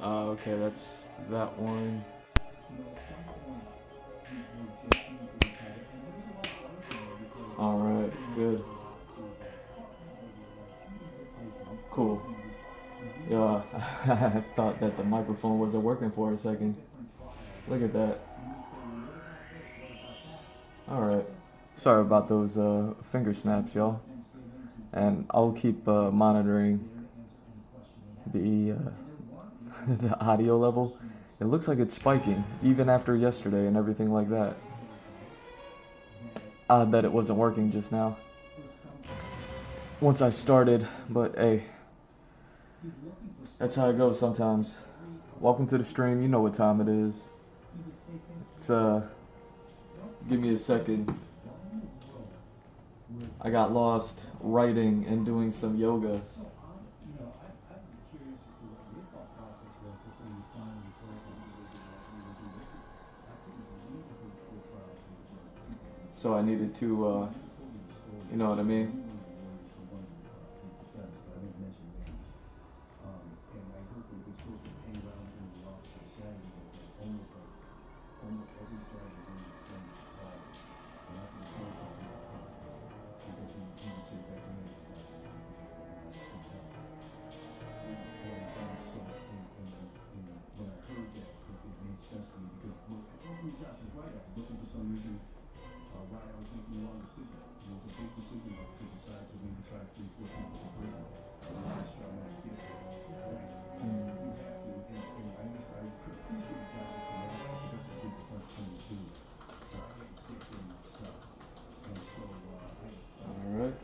Okay, that's that one. Alright, good. Cool. Yeah, I thought that the microphone wasn't working for a second. Look at that. Alright. Sorry about those finger snaps, y'all. And I'll keep monitoring the the audio level. It looks like it's spiking, even after yesterday and everything like that. Odd that it wasn't working just now. Once I started, but hey, that's how it goes sometimes. Welcome to the stream, you know what time it is. It's give me a second. I got lost writing and doing some yoga. So I needed to, you know what I mean? Alright.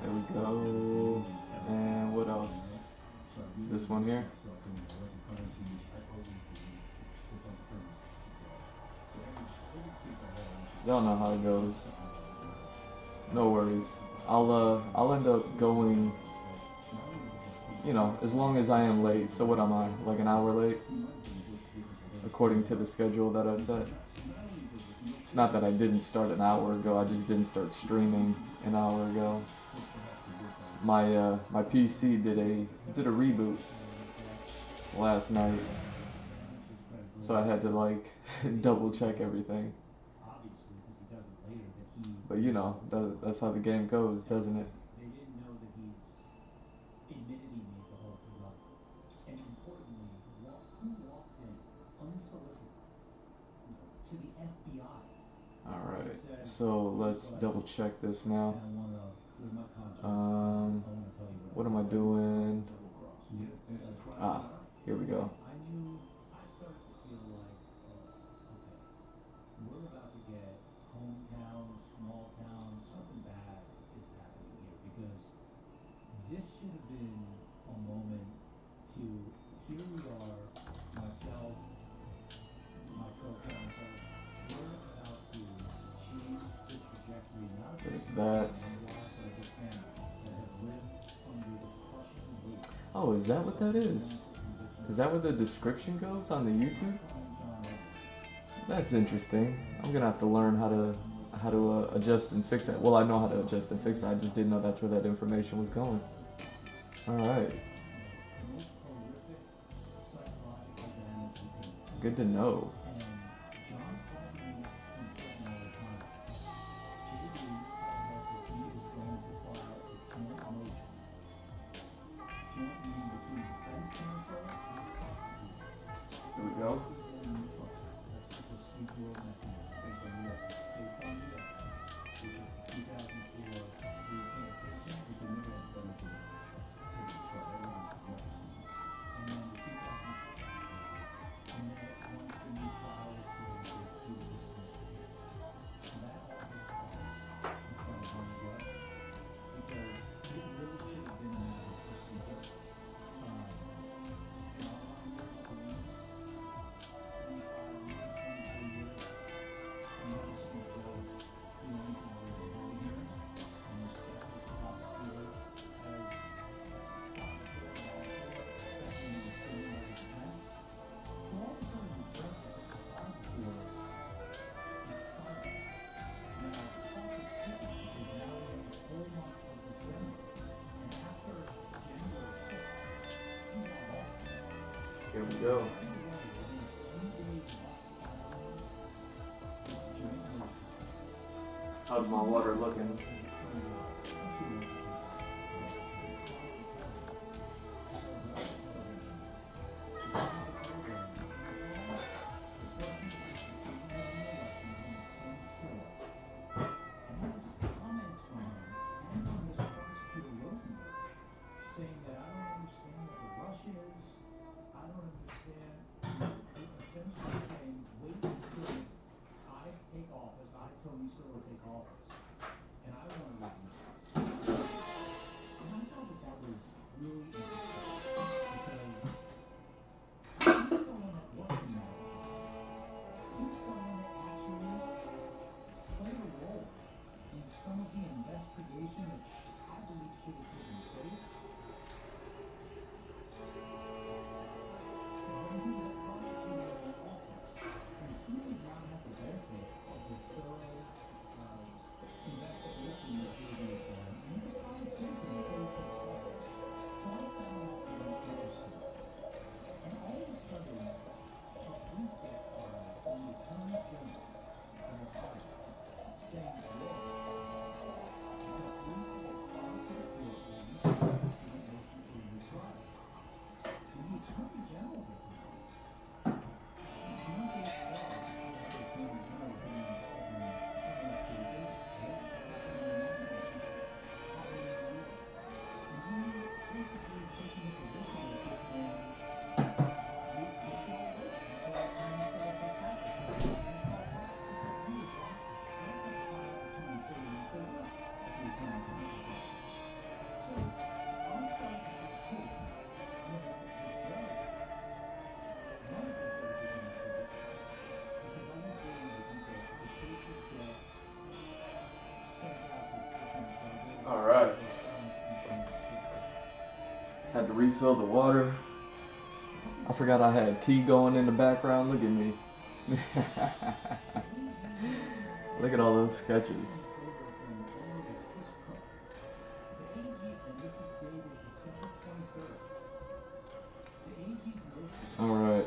There we go. And what else? This one here. Y'all know how it goes. No worries. I'll end up going, you know, as long as I am late. So what am I? Like an hour late? According to the schedule that I set. It's not that I didn't start an hour ago, I just didn't start streaming an hour ago. My PC did a reboot last night. So I had to like double check everything. But you know, that's how the game goes, doesn't it? Alright, so let's double check this now. What am I doing? Ah, here we go. There's that. Oh, is that what that is? Is that where the description goes on the YouTube? That's interesting. I'm gonna have to learn how to adjust and fix that. Well, I know how to adjust and fix that. I just didn't know that's where that information was going. All right. Good to know. Here we go. Here we go. How's my water looking? Alright. Had to refill the water. I forgot I had tea going in the background. Look at me. Look at all those sketches. Alright.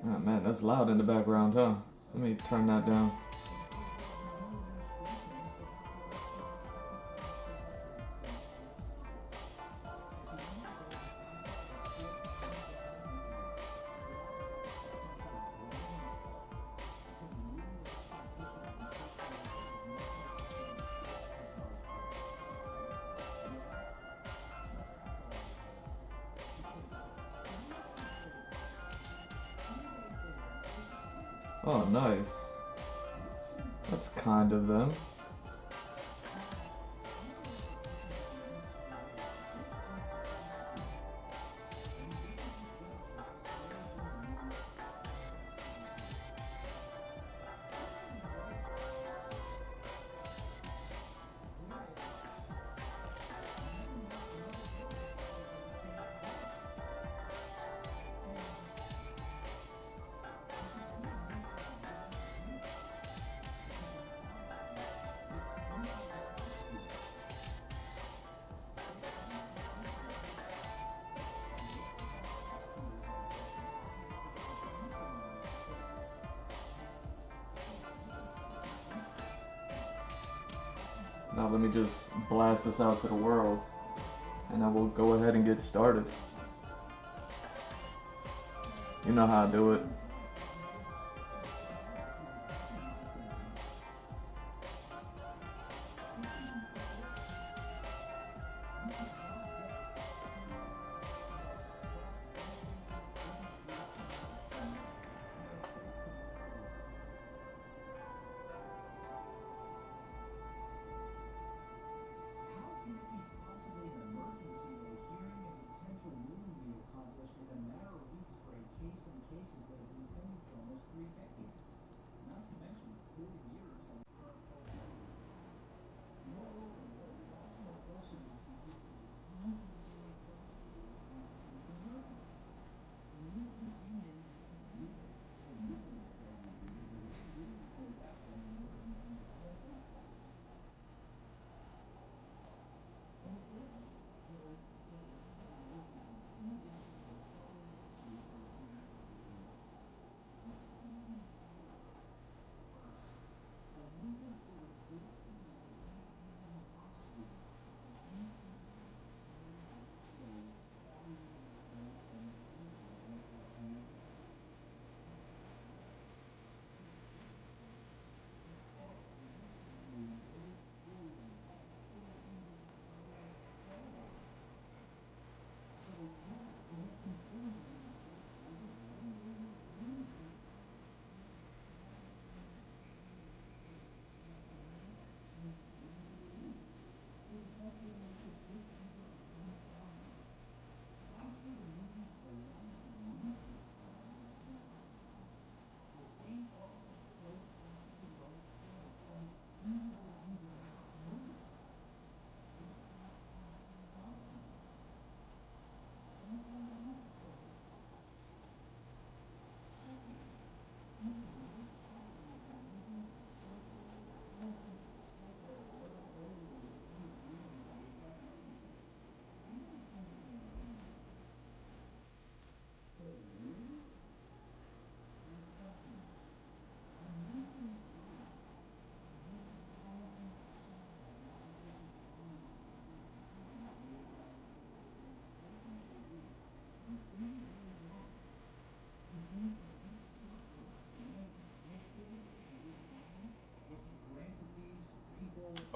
Oh man, that's loud in the background, huh? Let me turn that down. Oh, nice. That's kind of them. Now let me just blast this out to the world, and I will go ahead and get started. You know how I do it.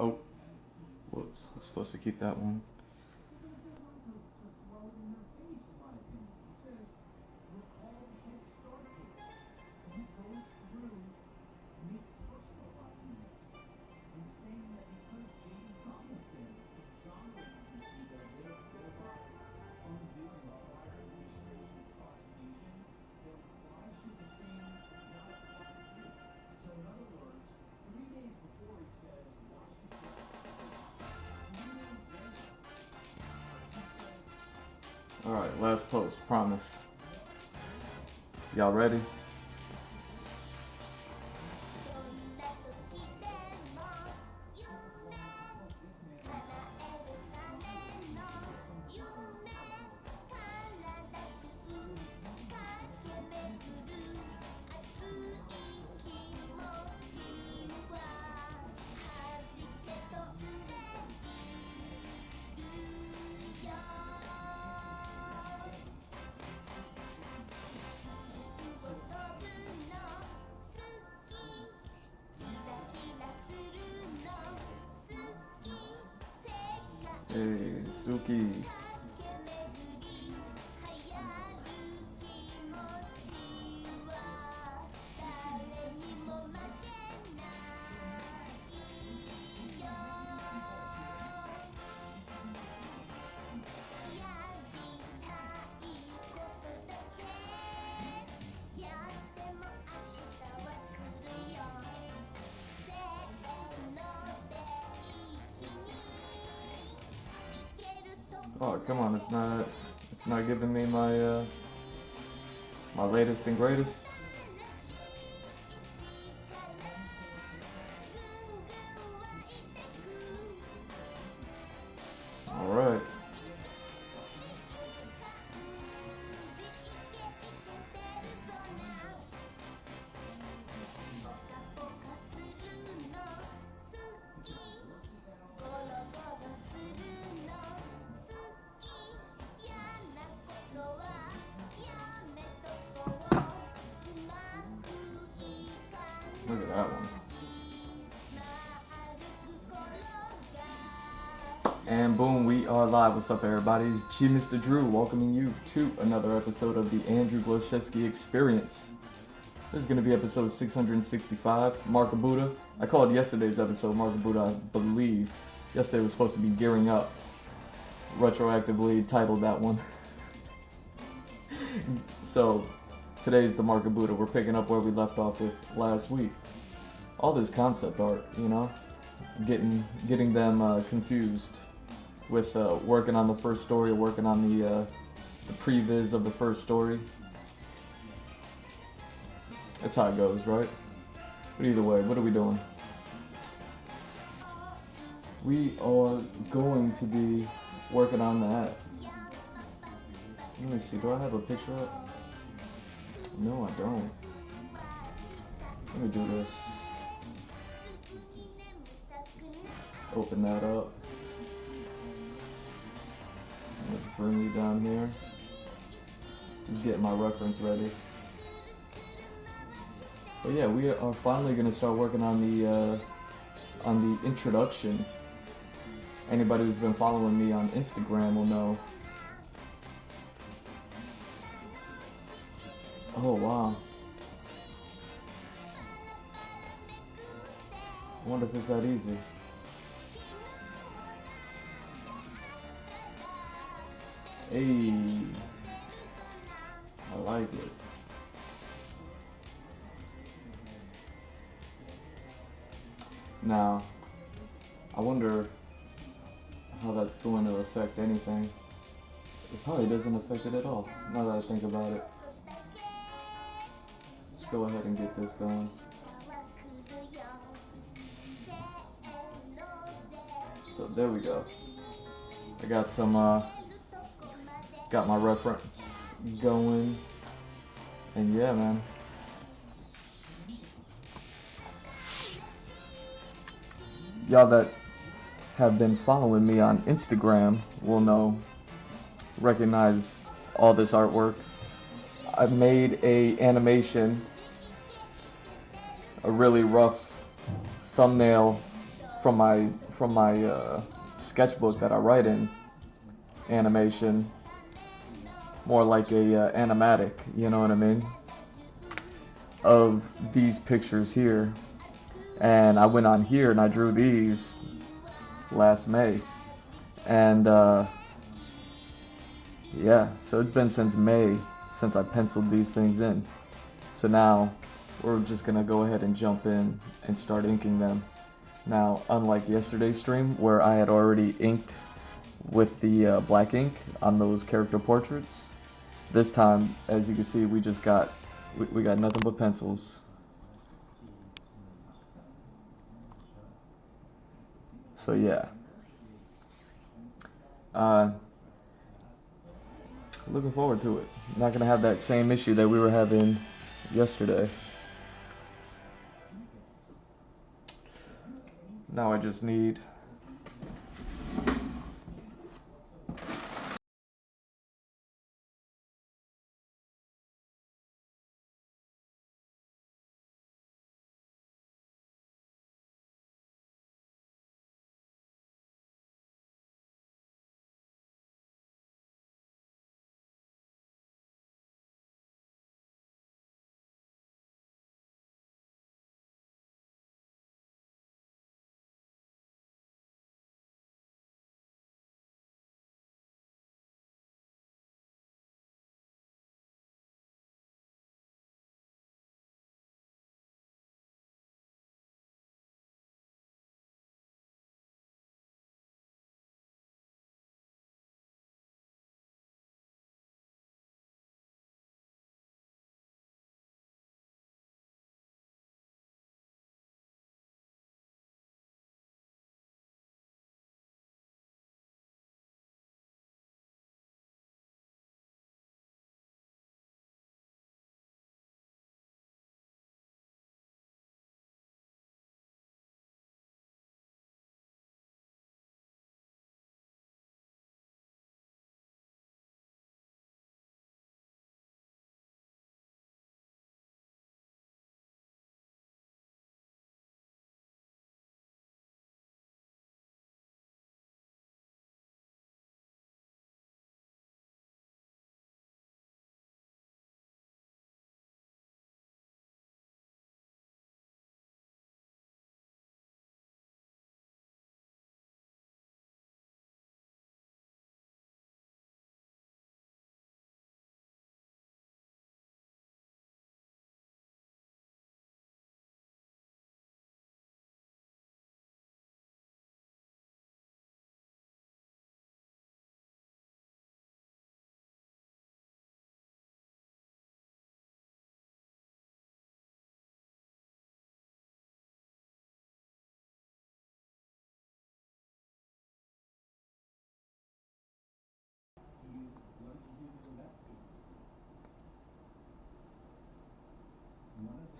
Oh, whoops, I'm supposed to keep that one. Alright, last post, promise. Y'all ready? Hey, Suki. Oh, come on, it's not giving me my my latest and greatest. All right. Look at that one. And boom, we are live. What's up, everybody? It's G Mr. Drew welcoming you to another episode of the Andrew Gloszewski Experience. This is going to be episode 665, Marka Buddha. I called yesterday's episode Marka Buddha, I believe. Yesterday was supposed to be Gearing Up. Retroactively titled that one. So, today's the Marka Buddha. We're picking up where we left off with last week. All this concept art, you know? Getting them confused with working on the first story, working on the previz of the first story. That's how it goes, right? But either way, what are we doing? We are going to be working on that. Let me see, do I have a picture up? No, I don't. Let me do this. Open that up. Let's bring you down here. Just getting my reference ready. But yeah, we are finally going to start working on the introduction. Anybody who's been following me on Instagram will know. Oh wow. I wonder if it's that easy. Hey, I like it. Now, I wonder how that's going to affect anything. It probably doesn't affect it at all, now that I think about it. Let's go ahead and get this going. So there we go. I got some, got my reference going. And yeah, man. Y'all that have been following me on Instagram will recognize all this artwork. I made a animation, a really rough thumbnail from my sketchbook that I write in, animation, more like a animatic, you know what I mean, of these pictures here. And I went on here and I drew these last May. And yeah, so it's been since May since I penciled these things in. So now we're just gonna go ahead and jump in and start inking them. Now, unlike yesterday's stream where I had already inked with the black ink on those character portraits, this time, as you can see, we just got we got nothing but pencils. So yeah, looking forward to it. Not gonna have that same issue that we were having yesterday. Now I just need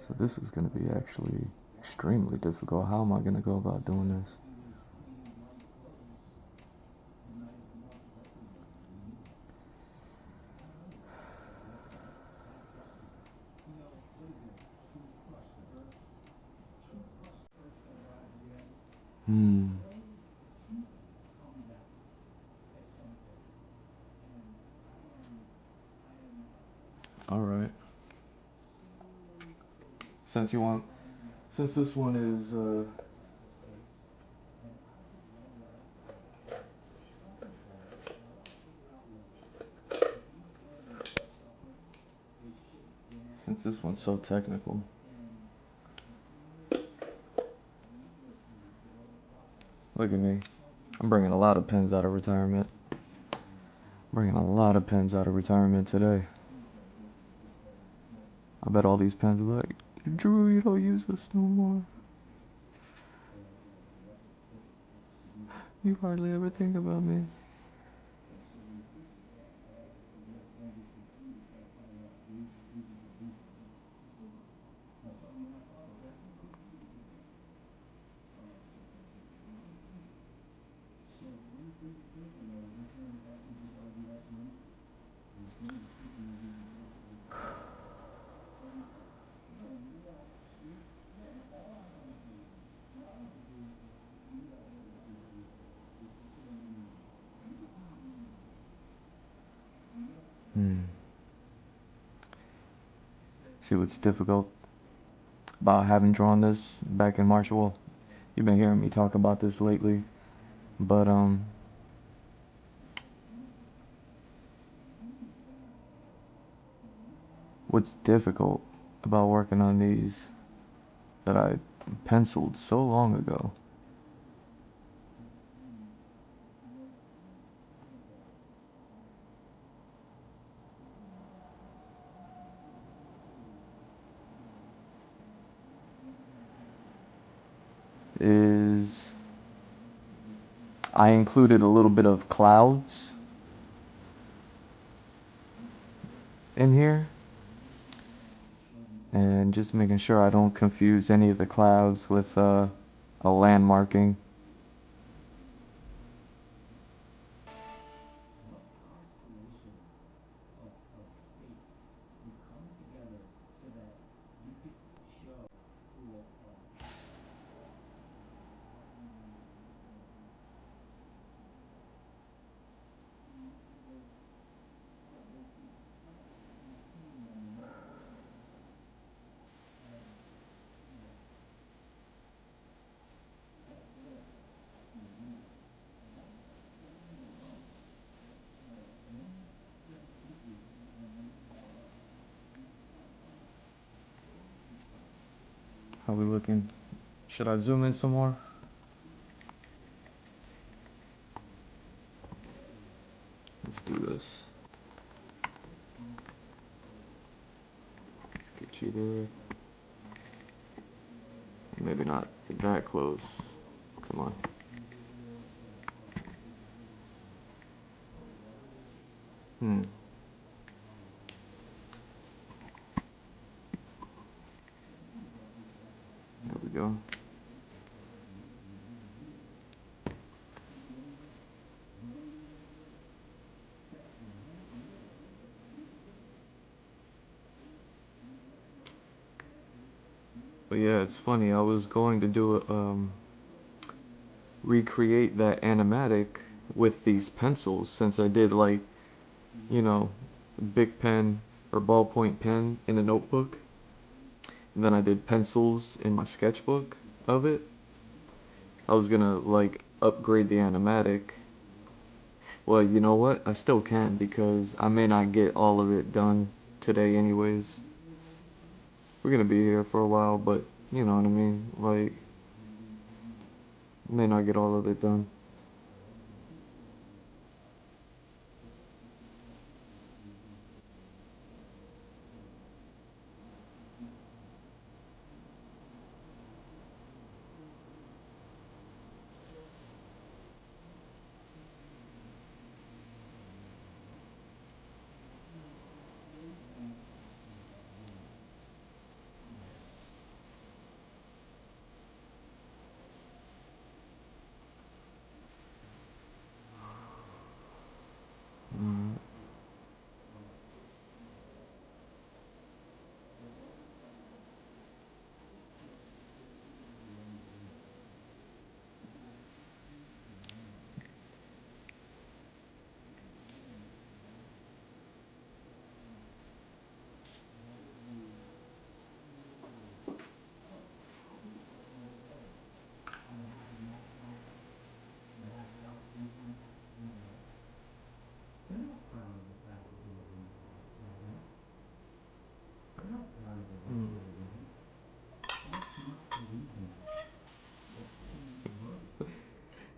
So this is going to be actually extremely difficult. How am I going to go about doing this? Hmm. All right. Since you want, since this one is, since this one's so technical, look at me. I'm bringing a lot of pens out of retirement. Bringing a lot of pens out of retirement today. I bet all these pens are like, Drew, you don't use this no more. You hardly ever think about me. Hmm. See what's difficult about having drawn this back in March? Well, you've been hearing me talk about this lately, but what's difficult about working on these that I penciled so long ago is I included a little bit of clouds in here, and just making sure I don't confuse any of the clouds with a land marking. How we looking? Should I zoom in some more? Let's do this. Let's get you there. Maybe not that close. Come on. Hmm. There we go. But yeah, it's funny. I was going to do recreate that animatic with these pencils since I did like, you know, big pen or ballpoint pen in a notebook. And then I did pencils in my sketchbook of it. I was gonna like upgrade the animatic. Well, you know what? I still can because I may not get all of it done today anyways. We're gonna be here for a while, but you know what I mean? Like, may not get all of it done.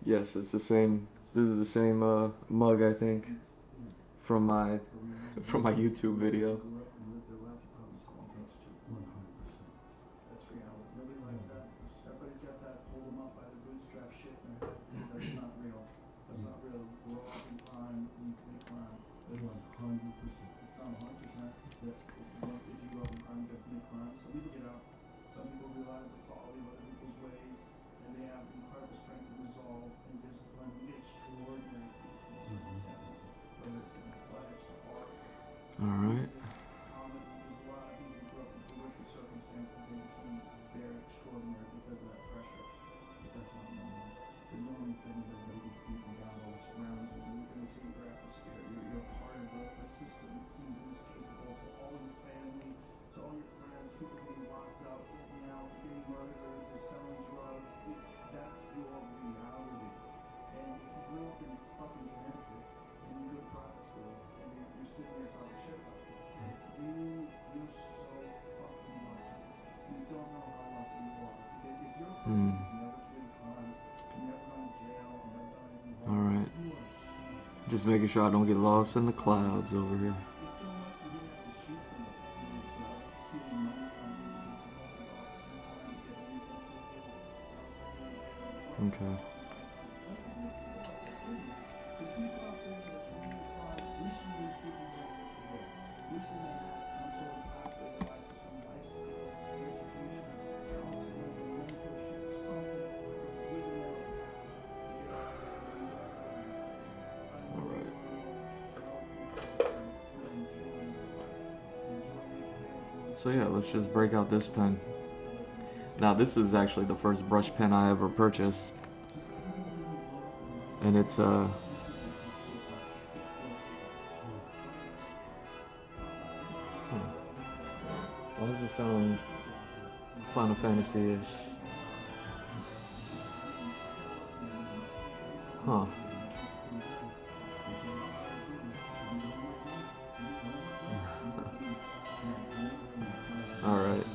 Yes, it's the same. This is the same mug, I think, from my from my YouTube video. That's reality. Nobody likes that. Everybody's got that pull them up by the bootstrap shit in their head. That's not real. That's not real. You grow up in crime and you commit crime. 100%. It's not 100%. If you grow up in crime, you're gonna commit crime. Some people get out. Some people realize the folly of other people's ways, and they have incredible strength of resolve and discipline. You get extraordinary people in circumstances, whether it's in athletics or art All or right. music, comedy. There's a lot of people who grew up in horrific circumstances. They became very extraordinary because of that pressure. But that's not normal. The normal thing is everybody gets beaten down by what's around you. You imitate your atmosphere. You're part of a system that seems inescapable to all your family, to all your friends. People getting locked up, getting out. They're getting murdered. They're selling drugs. That's your reality. And if you grew up in fucking Connecticut and you go to private school and you're sitting there talking shit about this, like you're so fucking lucky. You don't know how lucky you are. If you're a person Hmm. who's never committed crimes, never gone to jail, never done anything All horrible, right. you are so Just lucky. making sure I don't get lost in the So lucky. clouds over here. You're so lucky you didn't have to shoot somebody who was stealing money from you because you helped the officer find a Vietnamese individual that was holding a bale. You weren't Okay. involved in bank robbery. Listen, there's people out there, believe me, there's people out there that are committing crimes wishing those people never went to jail, wishing they had some sort of pathway to life or some life skills or some education or counseling or mentorship or something that would have given them a path to get off that really horrible road. I All know right. you're a healthy person who's enjoying your life, enjoying your family, So yeah, let's just break out this pen. enjoying the living of this Now life. this is actually the first brush pen I ever purchased, Just like people who doesn't blow up in love and it's secretly takes soapbox to kill people. How about that? How about that? why does it sound Final Fantasy-ish? Huh. All right.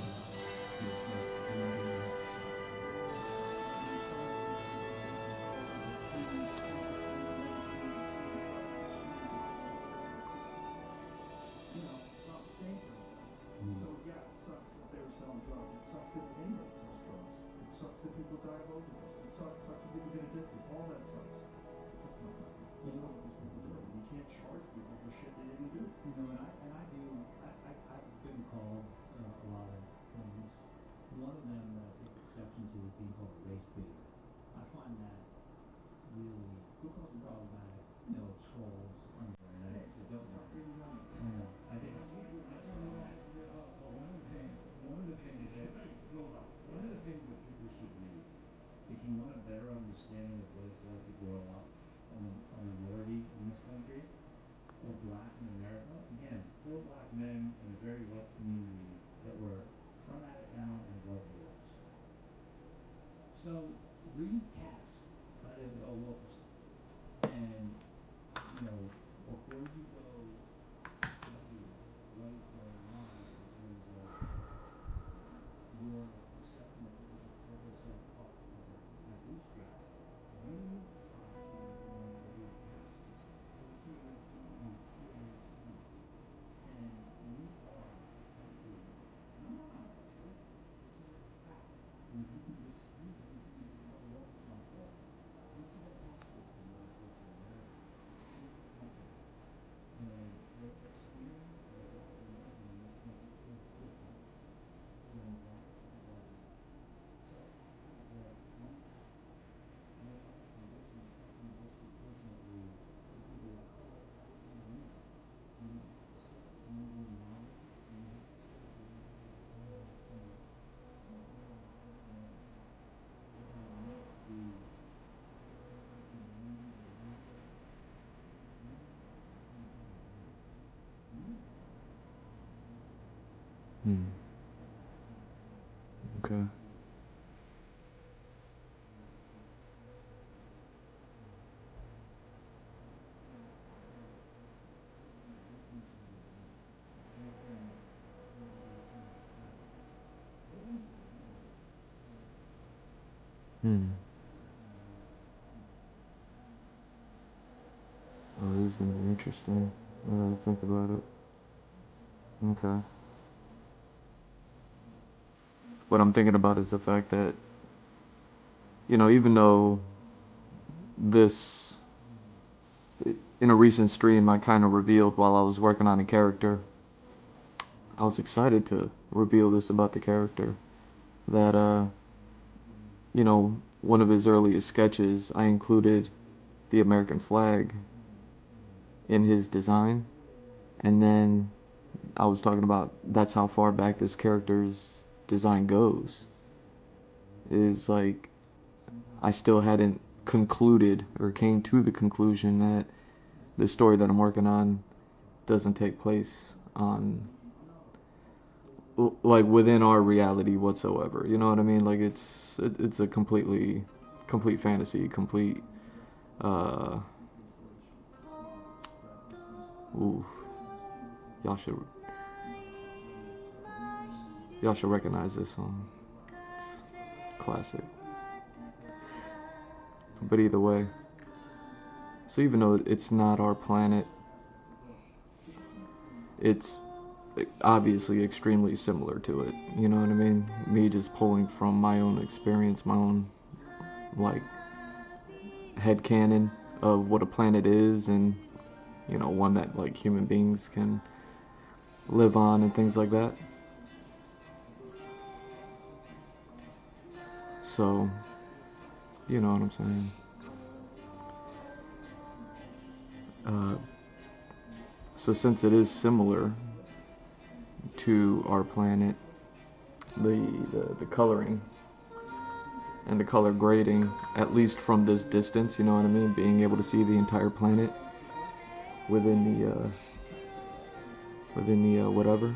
It's not the same for everybody. So yeah, it sucks that they were selling drugs. It sucks that anybody sells drugs. It sucks that people die of overdose. It sucks that people get addicted. All that sucks. But that's not normal. That's not what these people do. You can't charge people for shit they didn't do. I've been called a lot of things. One of them that I take exception to is being called a race baiter. I find that really problematic. Trolls on the internet. Hey, stop being young. I know. I think but one of the things that people should read, if you want a better understanding of what it's like to grow up a minority in this country, or black in America, again, four black men in a very white community that were from out of town and above boards. So read Caste by Isabel Wilkerson, and before you go judging what is going on in terms of your perception of what was your purpose of by bootstrap, you try to read Caste history, CASTE, and you are effectively, and I'm not on bullshit, this is a fact. And if you can dispute Isabel Wilkerson's book, this is what Caste was to the United States of America. She was a princess. And the experience of a black American in this country is different than that of a white American. So I think that your conviction is happening disproportionately to people like her for a reason. And you have to start to move beyond that, and you have to start to realize that what I want to remind you of is that you can have a brain. You are Hmm. Okay. Hmm. is gonna be interesting. I gotta think about it. Okay. What I'm thinking about is the fact that, even though this, in a recent stream, I kind of revealed while I was working on a character, I was excited to reveal this about the character, that, one of his earliest sketches, I included the American flag in his design, and then I was talking about that's how far back this character's design goes. Is like, I still hadn't concluded or came to the conclusion that the story that I'm working on doesn't take place on, like, within our reality whatsoever. You know what I mean? Like, it's a complete fantasy, complete ooh, y'all should recognize this song. It's classic. But either way, so even though it's not our planet, it's obviously extremely similar to it. You know what I mean? Me just pulling from my own experience, my own, like, headcanon of what a planet is, and, one that, like, human beings can live on and things like that. So, you know what I'm saying? So since it is similar to our planet, the coloring and the color grading, at least from this distance, you know what I mean? Being able to see the entire planet within the whatever,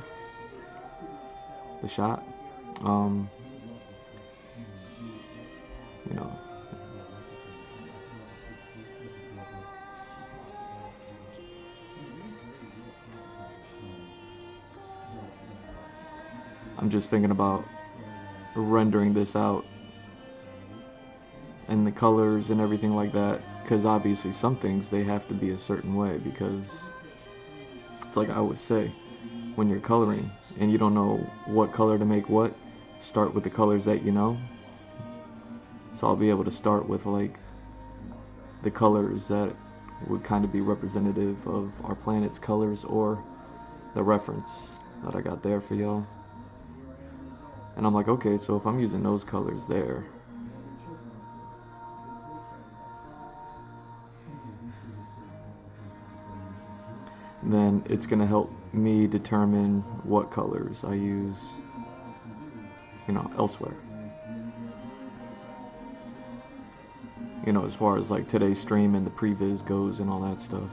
the shot, you know, I'm just thinking about rendering this out and the colors and everything like that, because obviously some things, they have to be a certain way, because it's like I always say, when you're coloring and you don't know what color to make what, start with the colors that you know. So I'll be able to start with, like, the colors that would kind of be representative of our planet's colors, or the reference that I got there for y'all. And I'm like, okay, so if I'm using those colors there, then it's going to help me determine what colors I use, elsewhere. As far as, like, today's stream and the Previz goes and all that stuff.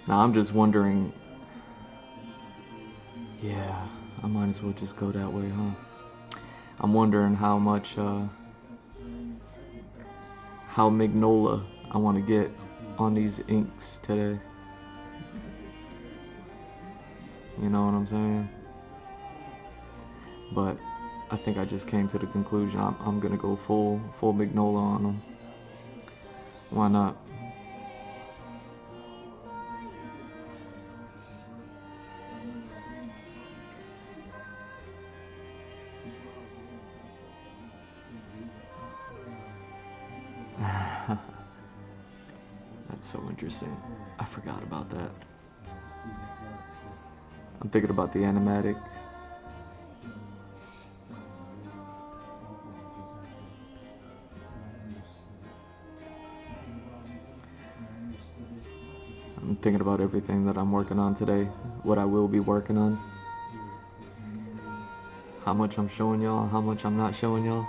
Now I'm just wondering, yeah, I might as well just go that way, huh? I'm wondering how much, how magnolia I want to get on these inks today. You know what I'm saying? But I think I just came to the conclusion I'm gonna go full magnolia on them. Why not? That's so interesting. I forgot about that. I'm thinking about the animatic. I'm thinking about everything that I'm working on today, what I will be working on, how much I'm showing y'all, how much I'm not showing y'all.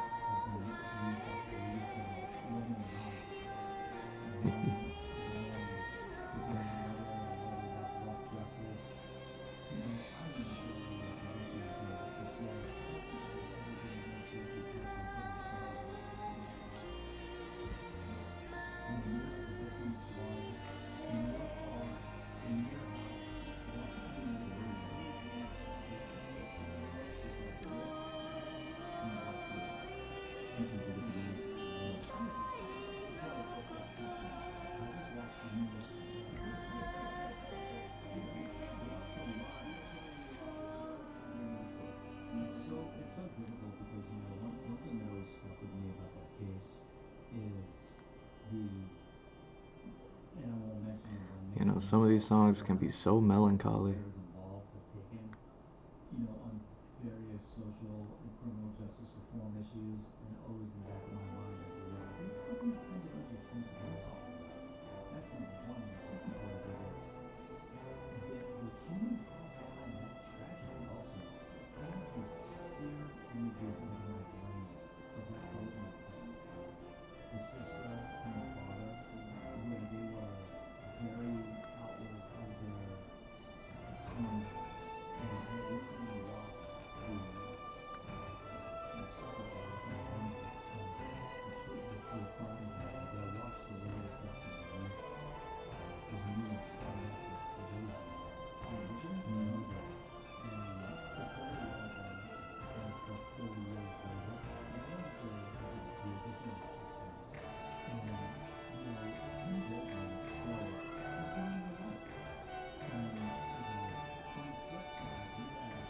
But some of these songs can be so melancholy. players involved have taken, on various social and criminal justice reform issues, and always in the back of my mind is, this doesn't kind of make sense of what we're talking about. That's number one. And the second part of it is the human cost behind that tragedy also. I have these seared images in my brain of that boatman family, the sister and the father, where they were very outward of their atonement. And I recently watched the sacrifice and atonement, the true crimes of it. I watched the latest documentary. His name is Previz. Television? Manga. And it's very well done. And it's like 30 years later. And I wanted to do a different accent. And, Tim Burton is still, he's doing the life. And, on the flip side, you have,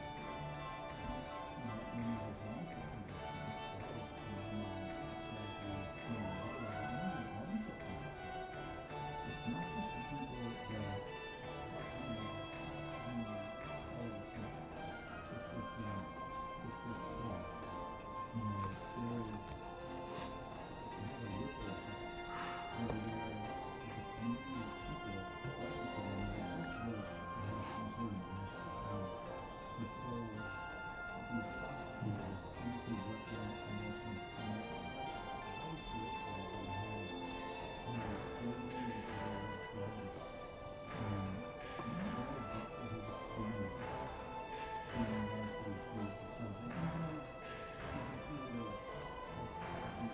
in the Islamic positions, that was to my mind, tragedy, what was wrong with Islamic positions. It's not just the people that, call it sympathy. It's the family. It's the kids. There is, it has a ripple effect where there is a community of people all together, and they just wish they had some sort of national power to hold these prosecutors into what that emotion is saying. I was grateful that we had, Jeremy and Jeremy's brothers, and very good for his experience being going through things themselves. And even through the openness to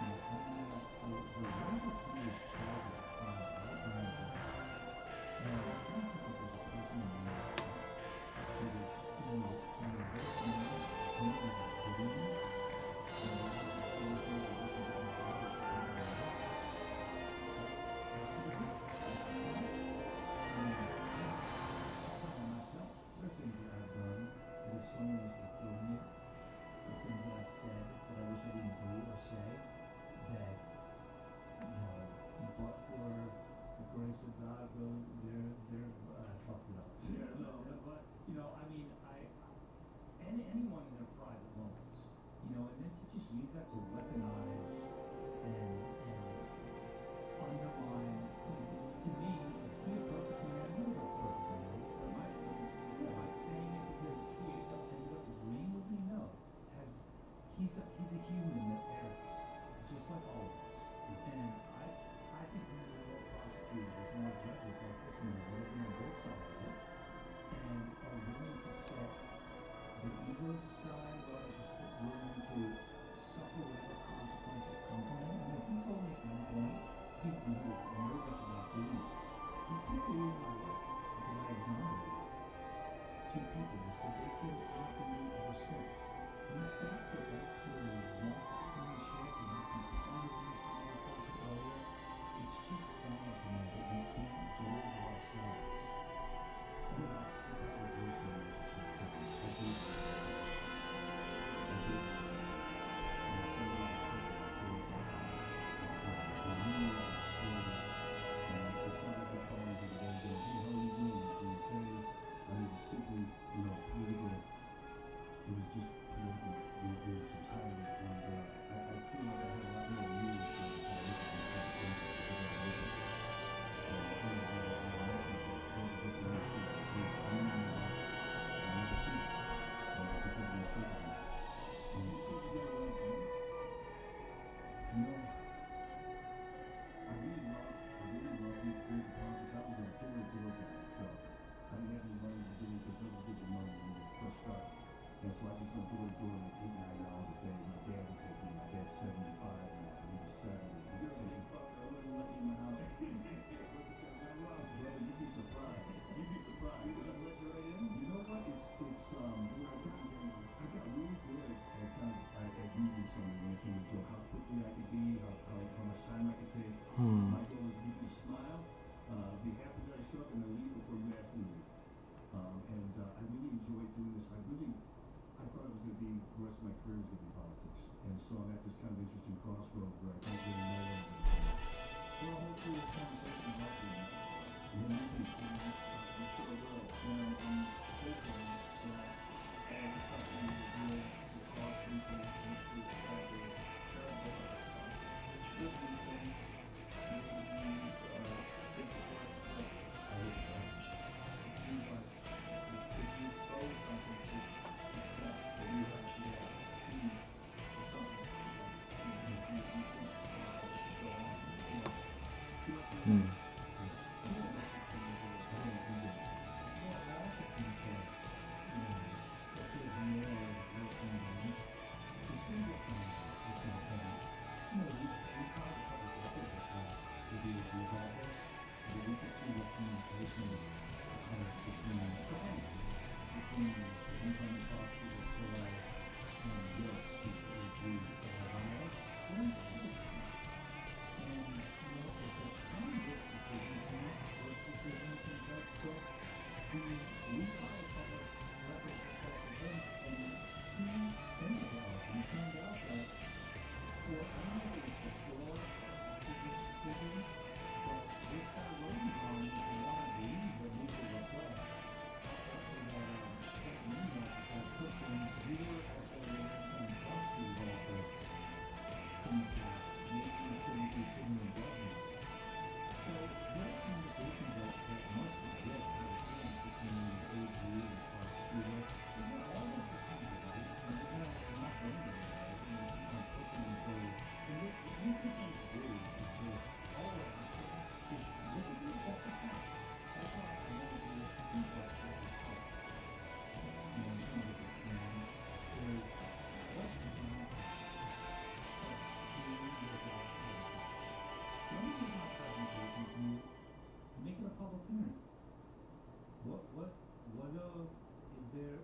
feminist, the way that he is tragic, right behind the back. And I don't think that there's a person in the world who would, in the best moment, think about hitting him, and the way that he was able to get himself to survive and live. That's pretty good. That's pretty good. And I find myself, there are things that I've done that if someone was recording it, the things that I've said that I wish I didn't do or say, that, but for the grace of God, I fucked it up. Yeah, no. But, I mean, anyone in their private moments, and then to just use that to weaponize and undermine, to me, is he a perfect man? He's a perfect man. Am I saying it? Am I saying it because he ended up agreeing with me? No. He's a human that errs, just like all of us. And I think we need more prosecutors with more judges like this in the world, on both sides of it, and are willing to set their egos aside, willing to suffer whatever consequences come from it. He told me at one point, when he was nervous about doing this, these people were in my way because I exonerated two people. They said they've been after me ever since. And the fact that that's their mark of seamanship, and they can kind of understand what I was talking earlier, it's just sad to me that we can't get over ourselves. And the congregation was a symptom. I do believe that. I do believe that. And somebody was talking before you got on, when you said, if somebody calls you today and goes, hey, how are you doing? You okay? I mean, simply, political, it was just political, there was some tirade on that.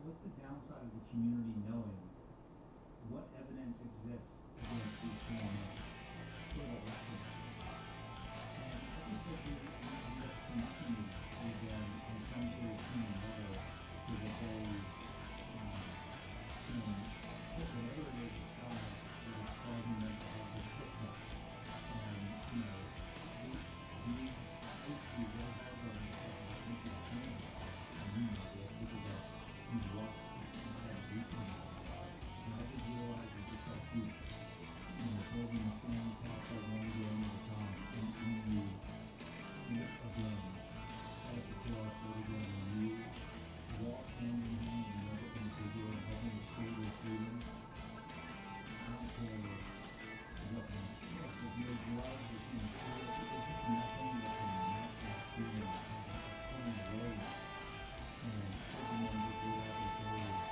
what's the downside of the community knowing what evidence exists against these phenomena, sort of a lack of evidence? And I think that we end up connecting with them in some sort of human level so that they can put whatever it is aside that is causing them to have this footprint. And, you know, these issues are hard on into the community. And you know, there are people that you walk that weekend. And I just realized it's just like you know, holding the same path for one game at a time. And you again, as the cross again, when you walk hand in hand with another individual and having a state of freedom, I don't care what if your blood is in the spirit, there's just nothing that can match that feeling of pulling away and taking them to do that with those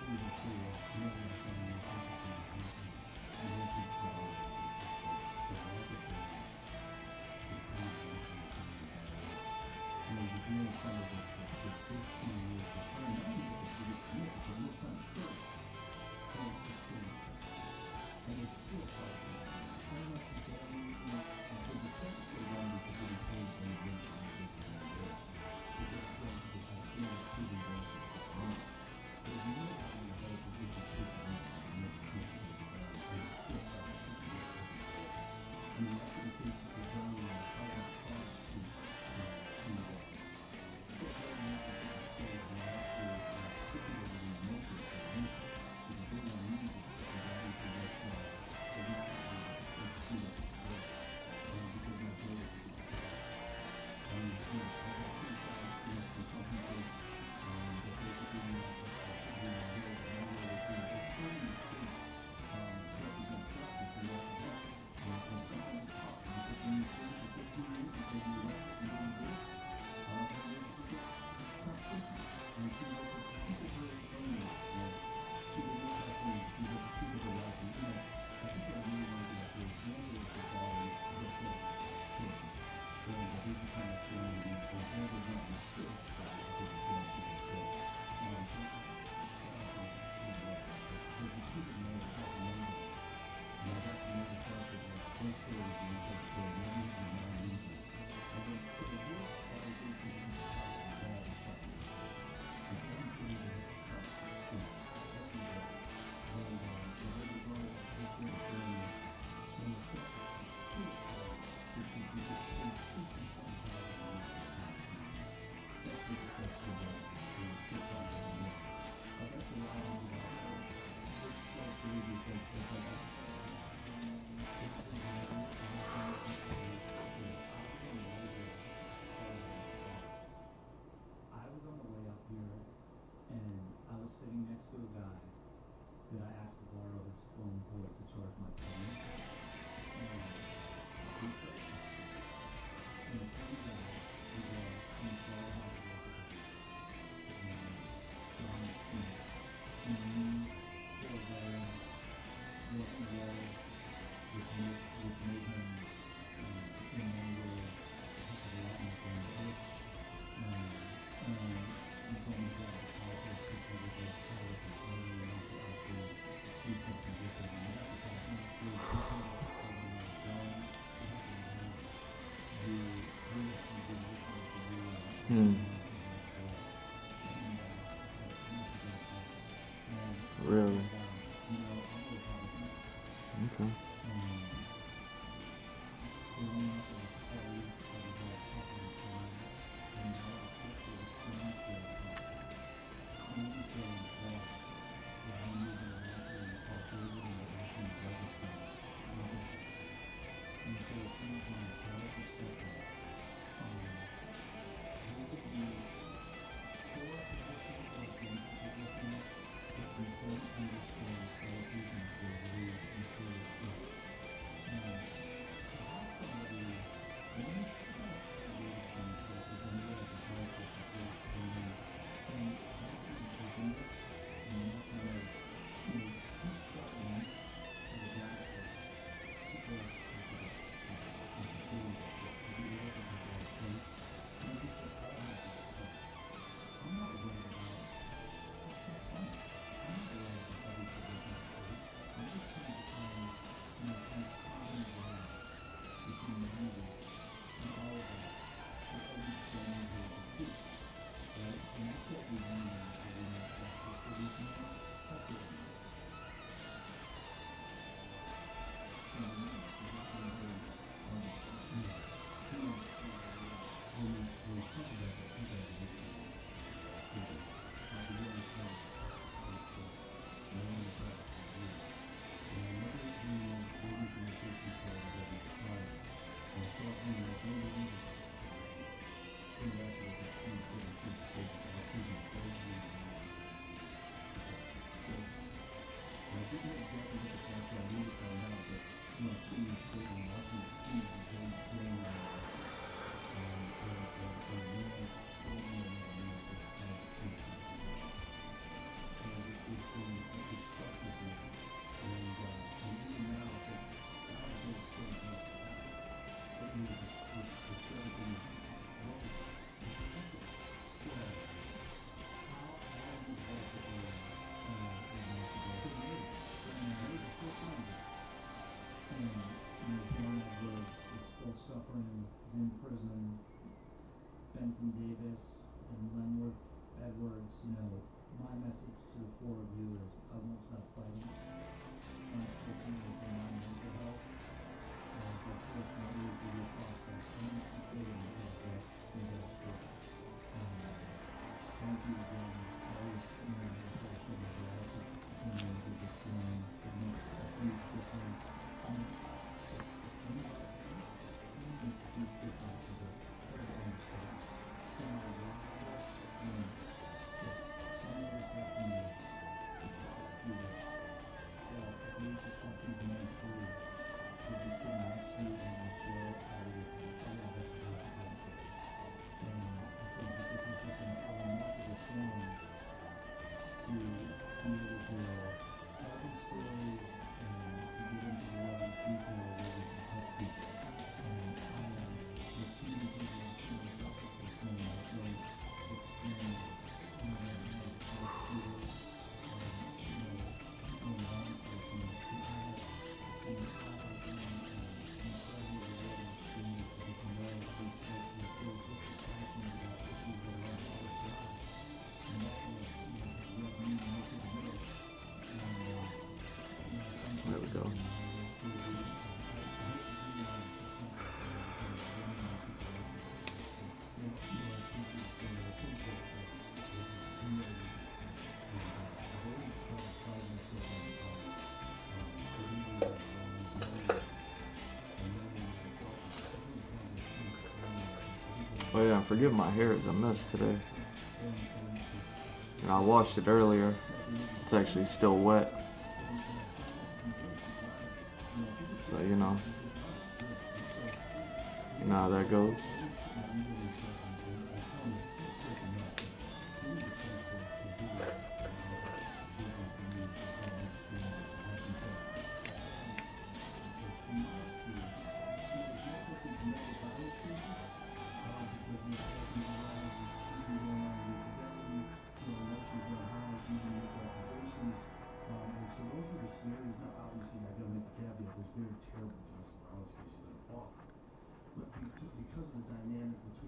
even to never understand your consciousness and what you call the laboratory. You know, you're doing some of this for 15 years of time, not even just to get connected, but you're trying to first trying to experience it. And it's still possible. How much you can because the steps go down because it is paid and against the business. It gets going to the experience to the world. So if you know how to develop a good decision, you make a good decision. And it's still possible to get it. I mean, that's the case of the journey and how much cost to still very much of the story and actually stipulated in the motion for the mission because they don't need it to provide for that because my goal is to get and you know, I got criticized for some people that basically represent justice and not that. And sometimes talk because when you stay for 15 years because you left and didn't do it, and then you get toxicity. And you see what the people really saying is that see they make that thing, see what the people are like, you know, I think I really want to get to is one of those qualities that's it. So the big kind of thing is whatever that is still trying to do the thing to the and I think but the people know the type of number. And I got to know the fact that the first story is the first story, not usually not usually. And then for the worst part of this is the type of bad stuff. And everything is a trust. So everywhere. And the way we're going to take this thing and the stuff is still hard to just consistently have it in the time. That's what the stuff is about. And it's still hard to know. That's a lot of it's like Previz said, it's like I was on the way up here and I was sitting next to a guy that I asked to borrow his phone port to charge my phone. And he said, and it turns out he was installed how to work with it. And so I'm seeing was working well, which made him in Manga a heck of a lot more fun to work. He told me about the politics because of that politics and he wants to actually do something different. And that was like, really different than what I was done. You have to have the realistic listening to you and Really? Okay. they said that he got an issue. I could really tell it's no one was that for years. And whenever he gave me some safety calls that he tried, I saw him as no one came back with a few different stages. I was thinking crazy. And I didn't exactly get the fact that I really found out that, you know, Steve is taking a lot of Steve is very genuine. Suffering, is in prison. Benson Davis and Lenworth Edwards, you know, my message to the four of you is I won't stop fighting. Unfortunately, for my mental health, but fortunately for your prospects, I'm going to keep getting invested. Thank you again. Always, you know, the question of the effort to continue to get going. It makes a huge difference. There we go. Oh yeah, forgive my hair is a mess today. And I washed it earlier. It's actually still wet. So you know how that goes. Because of the dynamic between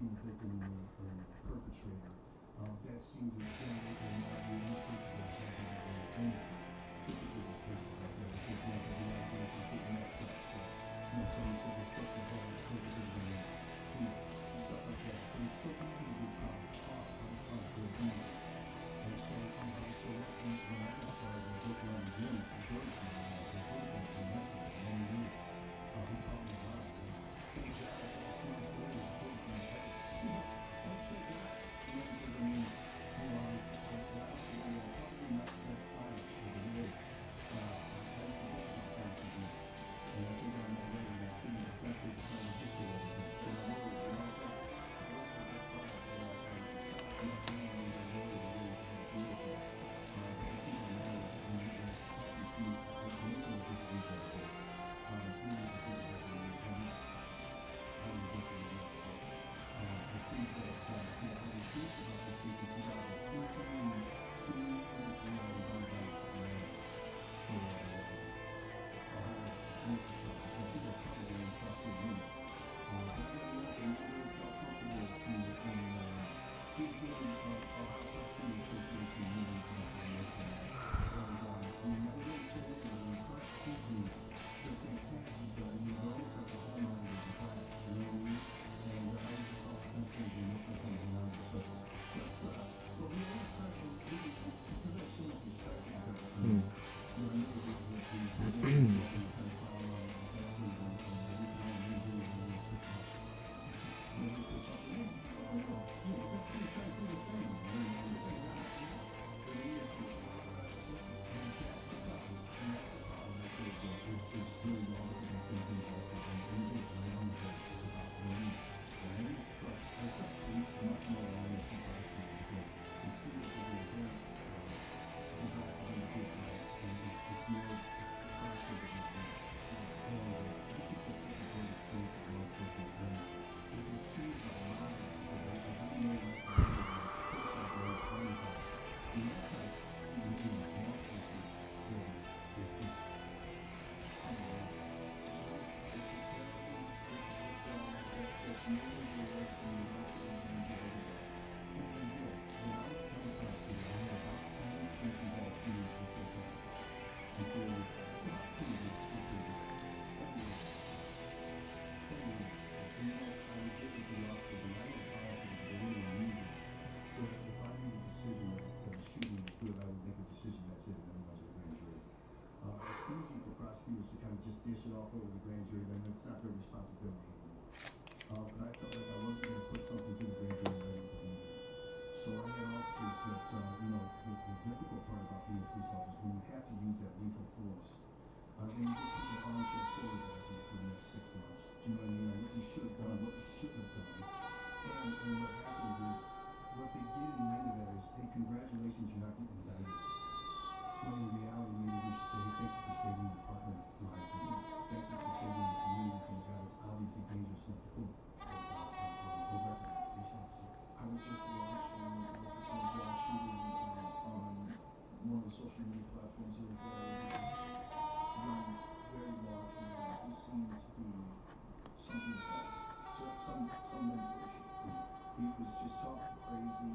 he was just talking crazy.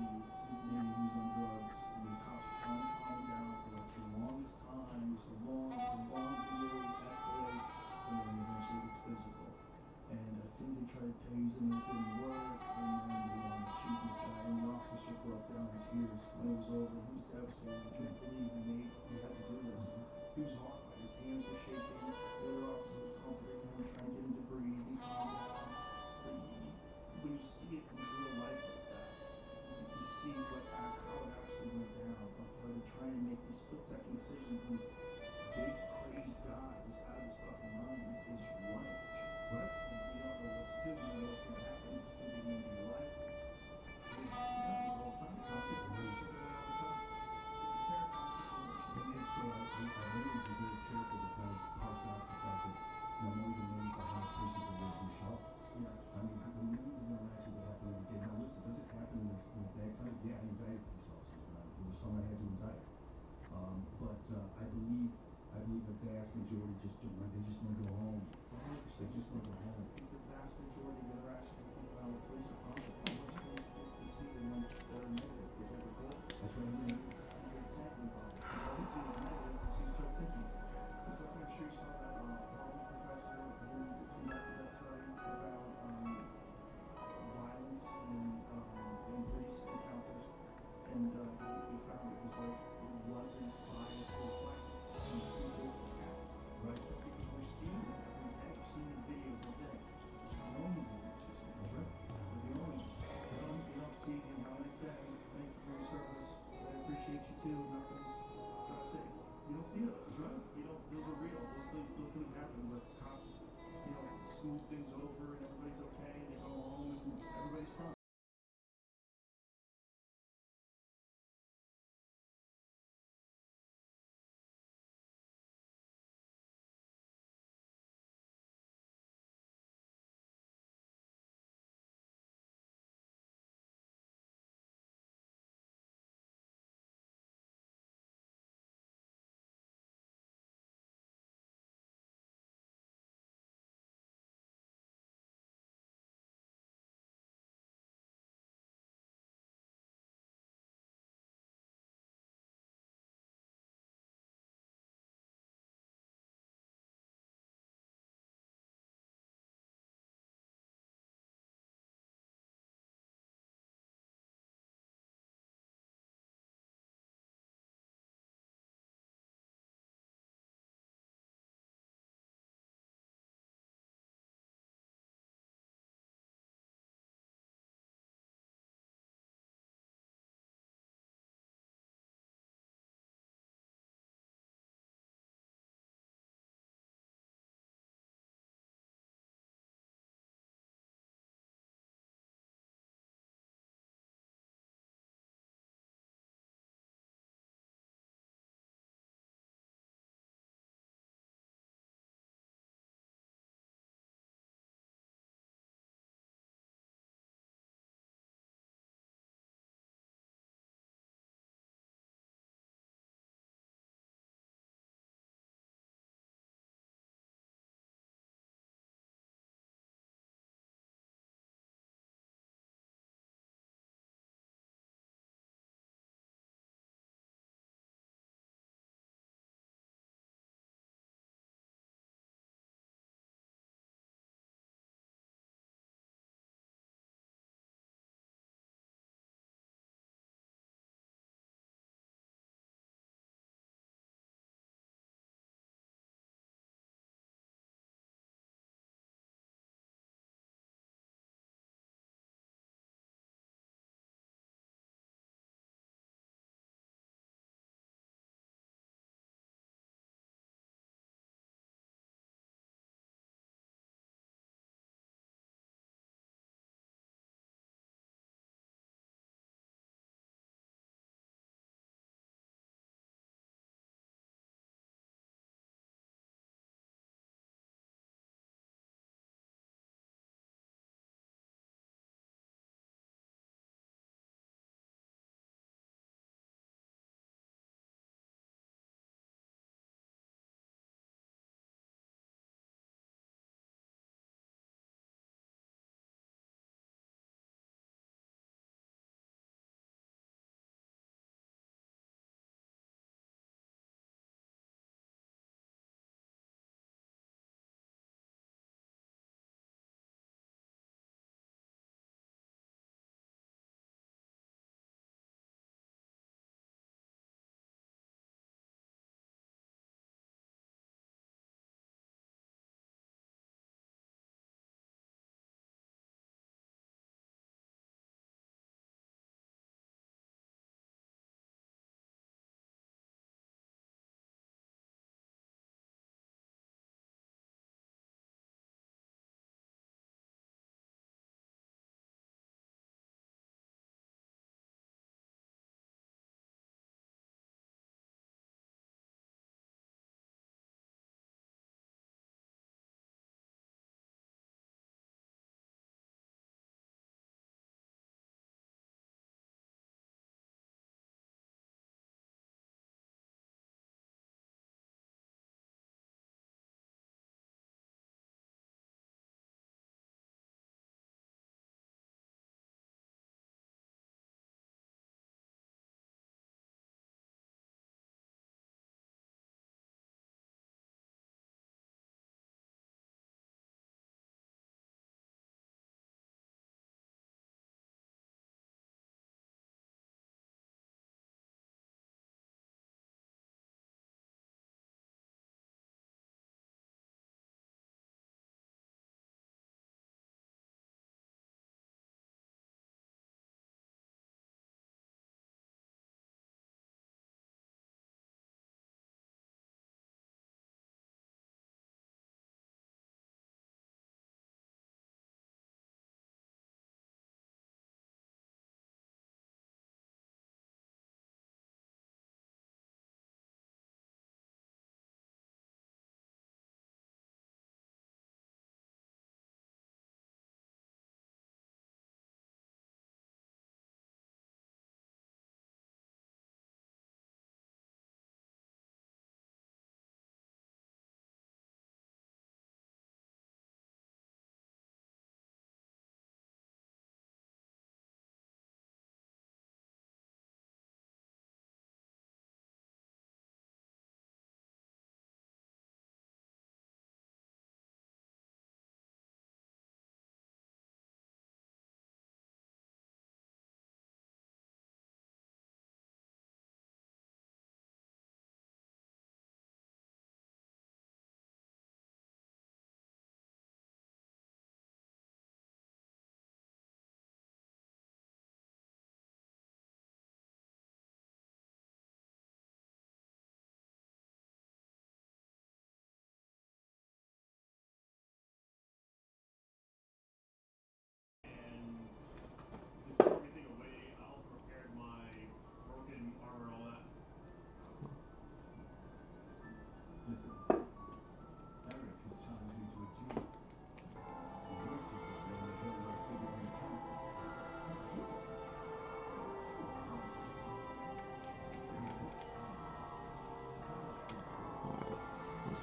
Maybe he was on drugs. The cops were trying to calm him down for like the longest time, just the long video. He escalates, and then eventually gets physical. And I think they tried to tase him, and it didn't work. And then they wanted to shoot this guy, and the officer broke down in tears when it was over. He was devastated. He couldn't believe he had to do this. He was horrified. His hands were shaking. The other officer was comforting him, trying to get him to breathe and calm down. But when you see it in real life like that, you see how it actually went down, of how they're trying to make these split-second decisions. And this big, crazed guy who's out of his fucking mind is running. You don't know what to do. You don't know what's going to happen. He's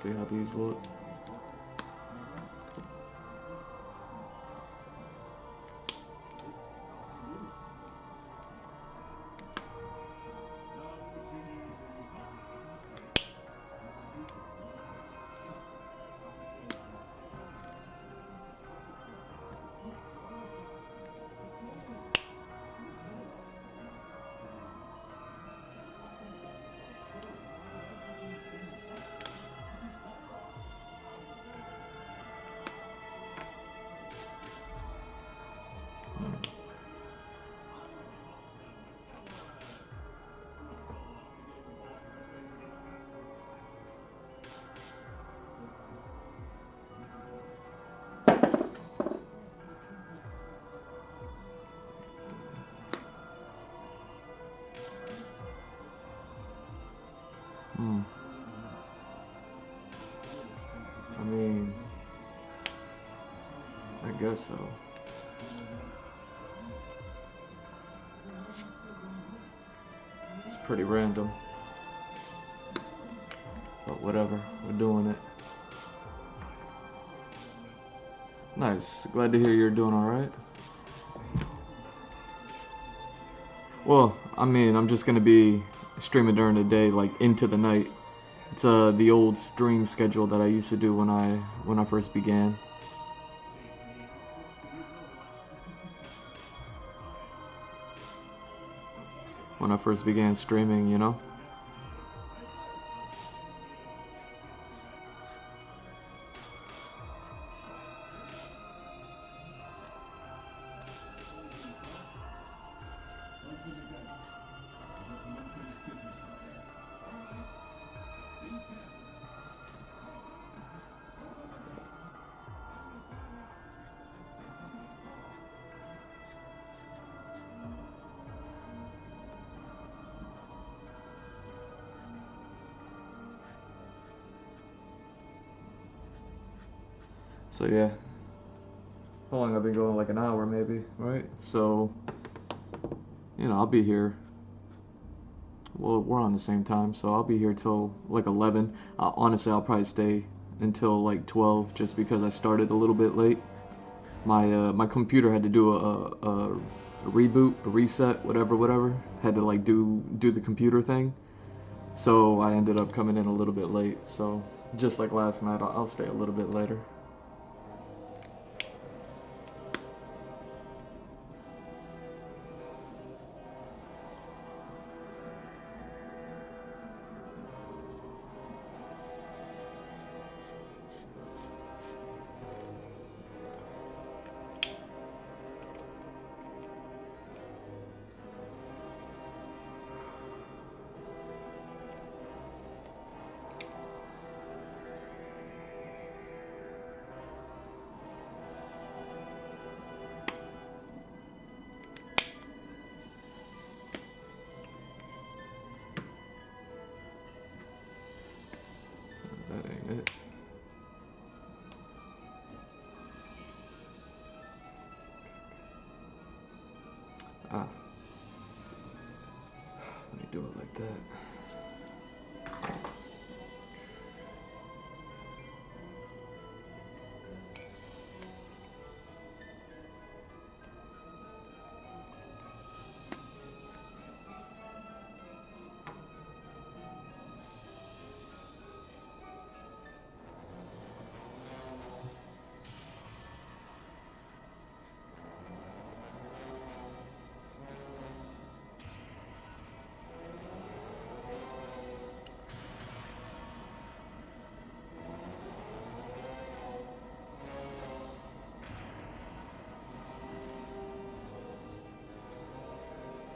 see how these look. I mean, I guess so. It's pretty random. But whatever, we're doing it. Nice. Glad to hear you're doing alright. Well, I mean, I'm just gonna be streaming during the day, like into the night. It's the old stream schedule that I used to do when I first began. When I first began streaming, you know? So yeah, how long I've been going? Like an hour maybe, right? So, you know, I'll be here. Well, we're on the same time, so I'll be here till like 11. Honestly, I'll probably stay until like 12, just because I started a little bit late. My computer had to do a reboot, a reset, whatever. Had to like do the computer thing. So I ended up coming in a little bit late. So just like last night, I'll stay a little bit later. That ain't it. Ah. Let me do it like that.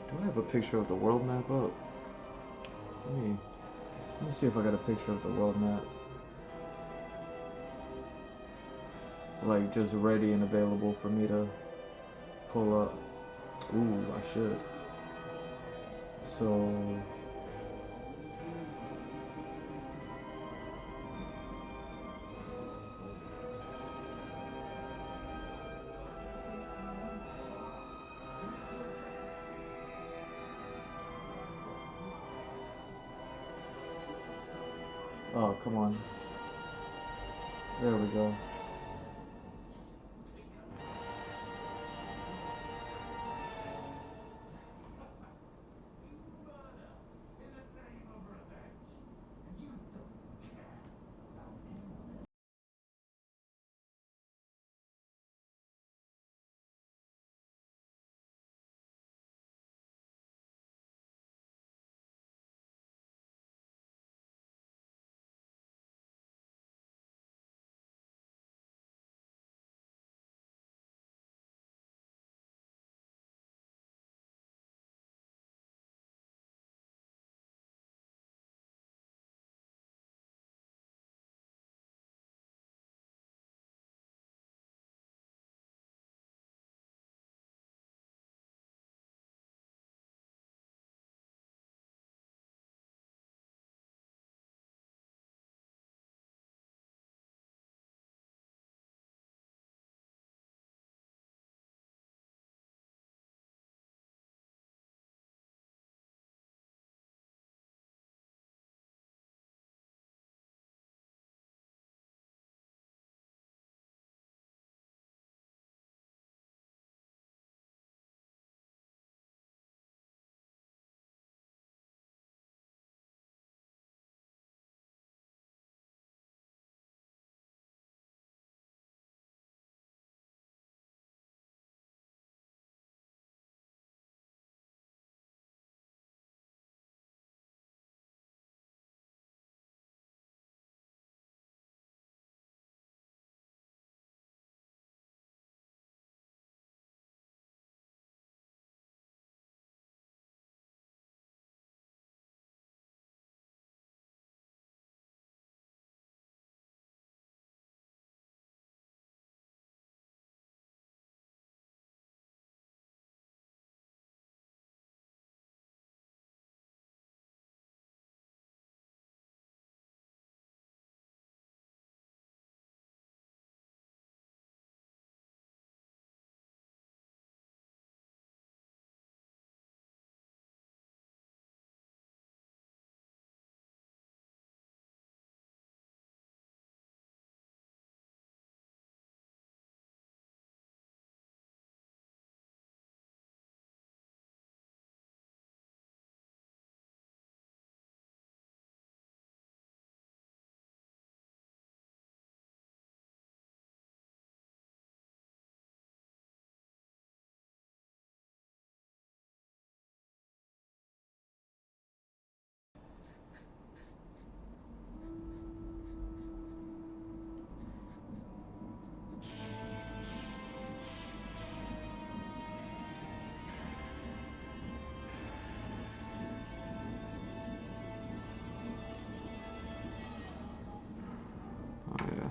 Do I have a picture of the world map up? Let me see if I got a picture of the world map. Like, just ready and available for me to pull up. Ooh, I should. So... Oh, come on. There we go. Oh yeah.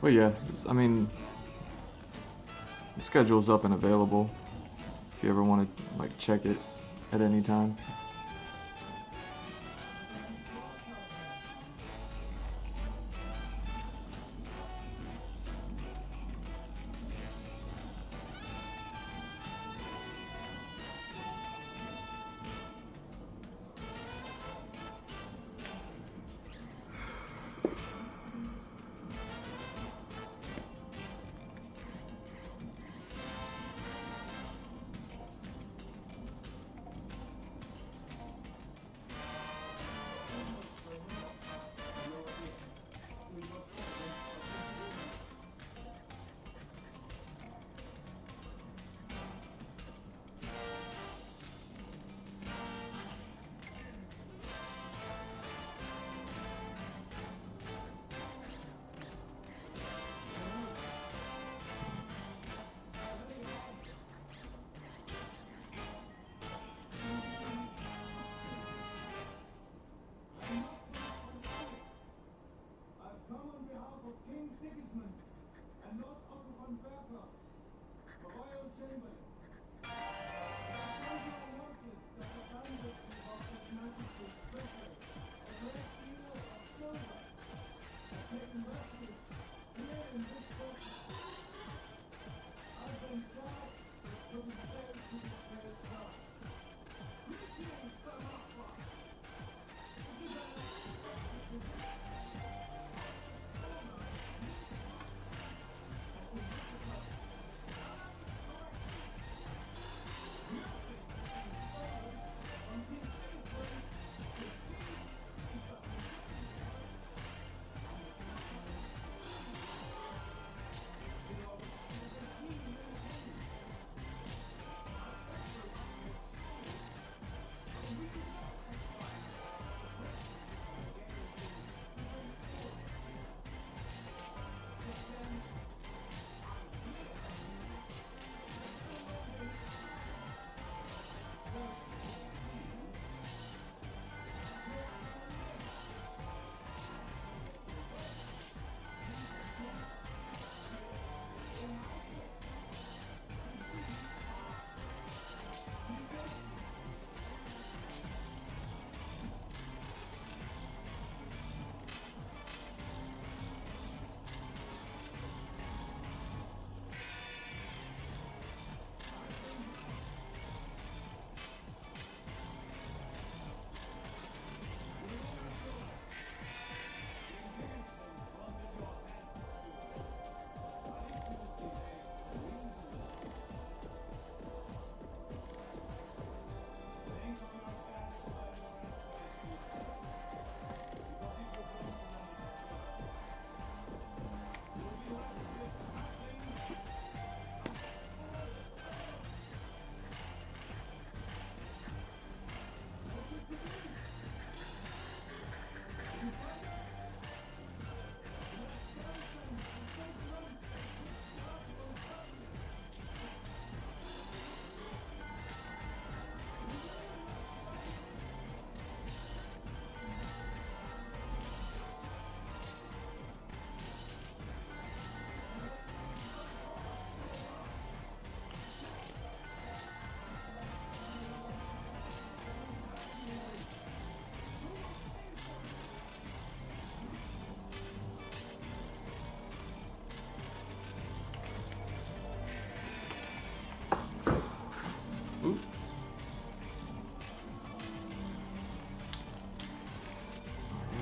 But yeah, I mean, the schedule's up and available if you ever want to like check it at any time.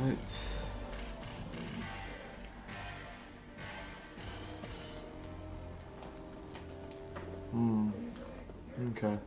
Alright. Okay.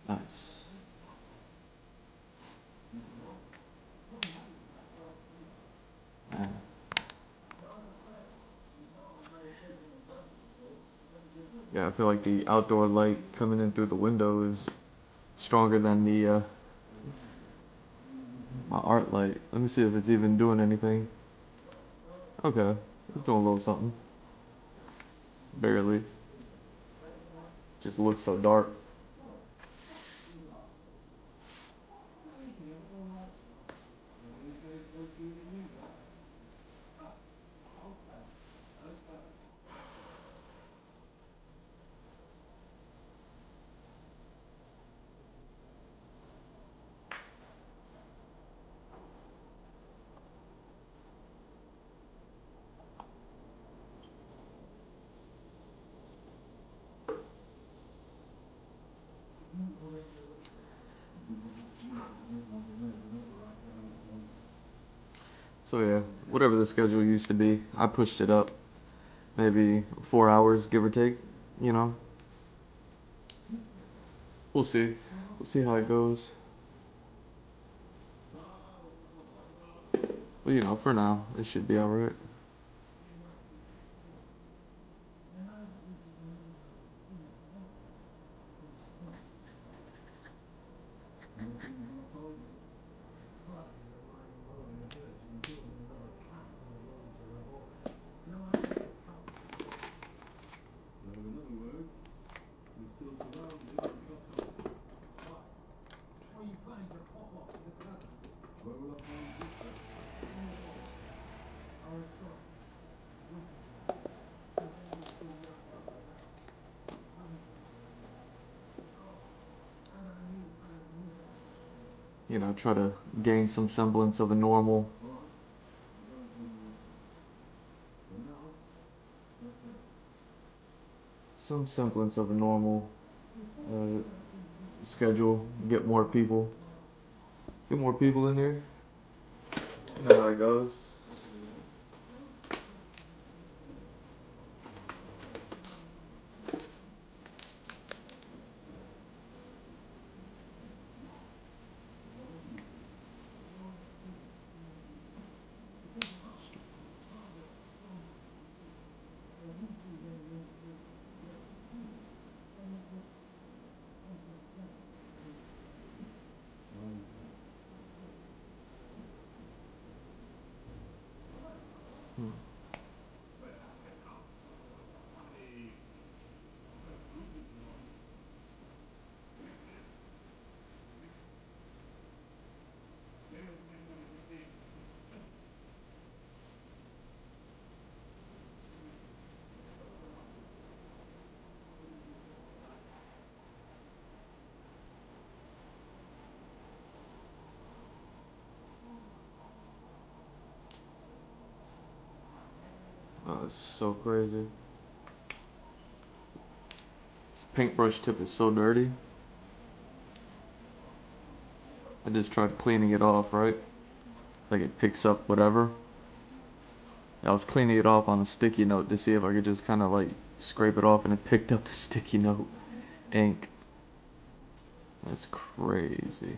Nice. Man. Yeah, I feel like the outdoor light coming in through the window is stronger than the my art light. Let me see if it's even doing anything. Okay, it's doing a little something. Barely. Just looks so dark. So yeah, whatever the schedule used to be, I pushed it up maybe 4 hours, give or take. You know, we'll see. We'll see how it goes. But you know, for now, it should be alright. You know, try to gain some semblance of a normal. Some semblance of a normal uh, schedule. Get more people. Get more people in here. You know how it goes. Hmm. Oh, it's so crazy. This paintbrush tip is so dirty. I just tried cleaning it off, right? Like it picks up whatever. I was cleaning it off on a sticky note to see if I could just kind of like scrape it off, and it picked up the sticky note ink. That's crazy.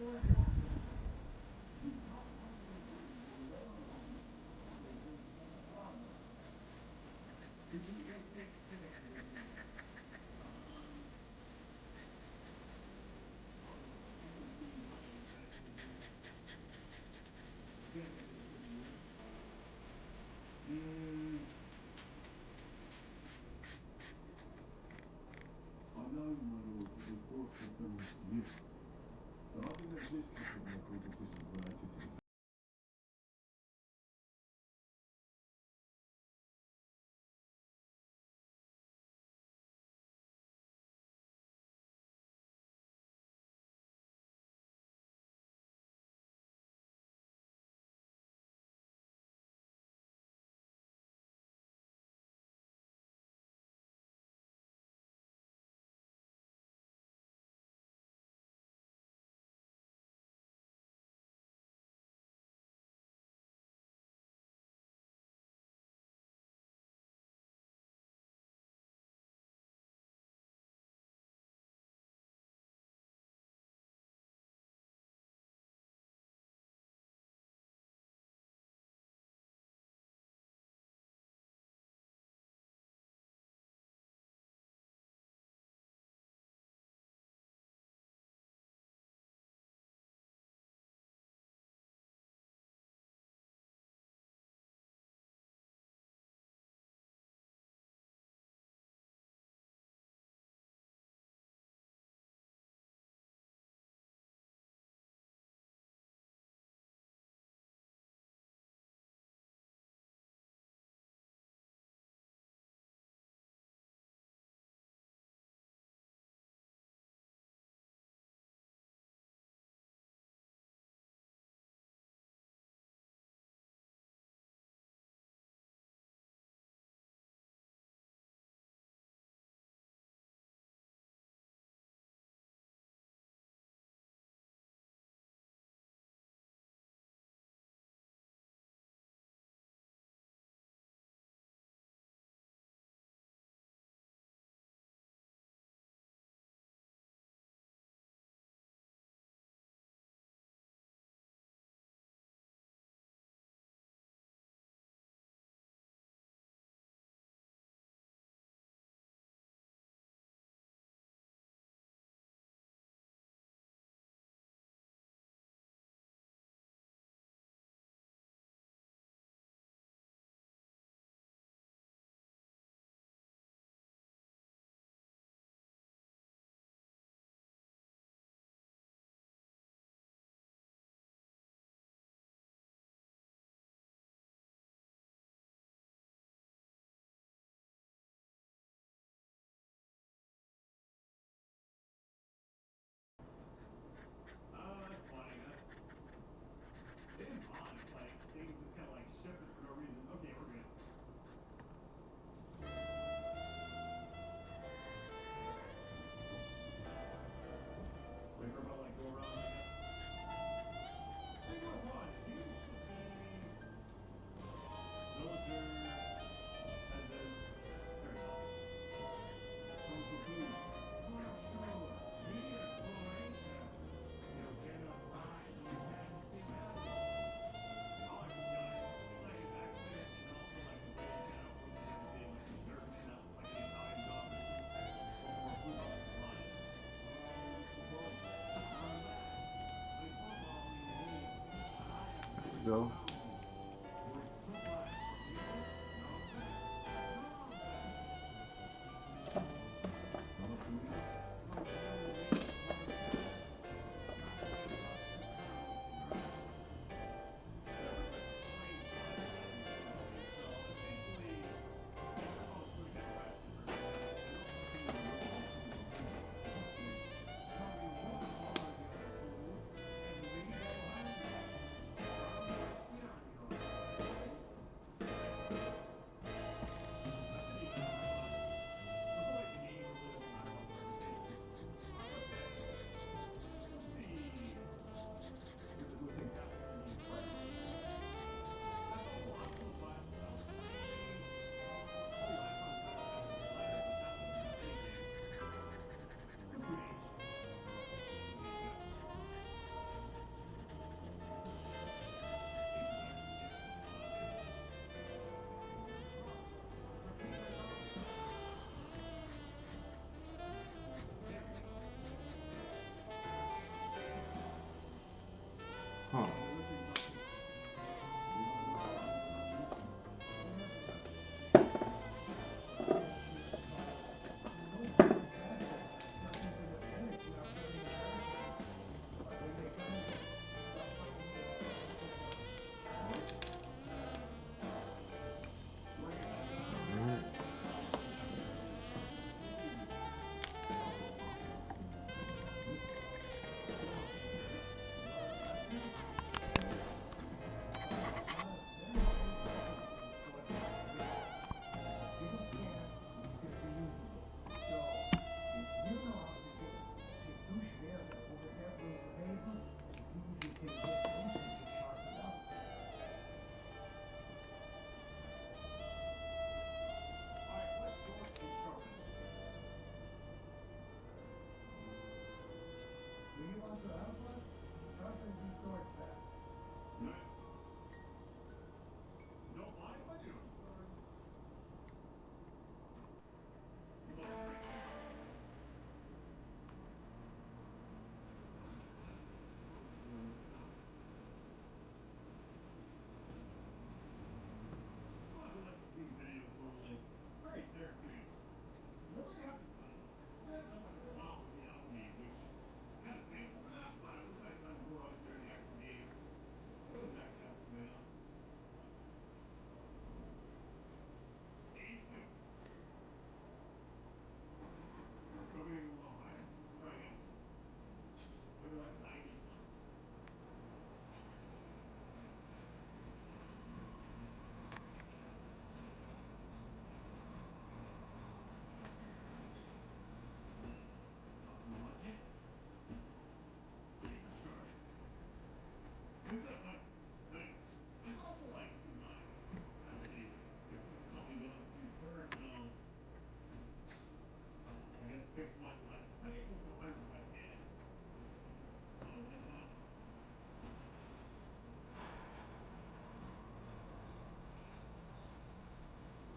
I know, my lord, that the courts have done this to you, but I think that this could make all decisions related to the Go. Huh. Alright. Do you want to help us? Sharpen these swords then. Don't mind if I do. Well, if you like to see videos normally, it's very therapeutic. When I have the time, then I like to swap with the algae, which I gotta say, last night I wish I had time to go out there in the actual game. I really backed out, man. Game two. Opening a little higher. Let's try again. Maybe like 90 points. Nothing like it. Supercharge. Is that much? Nice. I'd also like to, let's see, if this is something you want to do first, I guess fix my ankles don't hurt if I can. Why not?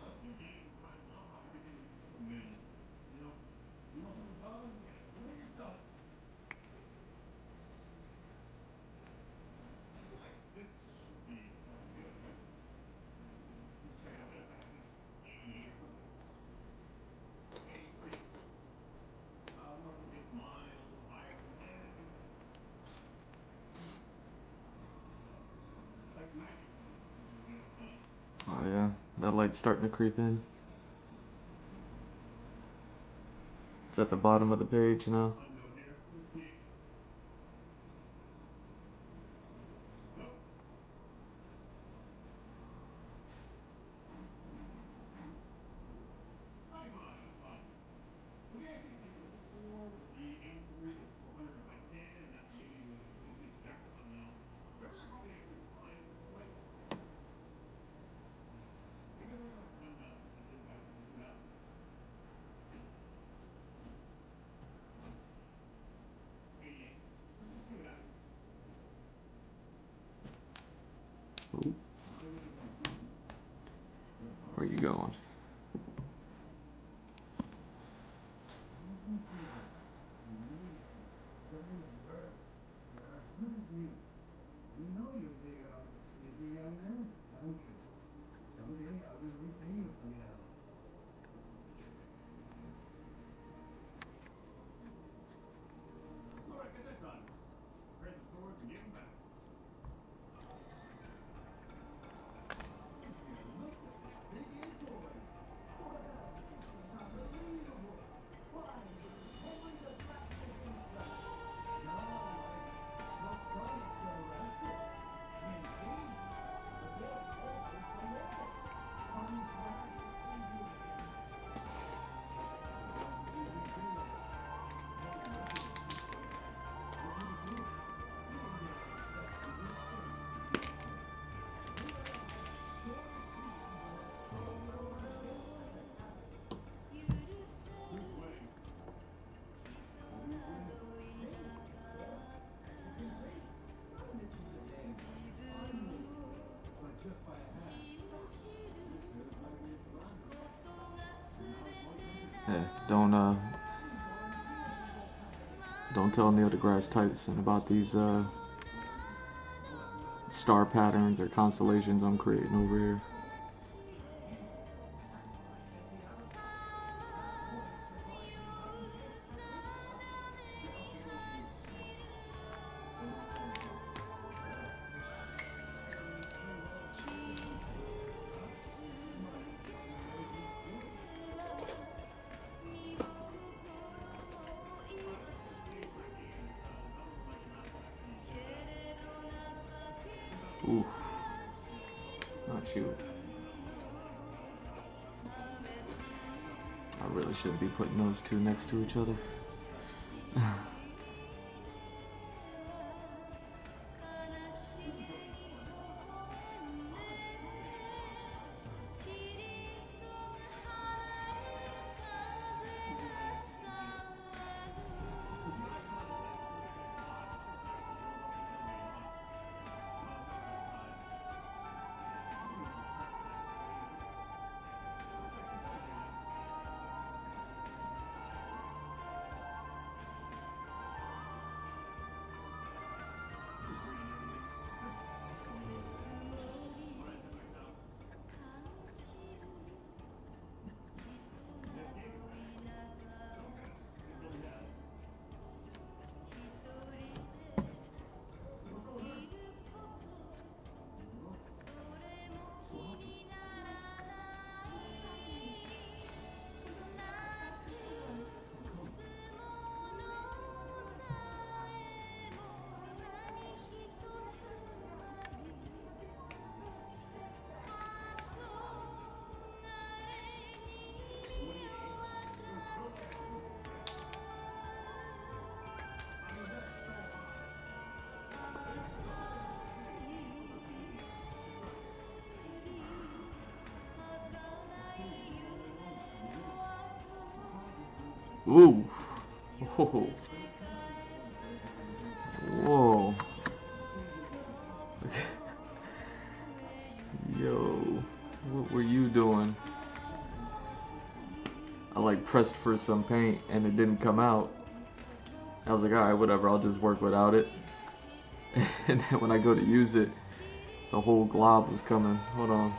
Well, a few games I know how everything is controlled, man. You want something fun? Yeah, whatever you tell us. I feel like this should be good, right? Let's check out this. I got this 88 or something. 83. Want to get mine a little higher if we can. Like 90. Oh yeah, that light's starting to creep in. It's at the bottom of the page now. Unknown here. Let's see. Nope. I'm fine. Let me actually take the sword, the 83 to 400 if I can, and that maybe will be better. I don't know. Maybe they're probably actually fine at this point. Maybe they're like one notes. That's it, guys. We'll do that. 88. Let's just see what happens. Ooh. Where you going? Let me see then. Amazing. Everything's work. You're as good as new. You know you're big on sleepy young man, don't you? Someday I will repay you for your help. All right, get that done. Grab the swords and give them back. Would you look at this big toy? Well, it's unbelievable. Why, it's Henry the Fastest himself. No, wait. Not Sonic the Raptor. Indeed. The boy always the Lord. Comes back in you again. What will we do? Oh, nothing. What will we do? We will never accept you this thing. Well, short seasons are all over again as a habit. Who's winning? Who's winning? Me? Well, as you can see, this is the game. I'm winning. But just by a hair. This feels like it's fun. Now it's my turn to Hey, try. Please join me as we walk past the don't tell Neil deGrasse Tyson about these star patterns or constellations I'm creating over here. Ooh, not you. I really shouldn't be putting those two next to each other. Ooh. Whoa. Whoa. Yo. What were you doing? I like pressed for some paint and it didn't come out. I was like, alright, whatever, I'll just work without it. And then when I go to use it, the whole glob was coming. Hold on.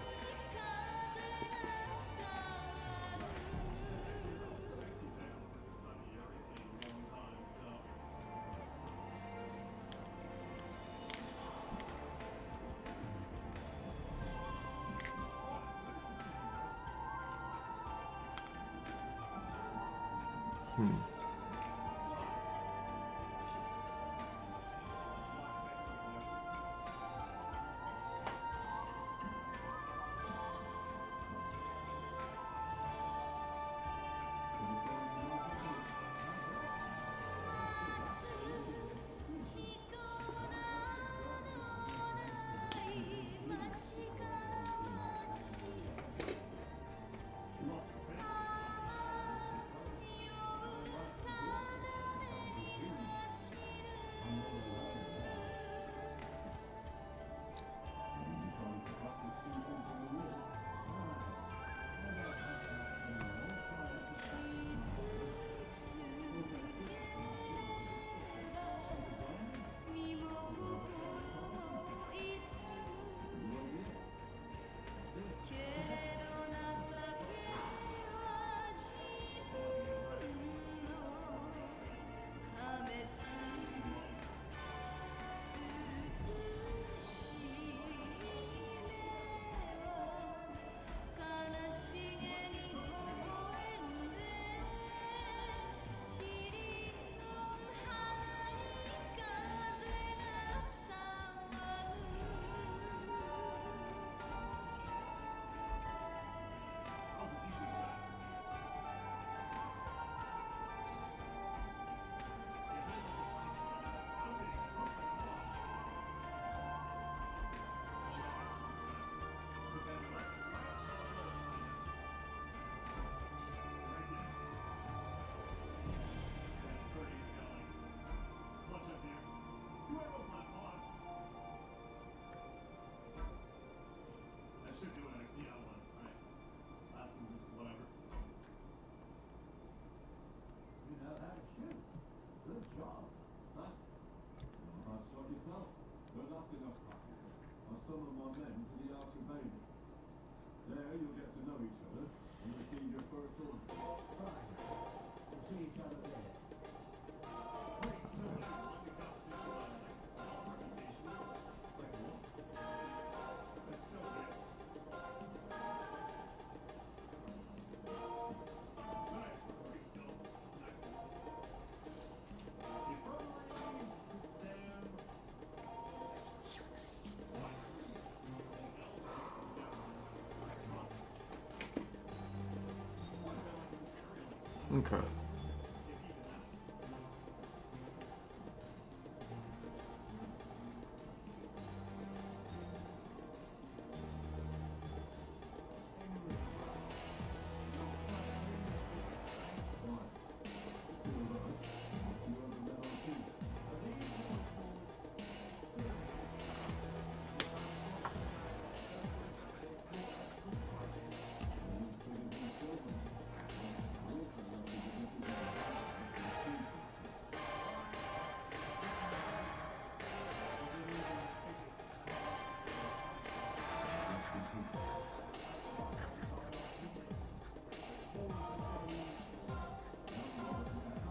our men to the Archibald. There you'll get to know each other and receive your first order. Fine. We'll see each other there. Wait, no, no, on the competition line, like our reputation. Like what? That's so yes. Nice work, Phil. Nice work. Infirmary, Sam. What? An elevator? No. I promise. What about like an area like Okay. if even that? Why? The two of us, a few other men on team. Are these ones called Previz? These figures in silver. They also represent the of the team culture. Alright, this is what we do. We'll give you the basic functions. Let's continue. Sorry, I'll be brief. Report to Previz. Young boy, may I come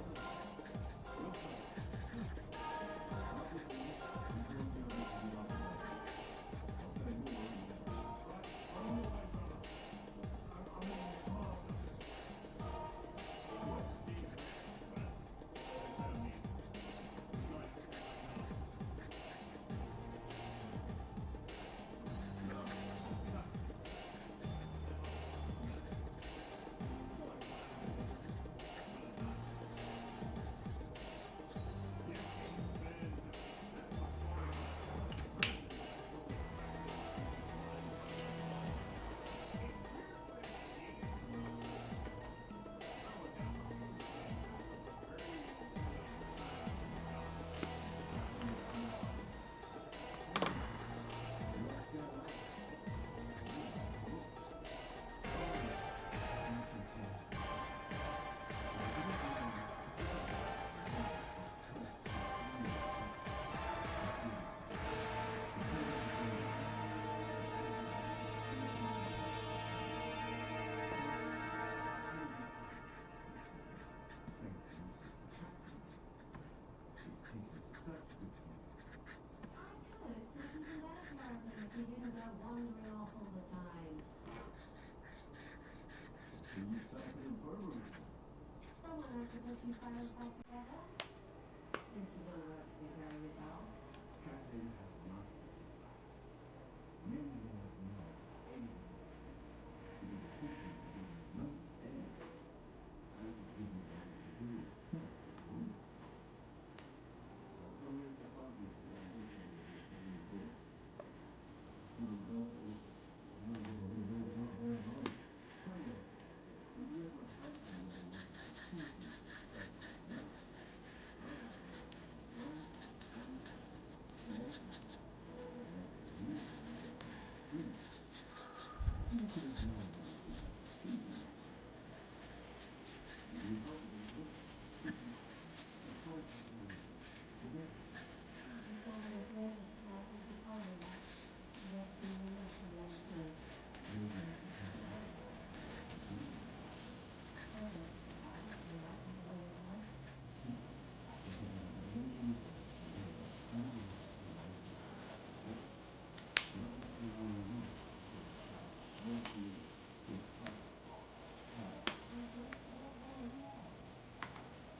in? Will say. After Previz, you join the others to the Archibald. I'll say more when we get there. Right, I'm on my way, brother. I'm on master. What needs next? Well, instead of me, you guys figure it out now. Cut. Still like 5 minutes or something. By the time. Yeah, King's Bend. That's not far enough. Previz is actually kind of far. A weird way of seeing it. I don't look down on King's Bend. It's a very, tough town. Previz, you are scared of heights. I'm not, boss. Oh, Not so fast. I didn't realize the size of threat was serious stuff. But Previz, the silver is gold. Everything is safe in my hands. Thanks, Lucy. She's taken such good care of me. I could take even better care of him if he didn't go wandering off all the time. So you set up an infirmary then? Someone has to put you fellas back together. Since you don't actually carry yourself. Cat Lady has mastered his craft. Men do not know anything about him. It is simply because he won't say anything. I could give you something to do, but you won't. So here's the progress that I did for you in this new report. Tell me, did you ever happen to notice a sinking suspect once? Huh? No? Once? No? Well, you were there on the street. You could have known he was being cheeky. You need help, Elizabeth? Let's try something together. It's always great to have you to follow me. Yes, you know what I'm saying. Maybe I can help you out with what you're doing. Okay, I'll not be available. See, because I am very eager to learn who is the real Previz. Not just the one you know, but his other half. Good. Access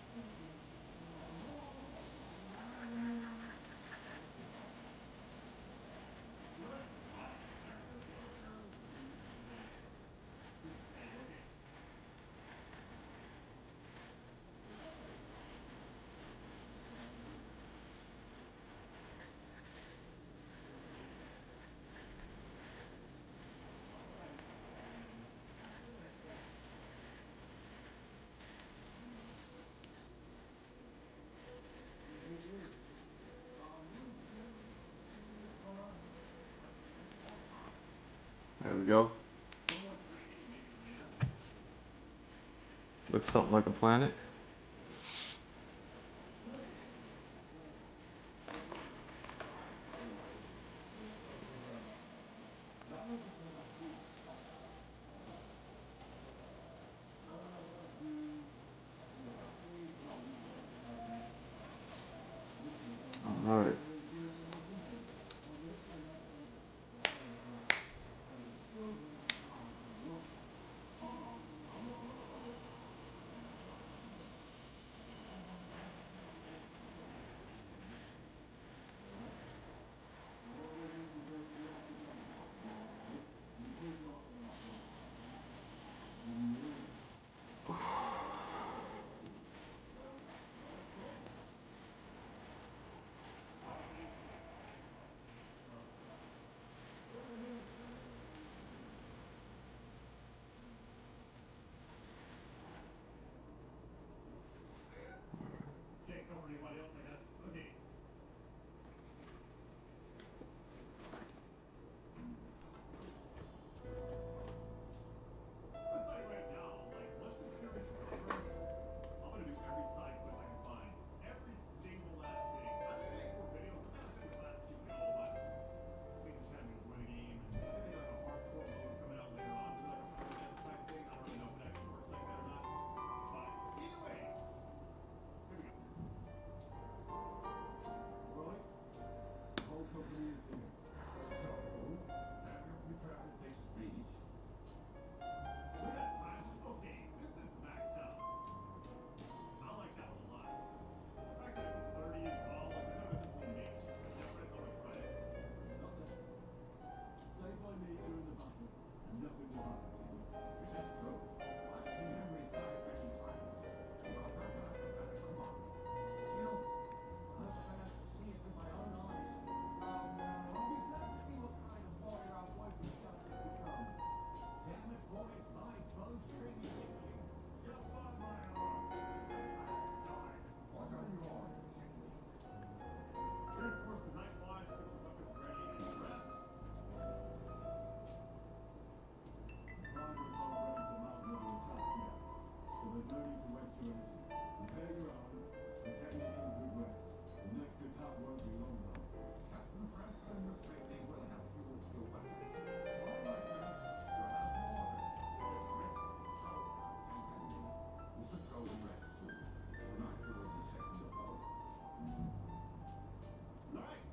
control received. Hey, okay. Alright. Good. Hey, you. There we go. Alrighty, Major Man. Looks something like a planet. Alright. Can't cover anybody else, I guess. Okay. I'll tell you right now, like, once this series is over, I'm gonna do every side quest I can find. Every single last thing. I'm gonna make more videos. I'm kind of sick of the last video, but let me just kind of enjoy the game. And I think they got like a hardcore mode coming out later on. Is it like a permanent type thing? I don't really know if it actually works like that or not. But either way, here we go. Right? The whole company is here. So, have you prepared to take speech? Look at that time. Okay, this is maxed out. I like that one a lot. The fact that it was 30 is all, like, I know it's just one game. Is that right? I'm gonna try it. Not that. Stay by me during the battle, and nothing will happen to you. If that's true, I've seen memory flash many times. Come on. You know, I'm gonna see it with my own eyes. I'll be glad to see what kind of warrior our boy from Shelter become. Damn it, boys, my bowstring is itching. Just like my own. What are your techniques? Reinforce the night watch, get your weapons ready, and rest. The Tigers aren't ready to mount another attack yet, so there's no need to waste your energy. Prepare your arms and get into a good rest. The next attack won't be long though. Captain, rest and respecting will help you with your weapons. All right then, you have your orders. Let's rest, go, and continue. You should go and rest too. Tonight you will be checking the bow. Alright.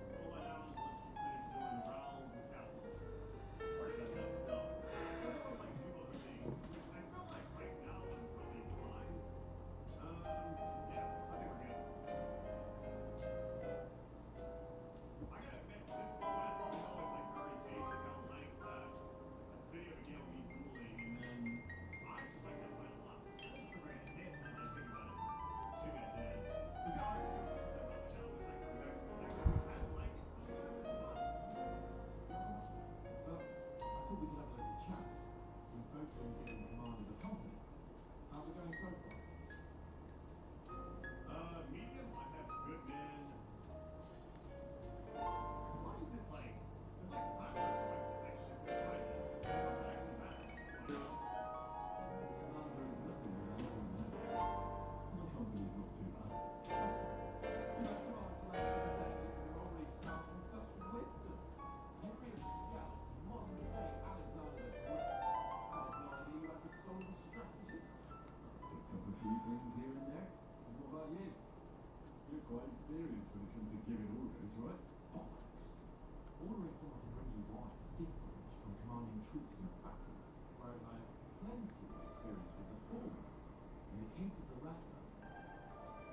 Go lie down once you finish doing the rounds of the castle. Already done that, so let's go like do other things, which I feel like right now I'm probably fine. Yeah, I think we're good. I gotta admit, this quest, even though it's like very basic, I'm like this video began with me dueling, and then I actually like that fight a lot. I don't think I hit now that I think about it. Maybe I did. Because now I can see what you said about like how it's like very exposition. I kind of like it sometimes, it's fun. But I thought we could have a little chat. With both of them being in command of the company. How's it going so far? Medium, I have good men. Why is it like, there's like times where I feel like I should be trying this, but it doesn't actually matter. I don't know. Commander is nothing without a man. My company's not too bad. You know, Clark's left in bed that you're already spouting such wisdom. Imperial scouts, modern day Alexander the Great. I had no idea you had the soul of a strategist. Picked up a few things here and there. What about you? You're quite experienced when it comes to giving orders, right? Bollocks. Ordering someone to bring you wine is different from commanding troops in battle, whereas I have plenty of experience with the former. In the case of the latter,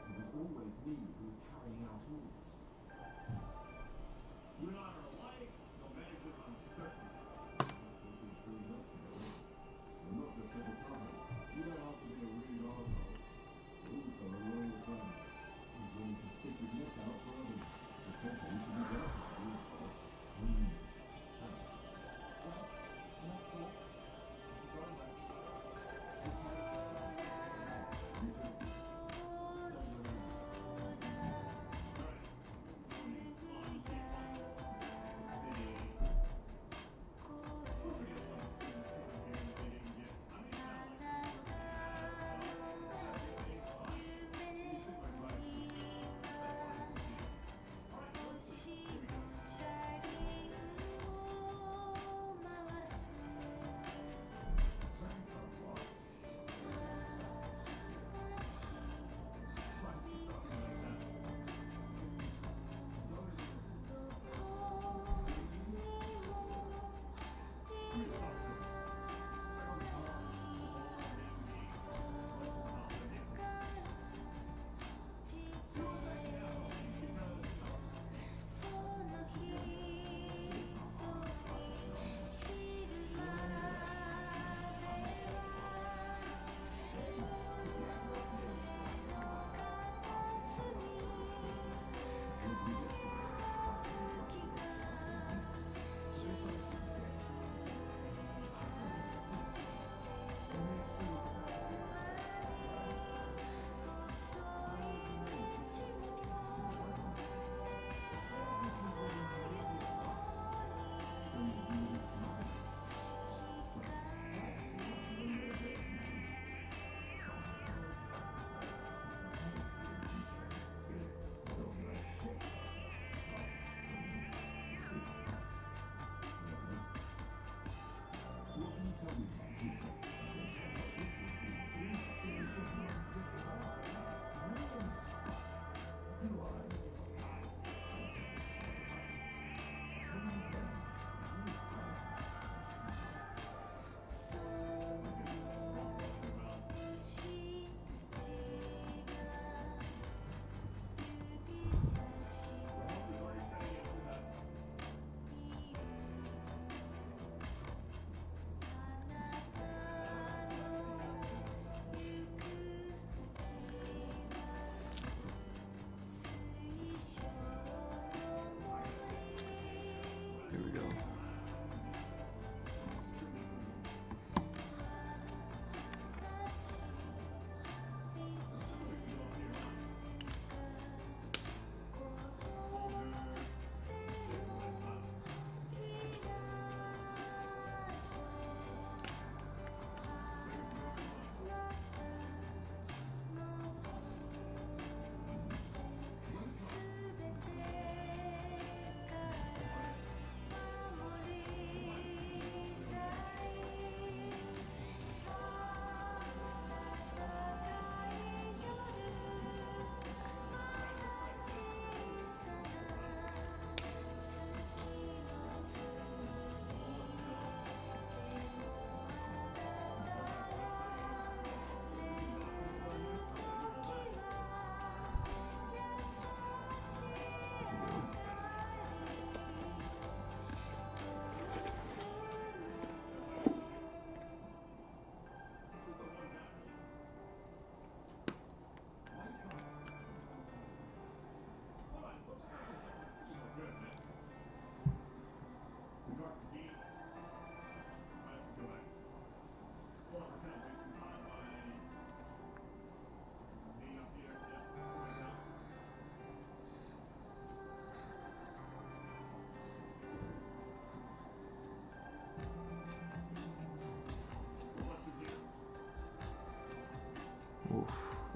it was always me who was carrying out orders. You and I are alike, you'll manage this, I'm certain. This is true enough, you know. And not just for the time. You don't have to be a rude arsehole, but also a loyal friend. Who's willing to stick his neck out for others. Especially to be there for you, of course. Thanks. Well, enough talk. I should go and rest. Take care. You too. Stay around. Alright.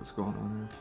What's going on here?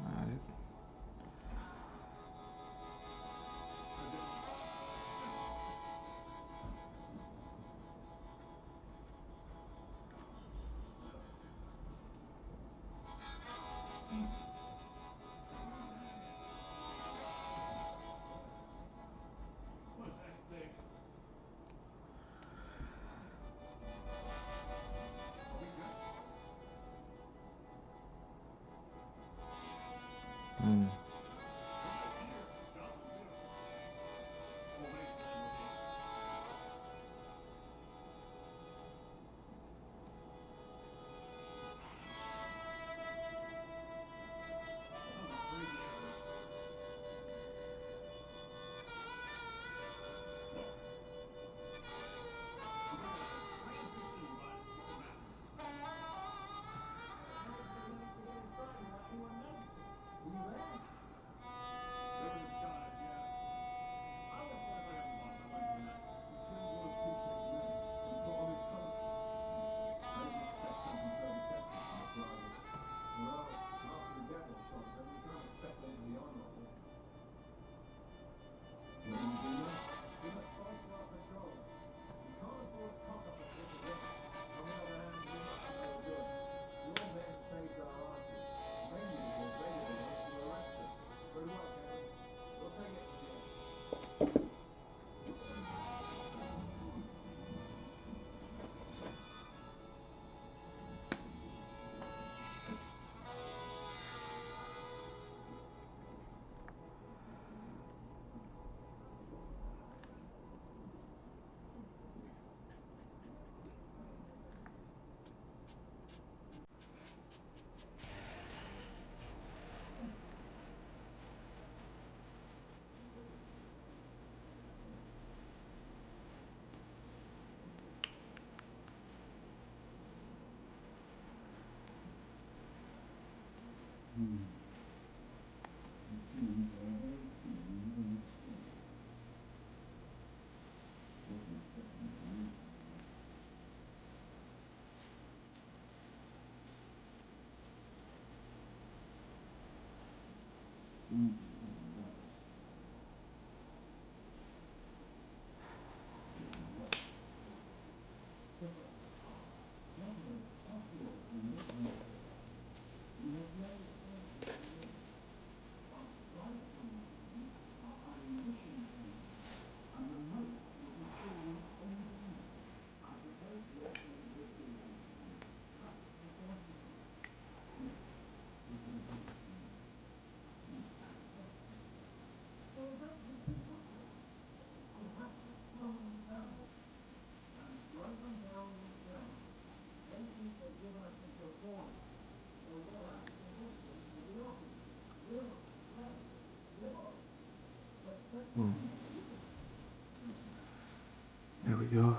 Alright. Mm. Mm. There we go.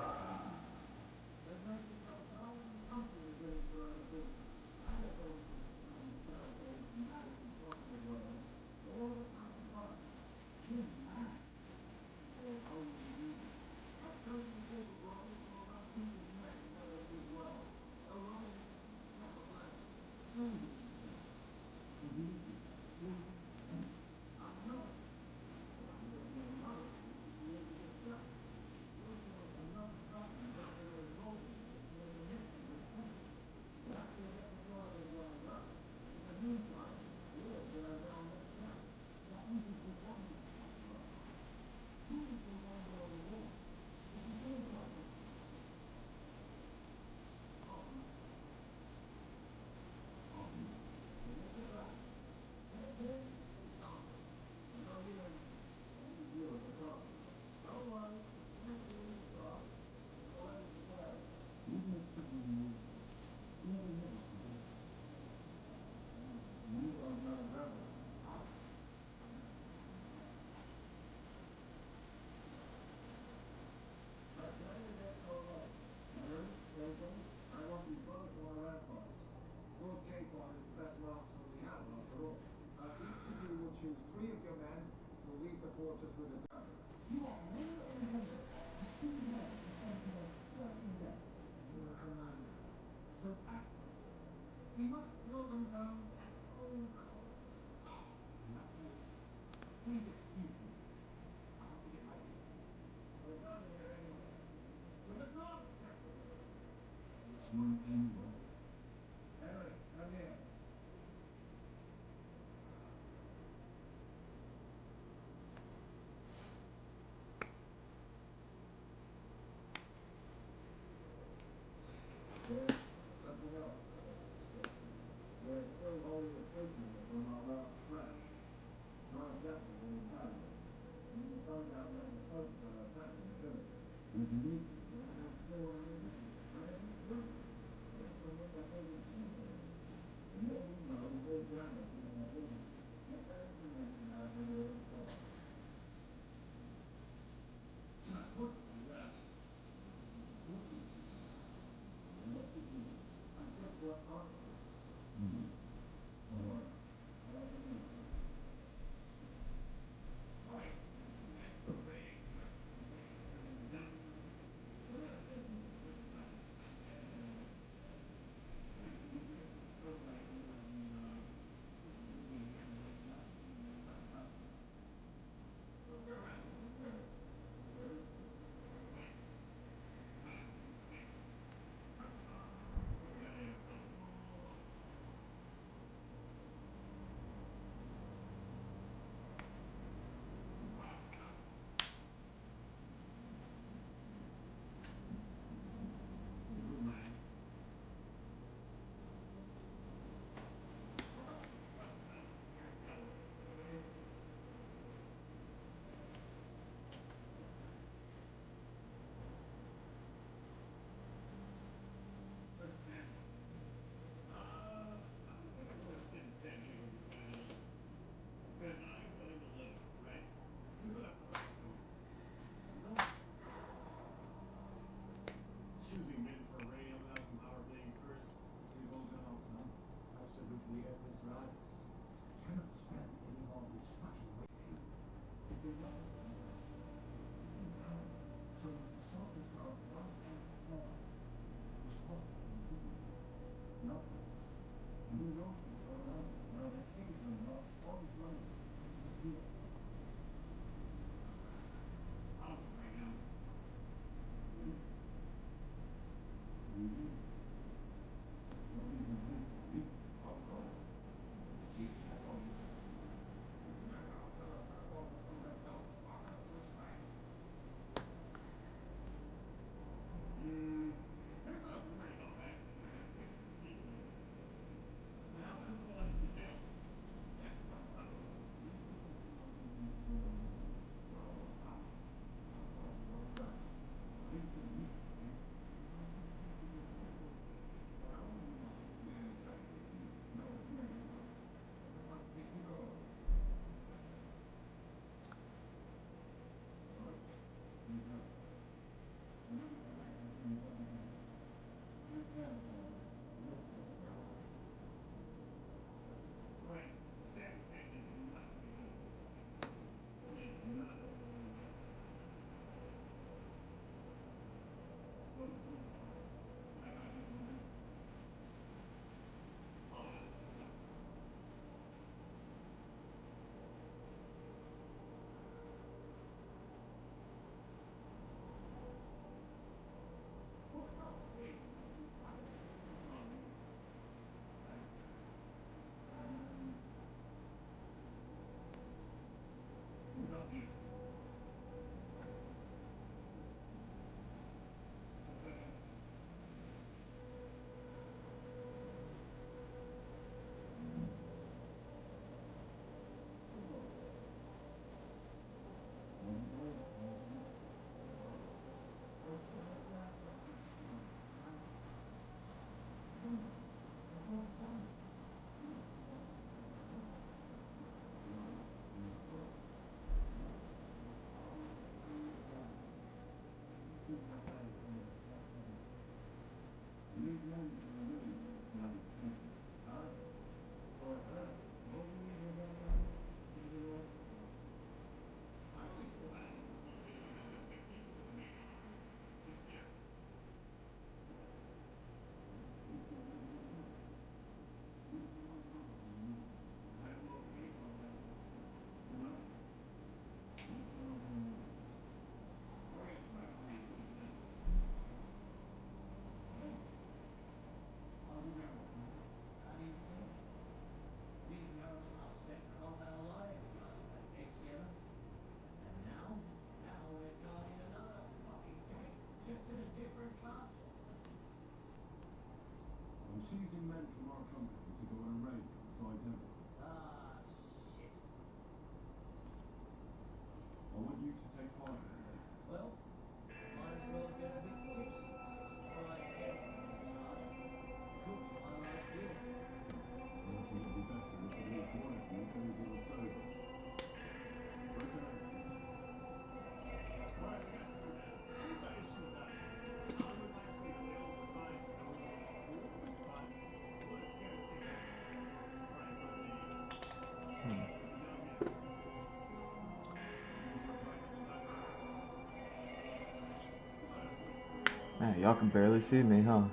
Y'all can barely see me, huh?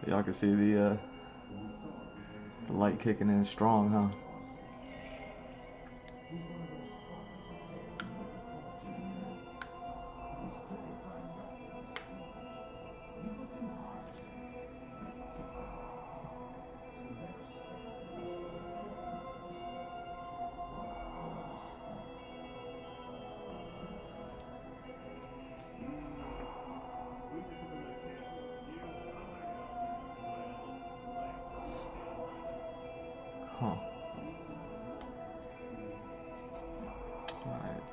Y'all can see the light kicking in strong, huh? Huh. Alright.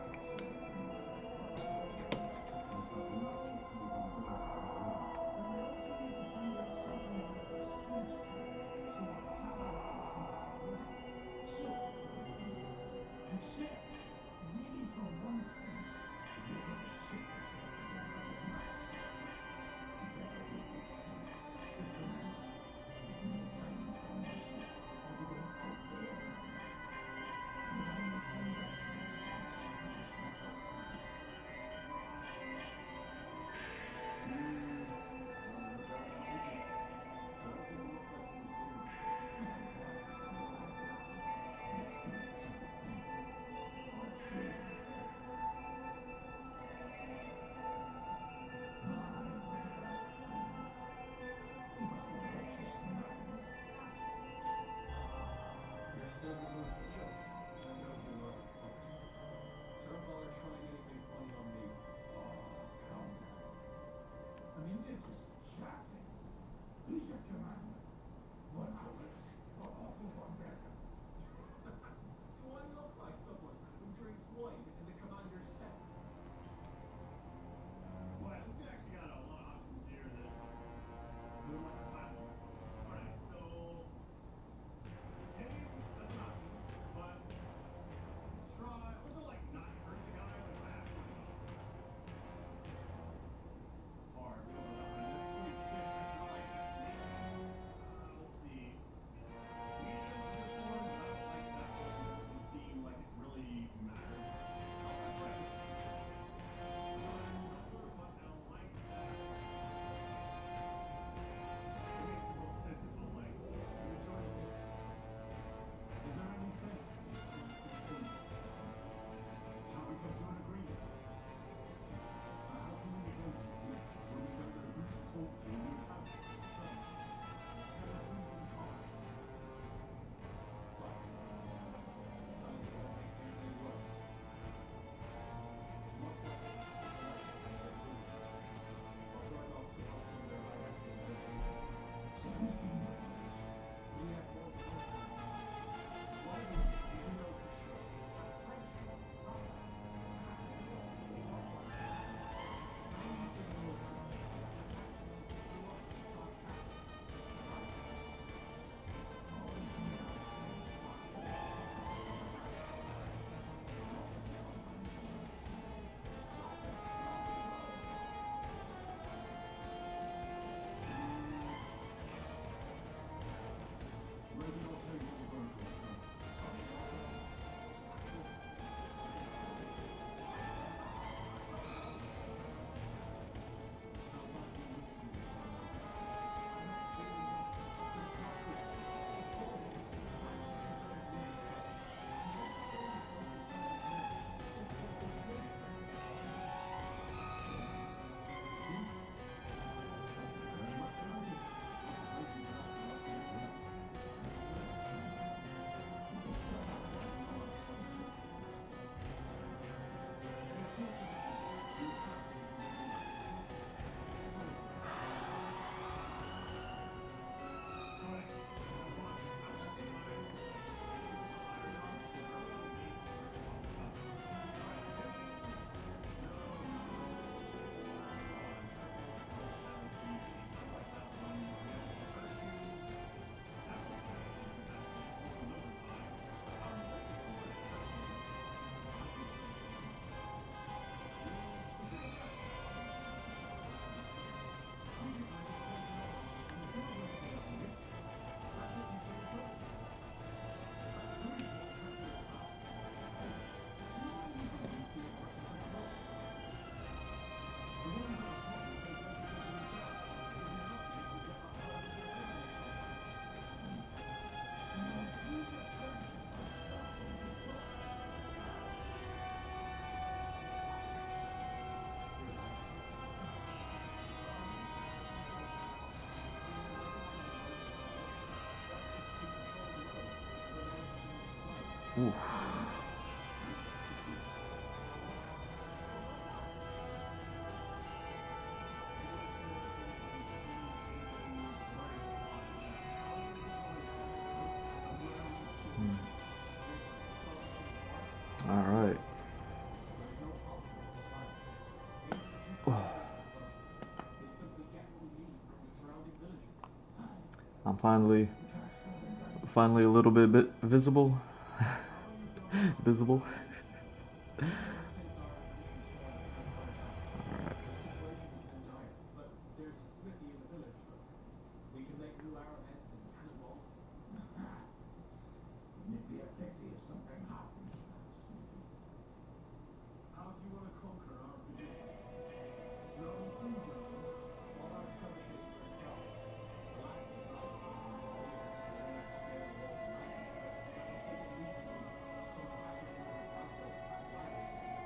Oof. All right. I'm finally a little bit visible. Visible. But there's a smithy in the village. We can make new arrowheads and cannonballs. Wouldn't it be a pity if something happens to that smithy? How do you want to conquer our position? Drone from drone, or fabricate from far? Black advice is on big, scale-based lightning, but that'll take a week to build up. So we'll have to move our outposts back west.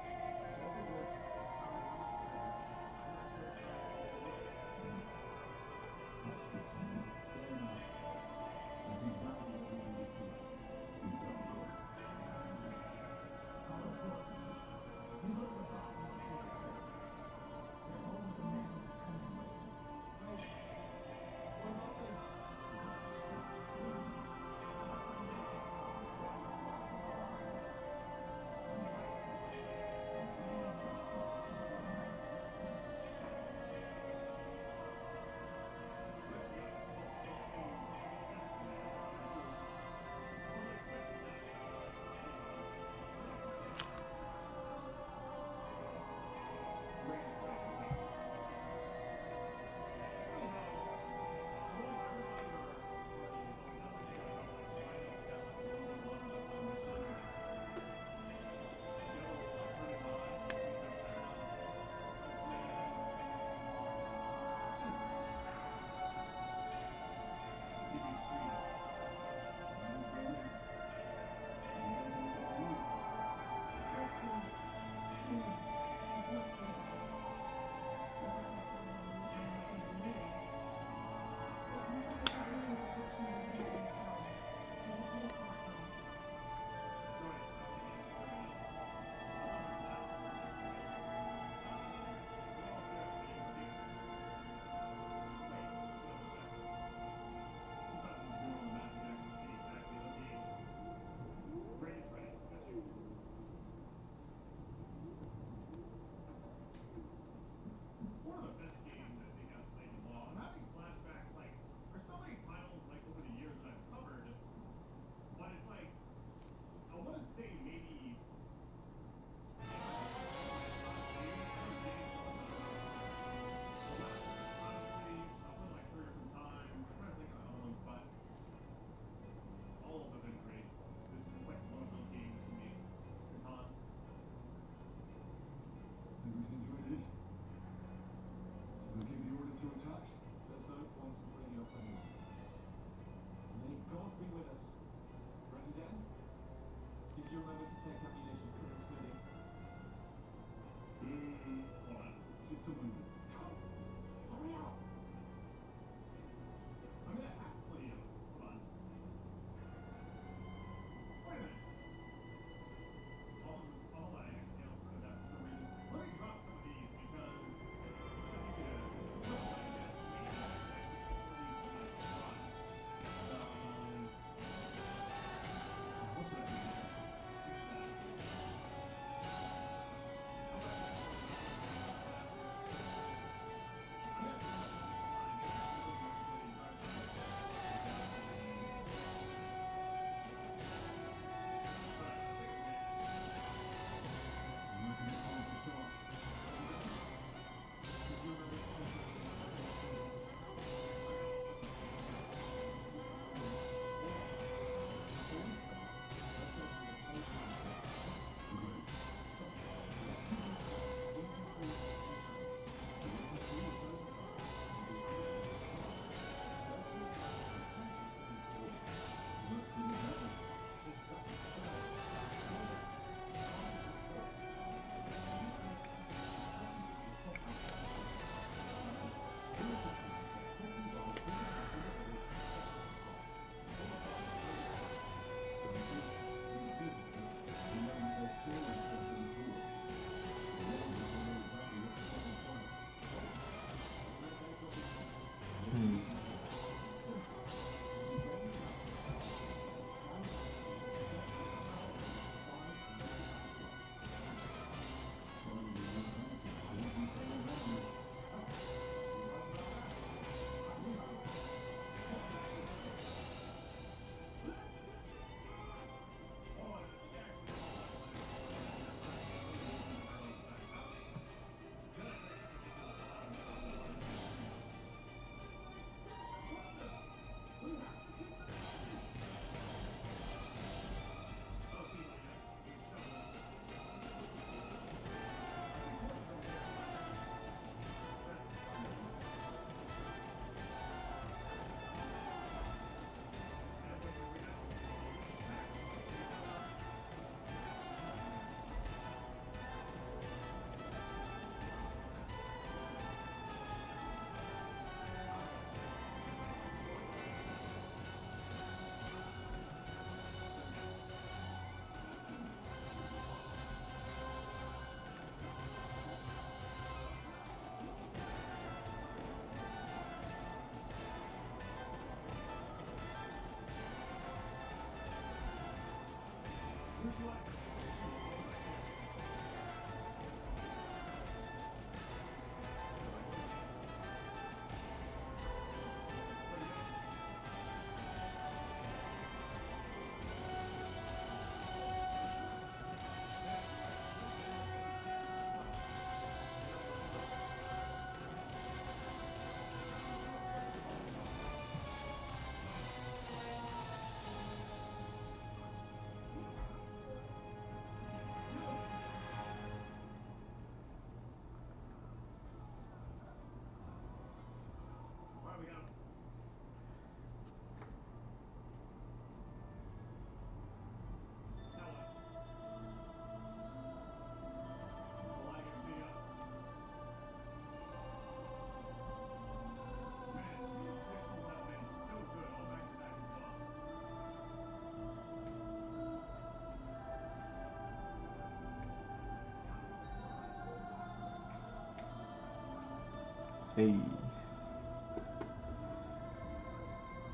Hey.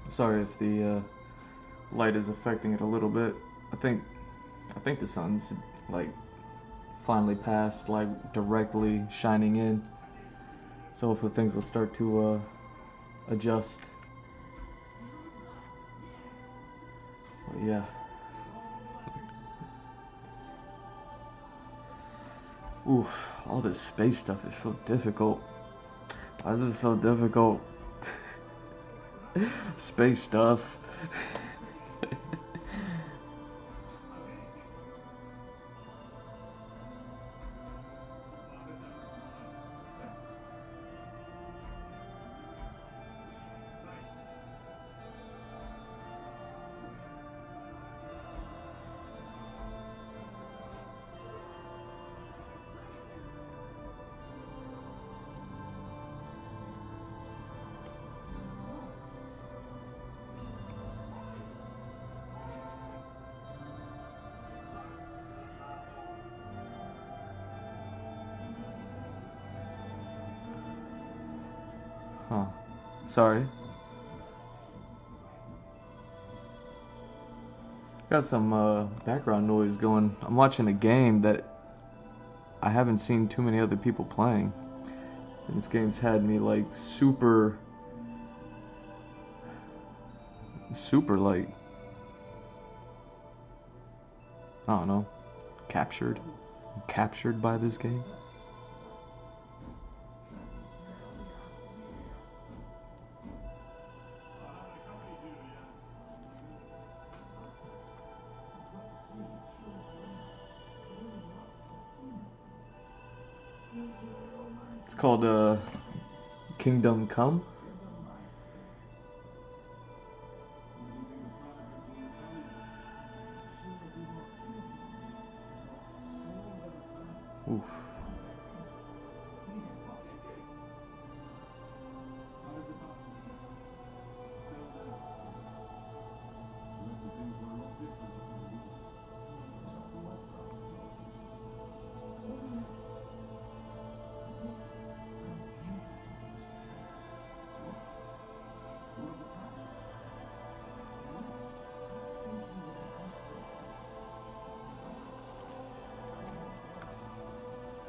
Sorry if the light is affecting it a little bit. I think the sun's like finally past, like directly shining in. So hopefully things will start to adjust. But yeah. Oof, all this space stuff is so difficult. Why is it so difficult? Space stuff. Huh. Sorry. Got some background noise going. I'm watching a game that I haven't seen too many other people playing. And this game's had me like super like, I don't know, captured by this game. It's called Kingdom Come. Oof.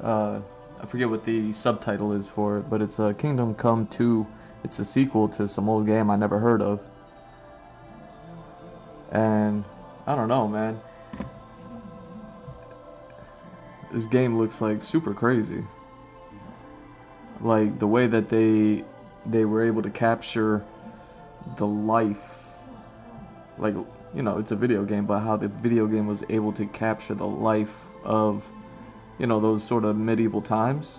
I forget what the subtitle is for it, but it's Kingdom Come 2. It's a sequel to some old game I never heard of. And I don't know, man. This game looks like super crazy. Like the way that they were able to capture the life, like, you know, it's a video game, but how the video game was able to capture the life of, you know, those sort of medieval times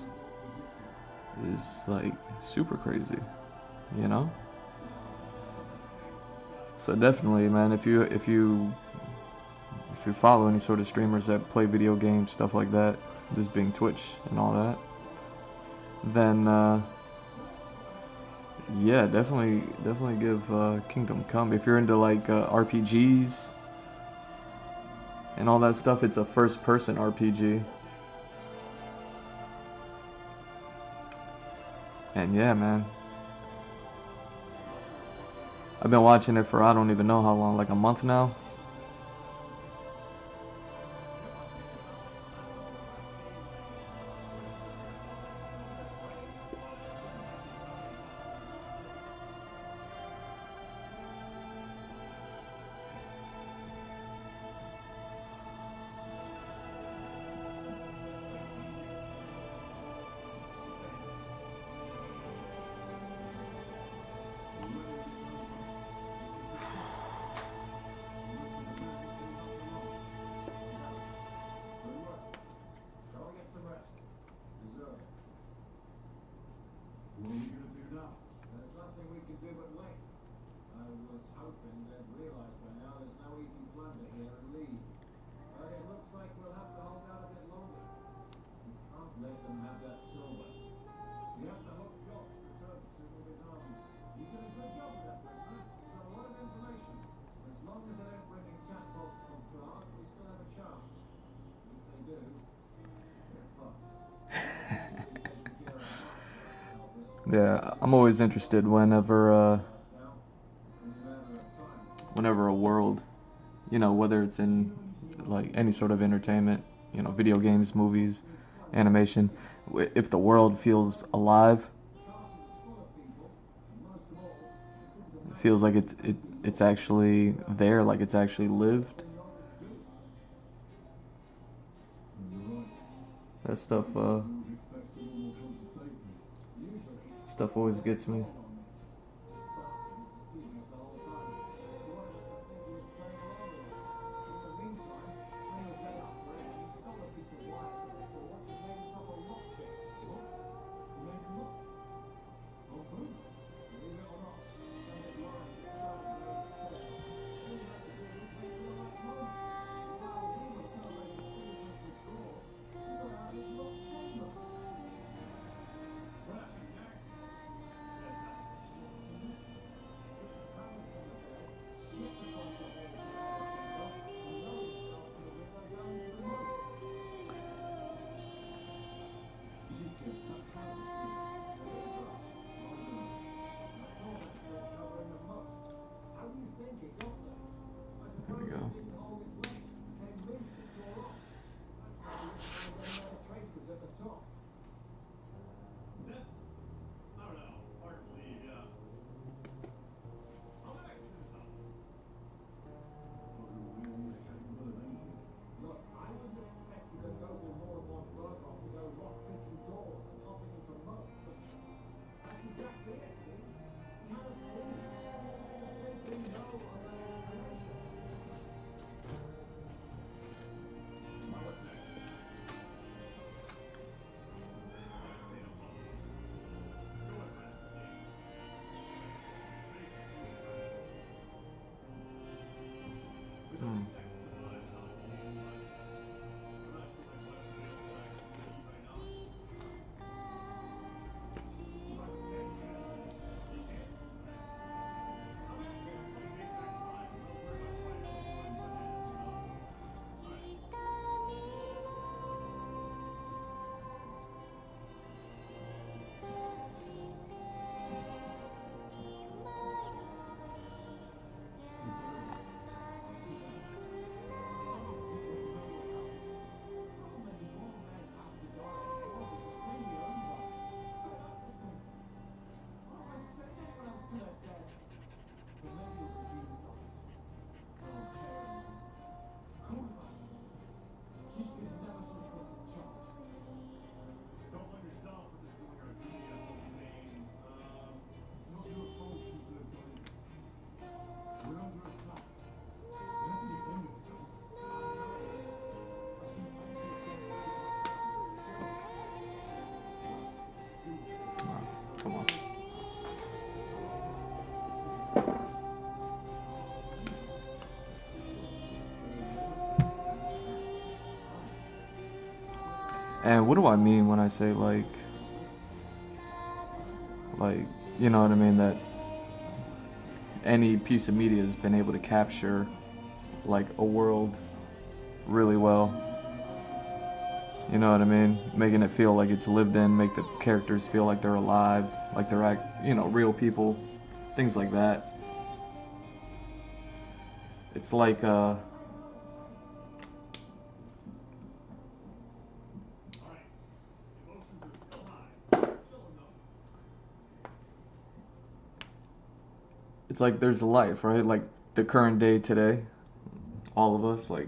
is like super crazy, you know? So definitely, man, if you follow any sort of streamers that play video games, stuff like that, this being Twitch and all that, then yeah, definitely give Kingdom Come. If you're into like RPGs and all that stuff, it's a first-person RPG. And yeah, man, I've been watching it for I don't even know how long, like a month now. Yeah, I'm always interested whenever a world, whether it's in like any sort of entertainment, video games, movies, animation, if the world feels alive, it feels like it's actually there, like it's actually lived. That stuff always gets me. There we go. I don't know, hard to believe, yeah. I'm actually gonna stop. What's next? This ain't a puzzle. Go ahead, Brad. Game. Finish it. We know Hmm. what's next in how the game, but I'm not sure my buddy will be able to actually leave right now. He can. Alright. I'm actually gonna play big next time. I'm not worried about finding all the parts I missed, you know? Alright. Don't blame yourself for just doing our duty as the humane, Come on. And what do I mean when I say like, you know what I mean? That any piece of media has been able to capture like a world really well. You know what I mean? Making it feel like it's lived in, make the characters feel like they're alive, like they're real people, things like that. It's like alright. Emotions are still high. Chilling though. it's like there's a life, right? Like the current day today, all of us, like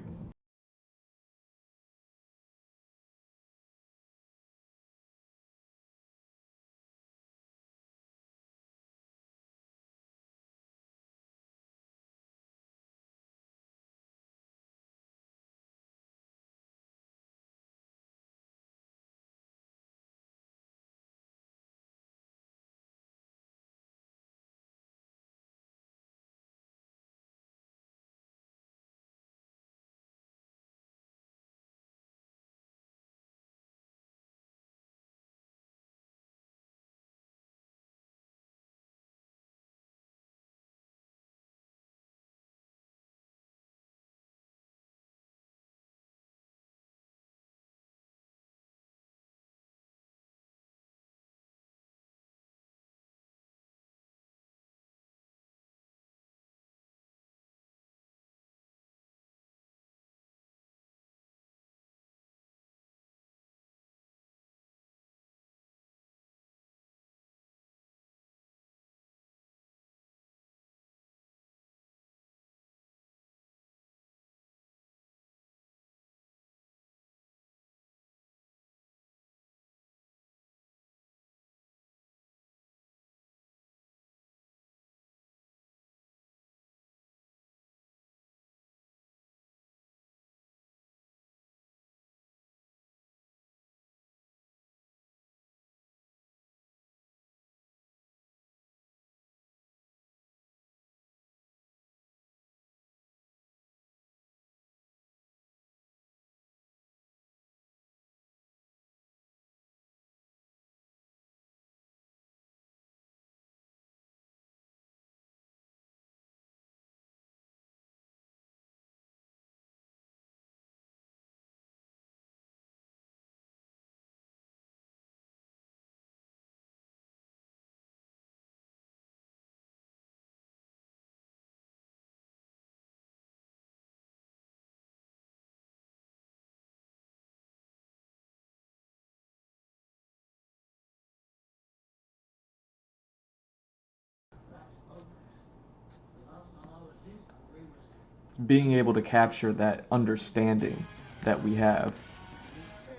being able to capture that understanding that we have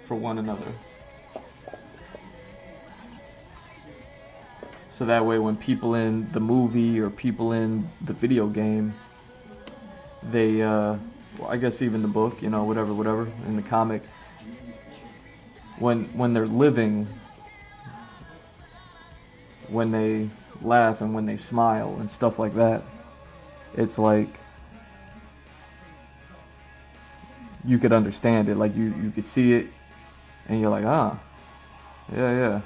for one another. So that way when people in the movie or people in the video game, they, well, I guess even the book, you know, whatever, in the comic, when they're living, when they laugh and when they smile and stuff like that, it's like you could understand it, like you could see it and you're like, ah, yeah,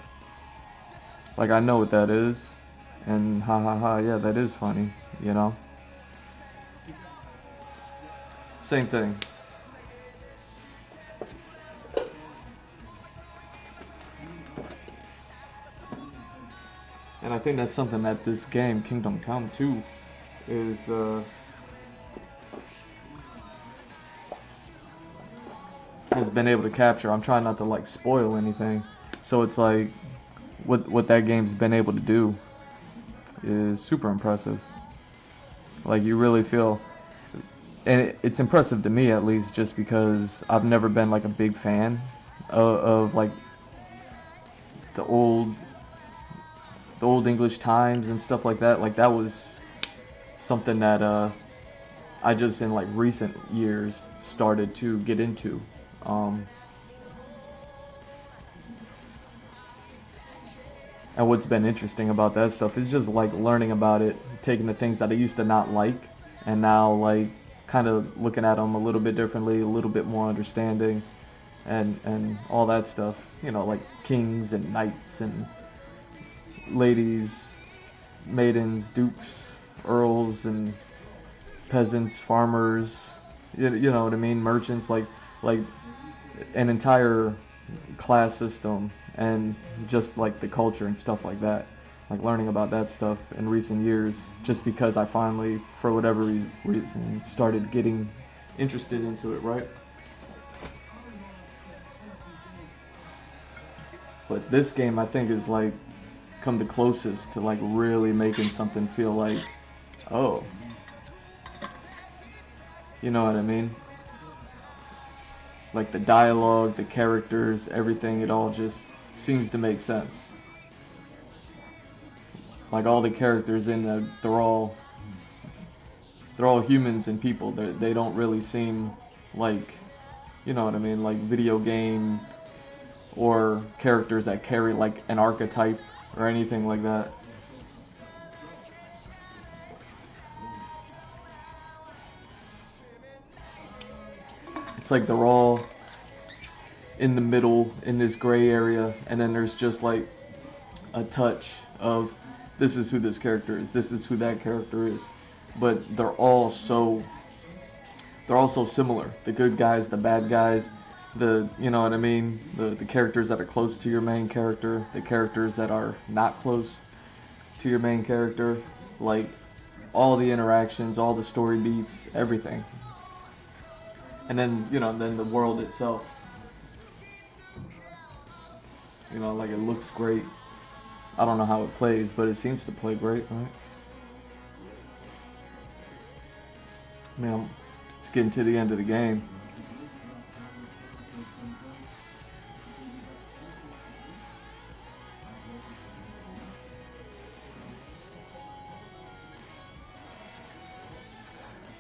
like I know what that is, and ha ha ha, yeah, that is funny, you know. Same thing. And I think that's something that this game, Kingdom Come 2, is has been able to capture. I'm trying not to like spoil anything. So it's like what that game's been able to do is super impressive. Like you really feel, and it's impressive to me at least, just because I've never been like a big fan of like the old English times and stuff like that. Like that was something that I just in like recent years started to get into. And what's been interesting about that stuff is just like learning about it, taking the things that I used to not like, and now like kind of looking at them a little bit differently, a little bit more understanding, and all that stuff. You know, like kings and knights and ladies, maidens, dukes, earls, and peasants, farmers. You know what I mean? Merchants, like an entire class system, and just like the culture and stuff like that. Like learning about that stuff in recent years, just because I finally, for whatever reason, started getting interested into it, right? But this game, I think, is like come the closest to like really making something feel like, oh, you know what I mean? Like the dialogue, the characters, everything, it all just seems to make sense. Like all the characters in there, they're all humans and people. They don't really seem like, you know what I mean, like video game or characters that carry like an archetype or anything like that. It's like they're all in the middle in this gray area, and then there's just like a touch of this is who this character is, this is who that character is, but they're all so similar. The good guys, the bad guys, you know what I mean, the characters that are close to your main character, the characters that are not close to your main character, like all the interactions, all the story beats, everything. And then, you know, then the world itself. You know, like it looks great. I don't know how it plays, but it seems to play great, right? Man, it's getting to the end of the game.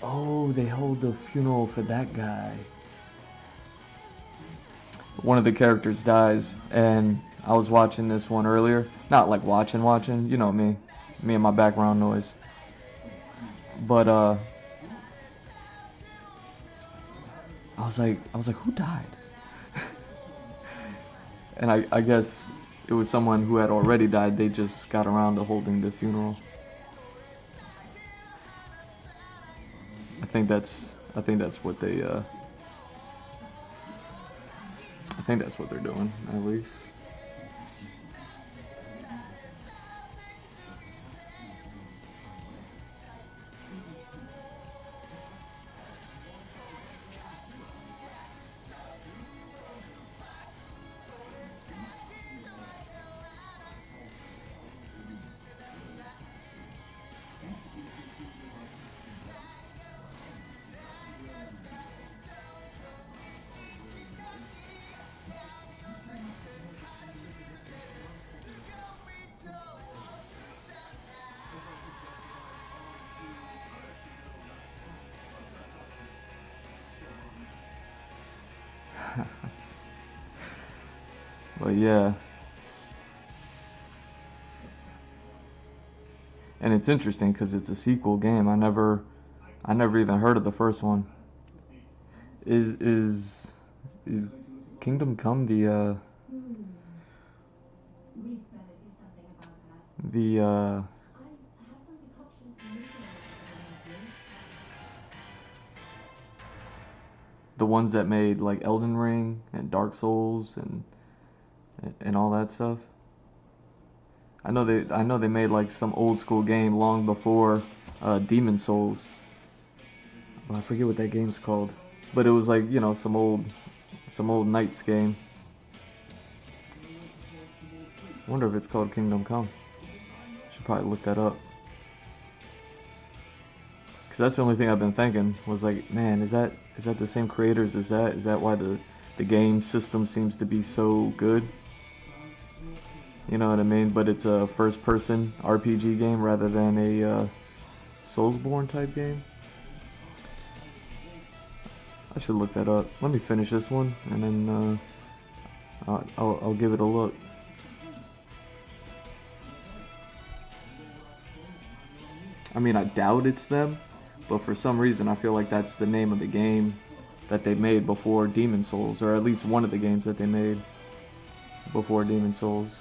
Oh, they hold the funeral for that guy. One of the characters dies, and I was watching this one earlier. Not like watching, you know me and my background noise. But I was like, who died? And I guess it was someone who had already died. They just got around to holding the funeral. I think that's what they I think that's what they're doing, at least. But yeah. And it's interesting because it's a sequel game. I never even heard of the first one. Is Kingdom Come We'd better do something about that. the I have some decoctions for making it. the ones that made like Elden Ring and Dark Souls and all that stuff? I know they made like some old school game long before Demon Souls. Well, I forget what that game's called, but it was like, you know, some old Knights game. I wonder if it's called Kingdom Come. Should probably look that up. Cause that's the only thing I've been thinking was like, man, is that the same creators as that? Is that why the game system seems to be so good? You know what I mean? But it's a first-person RPG game rather than a Soulsborne type game. I should look that up. Let me finish this one, and then I'll give it a look. I mean, I doubt it's them, but for some reason I feel like that's the name of the game that they made before Demon Souls, or at least one of the games that they made before Demon Souls.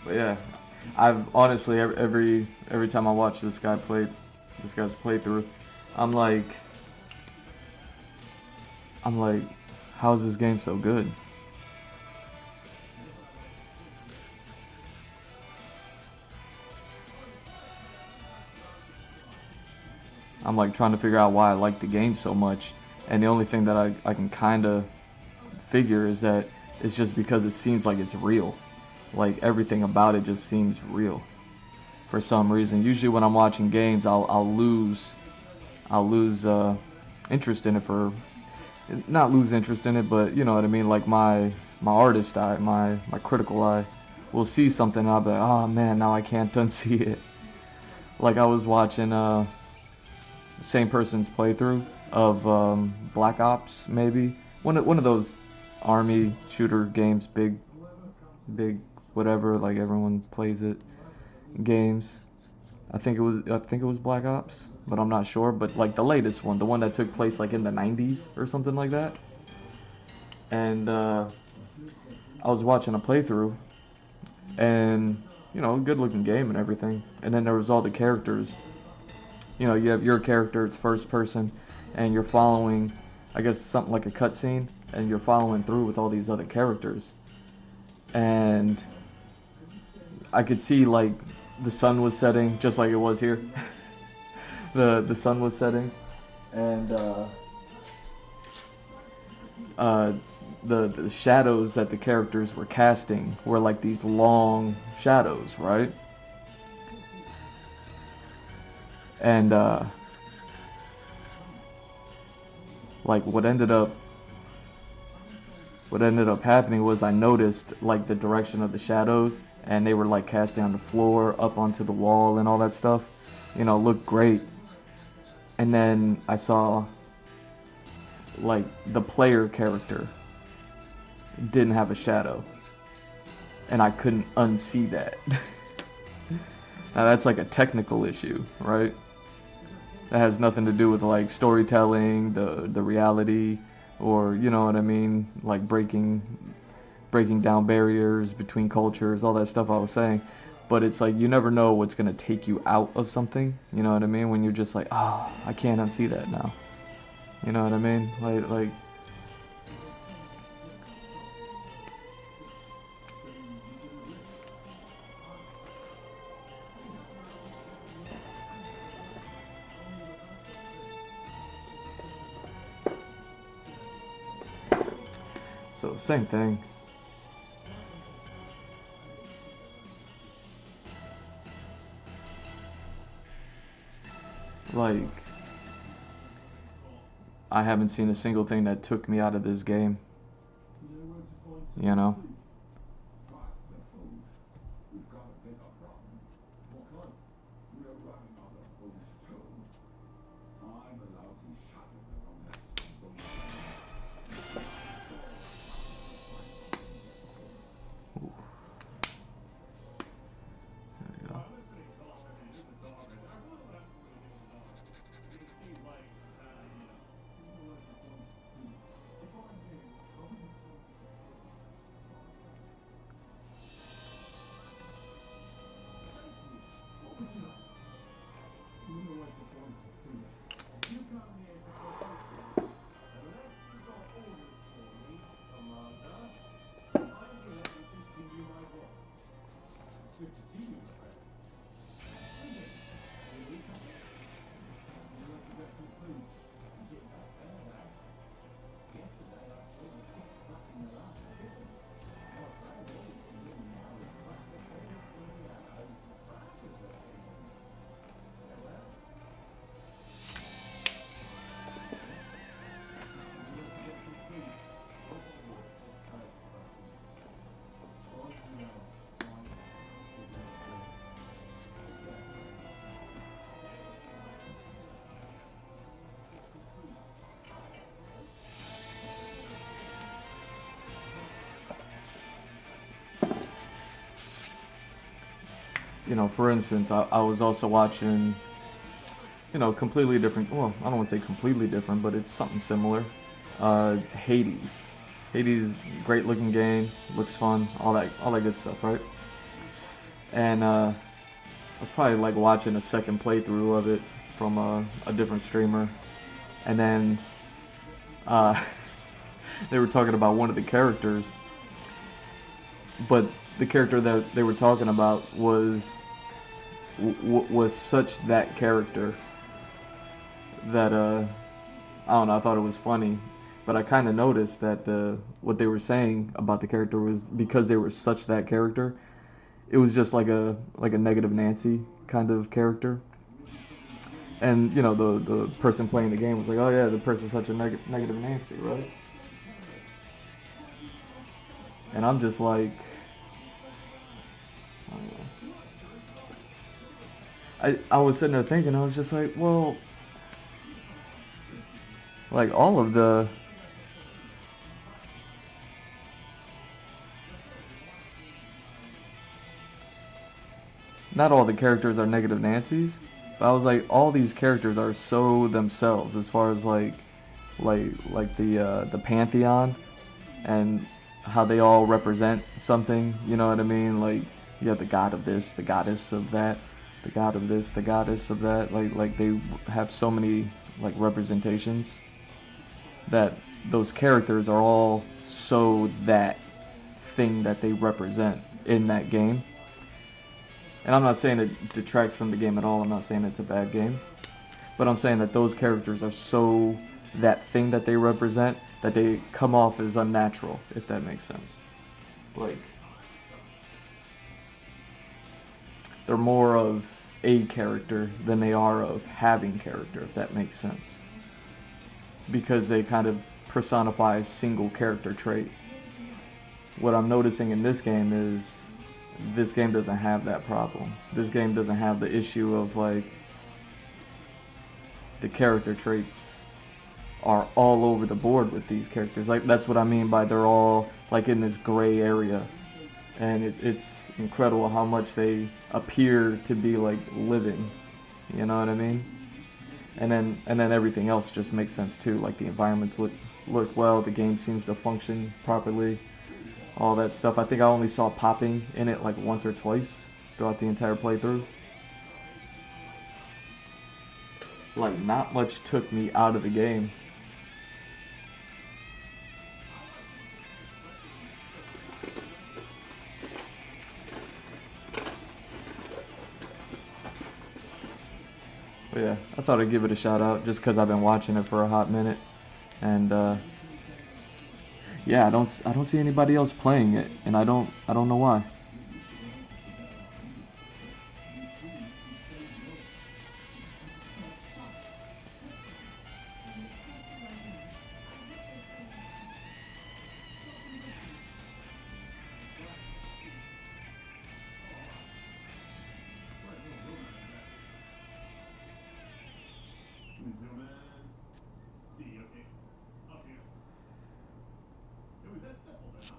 But yeah, I've honestly every time I watch this guy's playthrough, I'm like, how is this game so good? I'm like trying to figure out why I like the game so much, and the only thing that I can kind of figure is that it's just because it seems like it's real. Like everything about it just seems real for some reason. Usually when I'm watching games, I'll lose interest in it for, not lose interest in it, but you know what I mean. Like my artist eye, my critical eye, will see something and I'll be like, oh man, now I can't unsee it. Like I was watching the same person's playthrough of Black Ops, maybe one of those army shooter games, big whatever, like everyone plays it, games. I think it was Black Ops, but I'm not sure. But like the latest one, the one that took place like in the 90s or something like that. And I was watching a playthrough, and you know, good looking game and everything. And then there was all the characters. You know, you have your character, it's first person, and you're following, I guess something like a cutscene, and you're following through with all these other characters. And I could see like the sun was setting just like it was here. the sun was setting, and the shadows that the characters were casting were like these long shadows, right? And like what ended up happening was I noticed like the direction of the shadows, and they were like casting on the floor, up onto the wall and all that stuff. You know, looked great. And then I saw like the player character didn't have a shadow, and I couldn't unsee that. Now that's like a technical issue, right? That has nothing to do with like storytelling, the reality, or you know what I mean, like breaking down barriers between cultures, all that stuff I was saying. But it's like you never know what's gonna take you out of something. You know what I mean? When you're just like, oh, I can't unsee that now. You know what I mean? Like. So same thing. Like, I haven't seen a single thing that took me out of this game. You know? We've got a bigger problem. What kind? We're running out of food too. I'm a lousy shot at the wrong There we go. You know, for instance, I was also watching, you know, completely different. Well, I don't want to say completely different, but it's something similar. Hades. Hades, great looking game, looks fun, all that good stuff, right? And I was probably like watching a second playthrough of it from a different streamer, and then they were talking about one of the characters, but the character that they were talking about was such that character that I don't know, I thought it was funny, but I kind of noticed that what they were saying about the character was because they were such that character, it was just like a negative Nancy kind of character. And you know, the person playing the game was like, oh yeah, the person's such a negative Nancy, right? And I'm just like, I was sitting there thinking, I was just like, well, like all of the not all the characters are negative Nancy's, but I was like, all these characters are so themselves as far as like the pantheon and how they all represent something. You know what I mean? Like you have the god of this, the goddess of that, the god of this, the goddess of that. Like they have so many like representations that those characters are all so that thing that they represent in that game. And I'm not saying it detracts from the game at all. I'm not saying it's a bad game. But I'm saying that those characters are so that thing that they represent that they come off as unnatural, if that makes sense. Like, they're more of a character than they are of having character, if that makes sense. Because they kind of personify a single character trait. What I'm noticing in this game is this game doesn't have that problem. This game doesn't have the issue of like the character traits are all over the board with these characters. Like that's what I mean by they're all like in this gray area, and it's incredible how much they appear to be like living. You know what I mean? And then everything else just makes sense too. Like the environments look look well. The game seems to function properly. All that stuff. I think I only saw popping in it like once or twice throughout the entire playthrough. Like, not much took me out of the game. But yeah, I thought I'd give it a shout out just because I've been watching it for a hot minute, and yeah, I don't see anybody else playing it, and I don't know why. Zoom in. See, okay. Up here. It was that simple then, huh?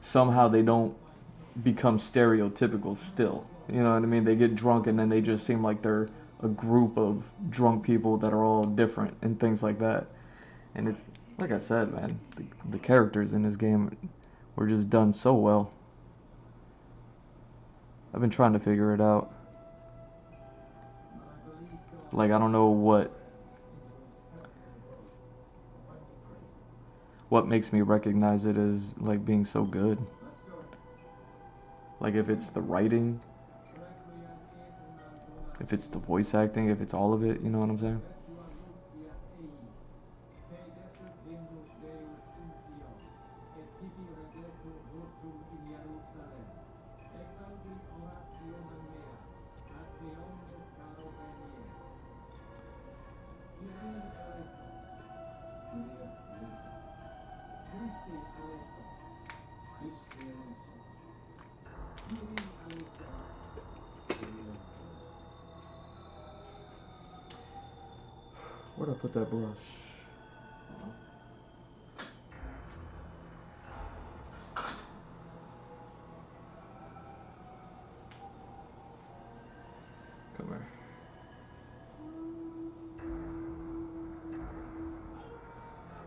somehow they don't become stereotypical still. You know what I mean? They get drunk and then they just seem like they're a group of drunk people that are all different and things like that. And it's like I said, man, the characters in this game were just done so well. I've been trying to figure it out. Like, I don't know what makes me recognize it as like being so good. Like, if it's the writing, if it's the voice acting, if it's all of it, you know what I'm saying? Where'd I put that brush? Come here.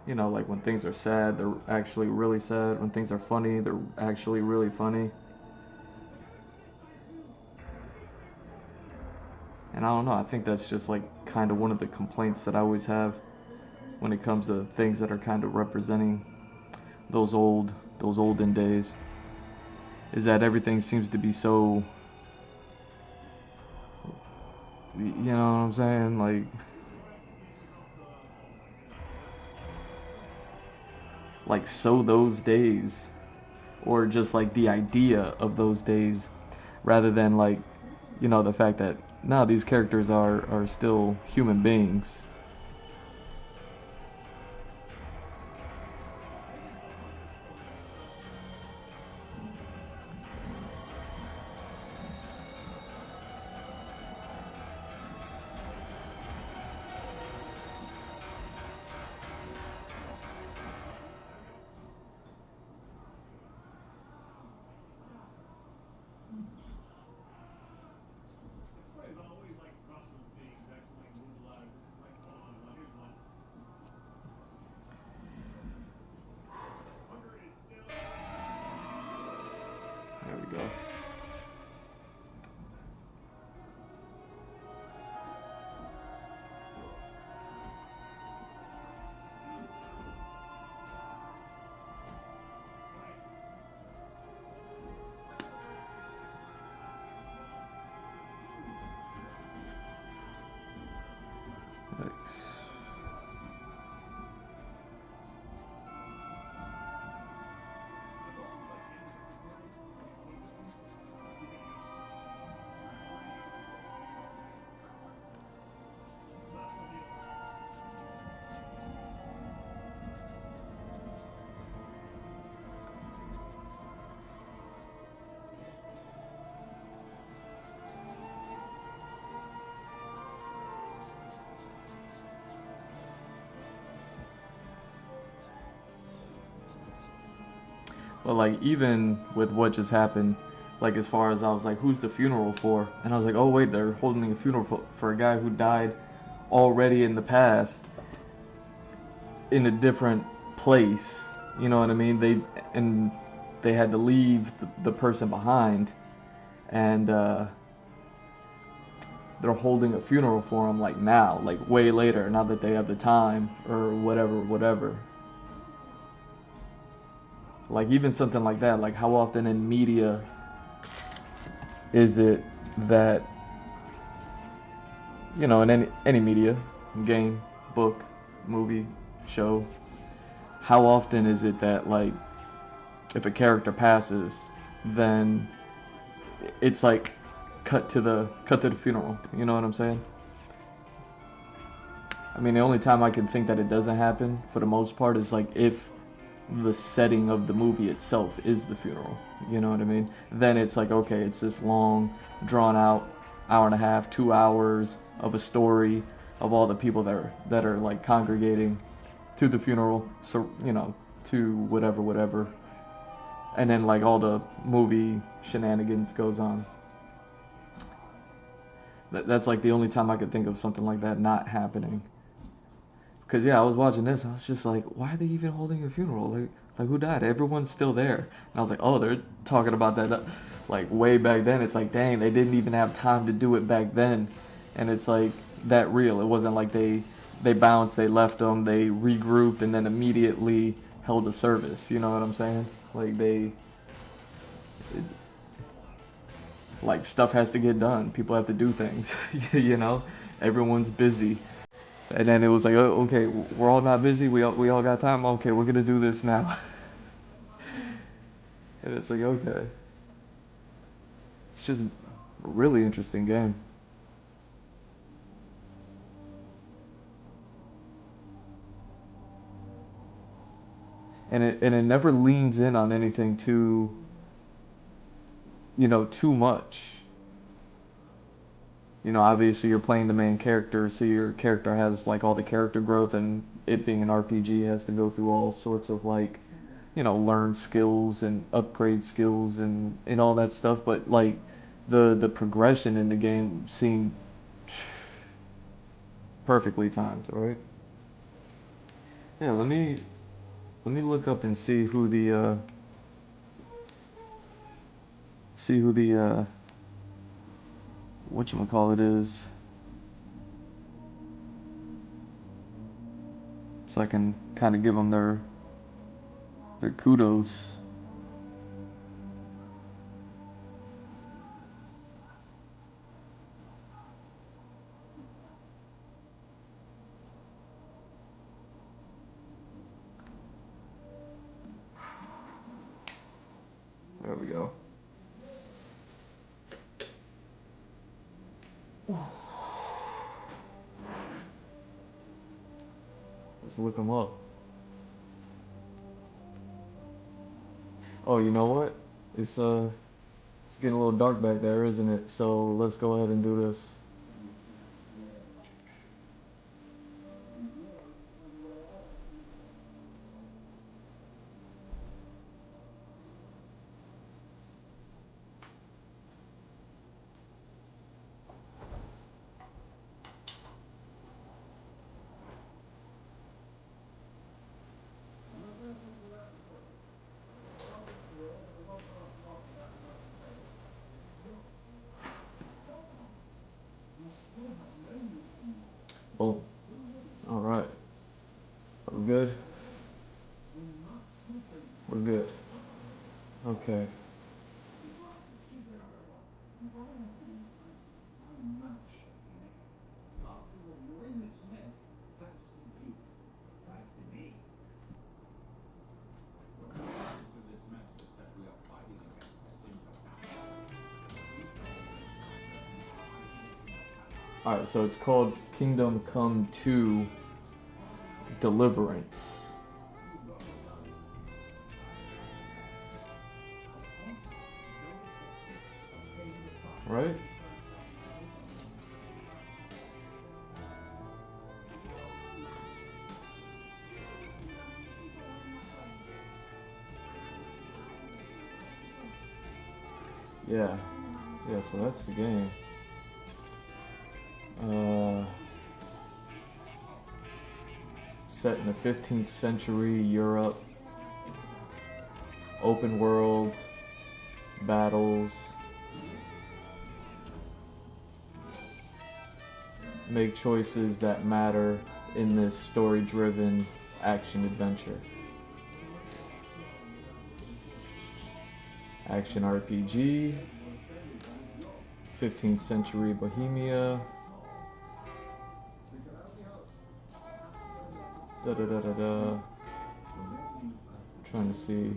You know, like when things are sad, they're actually really sad. When things are funny, they're actually really funny. And I don't know, I think that's just like kind of one of the complaints that I always have when it comes to things that are kind of representing those olden days, is that everything seems to be so, you know what I'm saying, like so those days, or just like the idea of those days, rather than like, you know, the fact that now these characters are still human beings. There we go. Thanks. But like even with what just happened, like as far as I was like, who's the funeral for? And I was like, oh wait, they're holding a funeral for a guy who died already in the past in a different place. You know what I mean? They had to leave the person behind, and they're holding a funeral for him like now, like way later, now that they have the time or whatever. Like even something like that, like how often in media is it that, you know, in any media, game, book, movie, show, how often is it that like if a character passes, then it's like cut to the funeral, you know what I'm saying? I mean, the only time I can think that it doesn't happen for the most part is like if the setting of the movie itself is the funeral, you know what I mean? Then it's like, okay, it's this long, drawn out, hour and a half, 2 hours of a story of all the people that are like congregating to the funeral, so, you know, to whatever, and then like all the movie shenanigans goes on. That's like the only time I could think of something like that not happening. Cause yeah, I was watching this, I was just like, why are they even holding a funeral? Like who died? Everyone's still there. And I was like, oh, they're talking about that, like way back then. It's like, dang, they didn't even have time to do it back then, and it's like that real. It wasn't like they bounced, they left them, they regrouped, and then immediately held a service. You know what I'm saying? Like like stuff has to get done. People have to do things. You know, everyone's busy. And then it was like, oh, okay, we're all not busy. We all got time. Okay, we're gonna do this now. And it's like, okay, it's just a really interesting game. And it never leans in on anything too much. Obviously you're playing the main character, so your character has like all the character growth, and it being an RPG has to go through all sorts of like, learn skills and upgrade skills and all that stuff. But like the progression in the game seemed perfectly timed, right? Yeah, let me look up and see who the whatchamacallit is, so I can kind of give them their kudos. There we go. Let's look them up. Oh, you know what? It's getting a little dark back there, isn't it? So let's go ahead and do this. Oh, all right. We're good. We're good. Okay. I'm not shaking it. After all, you're in this mess thanks to you. Thanks to me. The causes of this mess that we are fighting against are simple enough. All right. So it's called Kingdom Come 2 Deliverance. Right? Yeah. Yeah, so that's the game. Set in the 15th century Europe. Open world. Battles. Make choices that matter in this story-driven action adventure. Action RPG, 15th century Bohemia. Da da da da da. Trying to see.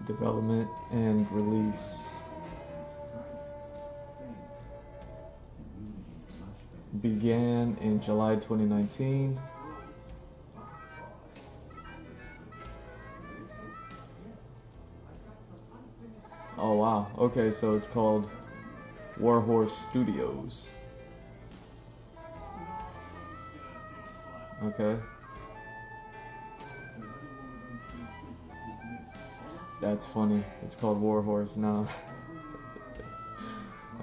Development and release. Began in July 2019. Oh wow, okay, so it's called Warhorse Studios. Okay. That's funny. It's called Warhorse now.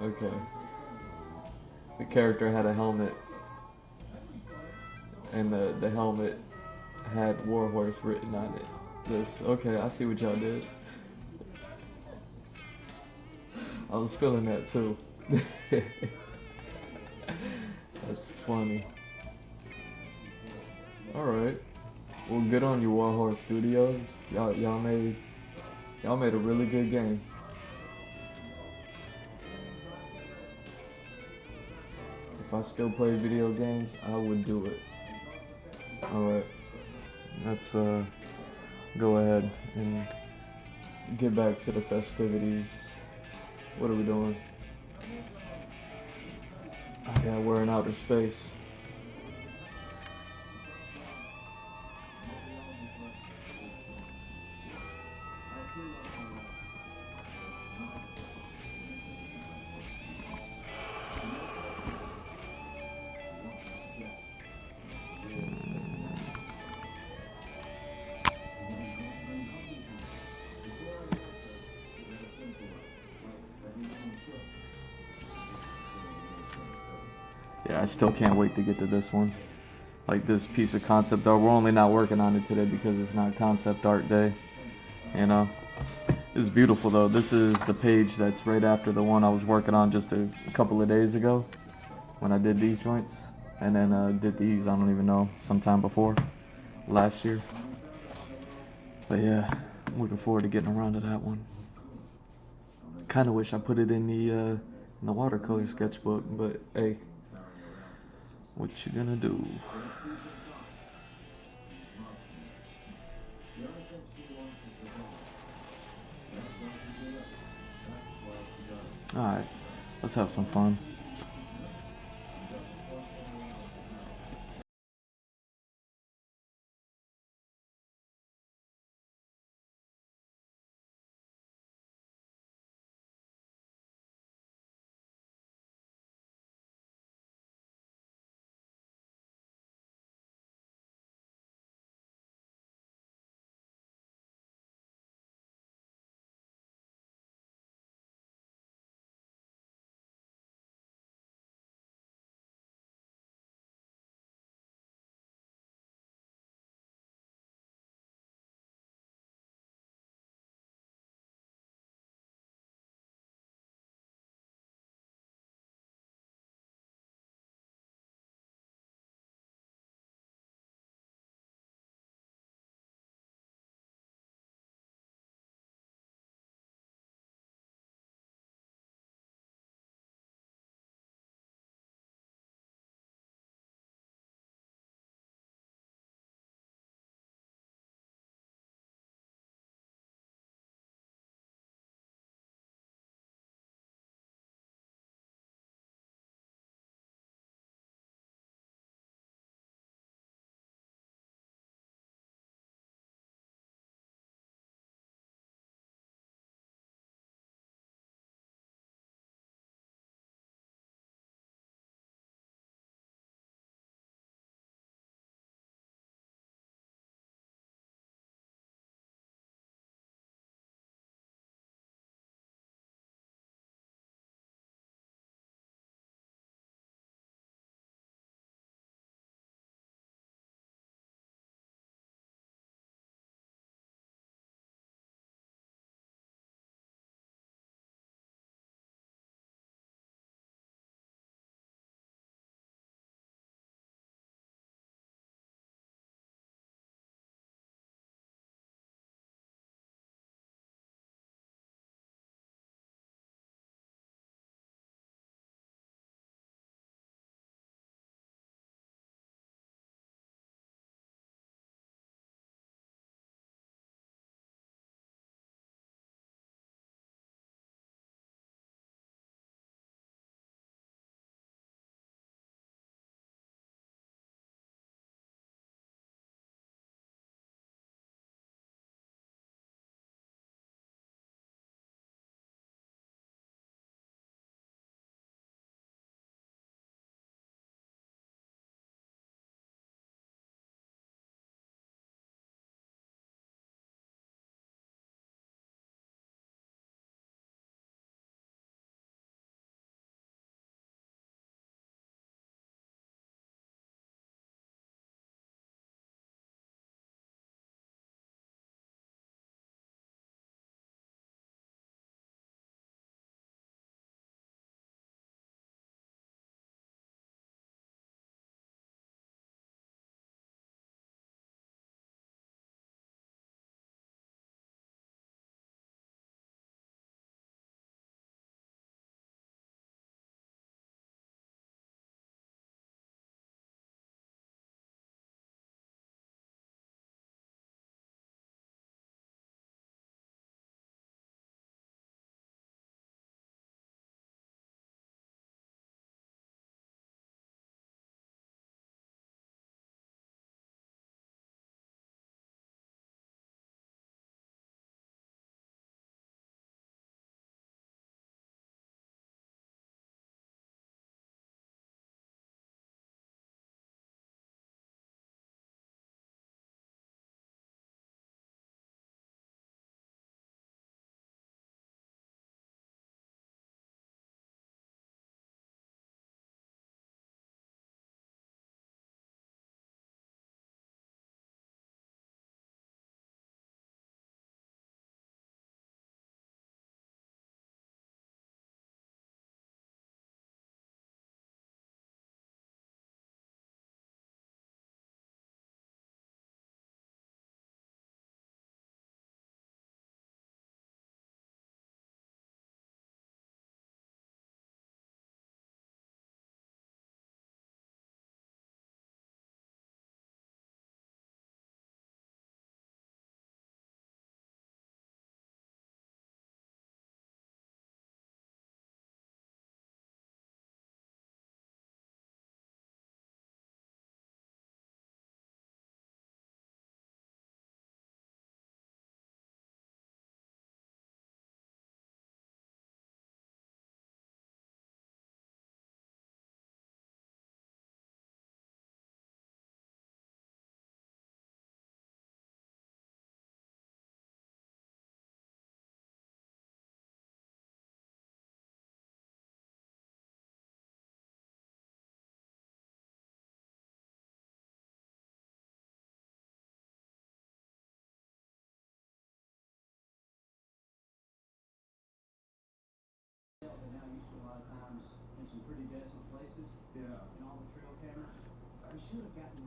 Okay. The character had a helmet, and the helmet had Warhorse written on it. This, okay, I see what y'all did. I was feeling that too. That's funny. Alright. Well, good on you, Warhorse Studios. Y'all made a really good game. If I still play video games, I would do it. Alright. Let's go ahead and get back to the festivities. What are we doing? Oh yeah, we're in outer space. Yeah, I still can't wait to get to this one. Like this piece of concept art. We're only not working on it today because it's not concept art day. You know, it's beautiful though. This is the page that's right after the one I was working on just a couple of days ago when I did these joints, and then did these, I don't even know, sometime before last year. But yeah, I'm looking forward to getting around to that one. Kind of wish I put it in the watercolor sketchbook, but hey, what you gonna do? Alright, let's have some fun.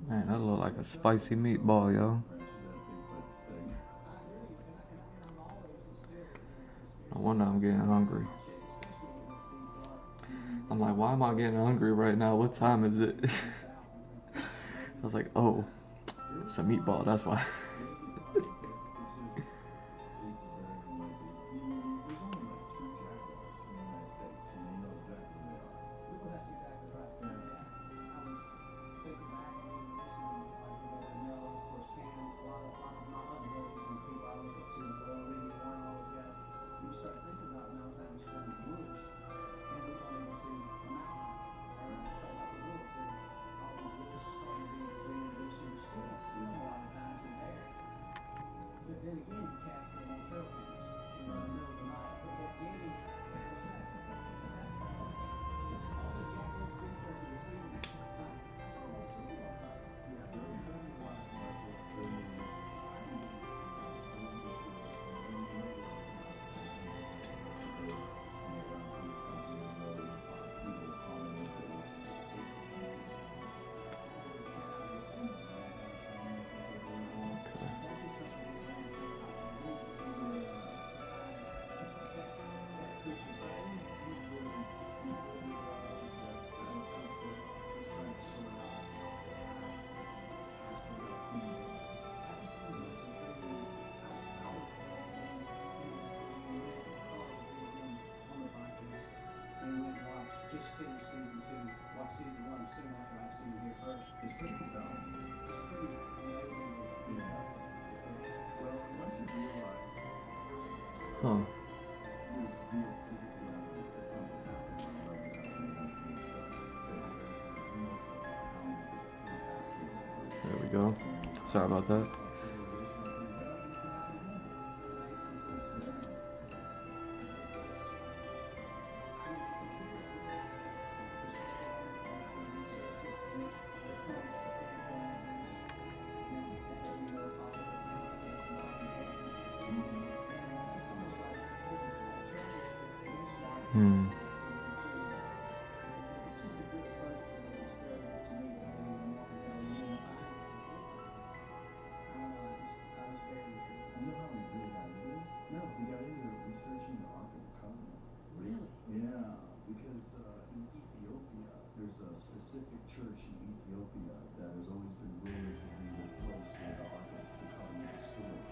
Man, that look like a spicy meatball, yo. No wonder I'm getting hungry. I'm like, why am I getting hungry right now? What time is it? I was like, oh, it's a meatball, that's why. Well, that's exactly right. Yeah. I was thinking back and even listening, like the way I know, of course, Cam, a lot of my other buddies and people I look up to as well, Randy Warren, all those guys. You start thinking about mountain climbing stuff in the woods, and we don't even see a mountain. Right? Talk about the woods, and all these woods are starting to be reintroduced, and you still don't see them a lot of times when they're there. But then again, you catch them on trail cameras, in the middle of the night. But that Getty, what's that? Sassafras. All those jackals been for the season. That's almost real. Yeah, they're really wild. Just finished season 2. Watch season 1 soon after I've seen it here first. It's pretty compelling. It's pretty amazingly compelling. Well, once you realize Huh. there's real physical evidence that something happened on the other side, There we go. Sorry about that. Hmm. No, he got into researching the Ark of the Covenant. Really? Yeah, because in Ethiopia, there's a specific church in Ethiopia that has always been rumored to be the place where the Ark of the Covenant is stored.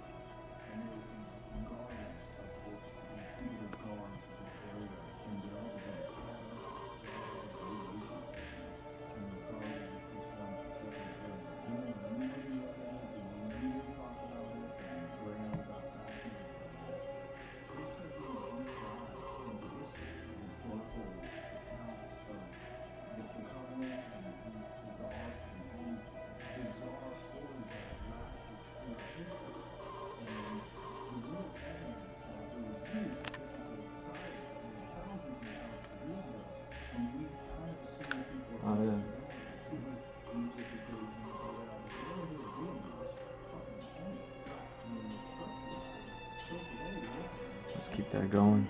And there's these guards of this, these people that guards of this area, and they're all about cabins, radiation systems, and they're guarding this one particular area. You know, nobody looked at it, you know, nobody talked about it, and Graham got fascinated by this. They start doing a deep dive into history and historical accounts of the covenant and the ark and all these bizarre stories that have lasted throughout history. And the real evidence that there was really sophisticated society thousands and thousands of years ago, and we kind of assume people Oh, are yeah. because Egypt is crazy and all that, but they were really doing this fucking insane. I mean, the structure is there. So today, you look at it, Let's keep that going.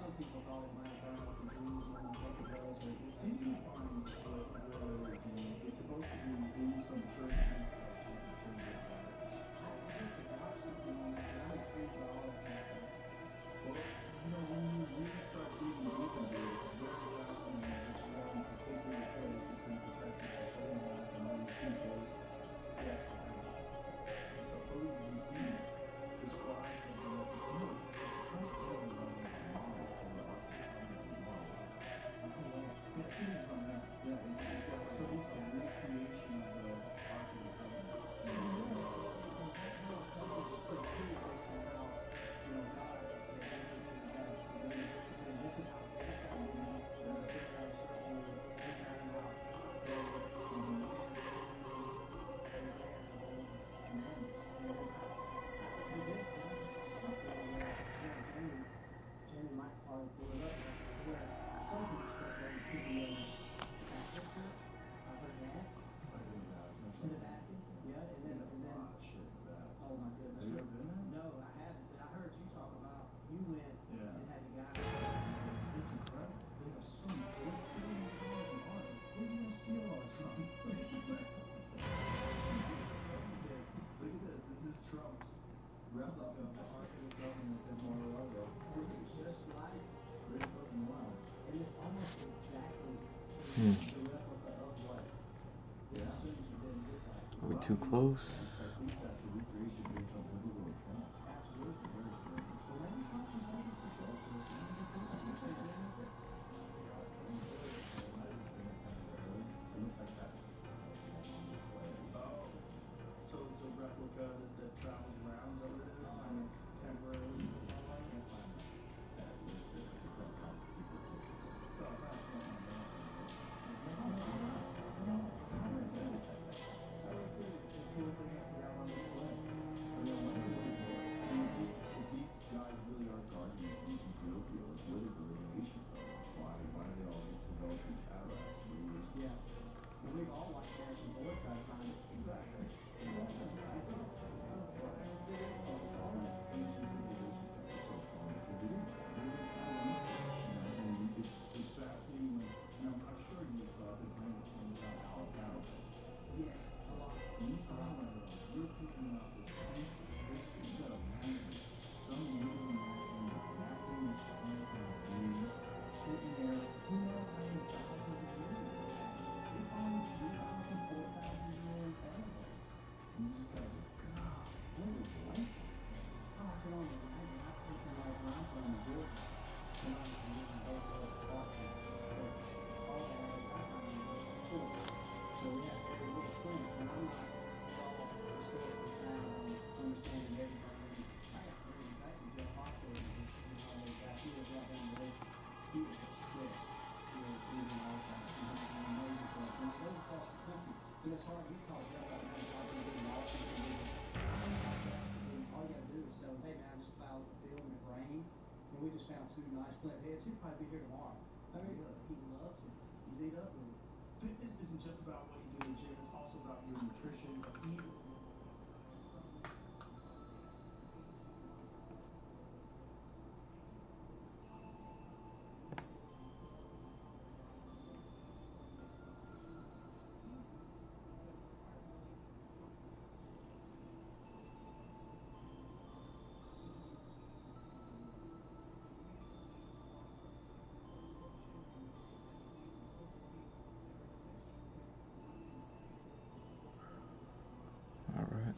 Some people too close. So it's a replica that travels around, is that what it is? Kind of temporarily for fun life? Can't find that. So I found something on that. I like the cool thing that you have on display. I mean, I wonder what it was. I mean, if these guys really are guardians of Ethiopia, like, where did the radiation come? Why did they all develop these cataracts? Yeah. Well, we've all watched Harrison Ford try to find it. Exactly. All that ancient civilization stuff is so fun because it is really kind of useless, you know, and it's fascinating. Like, and I'm sure you've been playing with games about how cattle goes. Yes, a lot. When you find one of those, you're picking up this piece of history. You gotta imagine some Native American was napping the stomach of a bee, sitting there, who knows how many thousands of years ago. They found some 4,000-year-old cattle bones. And you just go, God, what was life like? Oh, I can only imagine. I picture like when I'm from Georgia, and obviously this is both worlds Boston, but all the areas I find in Georgia are forest. So we have very little plants, and I'm not at all historically sound on understanding everything. I got friends, actually Jeff Foxworthy, who's one of those guys, he lives right down the road. He was obsessed with using artifacts and amazing stuff. And I go across the country, and it's hard, he calls Jeff right now, he's out there getting lost and doing and all you gotta do is tell him, hey man, I just plowed the field and it rained, and we just found two nice flint heads. He'll probably be here tomorrow. I mean, he loves it. He's eat up with it. Fitness isn't just about what you do in the gym, it's also about your nutrition, eating. All right.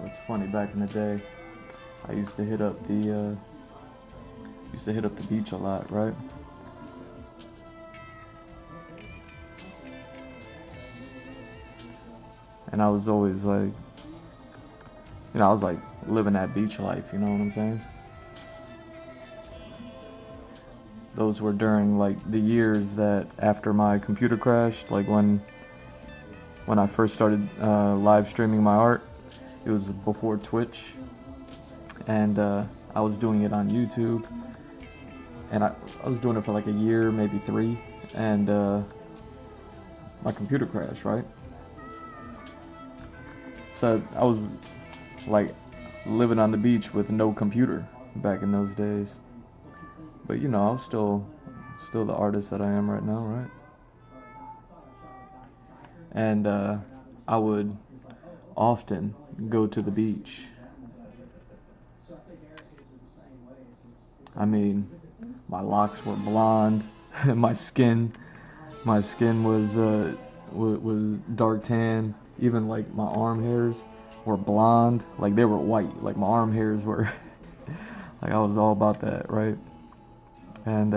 It's funny, back in the day, I used to hit up the beach a lot, right? And I was always like, I was like living that beach life, you know what I'm saying? Those were during like the years that after my computer crashed, like when I first started live streaming my art. It was before Twitch, and I was doing it on YouTube, and I was doing it for like a year, maybe 3, and my computer crashed, right? So I was like living on the beach with no computer back in those days. But I was still the artist that I am right now, right? And I would often go to the beach. I mean, my locks were blonde, my skin My skin was dark tan. Even like my arm hairs were blonde. Like they were white. Like my arm hairs were like I was all about that, right? And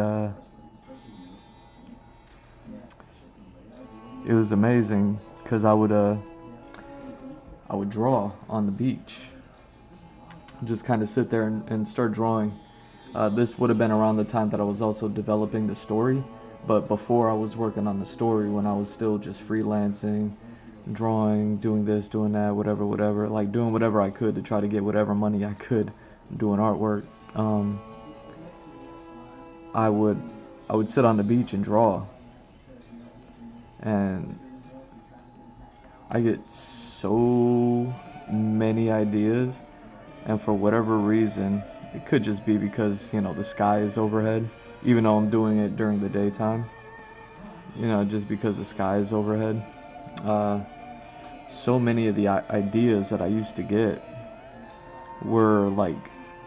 it was amazing because I would draw on the beach. Just kind of sit there and start drawing. This would have been around the time that I was also developing the story, but before I was working on the story, when I was still just freelancing, drawing, doing this, doing that, whatever, like doing whatever I could to try to get whatever money I could doing artwork. I would sit on the beach and draw, and I get so many ideas, and for whatever reason, it could just be because, you know, the sky is overhead, even though I'm doing it during the daytime, you know, just because the sky is overhead. So many of the ideas that I used to get were like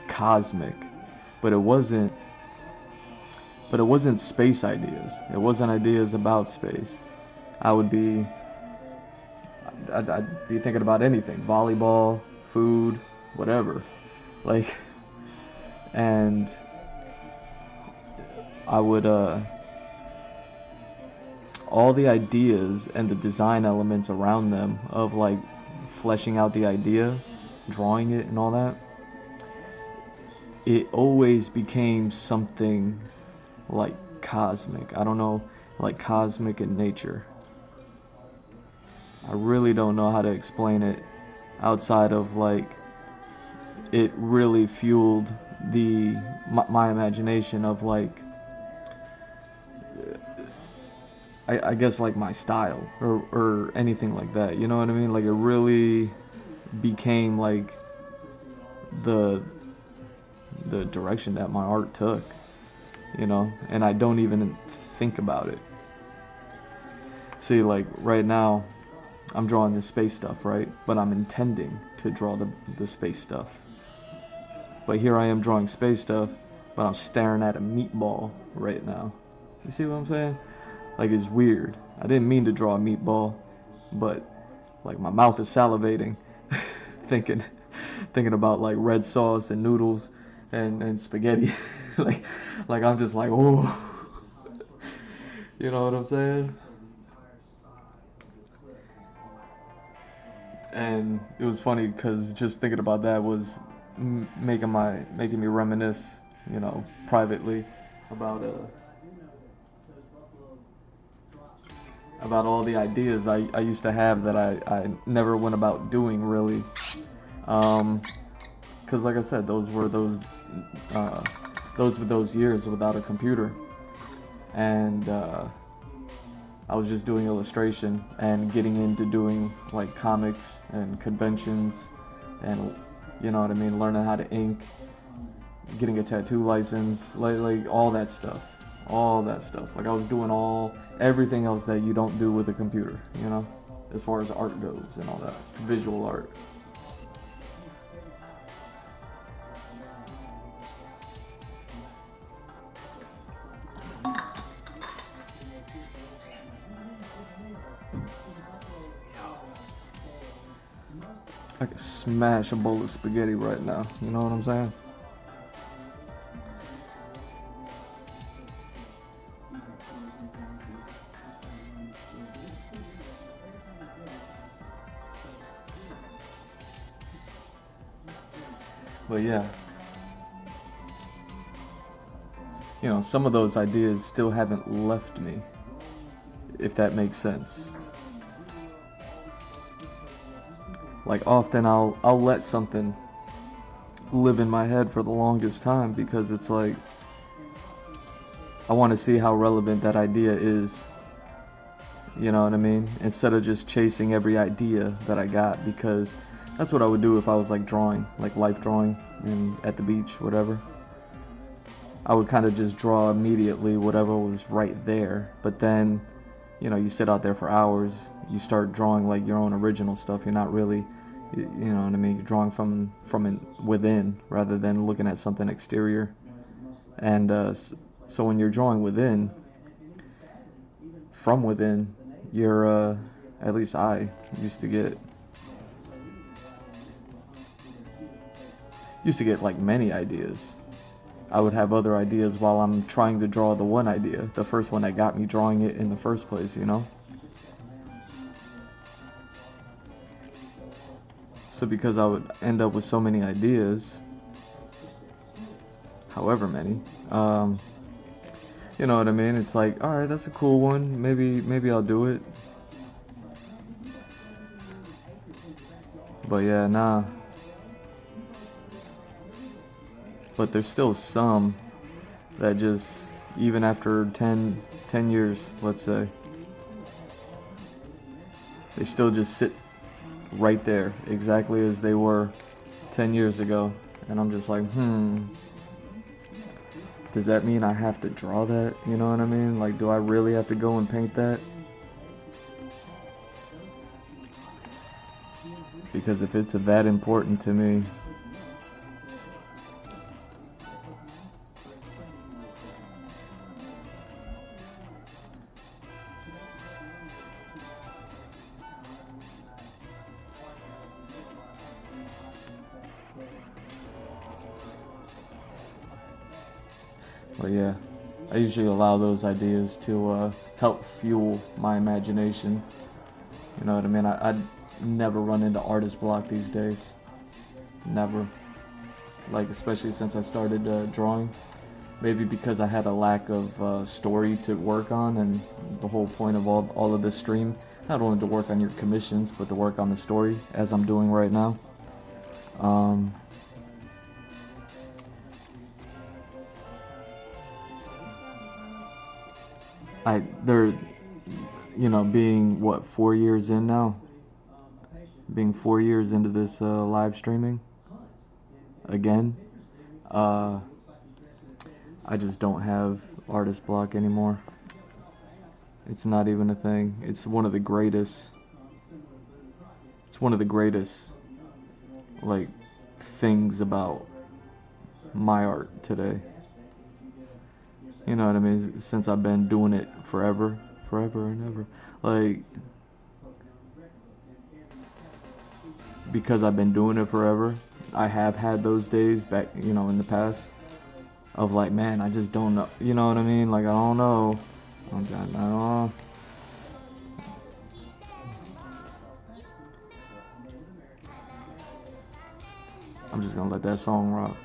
cosmic, but it wasn't space ideas. It wasn't ideas about space. I'd be thinking about anything, volleyball, food, whatever, like, and I would all the ideas and the design elements around them of like fleshing out the idea, drawing it and all that, it always became something like cosmic. I don't know, like cosmic in nature. I really don't know how to explain it outside of like it really fueled my imagination of like I guess like my style or anything like that, you know what I mean? Like it really became like the direction that my art took, you know, and I don't even think about it. See, like right now I'm drawing the space stuff, right? But I'm intending to draw the space stuff. But here I am drawing space stuff, but I'm staring at a meatball right now. You see what I'm saying? Like, it's weird. I didn't mean to draw a meatball, but like my mouth is salivating thinking about like red sauce and noodles and spaghetti. like I'm just like, oh. You know what I'm saying? And it was funny because just thinking about that was making me reminisce, you know, privately about all the ideas I used to have that I never went about doing really, because like I said, those were those years without a computer, and I was just doing illustration and getting into doing like comics and conventions and, you know what I mean, learning how to ink, getting a tattoo license, like all that stuff. Like I was doing everything else that you don't do with a computer, you know, as far as art goes and all that, visual art. I could smash a bowl of spaghetti right now, you know what I'm saying? But yeah, you know, some of those ideas still haven't left me, if that makes sense. Like often I'll let something live in my head for the longest time because it's like I want to see how relevant that idea is. You know what I mean? Instead of just chasing every idea that I got, because that's what I would do if I was like drawing, like life drawing and at the beach, whatever. I would kind of just draw immediately whatever was right there. But then, you know, you sit out there for hours, you start drawing like your own original stuff. You're not really, you know what I mean, you're drawing from within rather than looking at something exterior. And so when you're drawing within, from within, you're at least I used to get like many ideas. I would have other ideas while I'm trying to draw the one idea, the first one that got me drawing it in the first place, you know? So because I would end up with so many ideas, however many, you know what I mean? It's like, all right, that's a cool one. Maybe I'll do it. But yeah, nah. But there's still some that just, even after 10 years, let's say, they still just sit right there, exactly as they were 10 years ago. And I'm just like, does that mean I have to draw that? You know what I mean? Like, do I really have to go and paint that? Because if it's that important to me, but yeah, I usually allow those ideas to help fuel my imagination. You know what I mean? I never run into artist block these days. Never. Like, especially since I started drawing. Maybe because I had a lack of story to work on, and the whole point of all of this stream, not only to work on your commissions, but to work on the story, as I'm doing right now. They're, you know, being, what, 4 years in now? Being 4 years into this live streaming, again, I just don't have artist block anymore. It's not even a thing. It's one of the greatest, like, things about my art today. You know what I mean? Since I've been doing it forever and ever. Like, because I've been doing it forever, I have had those days back, you know, in the past, of like, man, I just don't know. You know what I mean? Like, I don't know. I don't know. I'm just gonna let that song rock.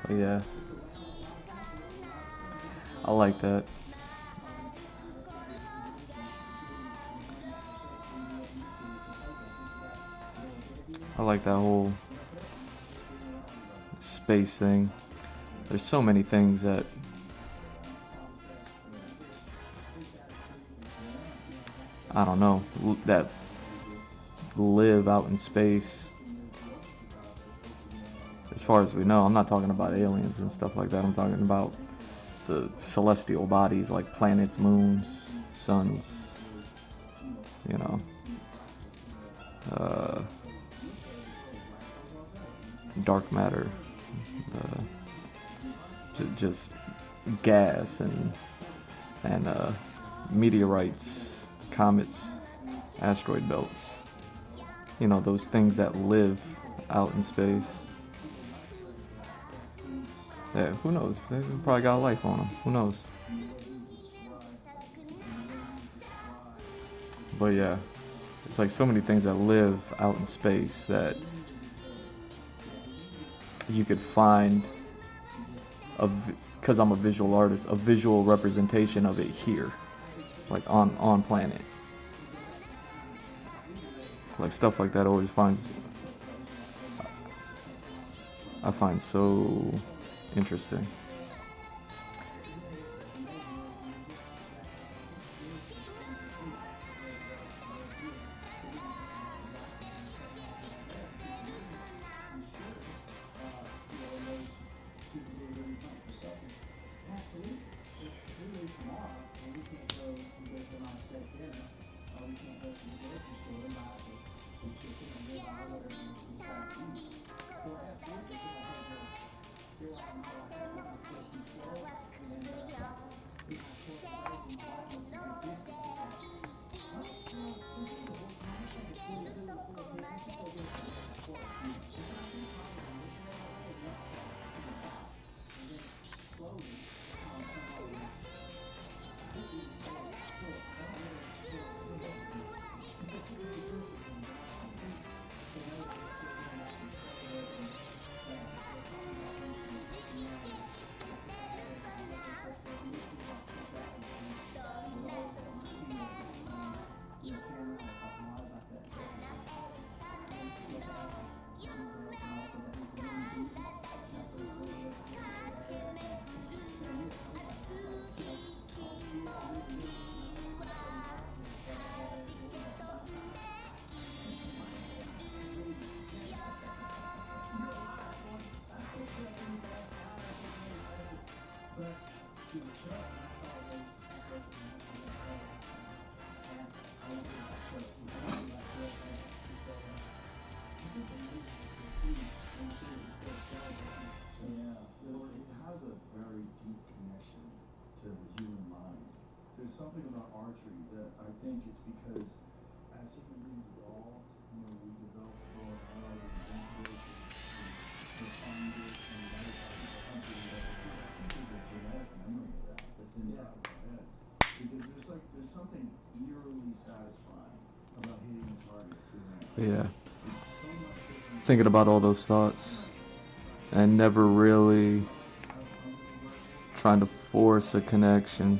But yeah, I like that. I like that whole space thing. There's so many things that I don't know, that live out in space. As far as we know, I'm not talking about aliens and stuff like that. I'm talking about the celestial bodies like planets, moons, suns, you know, dark matter, just gas and meteorites, comets, asteroid belts. You know, those things that live out in space. Yeah, who knows? They probably got life on them. Who knows? But yeah, it's like so many things that live out in space that you could find because I'm a visual artist, a visual representation of it here, like on planet. Like stuff like that always I find so interesting. There's something about archery that I think it's because as human beings evolve, you know, we develop more knowledge and intuition and refined it and that is something that I think there's a genetic memory of that's inside of our heads. Because there's something eerily satisfying about hitting a target. Yeah. Thinking about all those thoughts and never really trying to force a connection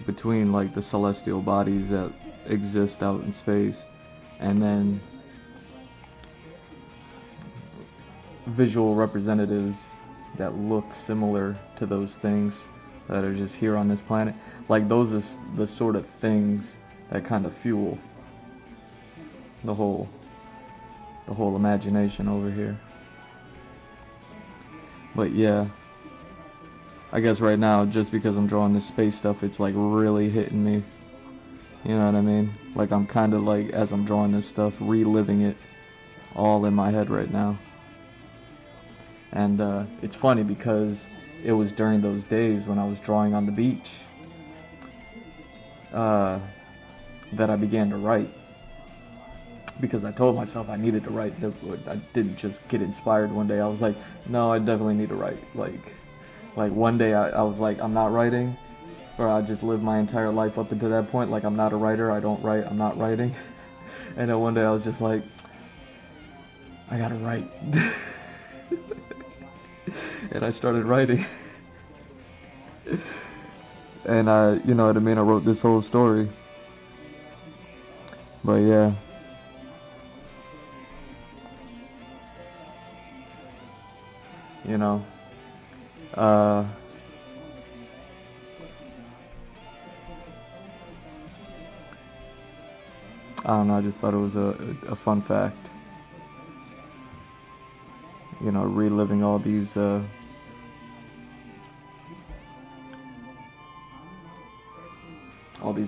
between like the celestial bodies that exist out in space and then visual representatives that look similar to those things that are just here on this planet. Like those are the sort of things that kind of fuel the whole imagination over here. But yeah, I guess right now, just because I'm drawing this space stuff, it's like really hitting me. You know what I mean? Like I'm kind of like, as I'm drawing this stuff, reliving it all in my head right now. And it's funny because it was during those days when I was drawing on the beach that I began to write. Because I told myself I needed to write. I didn't just get inspired one day. I was like, no, I definitely need to write. Like one day I was like, I'm not writing, or I just lived my entire life up until that point like I'm not a writer, I don't write, I'm not writing. And then one day I was just like, I gotta write. And I started writing. And you know what I mean, I wrote this whole story. But yeah. You know, I don't know, I just thought it was a fun fact. you know, reliving all these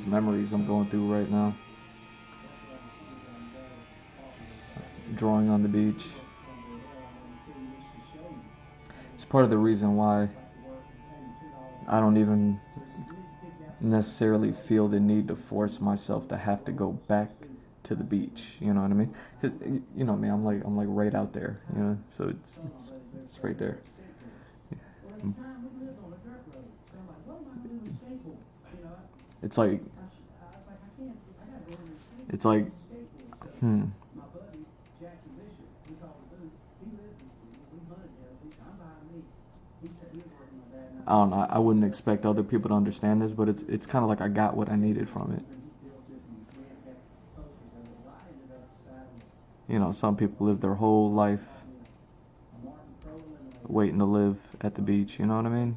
memories I'm going through right now. Drawing on the beach. It's part of the reason why I don't even necessarily feel the need to force myself to have to go back to the beach. You know what I mean? 'Cause, you know me, I'm like right out there. You know, so it's right there. It's like it's like hmm. I don't know. I wouldn't expect other people to understand this, but it's kind of like I got what I needed from it. You know, some people live their whole life waiting to live at the beach. You know what I mean?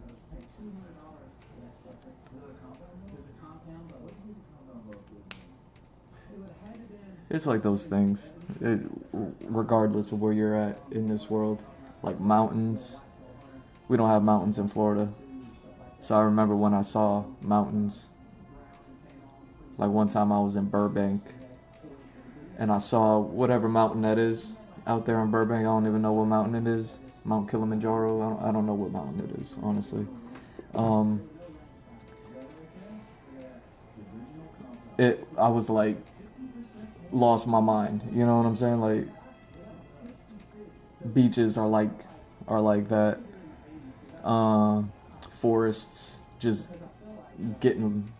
It's like those things, regardless of where you're at in this world. Like mountains. We don't have mountains in Florida. So I remember when I saw mountains. Like one time I was in Burbank and I saw whatever mountain that is out there in Burbank. I don't even know what mountain it is. Mount Kilimanjaro. I don't know what mountain it is, honestly. I was like, lost my mind. You know what I'm saying? Like, beaches are like that. Forests, just getting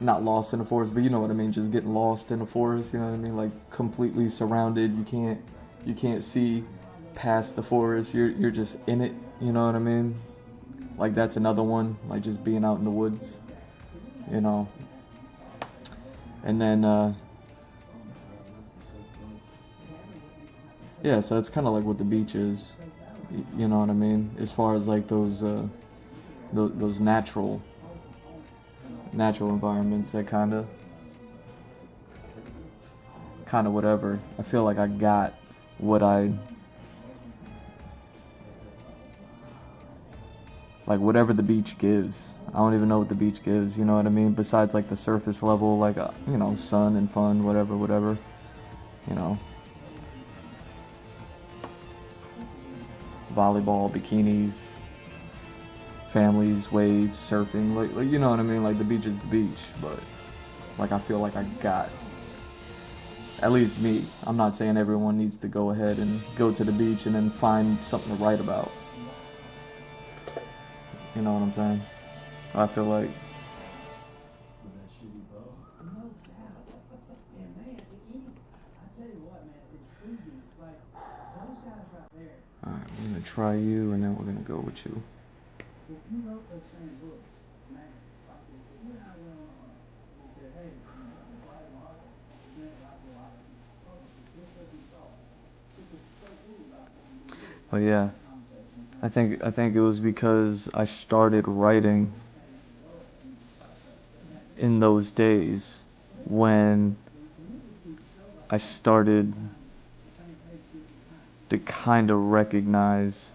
not lost in the forest, but you know what I mean. Just getting lost in the forest. You know what I mean? Like completely surrounded. You can't see past the forest. You're just in it. You know what I mean? Like that's another one. Like just being out in the woods. You know. And then yeah, so it's kind of like what the beach is. You know what I mean? As far as like those natural environments that kind of whatever. I feel like I got what I like, whatever the beach gives. I don't even know what the beach gives, you know what I mean? Besides like the surface level, like you know, sun and fun, whatever, you know. Volleyball, bikinis, families, waves, surfing, like you know what I mean? Like the beach is the beach, but like I feel like I got, at least me. I'm not saying everyone needs to go ahead and go to the beach and then find something to write about. You know what I'm saying? I feel like alright, we're gonna try you and then we're gonna go with you. But yeah, I think it was because I started writing in those days when I started to kind of recognize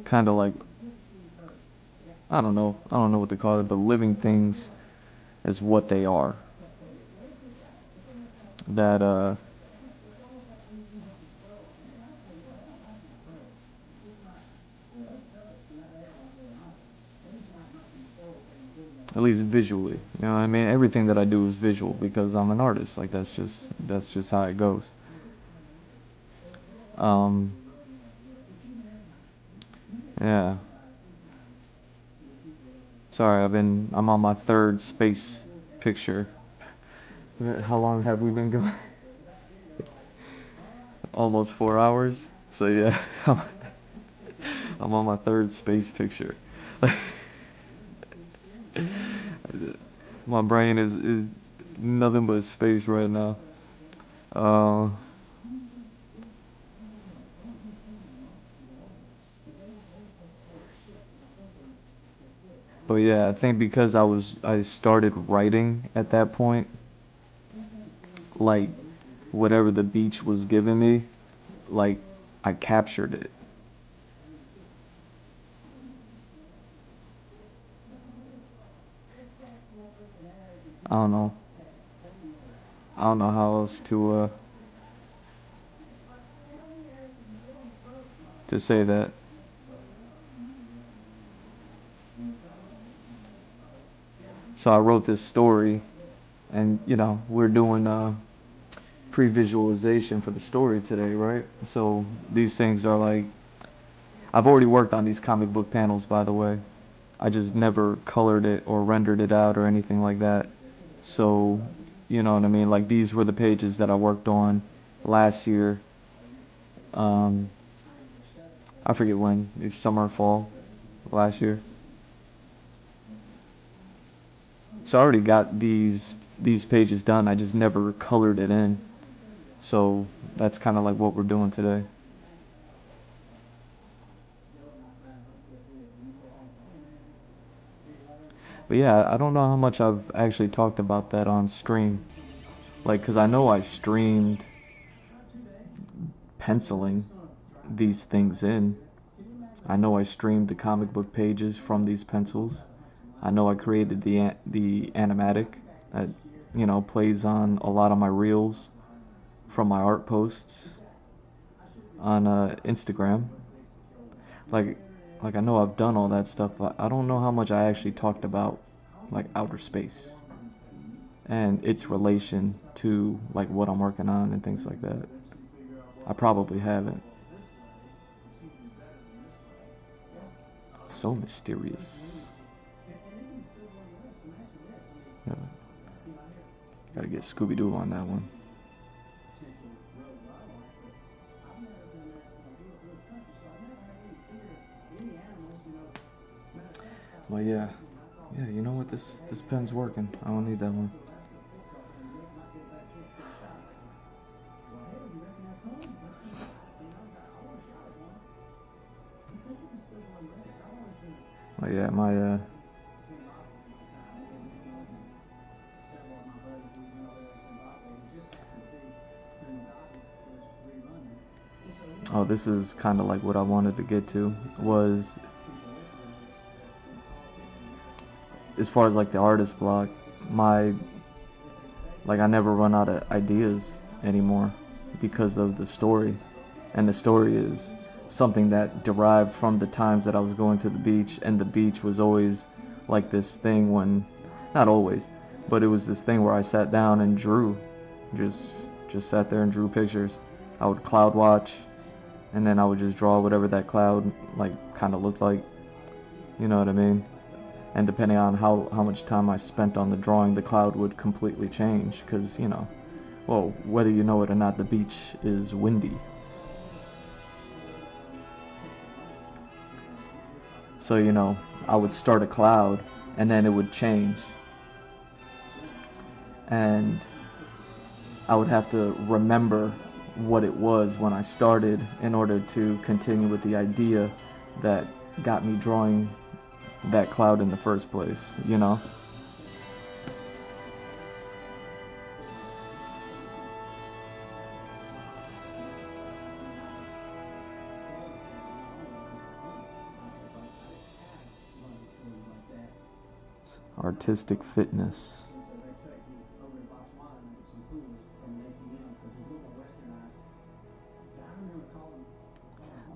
kind of like, I don't know what to call it, but living things as what they are. That at least visually, you know what I mean? Everything that I do is visual because I'm an artist. Like that's just how it goes. Yeah. Sorry, I'm on my third space picture. How long have we been going? Almost 4 hours. So yeah, I'm on my third space picture. My brain is nothing but space right now. But yeah, I think because I started writing at that point, like whatever the beach was giving me, like I captured it. I don't know. I don't know how else to say that. So I wrote this story, and we're doing pre-visualization for the story today, right? So these things are like, I've already worked on these comic book panels, by the way. I just never colored it or rendered it out or anything like that. So, you know what I mean? Like, these were the pages that I worked on last year. I forget when, it's summer or fall last year. So I already got these pages done. I just never colored it in. So that's kind of like what we're doing today. But yeah, I don't know how much I've actually talked about that on stream. Like, cause I know I streamed penciling these things in. I know I streamed the comic book pages from these pencils. I know I created the animatic that plays on a lot of my reels from my art posts on Instagram. Like I know I've done all that stuff, but I don't know how much I actually talked about like outer space and its relation to like what I'm working on and things like that. I probably haven't. So mysterious. Yeah. Gotta get Scooby-Doo on that one. Well, yeah, you know what? This pen's working. I don't need that one. Well, yeah, my oh, this is kind of like what I wanted to get to, was as far as like the artist block, I never run out of ideas anymore because of the story. And the story is something that derived from the times that I was going to the beach, and the beach was always like this thing when, not always, but it was this thing where I sat down and drew, just sat there and drew pictures. I would cloud watch, and then I would just draw whatever that cloud like kind of looked like, you know what I mean? And depending on how much time I spent on the drawing, the cloud would completely change, because well, whether you know it or not, the beach is windy. So I would start a cloud and then it would change, and I would have to remember what it was when I started in order to continue with the idea that got me drawing that cloud in the first place, Artistic fitness.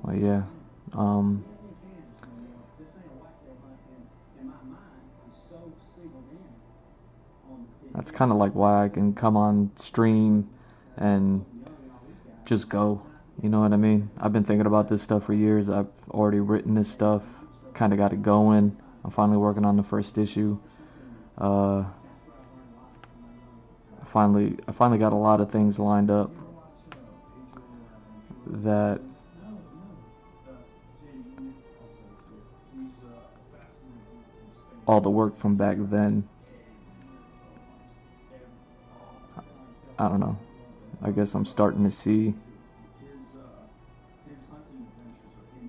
Well, yeah. That's kind of like why I can come on stream and just go. You know what I mean? I've been thinking about this stuff for years. I've already written this stuff, kind of got it going. I'm finally working on the first issue. I finally got a lot of things lined up that all the work from back then, I don't know. I guess I'm starting to see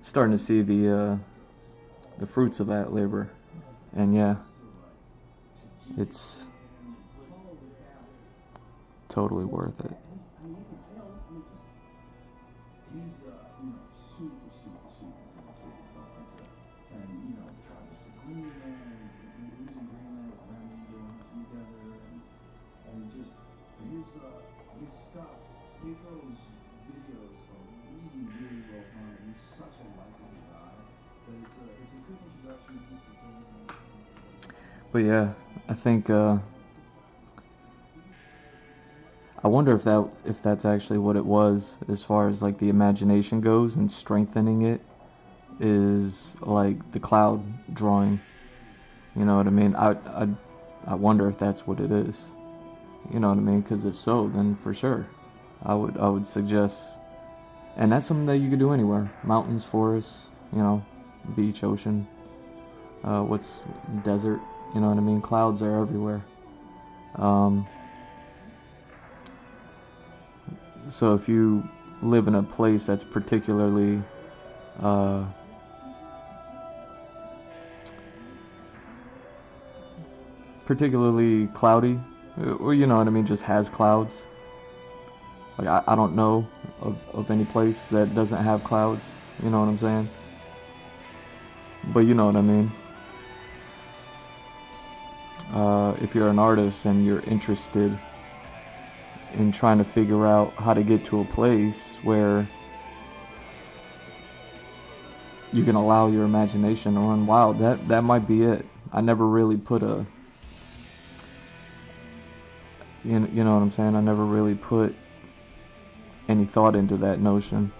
the fruits of that labor. And yeah, it's totally worth it. I mean, you can tell. I mean, just he's super, super, super talented, and Travis the Green Man, and he's in Green Man with Remy doing them together, and just his stuff. Pedro's videos are really, really well done, and he's such a likable guy that it's a good introduction to Mr. Previz. But yeah, I think I wonder if that's actually what it was as far as like the imagination goes, and strengthening it is like the cloud drawing. You know what I mean? I wonder if that's what it is. You know what I mean? Because if so, then for sure, I would suggest, and that's something that you could do anywhere: mountains, forests, beach, ocean, what's desert. You know what I mean? Clouds are everywhere. So if you live in a place that's particularly cloudy, or you know what I mean, just has clouds. Like I don't know of any place that doesn't have clouds. You know what I'm saying? But you know what I mean. If you're an artist and you're interested in trying to figure out how to get to a place where you can allow your imagination to run wild, that might be it. I never really put a, you know what I'm saying? I never really put any thought into that notion.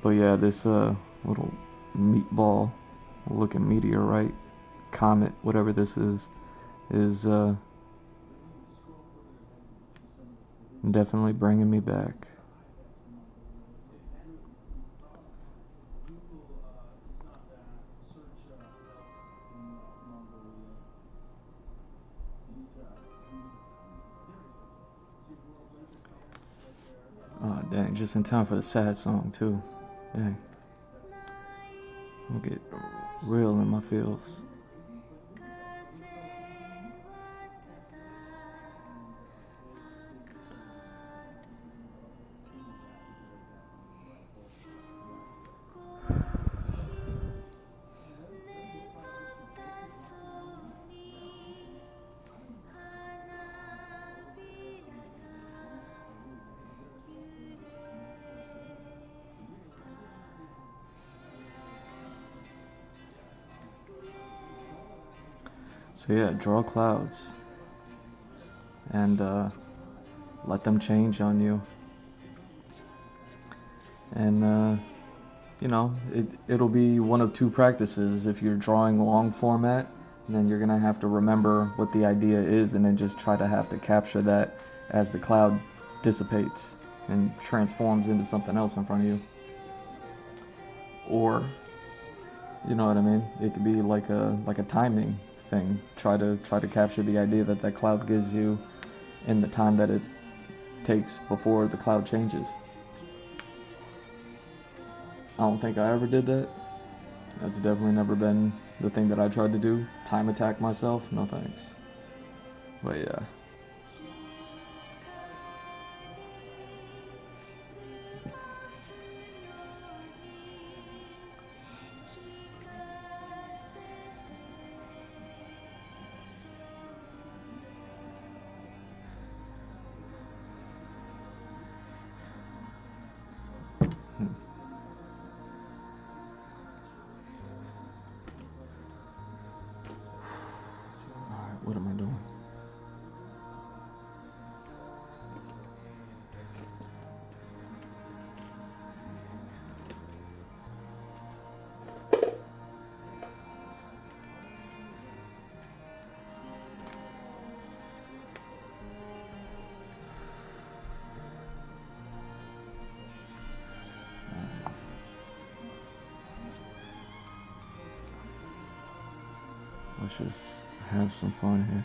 But yeah, this little meatball looking meteorite, comet, whatever this is definitely bringing me back. Oh dang, just in time for the sad song too. Dang. I'll get real in my feels. So yeah, draw clouds and let them change on you. And it'll be one of two practices. If you're drawing long format, then you're gonna have to remember what the idea is and then just try to have to capture that as the cloud dissipates and transforms into something else in front of you. Or, you know what I mean? It could be like a timing thing. Try to capture the idea that cloud gives you in the time that it takes before the cloud changes. I don't think I ever did that. That's definitely never been the thing that I tried to do. Time attack myself? No thanks. But yeah. What am I doing? Let's just have some fun here.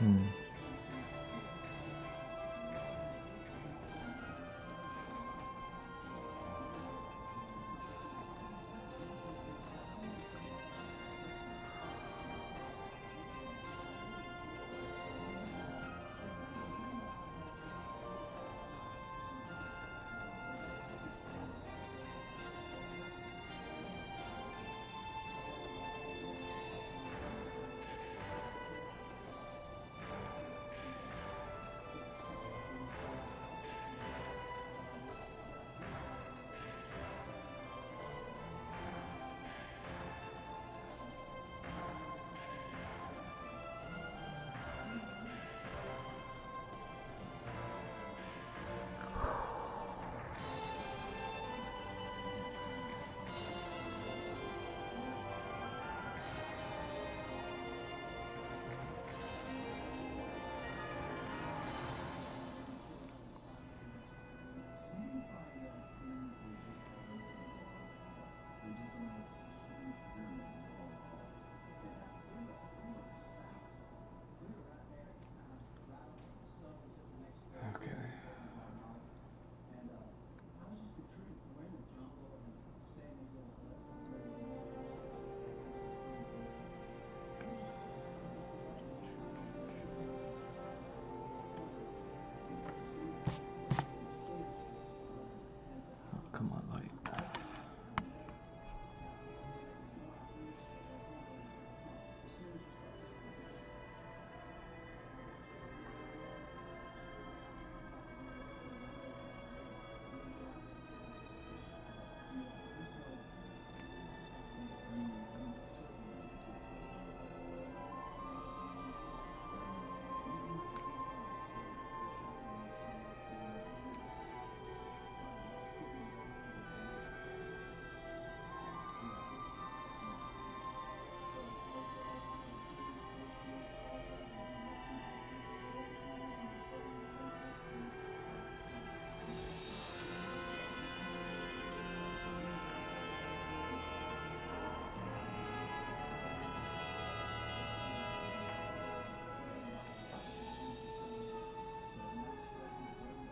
Hmm. Okay. Oh, come on, light.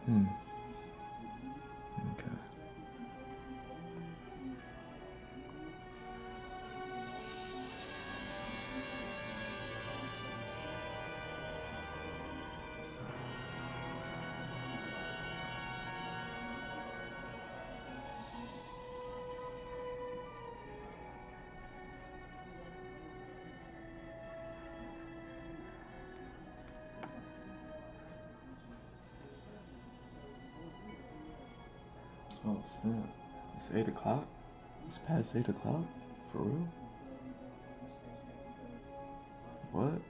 Hmm. Okay. Oh snap! It's 8 o'clock. It's past 8 o'clock. For real? What?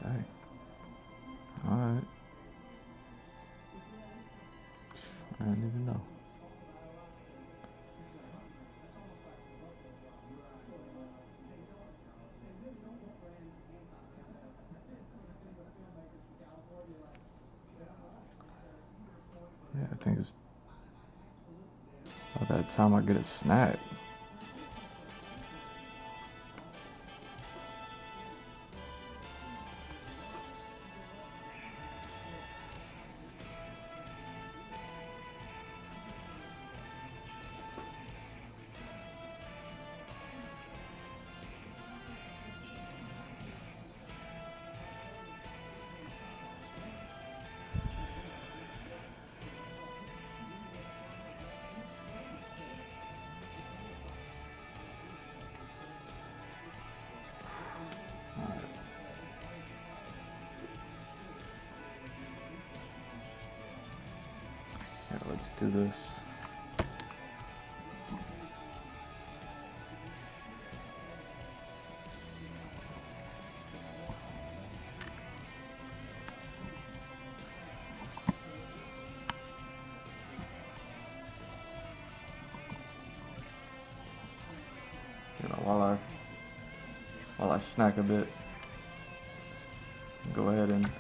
Dang. All right. I didn't even know. Yeah, I think it's about that time I get a snack. Yeah, let's do this. You know, while I snack a bit, go ahead and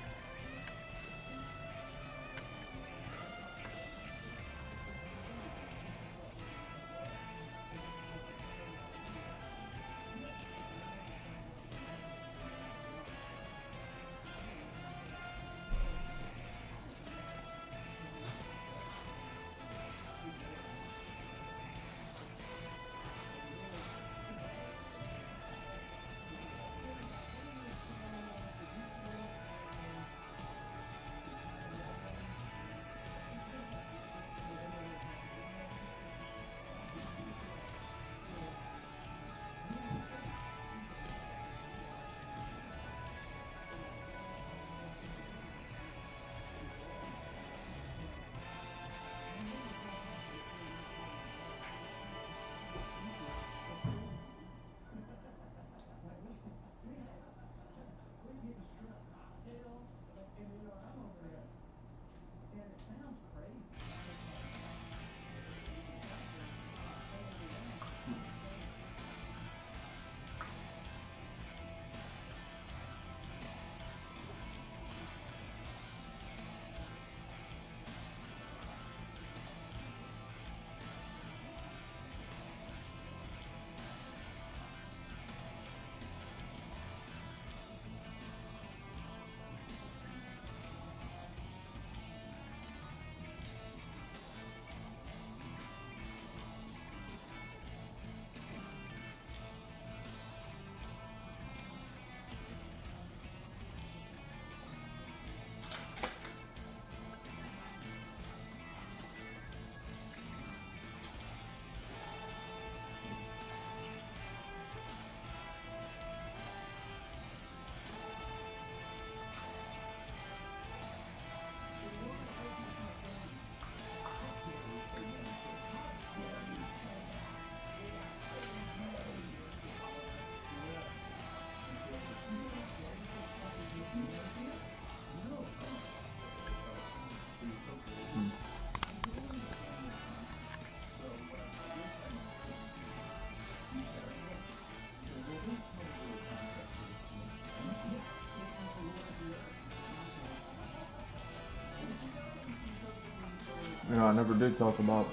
You know, I never did talk about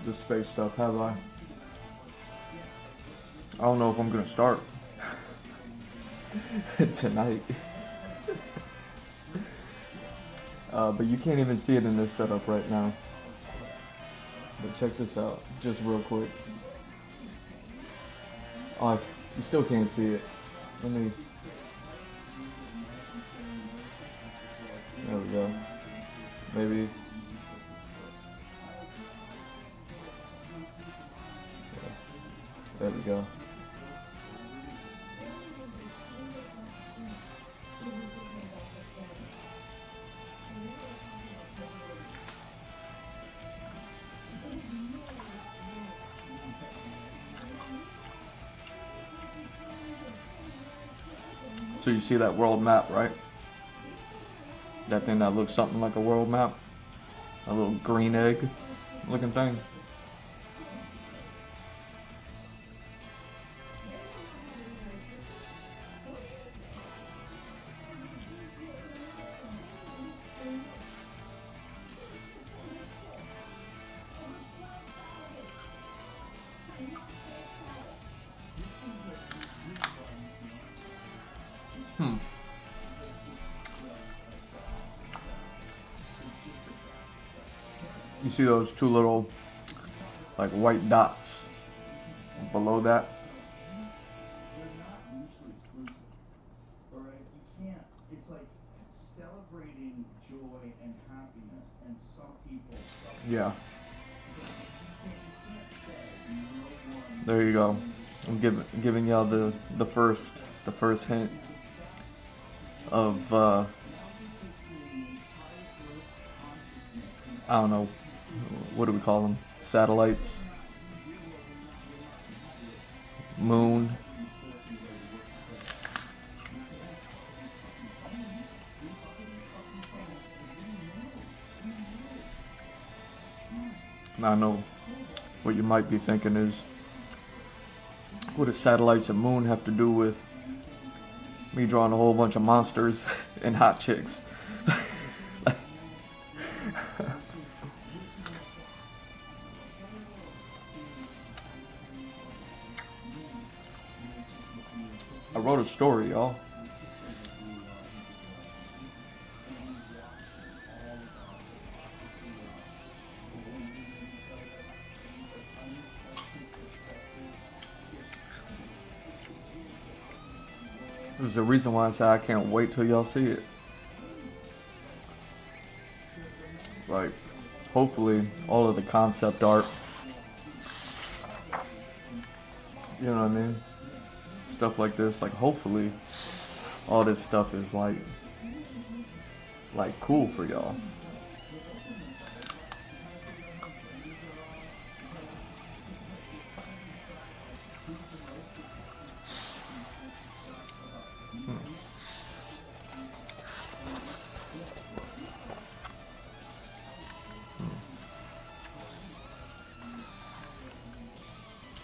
the space stuff, have I? I don't know if I'm gonna start tonight. But you can't even see it in this setup right now. But check this out, just real quick. Oh, you still can't see it. Let me. There we go. Maybe. There we go. So you see that world map, right? That thing that looks something like a world map. A little green egg looking thing. You see those two little like white dots below that? They're not mutually exclusive. Alright? You can't, it's like celebrating joy and happiness, and some people suffer. Yeah. You can't say no one. There you go. I'm giving y'all the first hint of I don't know, what do we call them? Satellites, moon. Now I know what you might be thinking is, what does satellites and moon have to do with me drawing a whole bunch of monsters and hot chicks? I wrote a story, y'all. There's a reason why I say I can't wait till y'all see it. Like, hopefully, all of the concept art, you know what I mean? Stuff like this, like, hopefully, all this stuff is like cool for y'all.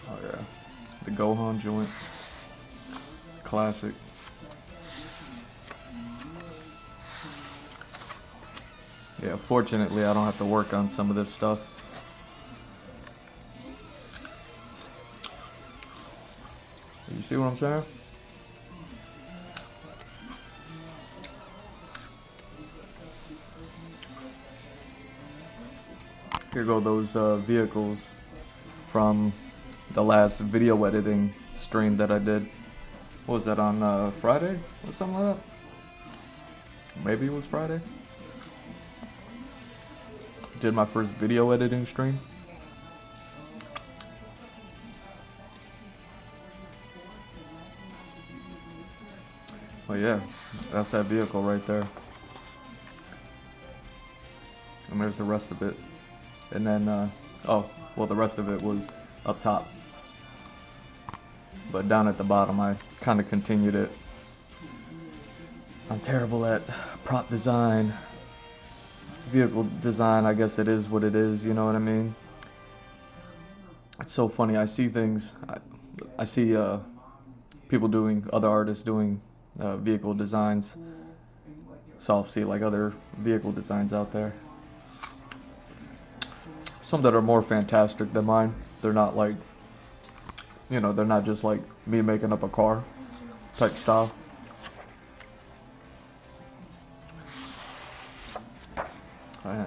Oh yeah, the Gohan joint, classic. Yeah, fortunately I don't have to work on some of this stuff. You see what I'm saying? Here go those vehicles from the last video editing stream that I did. What was that, on Friday or something like that? Maybe it was Friday. Did my first video editing stream. Oh yeah, that's that vehicle right there. And there's the rest of it. And then, oh, well, the rest of it was up top. But down at the bottom, I kind of continued it. I'm terrible at prop design. Vehicle design, I guess it is what it is, you know what I mean? It's so funny, I see things, I see people doing, other artists doing vehicle designs. So I'll see like other vehicle designs out there. some that are more fantastic than mine. They're not like, you know, they're not just like me making up a car type style.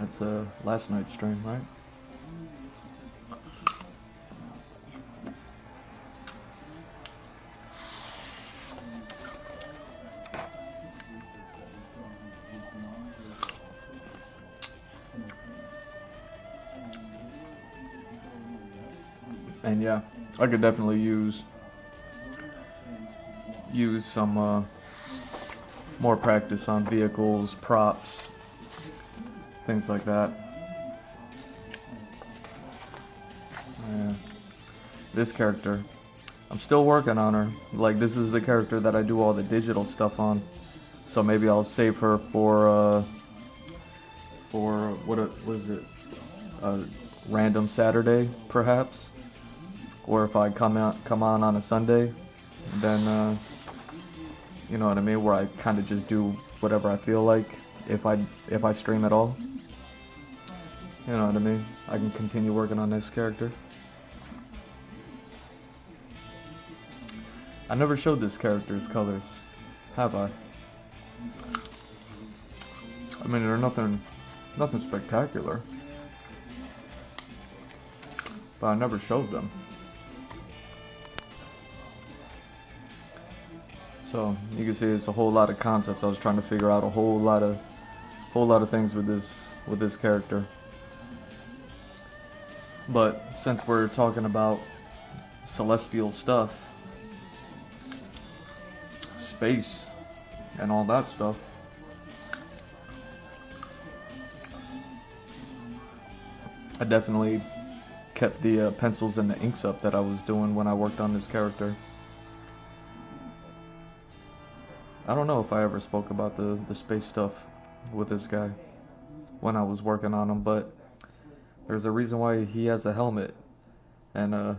It's last night's stream, right? And yeah, I could definitely use some more practice on vehicles, props, things like that. This character, I'm still working on her. Like, this is the character that I do all the digital stuff on. So maybe I'll save her for what was it? A random Saturday, perhaps. Or if I come on a Sunday, then you know what I mean, where I kind of just do whatever I feel like if I stream at all. You know what I mean? I can continue working on this character. I never showed this character's colors, have I? I mean, they're nothing spectacular, but I never showed them. So you can see it's a whole lot of concepts. I was trying to figure out a whole lot of things with this character. But since we're talking about celestial stuff, space, and all that stuff, I definitely kept the pencils and the inks up that I was doing when I worked on this character. I don't know if I ever spoke about the space stuff with this guy when I was working on him, but there's a reason why he has a helmet and a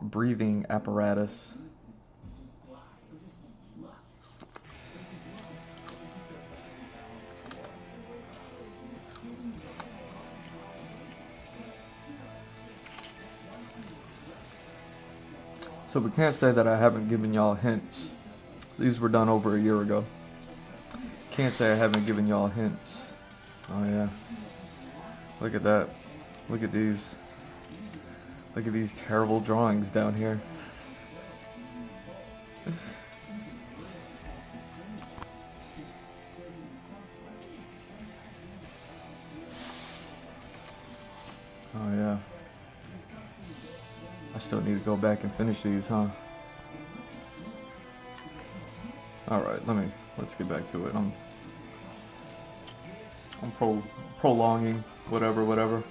breathing apparatus. So we can't say that I haven't given y'all hints. These were done over a year ago. Can't say I haven't given y'all hints. Oh yeah. Look at that. Look at these. Look at these terrible drawings down here. Oh yeah. I still need to go back and finish these, huh? Alright, let's get back to it. I'm prolonging, whatever.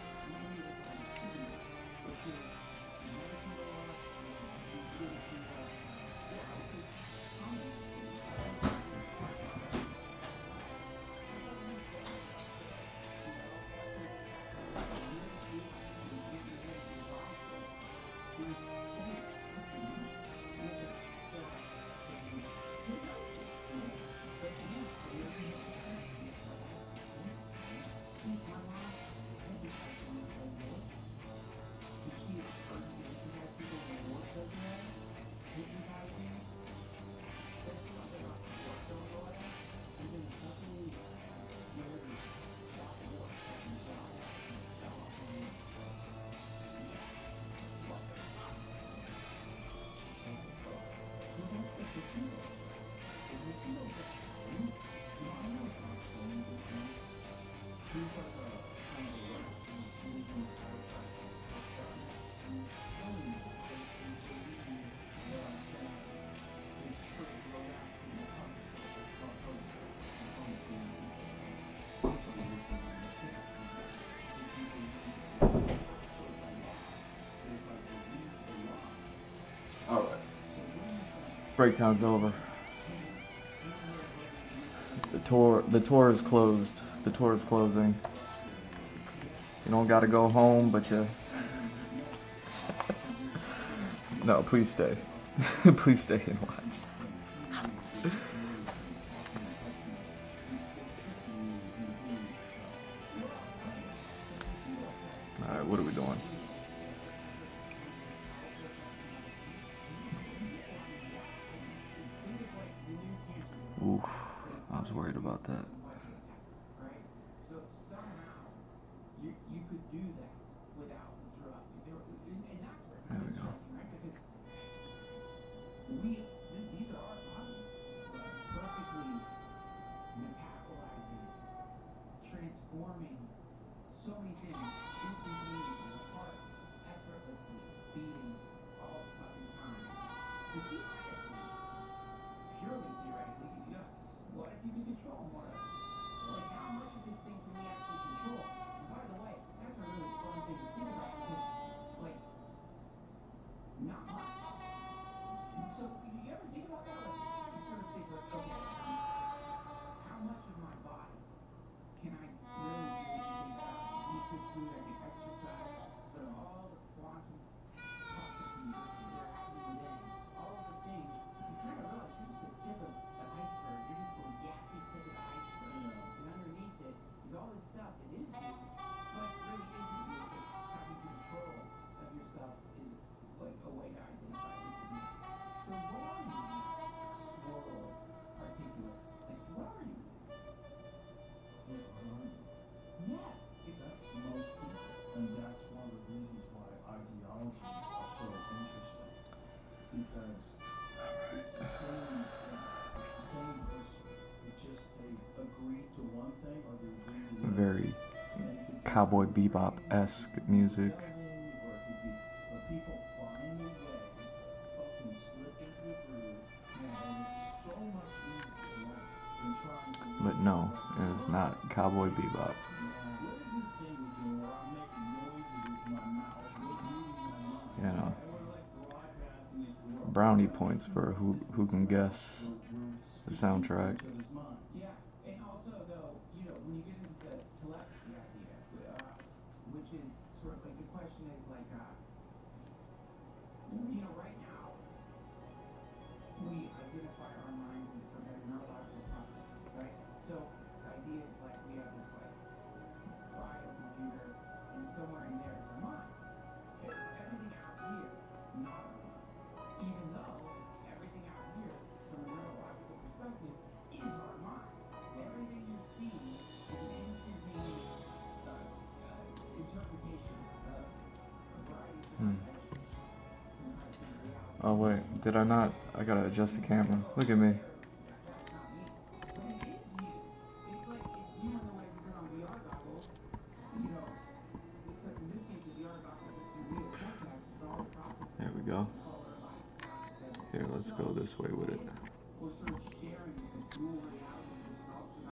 Alright. Break time's over. The tour is closed. The tour is closing. You don't gotta go home, but you... No, please stay. Please stay and watch. Alright, was worried about that. Budget effort, right? So somehow you could do that without the drug. And that's where it's There we really go. striking, right? Because these are our bodies, Right. perfectly metabolizing, transforming so many things instantaneously. The heart effortlessly beating all the fucking time. So theoretically, purely theoretically, yeah, what if you could control more of it? Like, how much of this thing can we actually control? And by the way, that's a really fun thing to think about because, like, not much. And so, you ever think about that? Like, you sort of think, like, okay, how much of my body can I really do? If you think about it, I can eat good food, I can exercise, but all the quantum processes that are happening within, all of the things, you kind of realize you're just the tip of the iceberg. You're just the yappy tip of the iceberg. Yeah. And underneath it is all this stuff that is you, but really isn't you because having control of yourself is like a way to identify this is me. So what are you in that world articulate? Like, what are you really? Wait, what are you? Yeah, That's most people. And that's one of the reasons why ideologies are so interesting. Because it's the same, like, it's the same person. It's just they agreed to one thing or they agreed to the other. Very And it could be Cowboy through writing, it Bebop-esque could be music. yelling, or it could be, but people find a way to fucking slip into the groove. yeah. And it's so much easier Yeah. than trying to But listen to no, like, it is not Cowboy Bebop. Yeah. what is this thing we're doing where I'm making noises with my mouth, moving my mind, You know, and we're like broadcasting into the world. brownie That makes points no for sense who because can guess we're the speaking into soundtrack. each other's minds. Yeah. And also, though, when you get into the telepathy idea, which is sort of like the question is like, right now we identify our minds as some kind of neurological process, right? So the idea is like we have this like biocomputer, and somewhere in there is our mind. Everything out here, not our mind. Even though everything out here, from a neurological perspective, is our mind. Everything you're seeing is an instantaneous interpretation of a variety of different methods from how to think reality. Oh wait, did I not? I gotta adjust the camera. Look at me. That's not me. But it is you. It's like it's you in the way if you put on VR goggles, except in this case the VR goggles, it's your neocortex, it's all the processing, There we go. the color, light, sound, etc. Here, let's So go this way with it. if we're sort of sharing this dual reality, which is also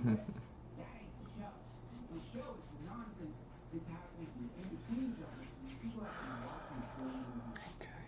That ain't the show. The show is nonsense that's happening in between chapters. People actually watching full movies. Okay.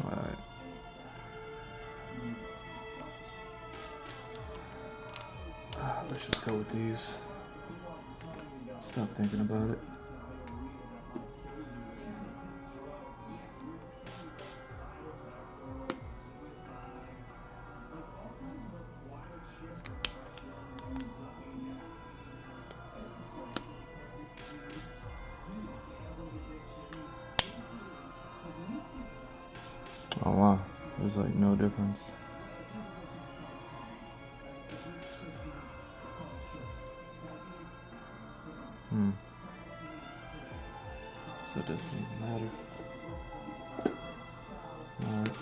Alright. Let's just go with these. Stop thinking about it. Oh wow, there's like no difference. So it doesn't even matter. Alright.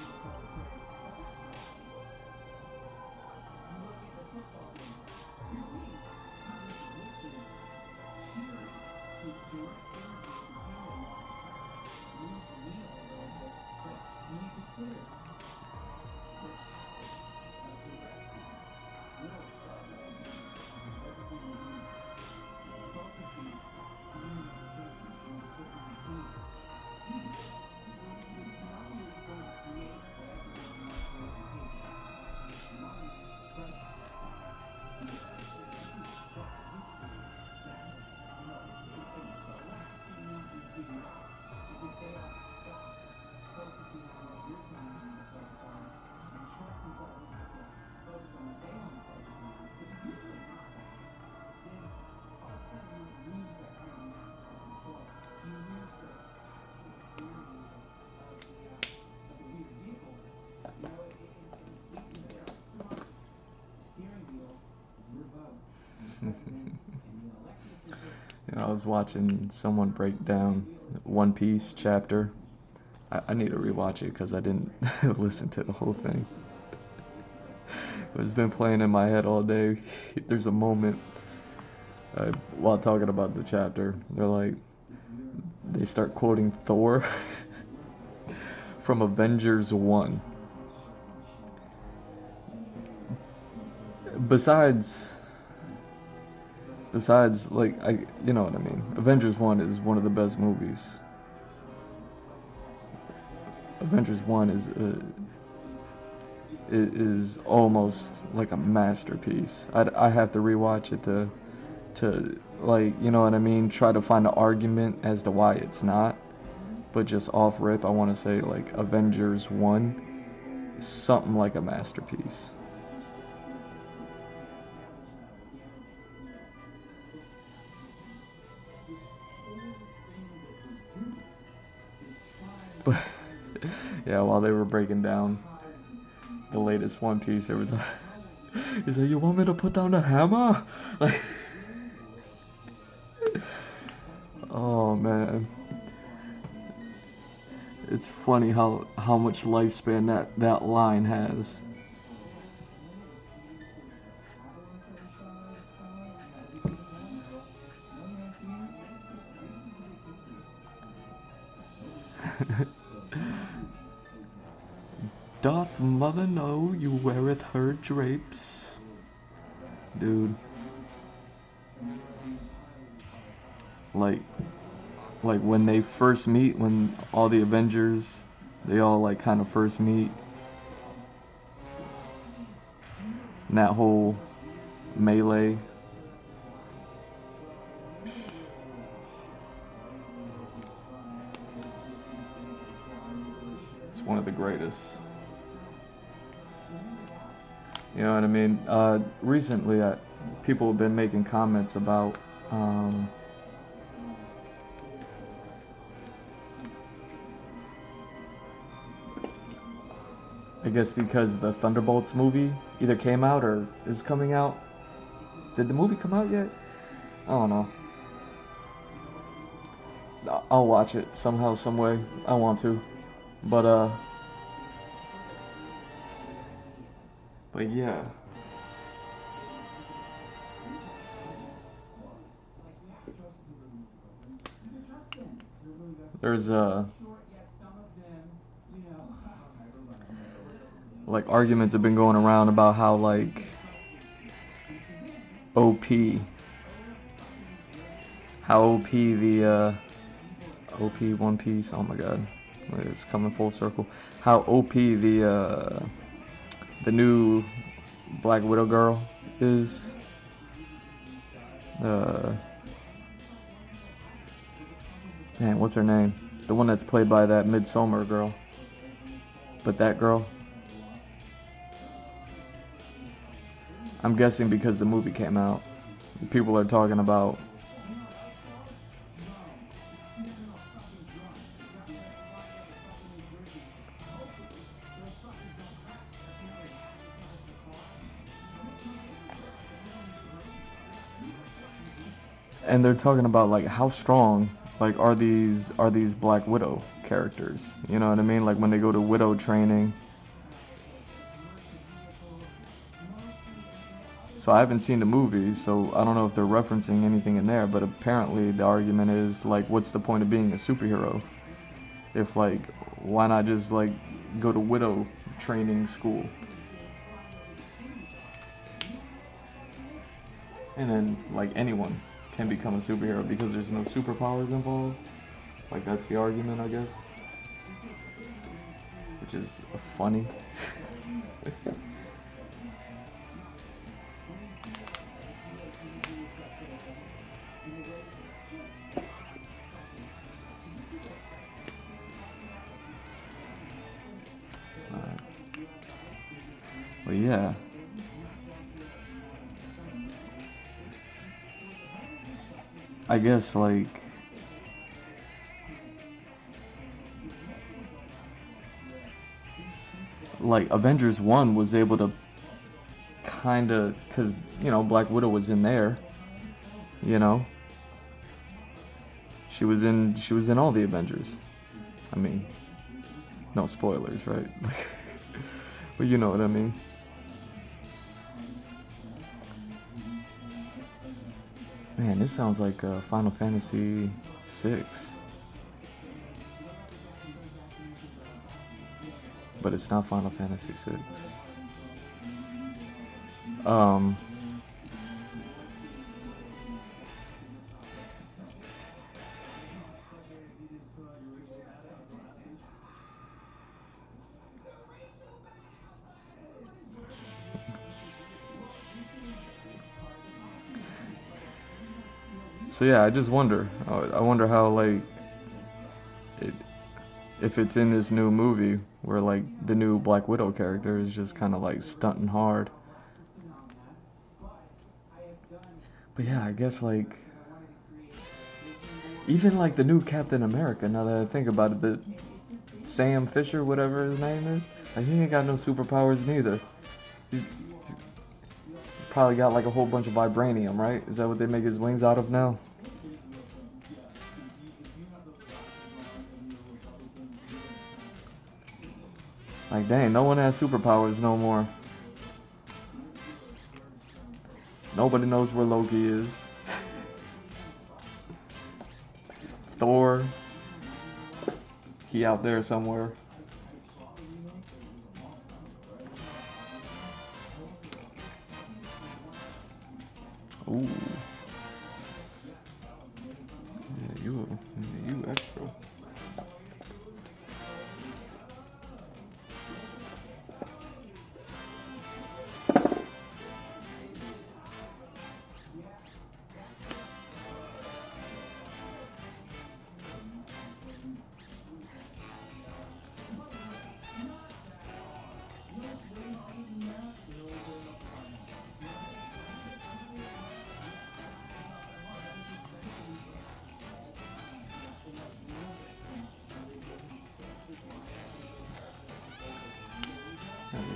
I was watching someone break down One Piece chapter. I need to rewatch it because I didn't listen to the whole thing. It's been playing in my head all day. There's a moment while talking about the chapter, they start quoting Thor from Avengers 1. Besides, like, you know what I mean. Avengers 1 is one of the best movies. Avengers 1 is almost like a masterpiece. I have to rewatch it to like, you know what I mean, try to find an argument as to why it's not. But just off rip, I want to say like Avengers 1 is something like a masterpiece. But yeah, while they were breaking down the latest One Piece, there was he's like, "You want me to put down the hammer?" Like, oh man, it's funny how much lifespan that line has. Doth mother know you weareth her drapes? Dude. Like when they first meet, when all the Avengers, they all like kind of first meet. And that whole melee. It's one of the greatest. You know what I mean? Recently, people have been making comments about I guess because the Thunderbolts movie either came out or is coming out. Did the movie come out yet? I don't know. I'll watch it somehow, some way. I want to. But yeah. There's like arguments have been going around about how like OP the OP One Piece, oh my god, it's coming full circle. How OP the new Black Widow girl is. Man, what's her name? The one that's played by that Midsommar girl. But that girl. I'm guessing because the movie came out. People are talking about and they're talking about like how strong like are these Black Widow characters, you know what I mean? Like when they go to Widow training. So I haven't seen the movie, so I don't know if they're referencing anything in there, but apparently the argument is like, what's the point of being a superhero? If like, why not just like go to Widow training school? And then like anyone can become a superhero because there's no superpowers involved. Like that's the argument, I guess. Which is funny. But yeah. I guess like Avengers 1 was able to kinda, cause you know Black Widow was in there, you know. She was in all the Avengers. I mean, no spoilers, right? But you know what I mean. Man, this sounds like Final Fantasy VI. But it's not Final Fantasy VI. So yeah, I just wonder. I wonder how like if it's in this new movie where like the new Black Widow character is just kind of like stunting hard. But yeah, I guess like even like the new Captain America. Now that I think about it, the Sam Fisher, whatever his name is, like he ain't got no superpowers neither. He's probably got like a whole bunch of vibranium, right? Is that what they make his wings out of now? Like, dang, no one has superpowers no more. Nobody knows where Loki is. Thor, he out there somewhere. Ooh. Yeah, you extra.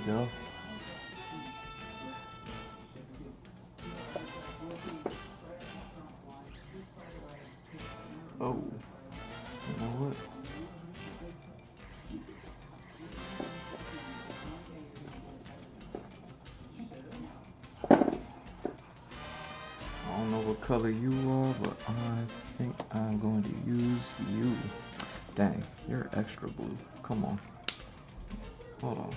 go. Oh, you know what? I don't know what color you are, but I think I'm going to use you. Dang, you're extra blue. Come on. Hold on.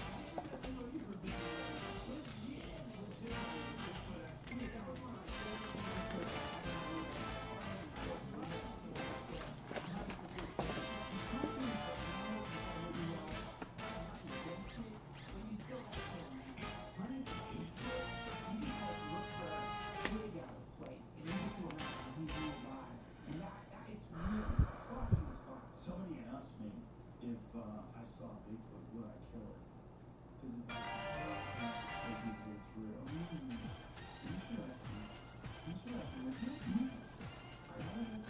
Somebody asked me if I saw Bigfoot, would I kill it? Because if I saw Bigfoot's real. You should ask me. You should ask me. I don't know.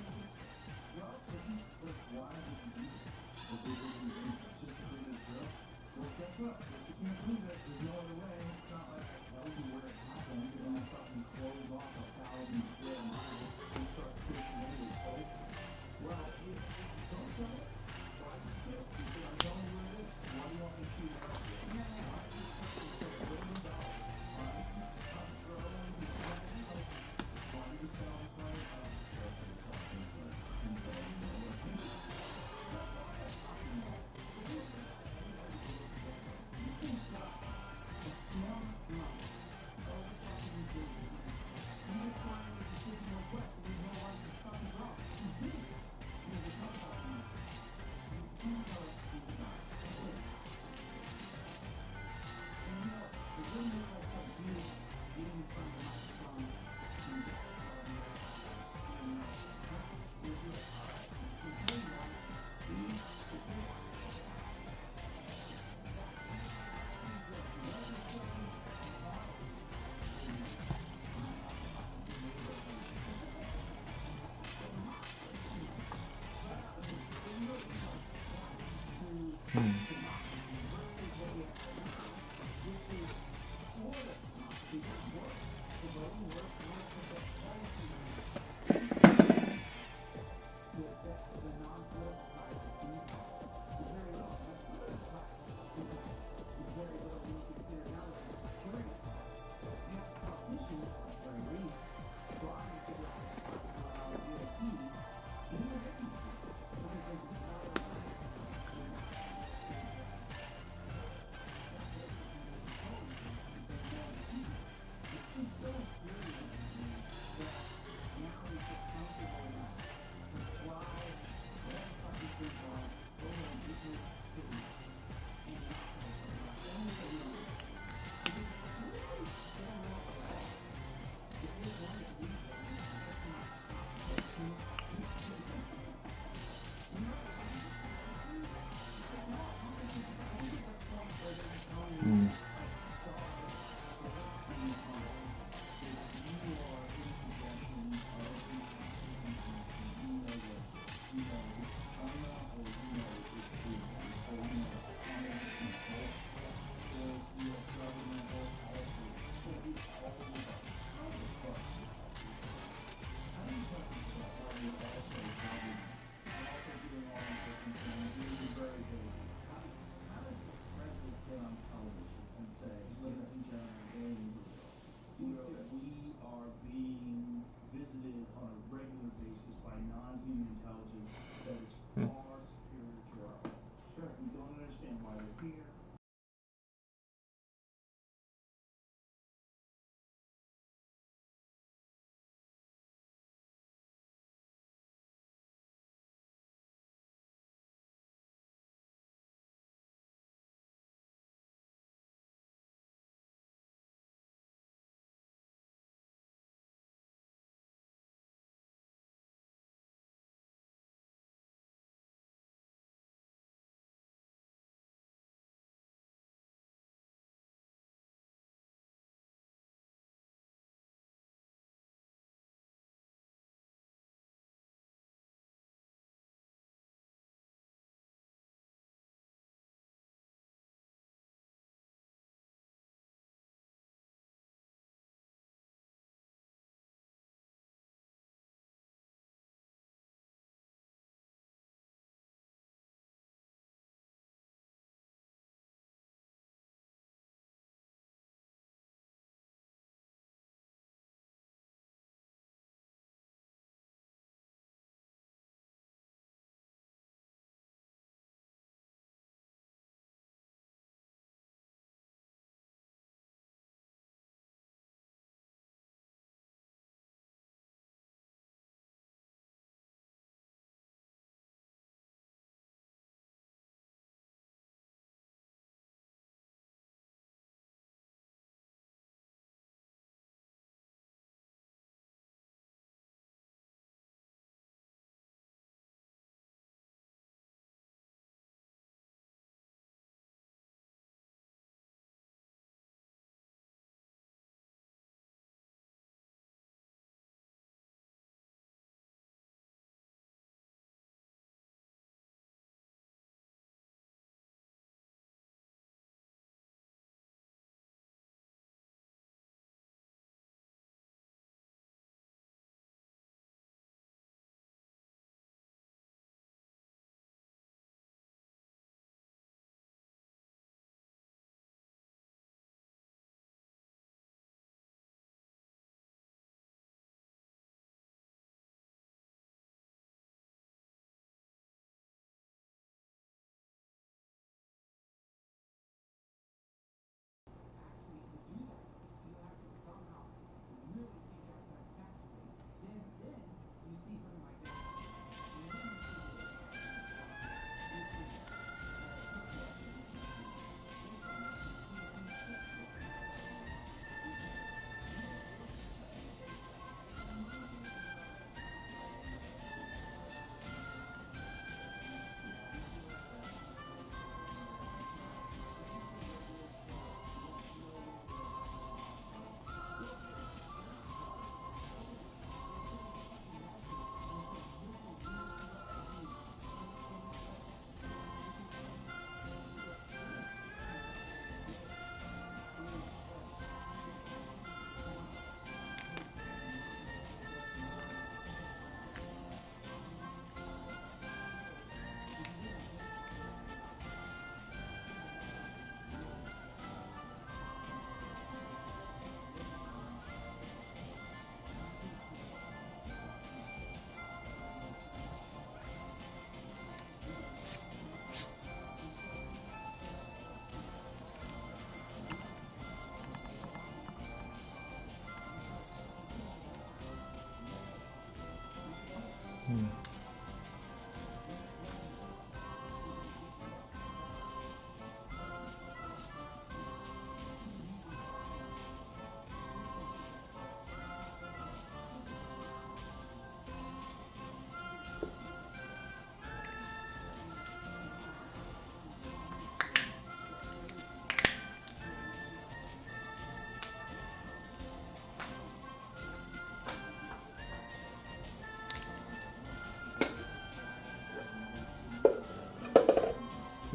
Well, why would you do it? If Bigfoot is real, just to prove it's real? Well, guess what? If you can't prove it, there's no other way. It's not like I tell you where it happened. You're gonna fucking close off 1,000 square miles and start pushing into this place. Well, don't tell it. Why do you care? Because I'm telling you where it is. Why do you want me to shoot it? Why do you $6 billion? Alright? I'm sure I want to do something. Why do you sell this money?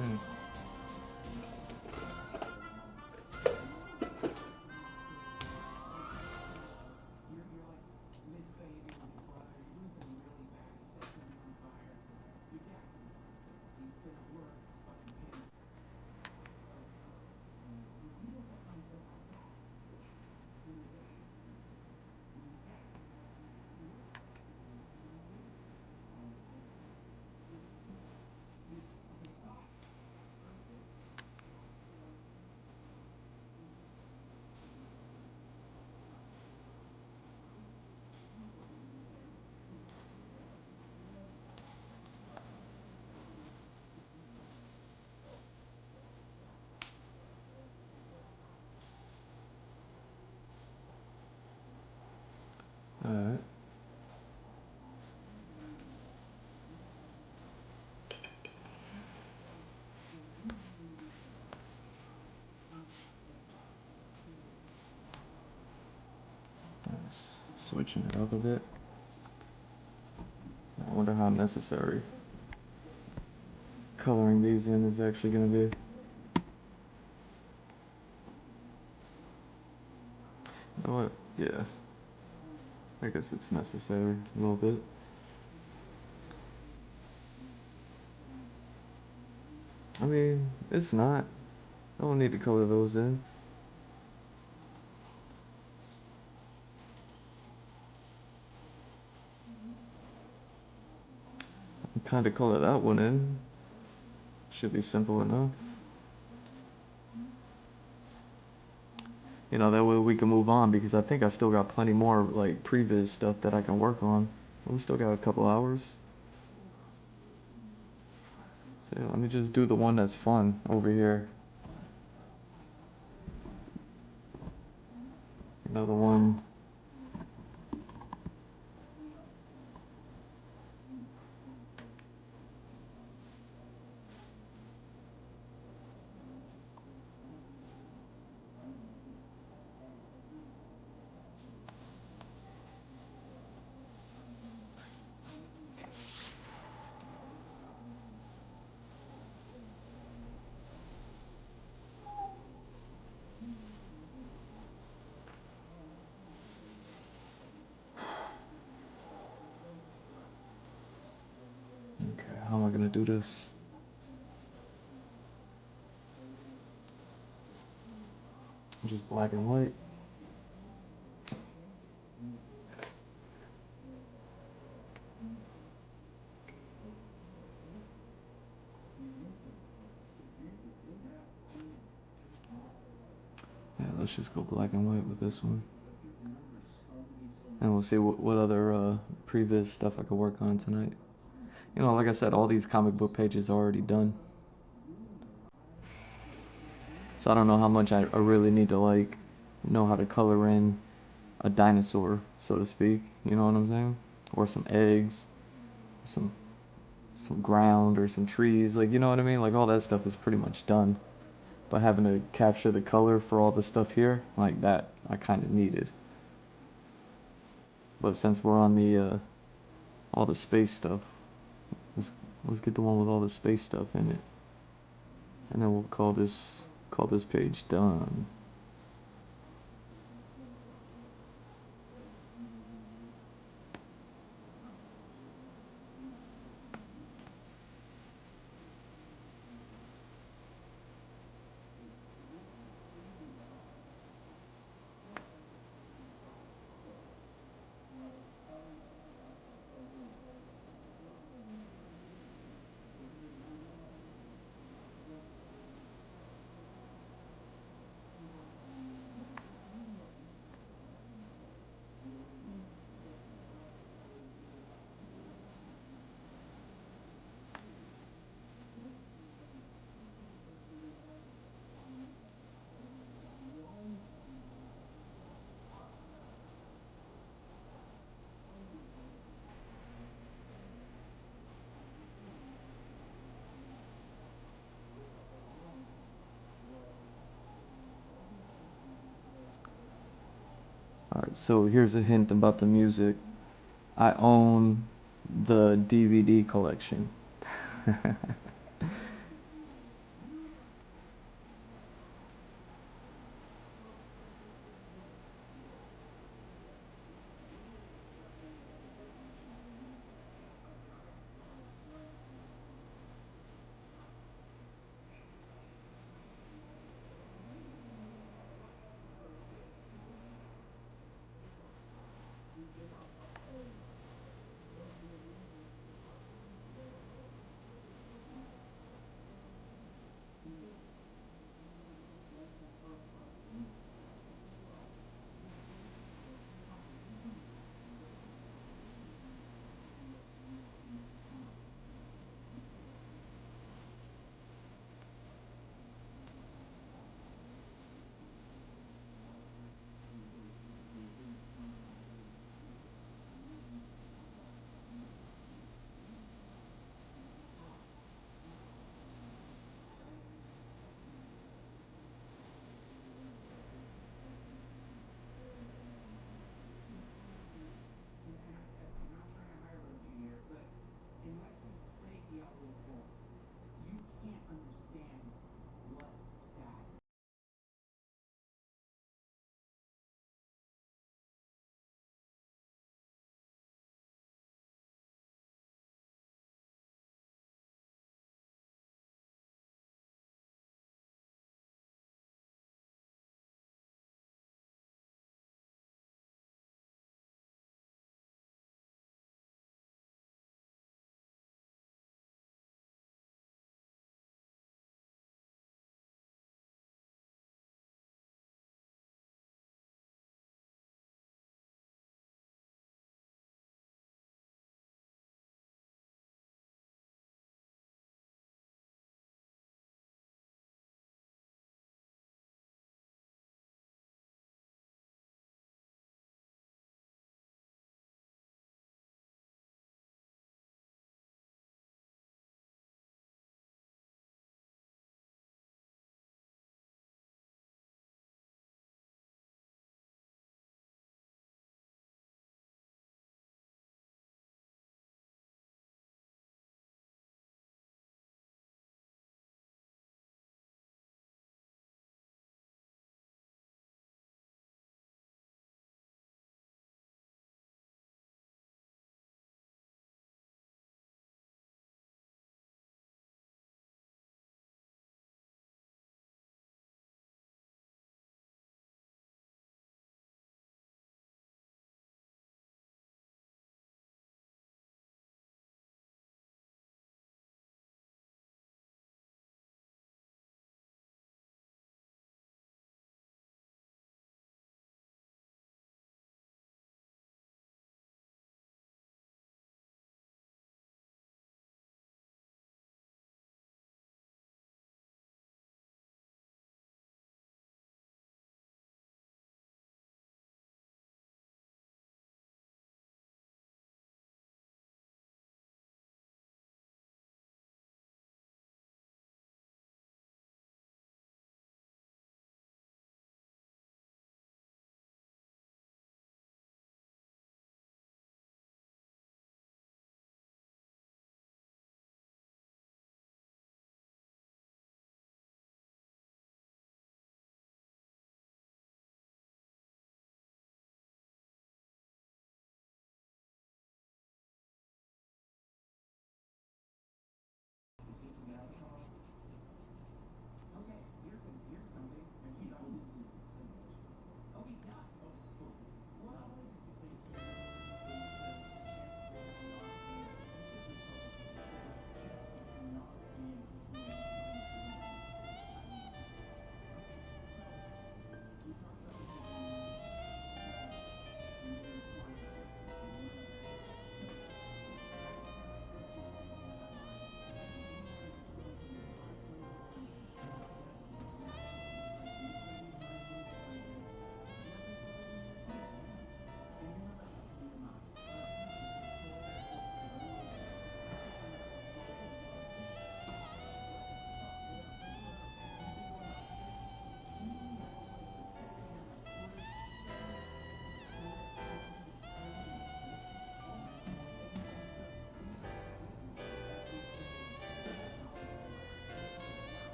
Hmm. You're like mid-fading with your brother. You're doing something really bad. He sets something on fire. Your dad comes home. He's been at work, fucking pissed. When you look at something like that, in a way, when you add to it, you stop. Alright. Nice. Switching it up a bit. I wonder how necessary coloring these in is actually going to be. You know what? Yeah. I guess it's necessary a little bit. I mean, it's not. I don't need to color those in. I kind of color that one in. Should be simple enough. You know, that way we can move on because I think I still got plenty more like Previz stuff that I can work on. We still got a couple hours. So yeah, let me just do the one that's fun over here. Another one. Okay, how am I gonna do this? Just black and white. Yeah, let's just go black and white with this one. And we'll see what other Previz stuff I can work on tonight. You know, like I said, all these comic book pages are already done. So I don't know how much I really need to like know how to color in a dinosaur, so to speak. You know what I'm saying? Or some eggs, some ground or some trees. Like, you know what I mean? Like all that stuff is pretty much done. But having to capture the color for all the stuff here, like that, I kind of needed. But since we're on the all the space stuff, let's get the one with all the space stuff in it, and then we'll call this page done. Alright, so here's a hint about the music. I own the DVD collection.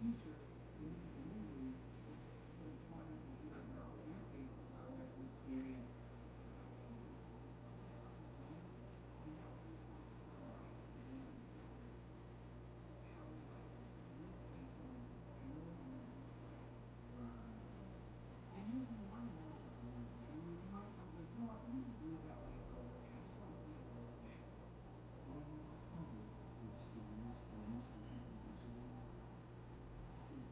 future, maybe the quantum computer interface is not as mysterious When you recover these things, the most important thing is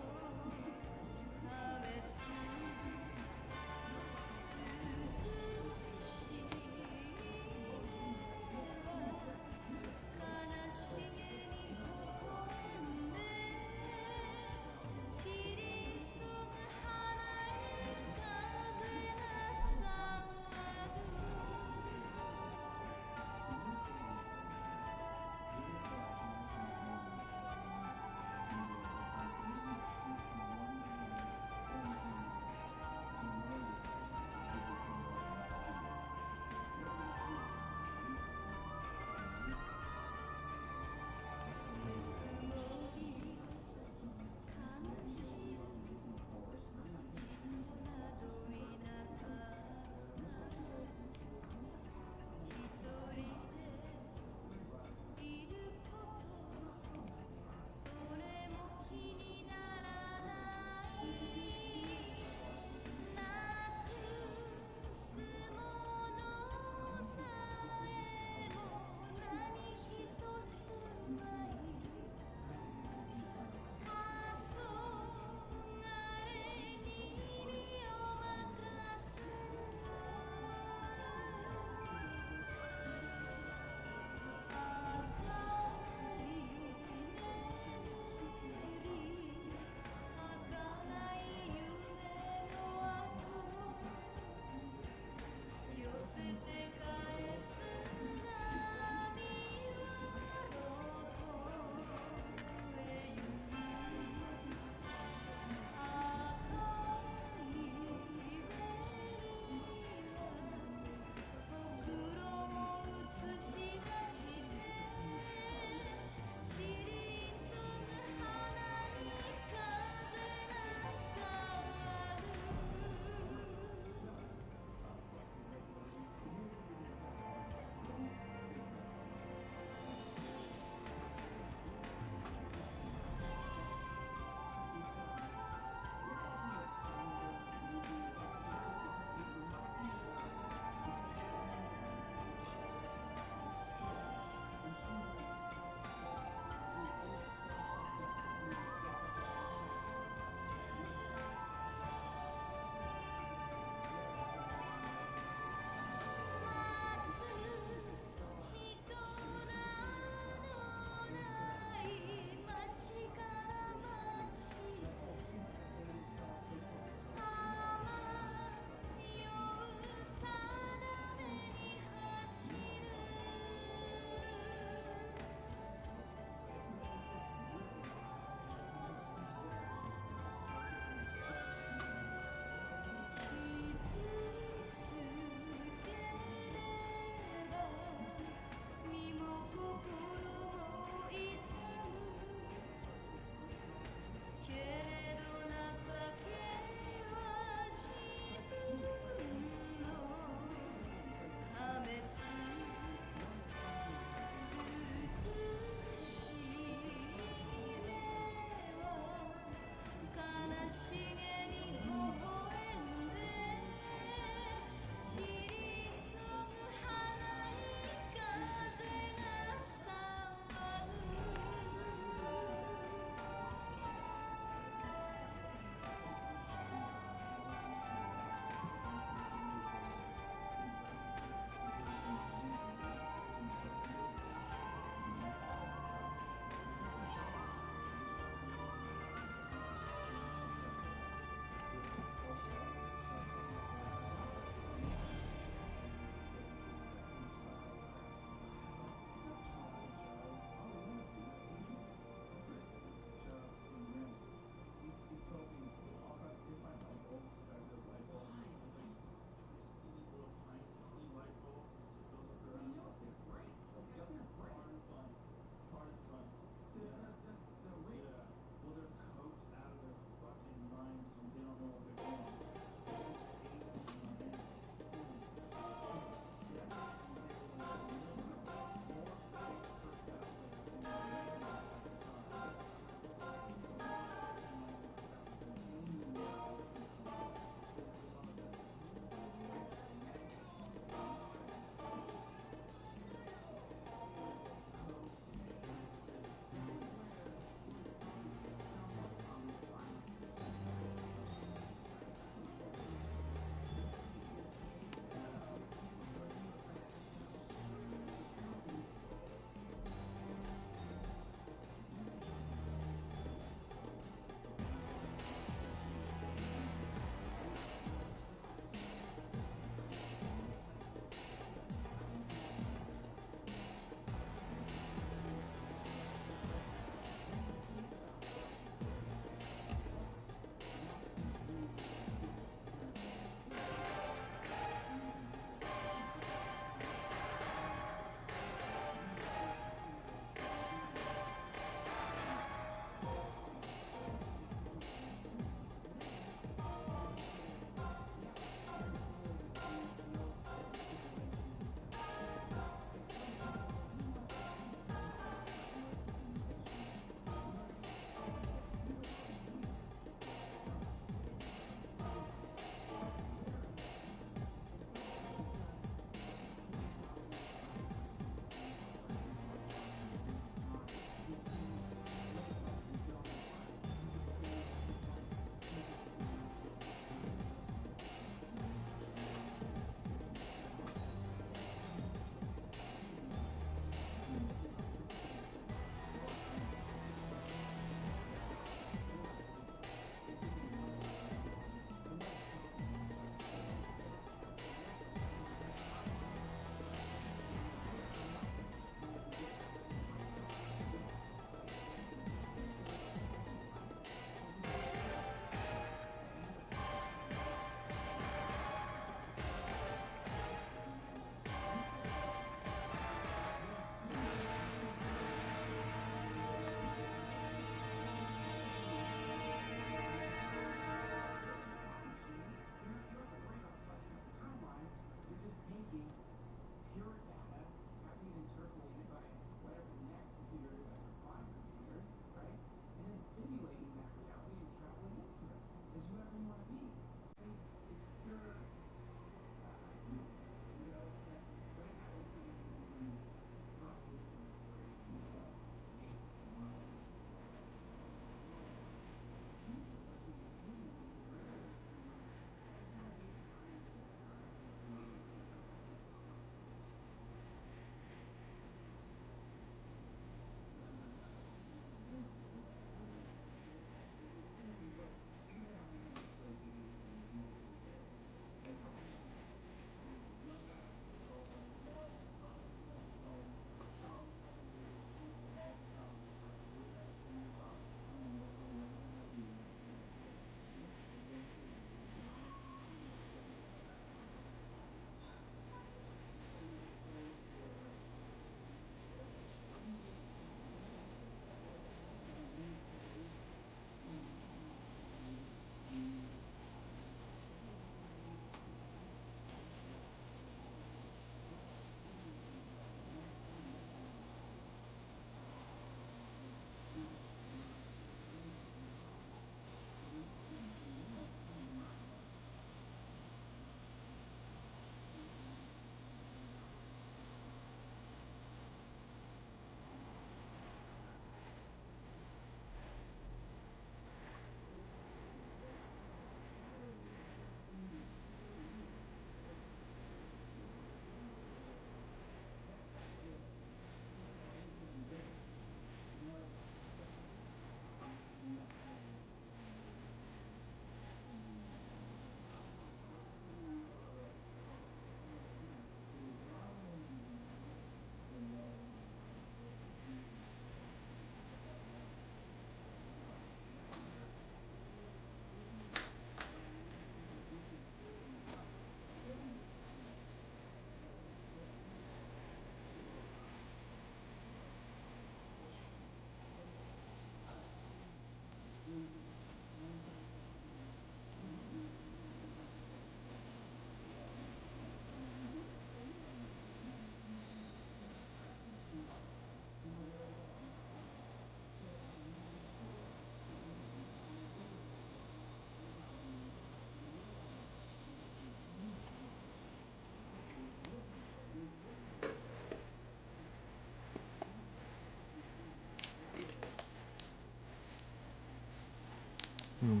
Hmm.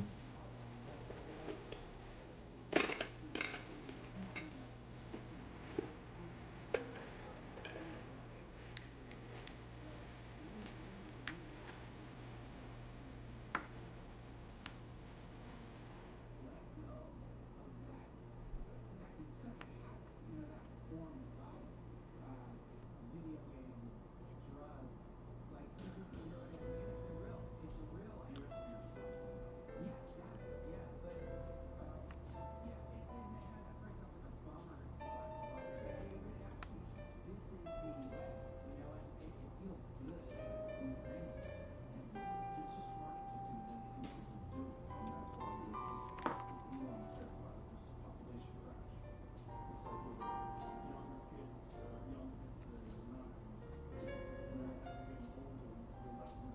Video games, drugs, like you know what I mean? It's a real idea. Yes, that, yeah, but yeah, and that brings up like a bummer slash bummer. It actually, this is the way, you know, and it feels good in your brain to say, and it's just smart to do when people can do it, and that's why there's this, Elon said about it, this population crash. It's like with younger kids, not having babies, and then as they're getting older, they're less and less fertile.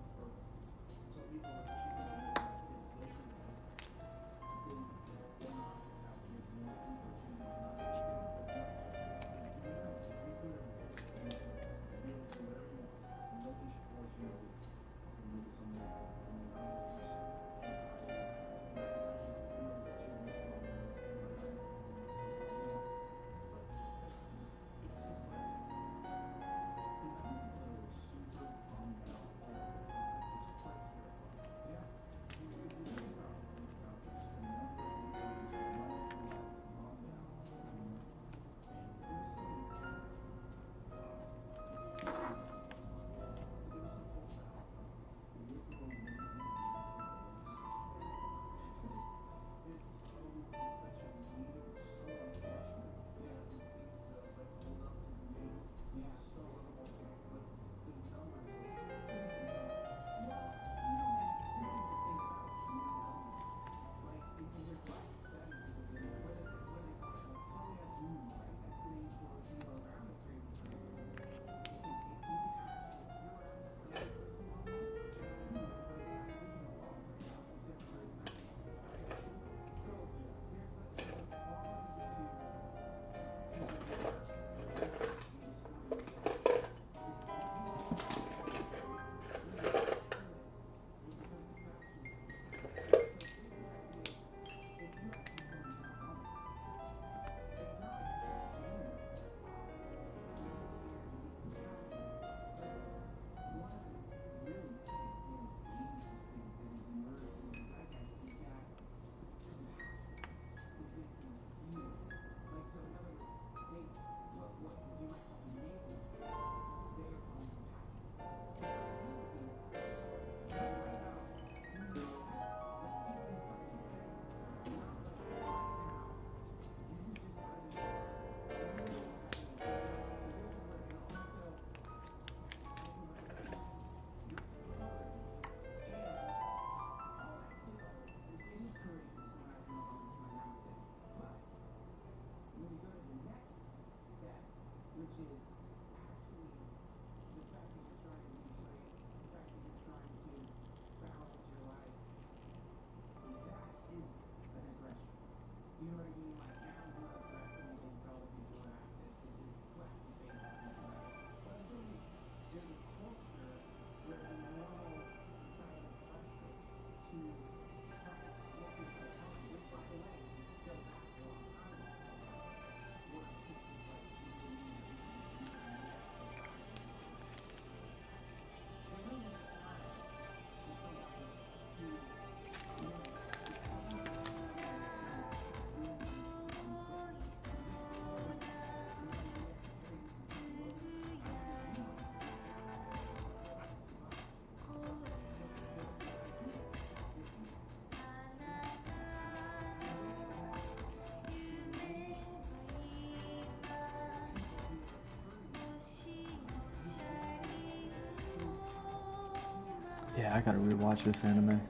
And so people are choosing to have kids later in life or not have kids, more opportunities not to have kids. But to be honest, if you could be able to do whatever you want, nobody should force you to do it. Okay, maybe someday, I mean, I was just fantastic. I did tremendous achievements in my life, and I was young. But it's just like, you know, people that are super bummed out all the time. It's quite terrifying. Yeah. You really start to think about just the number of people you just run into in life that's bummed out. And there was some, there was some folks that I found a year ago when they were in the hospital, and it just, it's such a weird, it's so unfortunate. Yeah, it seems to like hold up to the news. Yeah, so for the most part, but the numbers are crazy high. Well, you know, man, here's the thing about real numbers. Like, and there's like studies that have been, what do they call it? Polyethylene, right? That's the name for, you know, around a crazy person. You can actually, if you're around that crazy person long enough, you can break that signal off in almost every way, right? So there's a quality to engineers in this room that if you don't have numbers, you're not human. And you're going to be factual all the time. So here's the idea. If you actually know your numbers, it's not like you're just gaming with it. You can sit here and be compassionate, but one of the really, again, dangerous things that has emerged in the zeitgeist is that compassion has been confused. Like, so in other words, what you might call enabling people, they are calling compassion. And I really think like right now, we need that. Let's take things fucking seriously. Right now, this is just how you are. You don't have any choice. So this is what, and also, I can recognize your capability, and all that, you know, it is courageous no matter, you know, as my grandma said. But when you go to the next step, which is actually the fact that you're trying to retrain, the fact that you're trying to balance your life, that is an aggression. You know what I mean? Like, now you're aggressing against all the people that just slap your face and beat you up. But the thing is, there's a culture where the normal societal pressure to what you're self-harm, which, by the way, goes back a long time with self-harm. Where pictures like video music and movies and pornography and shit like that came out. They really make it harder for somebody to, you know, if you don't have the money to do these things, you make it harder for somebody necessarily to say, look, you don't have to do this. I can survive. So the idea is this. This awareness is enabling people who are hurting to be able to Yeah, I gotta rewatch this anime. take a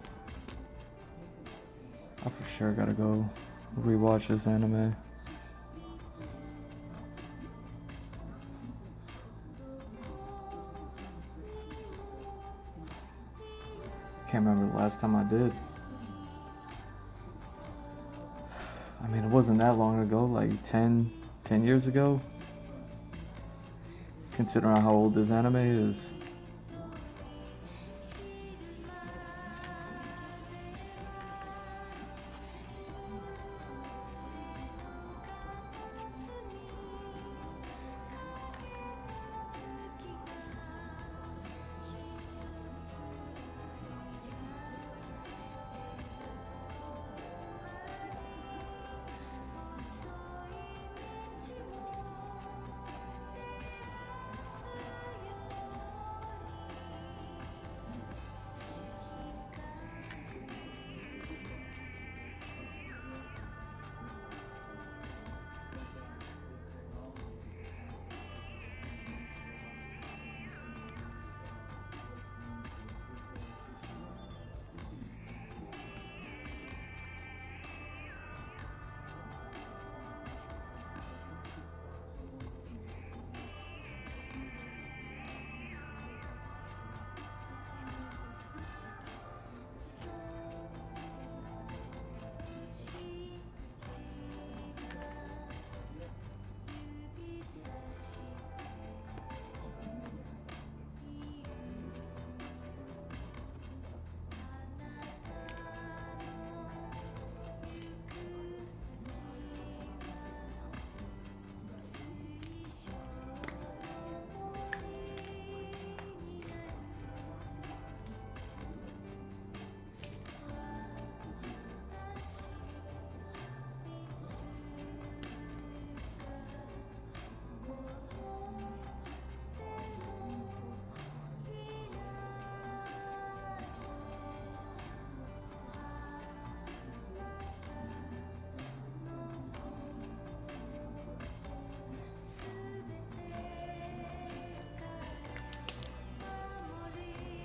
look and I recognize for sure gotta go what rewatch this anime. Can't remember the last time I did. I mean, it wasn't that long ago, like 10 years ago. Considering how old this anime is.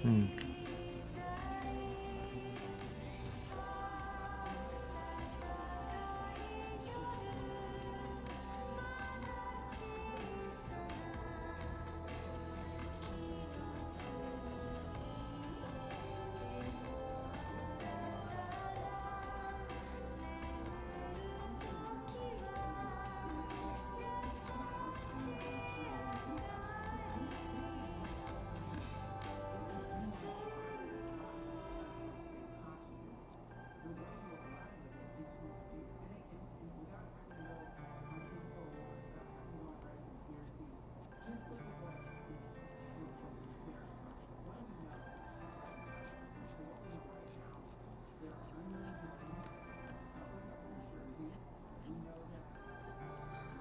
Hmm. The way to arrive at it is through fear, and without having to go on tinfoil hats, without having to go and write conspiracies, just look at what is very factual. What do we know right now? So what we know right now, there are unknown victims covering up in New Jersey. We know that the President of the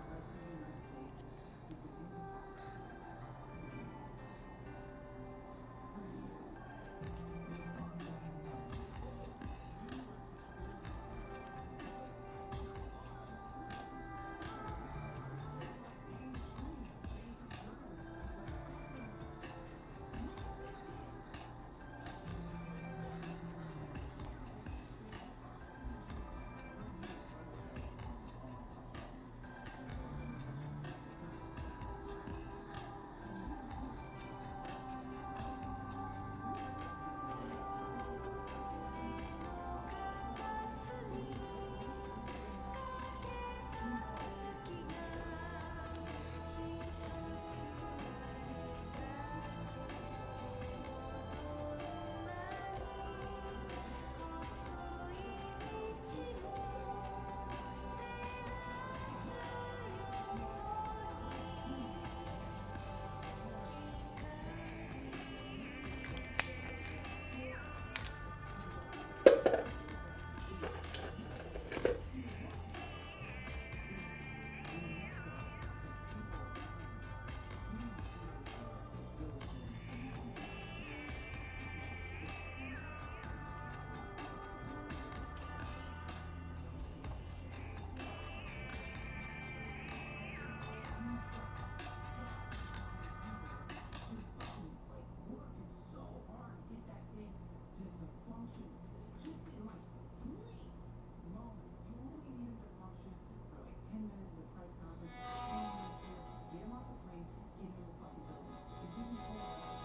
United States has been incapacitated for years. We saw that you were conspiracy theorists like James Comey, a famous journalist, like President Trump. You understand for years, by the way, on my podcast, I said that because when you hear you hear that video of you know that people are dying. You need to see the bullets in Manga. It's massive. Huge crowd of people just fucking like working so hard to get that thing to function just in like 3 moments. You only need them to function for like 10 minutes of the press conference, 20 minutes here, get him off the plane, get him in the fucking building. If you can pull that off,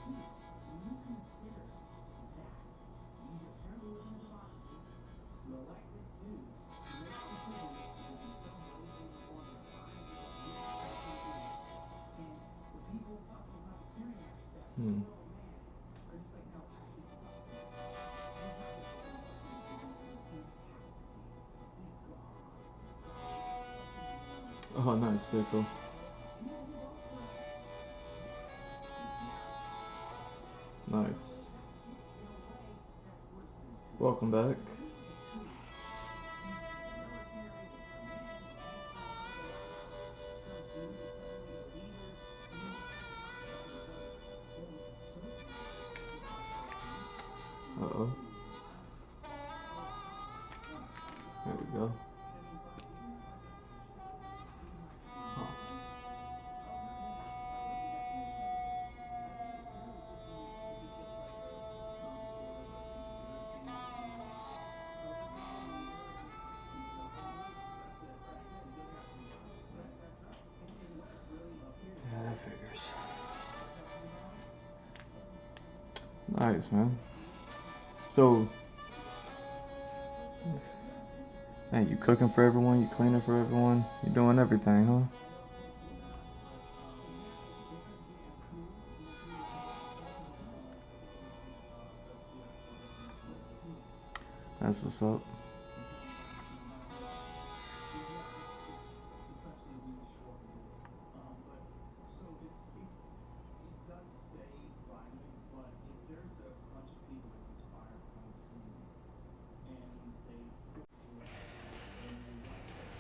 dude, when you consider that, you apparently live in a democracy, you elect this dude who makes decisions because in some way, shape, or form he finds what makes the country great, and the people fucking volunteering at that Hmm. little old man are just like, no, actually, fuck him. He's not the president of our country. He's incapacitated. He's gone. It's fucking enormous. Oh, nice, Pixel. Who did you vote for? It's massive. Nice. In a way, that's worse than a coup. Welcome back. When you lose a coup, the military, the command, the gangsters, whatever, come through, they suddenly, the leaders, you have time to get it done. When it's a certain the politician who Uh-oh. who follows one party, There we go. I mean, fuck, isn't that like a show pretty much Huh. in oh, not me. What's the definition of a show? I think a show is just when it just gets like some sort of a conspiracy and television leader and he's filming it. That's it, right? Yeah, you get that. That's right. And it's really up here. It's Yeah, really that figures. what that $10? Nice, man. So, hey, you cooking for everyone, you cleaning for everyone, you doing everything, huh? Yeah, it's the difference between a coup and a coup d'etat. The actual definition of a coup. That's what's up. But yeah, it's essentially being sworn in. But so it does say violent, but there's a bunch of people that conspire behind the scenes, and they wipe out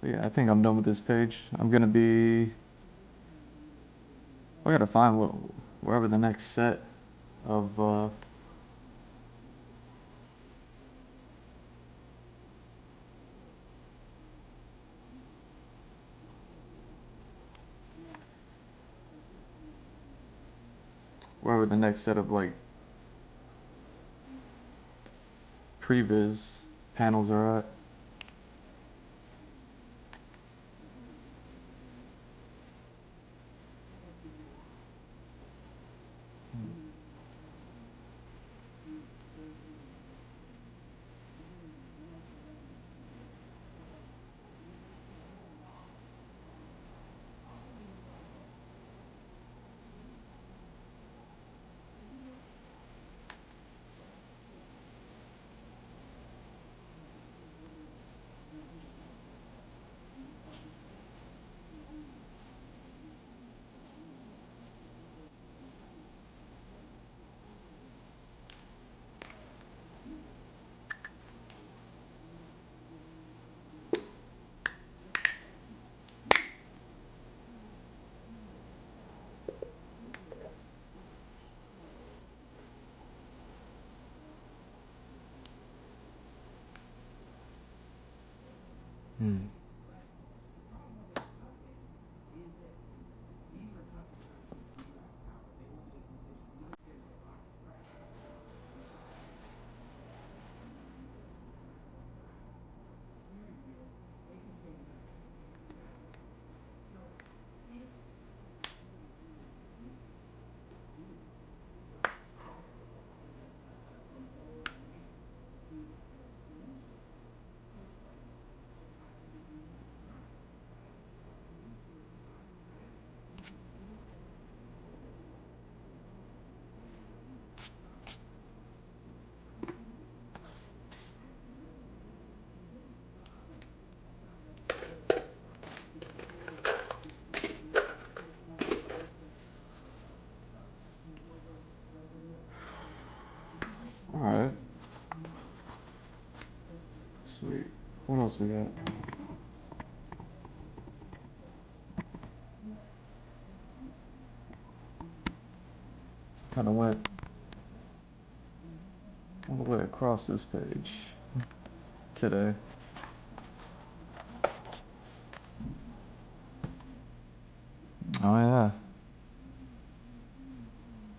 But yeah, I think I'm done with this page. I'm gonna be. I gotta find wherever the next set of wherever the next set of like Previz panels are at. Hmm. The problem with it nowadays is that these are custom prints with direct power. They want you to either get it with rocket pressure or something like that. Steering wheel, they can change that manually. So if All right. Sweet. What else we got? Kind of went all the way across this page today. Oh yeah.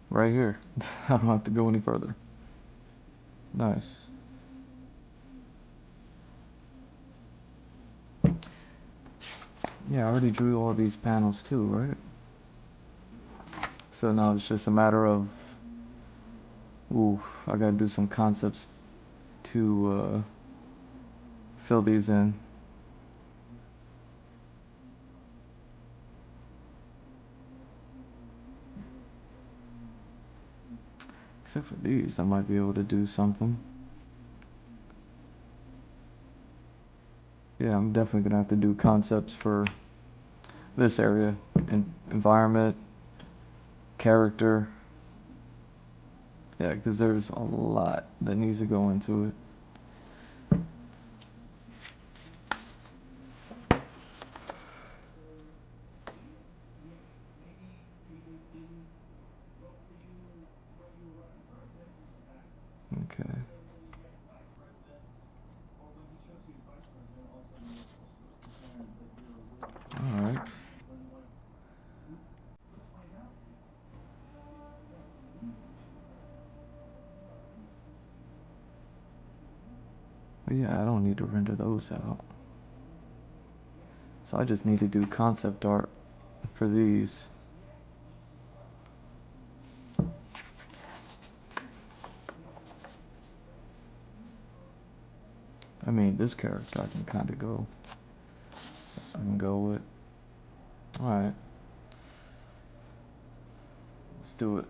Right here. I don't have to go any further. Nice. Yeah, I already drew all these panels too, right? So now it's just a matter of, ooh, I gotta do some concepts to fill these in. Except for these, I might be able to do something. Yeah, I'm definitely gonna have to do concepts for this area, environment, character. Yeah, because there's a lot that needs to go into it. yeah, maybe Previz didn't vote for you when you were running for president, and Okay. all of a sudden when you get vice president, or when he chose you as vice president, all of a sudden you're declaring that you're willing to take All on right. something he doesn't want to. Let's find out. But yeah, I don't need to render those out. So I just need to do concept art for these. I mean, this character I can kind of go. I can go with. All right. Let's do it.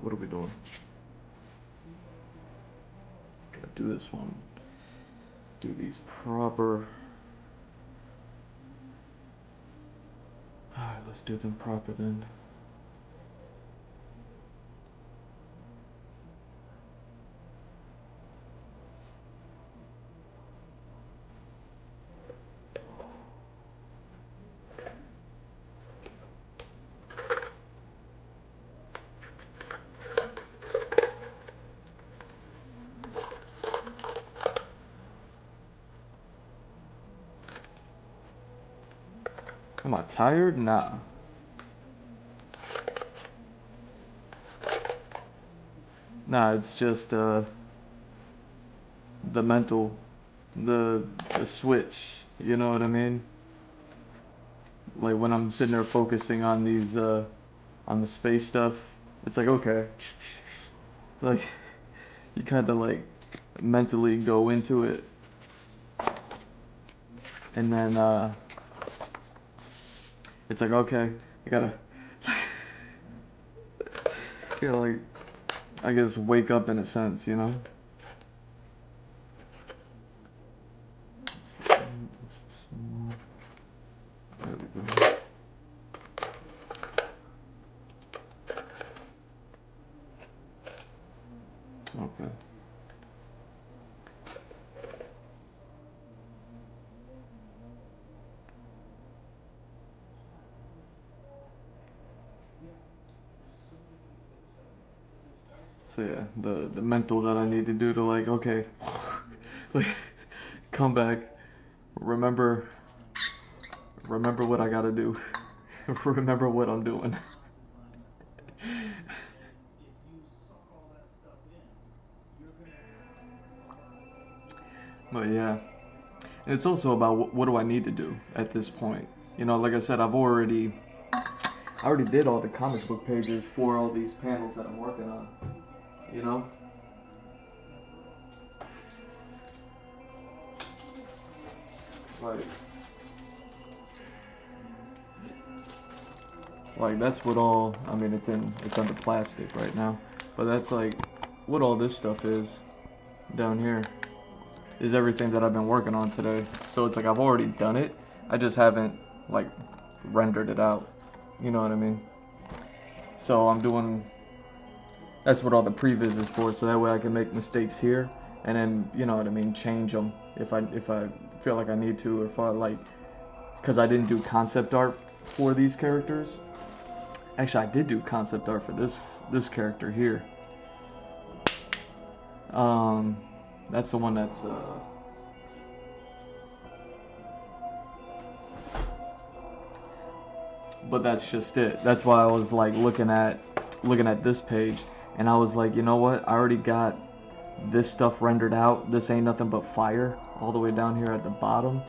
What are we doing? Gotta do this one. Do these proper. Alright, let's do them proper then. Am I tired? Nah. Nah, it's just the mental, the switch. You know what I mean? Like when I'm sitting there focusing on these on the space stuff, it's like okay, like you kind of like mentally go into it, and then it's like okay, I gotta, you know, like I guess wake up in a sense, you know. There we go. Okay. So yeah, the mental that I need to do to like okay, like come back, remember what I gotta do, remember what I'm doing. But yeah, and it's also about what do I need to do at this point. You know, like I said, I already did all the comic book pages for all these panels that I'm working on. You know. Like that's what all I mean it's under plastic right now. But that's like what all this stuff is down here is everything that I've been working on today. So it's like I've already done it. I just haven't like rendered it out. You know what I mean? So I'm doing that's what all the previs is for, so that way I can make mistakes here and then, you know what I mean, change them if I feel like I need to, or if I like, because I didn't do concept art for these characters. Actually, I did do concept art for this character here. That's the one that's but that's just it. That's why I was like looking at this page, and I was like, you know what? I already got this stuff rendered out. This ain't nothing but fire all the way down here at the bottom.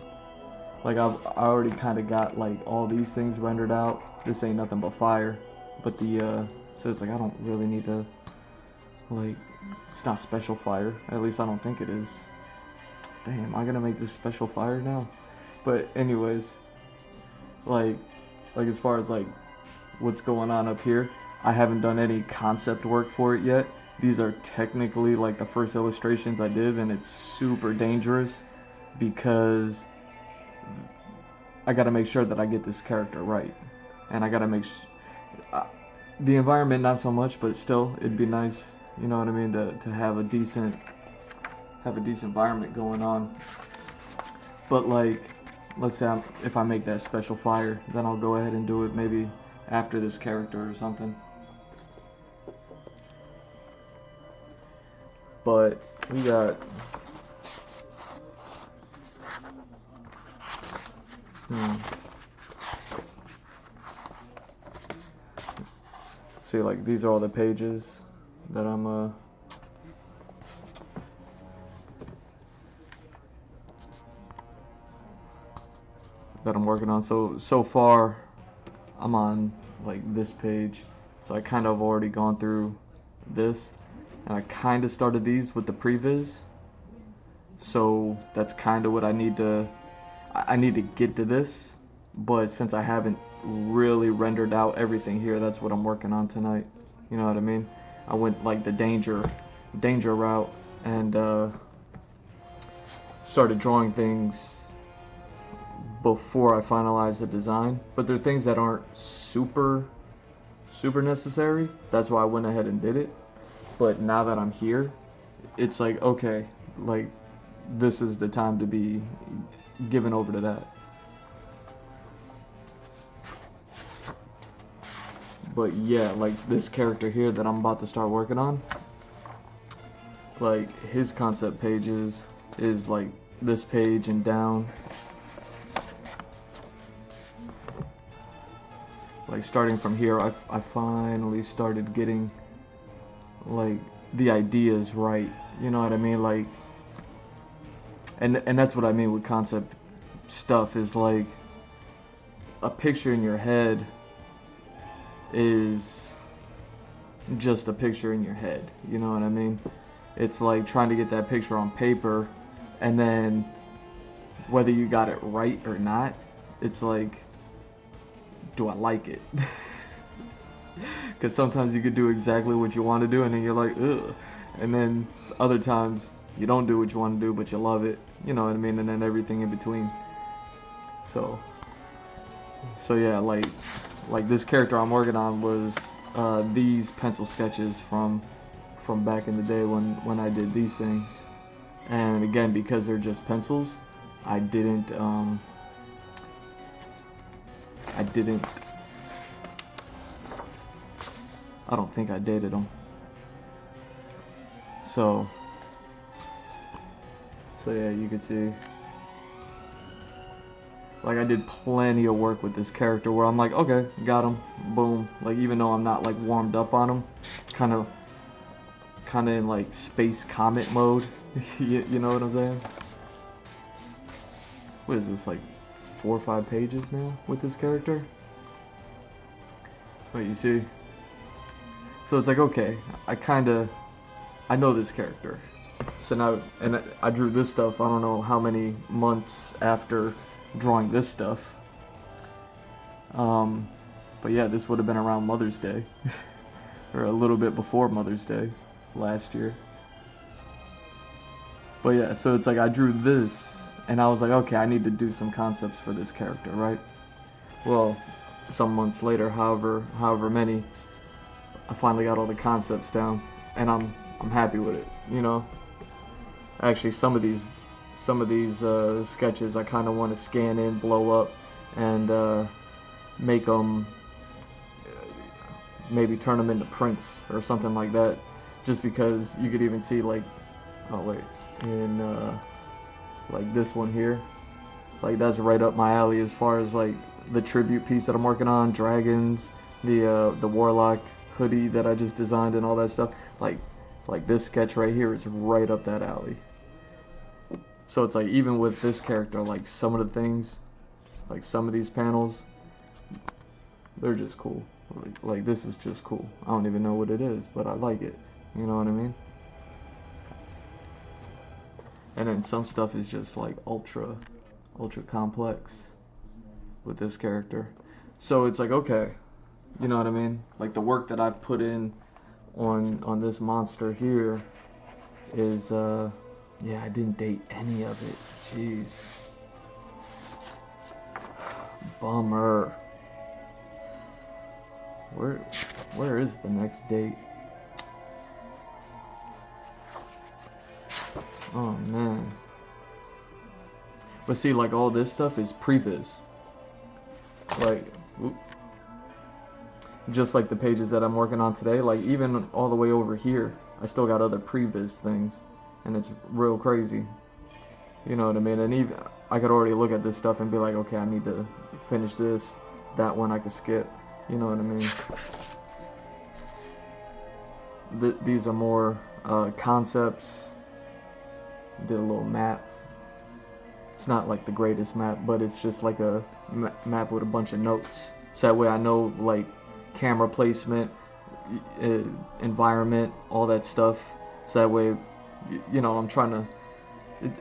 Like I already kind of got like all these things rendered out. This ain't nothing but fire. But the so it's like I don't really need to like it's not special fire. At least I don't think it is. Damn, am I gonna make this special fire now? But anyways, like as far as like what's going on up here, I haven't done any concept work for it yet. These are technically like the first illustrations I did, and it's super dangerous because I gotta make sure that I get this character right, and I gotta make the environment not so much, but still it'd be nice, you know what I mean, to have a decent environment going on. But like, let's say if I make that special fire, then I'll go ahead and do it maybe after this character or something. But we got see, like these are all the pages that I'm working on. So far I'm on like this page, so I kind of already gone through this, and I kind of started these with the previs, so that's kind of what I need to get to this. But since I haven't really rendered out everything here, that's what I'm working on tonight, you know what I mean. I went like the danger route and started drawing things before I finalized the design. But there are things that aren't super necessary. That's why I went ahead and did it. But now that I'm here, it's like, okay, like this is the time to be given over to that. But yeah, like this character here that I'm about to start working on, like his concept pages is like this page and down. Like starting from here, I finally started getting like the ideas right. You know what I mean? Like, and that's what I mean with concept stuff, is like a picture in your head is just a picture in your head. You know what I mean? It's like trying to get that picture on paper, and then whether you got it right or not, it's like, do I like it? Because sometimes you could do exactly what you want to do and then you're like, ugh. And then other times you don't do what you want to do but you love it. You know what I mean? And then everything in between. So yeah, like this character I'm working on was these pencil sketches from back in the day when I did these things. And again, because they're just pencils, I don't think I dated them. So yeah, you can see, like I did plenty of work with this character where I'm like, okay, got him, boom. Like even though I'm not like warmed up on him, kind of in like space comet mode. you know what I'm saying? What is this, like 4 or 5 pages now with this character? But you see, so it's like, okay, I know this character. So now, and I drew this stuff, I don't know how many months after drawing this stuff. But yeah, this would have been around Mother's Day. Or a little bit before Mother's Day last year. But yeah, so it's like I drew this, and I was like, okay, I need to do some concepts for this character, right? Well, some months later, however many, I finally got all the concepts down, and I'm happy with it, you know. Actually, some of these sketches I kind of want to scan in, blow up, and make them, maybe turn them into prints or something like that, just because you could even see, like, oh wait, in like this one here, like that's right up my alley as far as like the tribute piece that I'm working on, dragons, the warlock hoodie that I just designed and all that stuff. Like this sketch right here is right up that alley. So it's like, even with this character, like some of the things, like some of these panels, they're just cool. Like this is just cool. I don't even know what it is, but I like it. You know what I mean? And then some stuff is just like ultra complex with this character. So it's like, okay, you know what I mean? Like the work that I've put in on this monster here is, yeah, I didn't date any of it. Jeez. Bummer. Where is the next date? Oh man. But see, like all this stuff is Previz. Like, just like the pages that I'm working on today, like even all the way over here, I still got other Previz things, and it's real crazy. You know what I mean? And even I could already look at this stuff and be like, okay, I need to finish this. That one I could skip. You know what I mean? These are more concepts. Did a little map. It's not like the greatest map, but it's just like a map with a bunch of notes. So that way I know like camera placement, environment, all that stuff. So that way, you know, I'm trying to,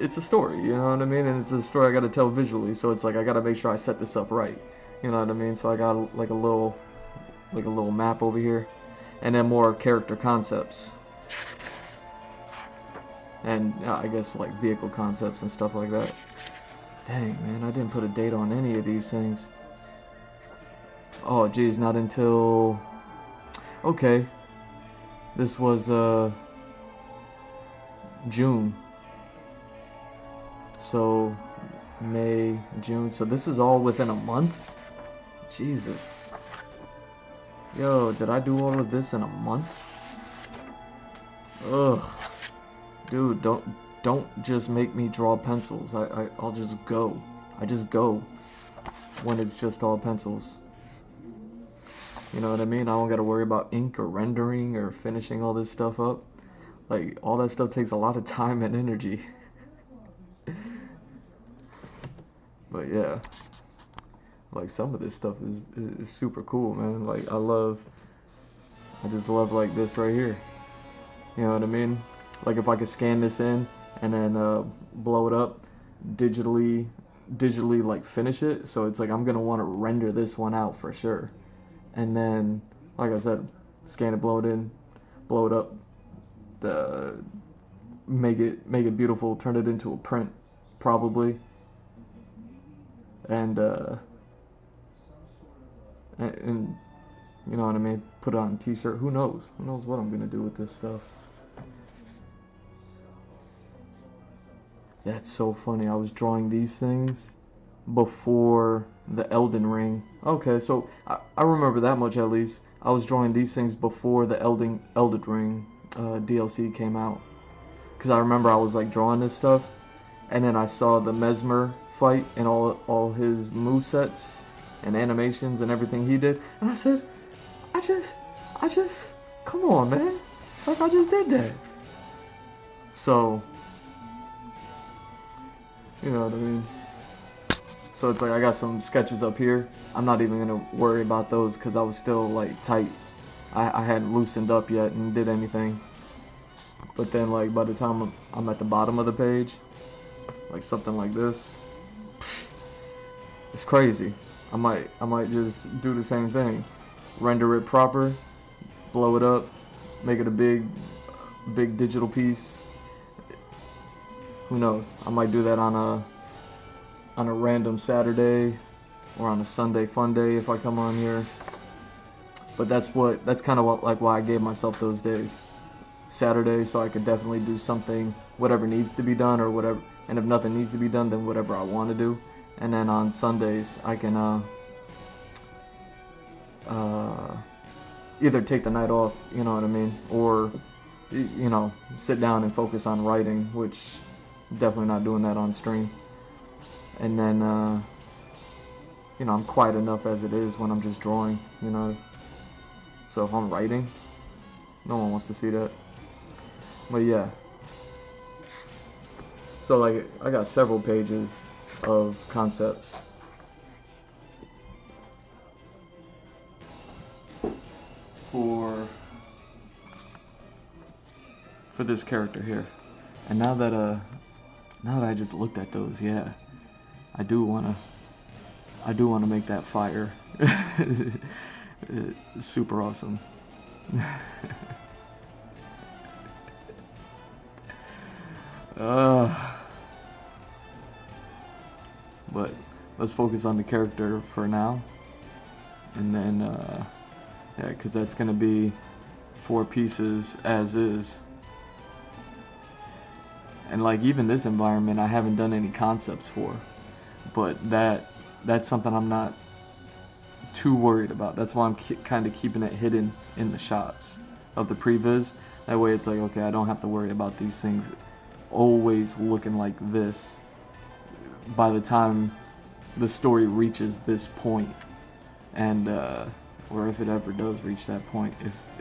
it's a story, you know what I mean? And it's a story I got to tell visually. So it's like I got to make sure I set this up right. You know what I mean? So I got like a little map over here. and then more character concepts, and I guess like vehicle concepts and stuff like that. Dang, man, I didn't put a date on any of these things. Oh geez, not until, okay, this was June, so May, June, so this is all within a month. Jesus, yo, did I do all of this in a month? Ugh, dude, don't just make me draw pencils. I'll just go. I just go when it's just all pencils. You know what I mean? I don't gotta worry about ink or rendering or finishing all this stuff up. Like, all that stuff takes a lot of time and energy. But yeah, like some of this stuff is super cool, man. Like I just love like this right here. You know what I mean? Like if I could scan this in and then blow it up, digitally like finish it. So it's like I'm gonna want to render this one out for sure. And then, like I said, scan it, blow it in, blow it up, make it beautiful, turn it into a print, probably, and you know what I mean, put it on a t-shirt. Who knows what I'm gonna do with this stuff. That's so funny. I was drawing these things before the Elden Ring. Okay, so I remember that much at least. I was drawing these things before the Elden Ring DLC came out. Because I remember I was like drawing this stuff, and then I saw the Mesmer fight and all his movesets and animations and everything he did, and I said, I just, come on, man. Like, I just did that. So, you know what I mean? So it's like I got some sketches up here. I'm not even gonna worry about those because I was still like tight. I hadn't loosened up yet and did anything. But then like by the time I'm at the bottom of the page, like something like this, it's crazy. I might just do the same thing. Render it proper, blow it up, make it a big digital piece. Who knows? I might do that on a random Saturday or on a Sunday fun day if I come on here. But that's kind of like why I gave myself those days. Saturday, so I could definitely do something, whatever needs to be done or whatever, and if nothing needs to be done, then whatever I want to do. And then on Sundays I can either take the night off, you know what I mean, or you know, sit down and focus on writing, which definitely not doing that on stream. And then you know, I'm quiet enough as it is when I'm just drawing, you know. So if I'm writing, no one wants to see that. But yeah. So like I got several pages of concepts. For this character here. And now that I just looked at those, yeah, I do wanna make that fire. It's super awesome. But let's focus on the character for now, and then yeah, because that's gonna be 4 pieces as is. And like even this environment I haven't done any concepts for, but that's something I'm not too worried about. That's why I'm kind of keeping it hidden in the shots of the previs. That way it's like, okay, I don't have to worry about these things always looking like this by the time the story reaches this point, and or if it ever does reach that point,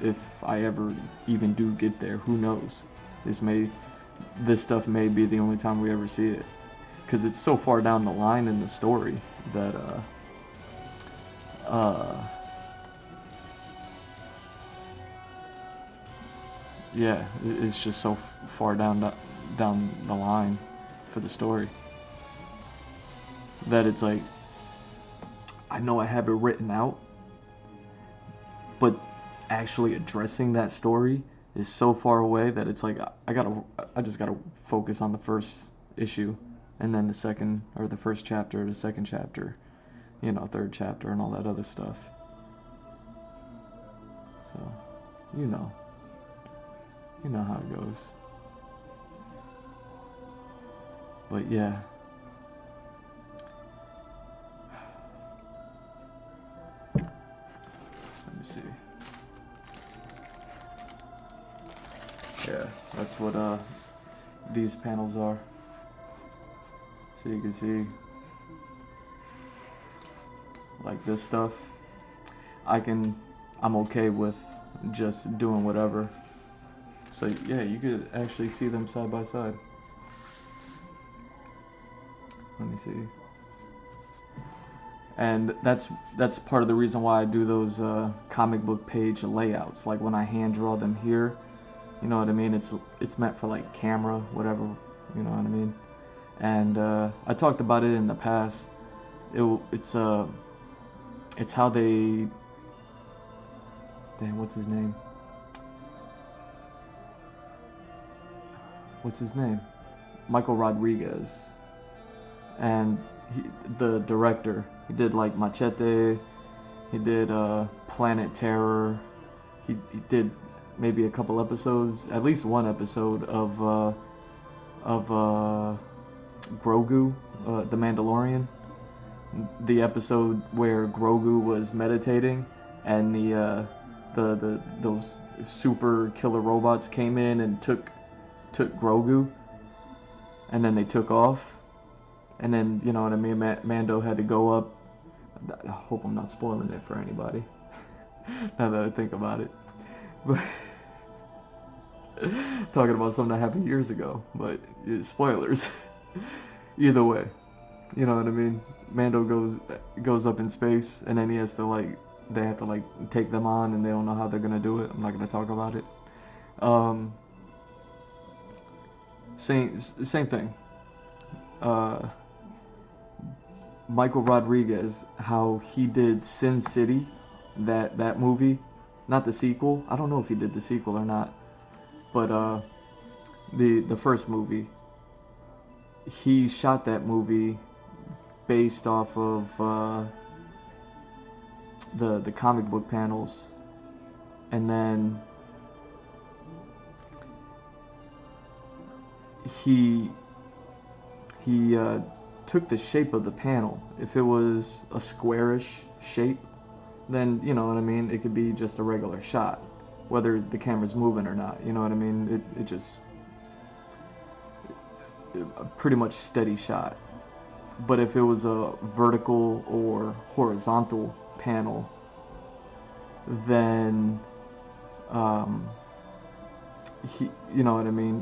if I ever even do get there, who knows? This stuff may be the only time we ever see it, because it's so far down the line in the story that yeah, it's just so far down the line for the story that it's like, I know I have it written out, but actually addressing that story is so far away that it's like I just gotta focus on the first issue, and then the second, or the first chapter, the second chapter, you know, third chapter, and all that other stuff. So, you know how it goes. But yeah. Let me see. Yeah, that's what these panels are. So you can see, like, this stuff, I'm okay with just doing whatever. So yeah, you could actually see them side by side. Let me see. And that's part of the reason why I do those comic book page layouts. Like when I hand draw them here, you know what I mean? It's meant for like camera, whatever, you know what I mean? And I talked about it in the past. It's how they, damn, what's his name? Michael Rodriguez. And the director, he did like Machete, he did Planet Terror, he did maybe a couple episodes, at least one episode of Grogu, the Mandalorian. The episode where Grogu was meditating and those super killer robots came in and took Grogu, and then they took off, and then, you know what I mean, Mando had to go up. I hope I'm not spoiling it for anybody now that I think about it, but talking about something that happened years ago, but spoilers. Either way, you know what I mean, Mando goes up in space, and then they have to take them on, and they don't know how they're gonna do it. I'm not gonna talk about it. Same thing. Michael Rodriguez, how he did Sin City, that movie, not the sequel. I don't know if he did the sequel or not, but the first movie. He shot that movie based off of the comic book panels, and then he took the shape of the panel. If it was a squarish shape, then, you know what I mean, it could be just a regular shot, whether the camera's moving or not, you know what I mean, it just a pretty much steady shot. But if it was a vertical or horizontal panel, then he, you know what I mean,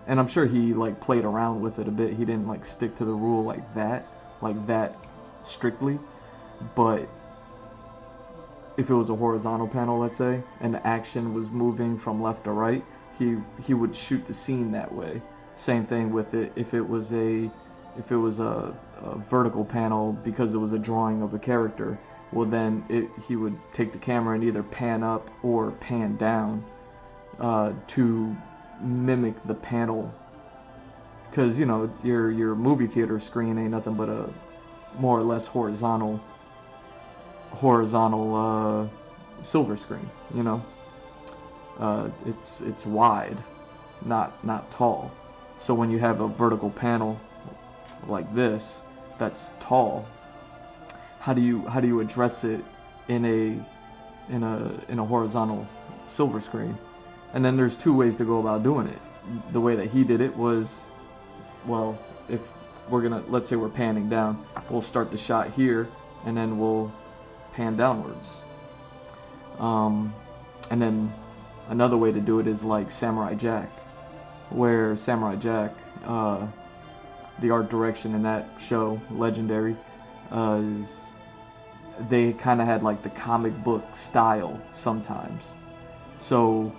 and I'm sure he like played around with it a bit. He didn't like stick to the rule like that strictly. But if it was a horizontal panel, let's say, and the action was moving from left to right, he would shoot the scene that way. Same thing with it if it was a vertical panel, because it was a drawing of a character. Well, then he would take the camera and either pan up or pan down to mimic the panel, because, you know, your movie theater screen ain't nothing but a more or less horizontal silver screen, you know. It's wide, not tall. So when you have a vertical panel like this that's tall, how do you address it in a horizontal silver screen? And then there's two ways to go about doing it. The way that he did it was, well, if let's say we're panning down, we'll start the shot here, and then we'll pan downwards. And then another way to do it is like Samurai Jack, where Samurai Jack, the art direction in that show, legendary, is they kind of had like the comic book style sometimes. So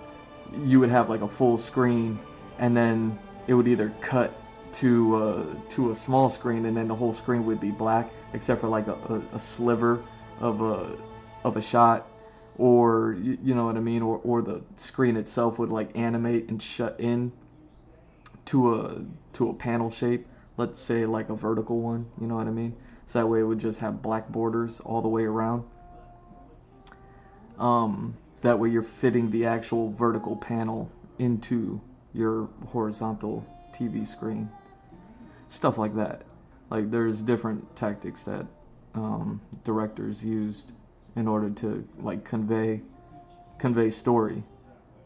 you would have like a full screen, and then it would either cut to a small screen, and then the whole screen would be black except for like a sliver of a shot, or you know what I mean, or the screen itself would like animate and shut in to a panel shape. Let's say like a vertical one, you know what I mean. So that way it would just have black borders all the way around. So that way you're fitting the actual vertical panel into your horizontal TV screen. Stuff like that. Like there's different tactics that directors used in order to like convey story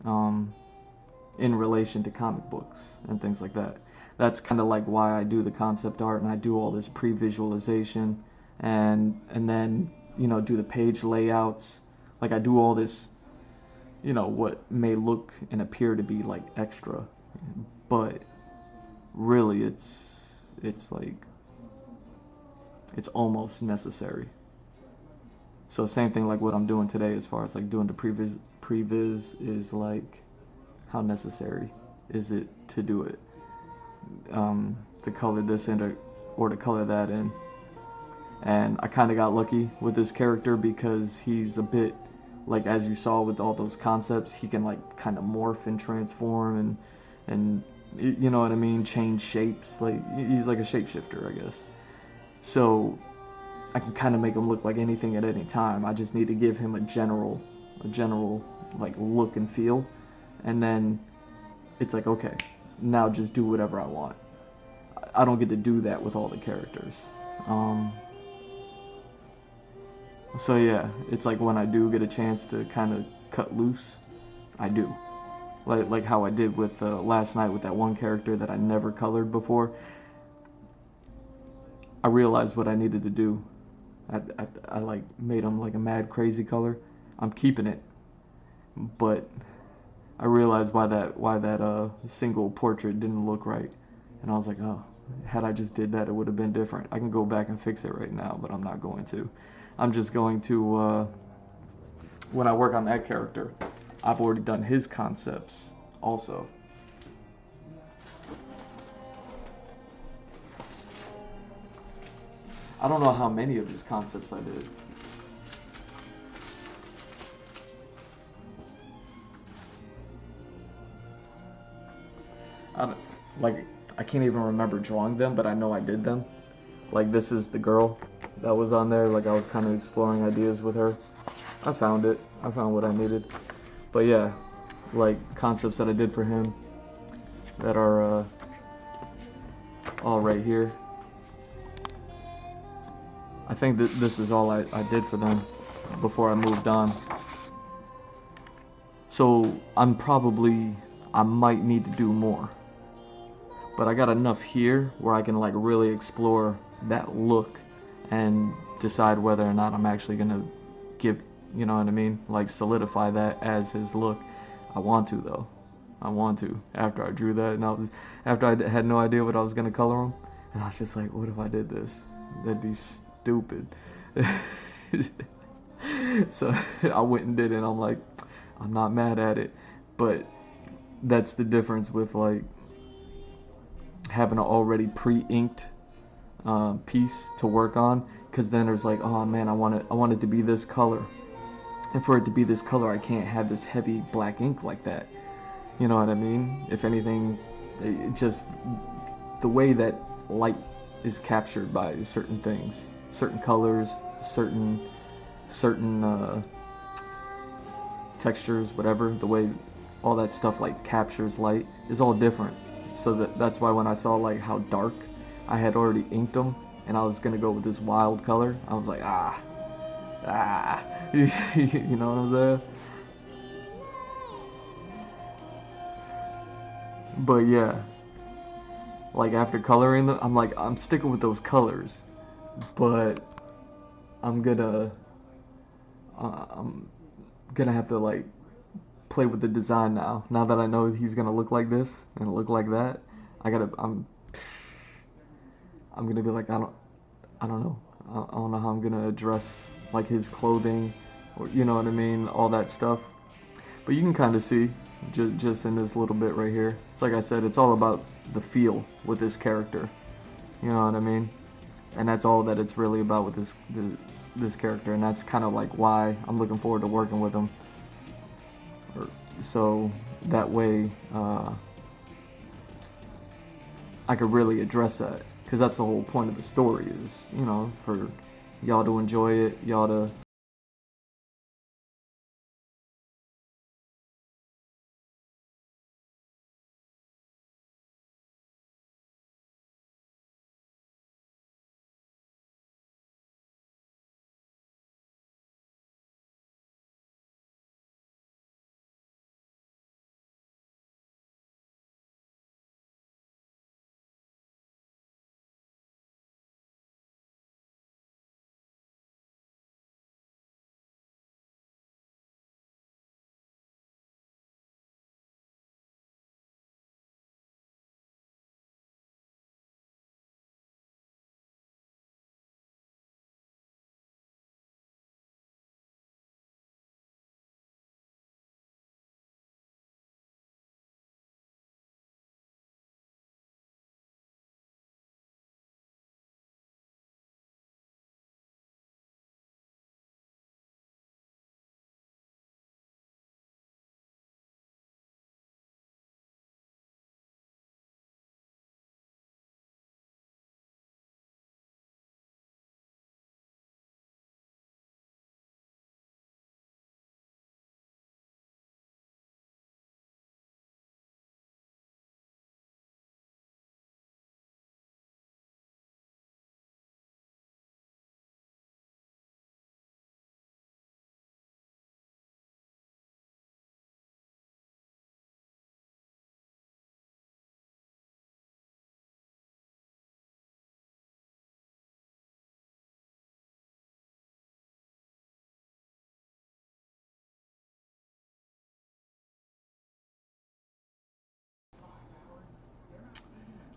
in relation to comic books and things like that. That's kind of like why I do the concept art and I do all this pre-visualization and then do the page layouts. Like I do all this, what may look and appear to be like extra, but really it's like it's almost necessary. So same thing like what I'm doing today as far as like doing the previs is like how necessary is it to do it, to color this in or to color that in. And I kind of got lucky with this character because he's a bit like, as you saw with all those concepts, he can like kind of morph and transform and you know what I mean, change shapes. Like he's like a shapeshifter, I guess. So I can kind of make him look like anything at any time. I just need to give him a general like look and feel, and then it's like, okay, now just do whatever I want. I don't get to do that with all the characters. So yeah, it's like when I do get a chance to kind of cut loose, I do. Like how I did with last night with that one character that I never colored before. I realized what I needed to do. I like made him like a mad crazy color. I'm keeping it, but I realized why that single portrait didn't look right, and I was like, oh, had I just did that, it would have been different. I can go back and fix it right now, but I'm not going to. I'm just going to when I work on that character, I've already done his concepts also. I don't know how many of his concepts I did. I can't even remember drawing them, but I know I did them. Like this is the girl that was on there. Like I was kind of exploring ideas with her. I found it. I found what I needed. But yeah, like concepts that I did for him that are all right here. I think that this is all I did for them before I moved on. So I might need to do more. But I got enough here where I can like really explore that look and decide whether or not I'm actually gonna give, you know what I mean, like solidify that as his look. I want to though. I want to. After I drew that, and after I had no idea what I was gonna color him, and I was just like, what if I did this? That'd be stupid. So I went and did it, and I'm like, I'm not mad at it, but that's the difference with like having an already pre-inked piece to work on, because then there's like, oh man, I want it to be this color, and for it to be this color I can't have this heavy black ink like that, you know what I mean? If anything, it just the way that light is captured by certain things, certain colors, certain textures, whatever, the way all that stuff like captures light is all different. So that's why when I saw like how dark I had already inked them, and I was gonna go with this wild color, I was like, you know what I'm saying? But yeah, like after coloring them, I'm like, I'm sticking with those colors, but I'm gonna have to like play with the design now. Now that I know he's gonna look like this and look like that, I'm gonna be like, I don't know how I'm gonna address like his clothing, or you know what I mean, all that stuff. But you can kind of see just in this little bit right here. It's like I said, it's all about the feel with this character. You know what I mean? And that's all that it's really about with this character, and that's kind of like why I'm looking forward to working with him. So that way I could really address that, because that's the whole point of the story, is, you know, for y'all to enjoy it, y'all to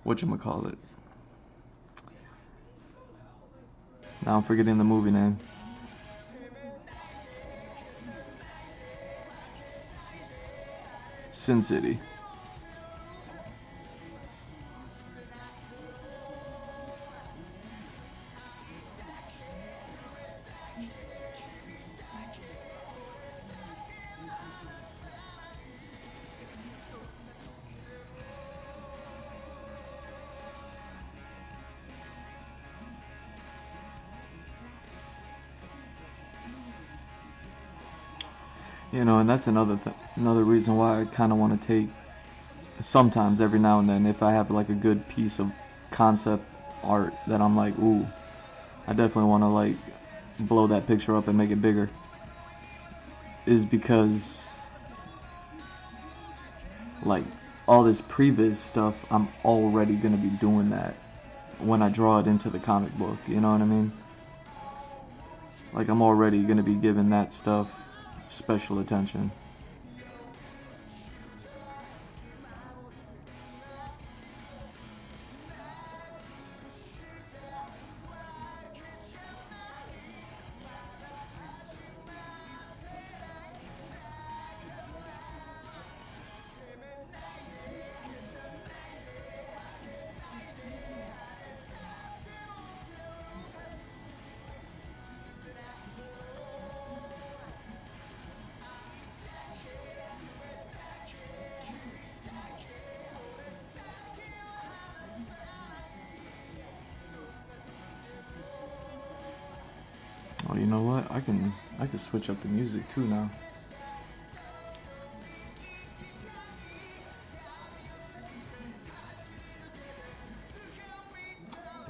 whatchamacallit. Now I'm forgetting the movie name. Sin City. You know, and that's another reason why I kind of want to take, sometimes every now and then, if I have like a good piece of concept art that I'm like, ooh, I definitely want to like blow that picture up and make it bigger, is because like all this Previz stuff, I'm already going to be doing that when I draw it into the comic book, you know what I mean? Like I'm already going to be giving that stuff special attention. Oh, you know what? I can switch up the music too now.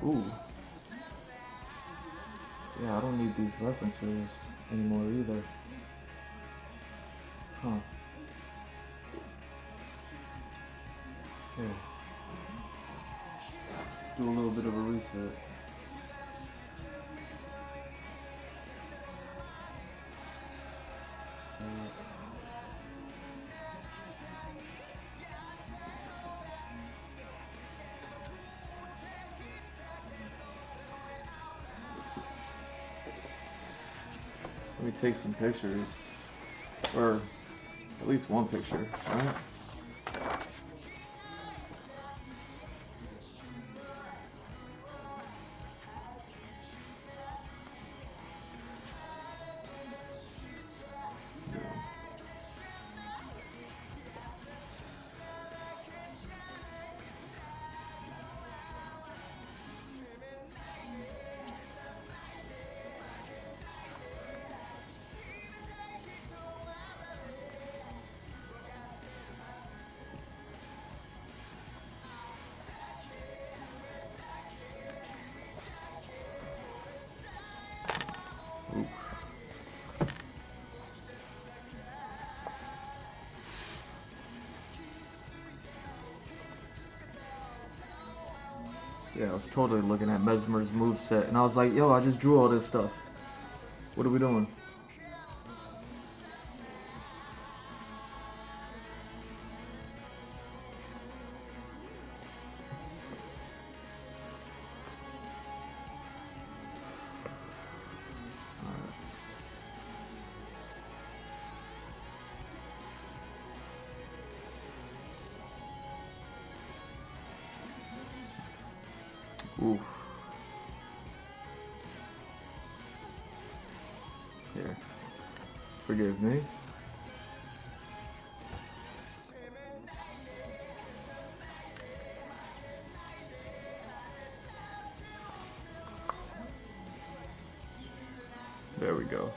Ooh. Yeah, I don't need these references anymore either. Huh. Okay. Let's do a little bit of a reset. Let me take some pictures, or at least one picture, alright? Yeah, I was totally looking at Mesmer's moveset, and I was like, yo, I just drew all this stuff. What are we doing? Oof. Here. Forgive me. There we go.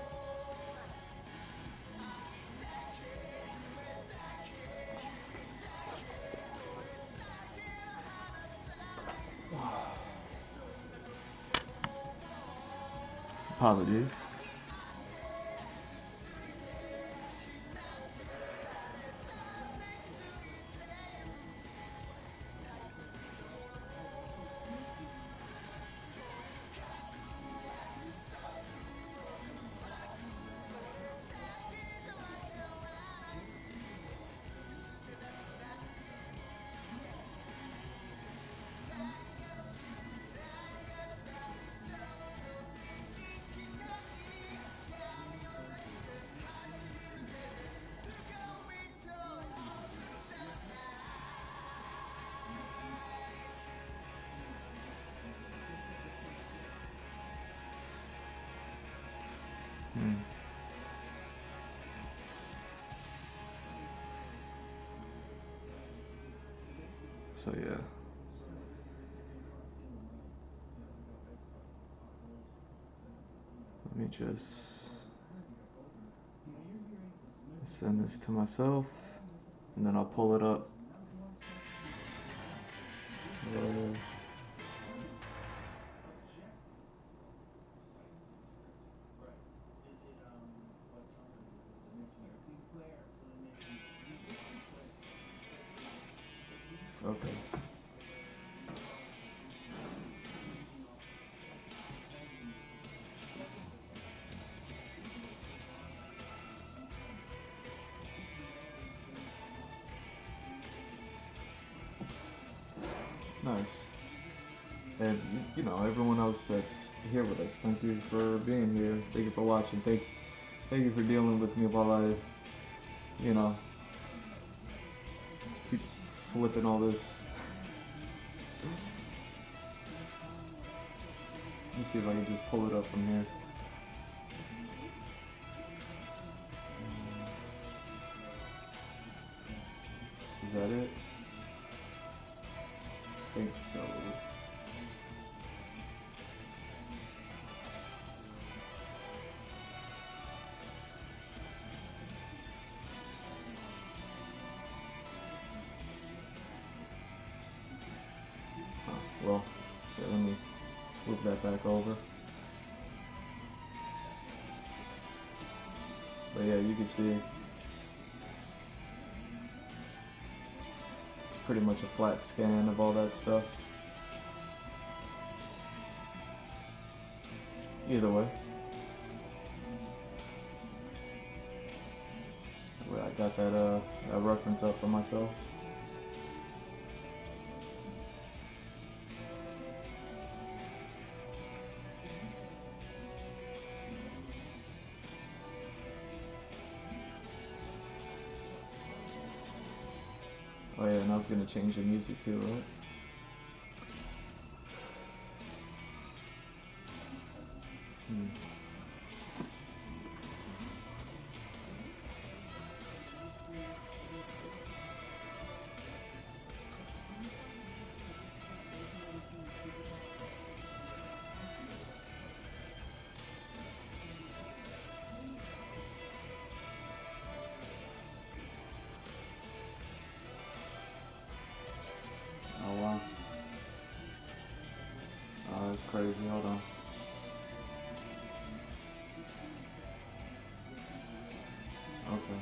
Apologies. So yeah. Let me just send this to myself, and then I'll pull it up. Okay. Nice. And you know, everyone else that's here with us, thank you for being here. Thank you for watching. Thank you for dealing with me while I, you know, keep flipping all this. Let me see if I can just pull it up from here. Is that it? I think so. Well, yeah, let me flip that back over. But yeah, you can see it's pretty much a flat scan of all that stuff. Either way. Well, I got that reference up for myself. Oh yeah, and I was gonna change the music too, right? Oh wow. Oh, that's crazy. Hold on. Okay.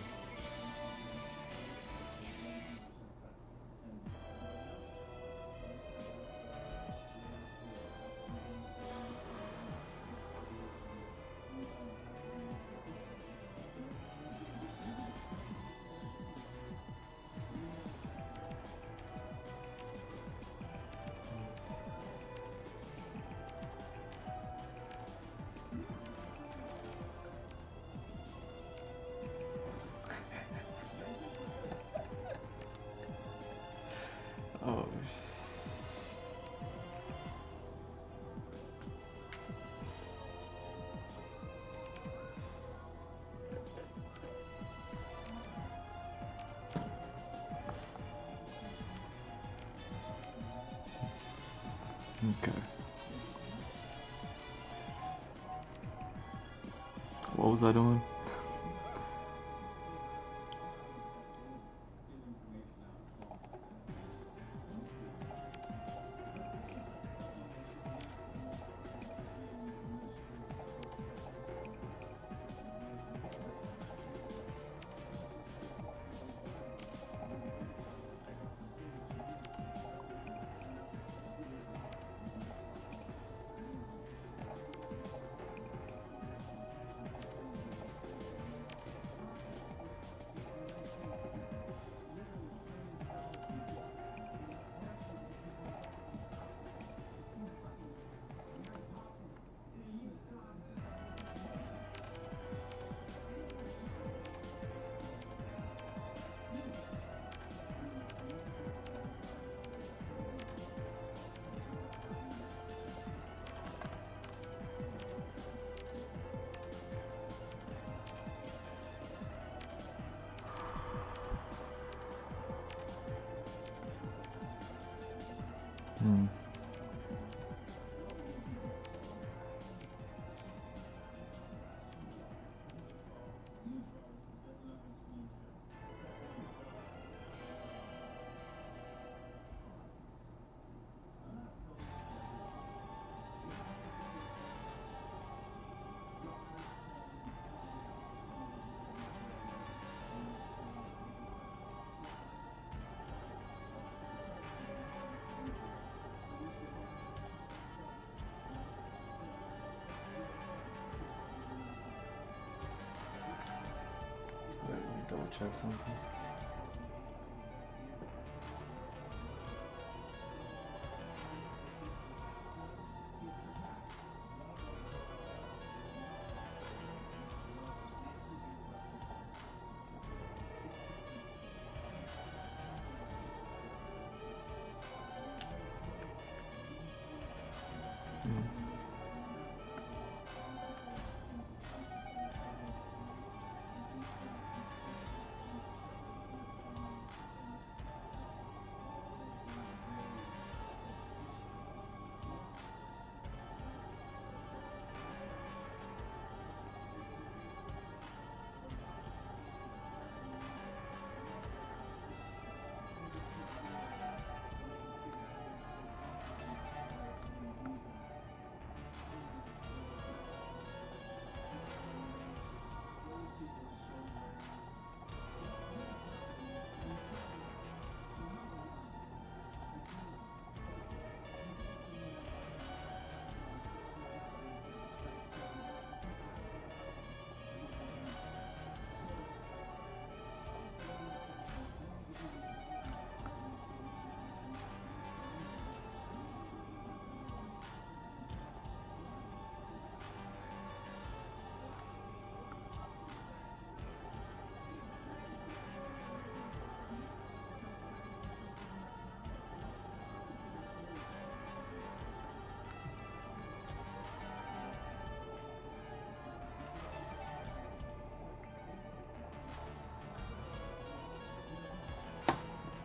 Okay. What was I doing? Hmm. Wait, let me double check something.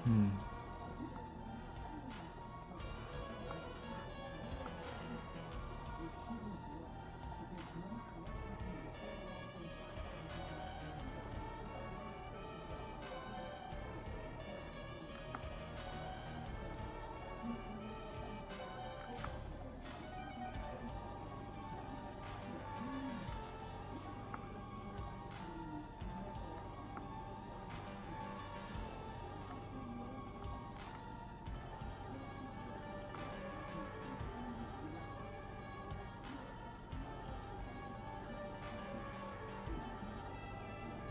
Hmm.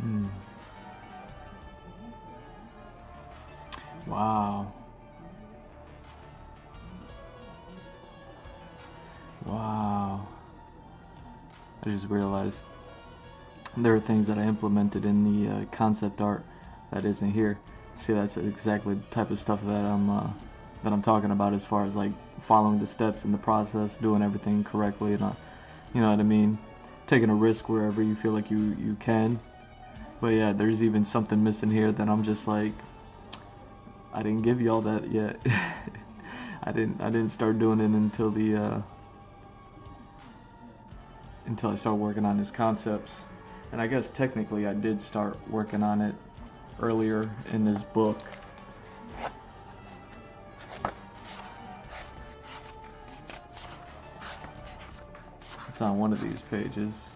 Hmm. Wow. Wow. I just realized there are things that I implemented in the concept art that isn't here. See, that's exactly the type of stuff that I'm talking about as far as like following the steps in the process, doing everything correctly, and you know what I mean, taking a risk wherever you feel like you can. But yeah, there's even something missing here that I'm just like, I didn't give you all that yet. I didn't start doing it until until I started working on his concepts. And I guess technically I did start working on it earlier in this book. It's on one of these pages.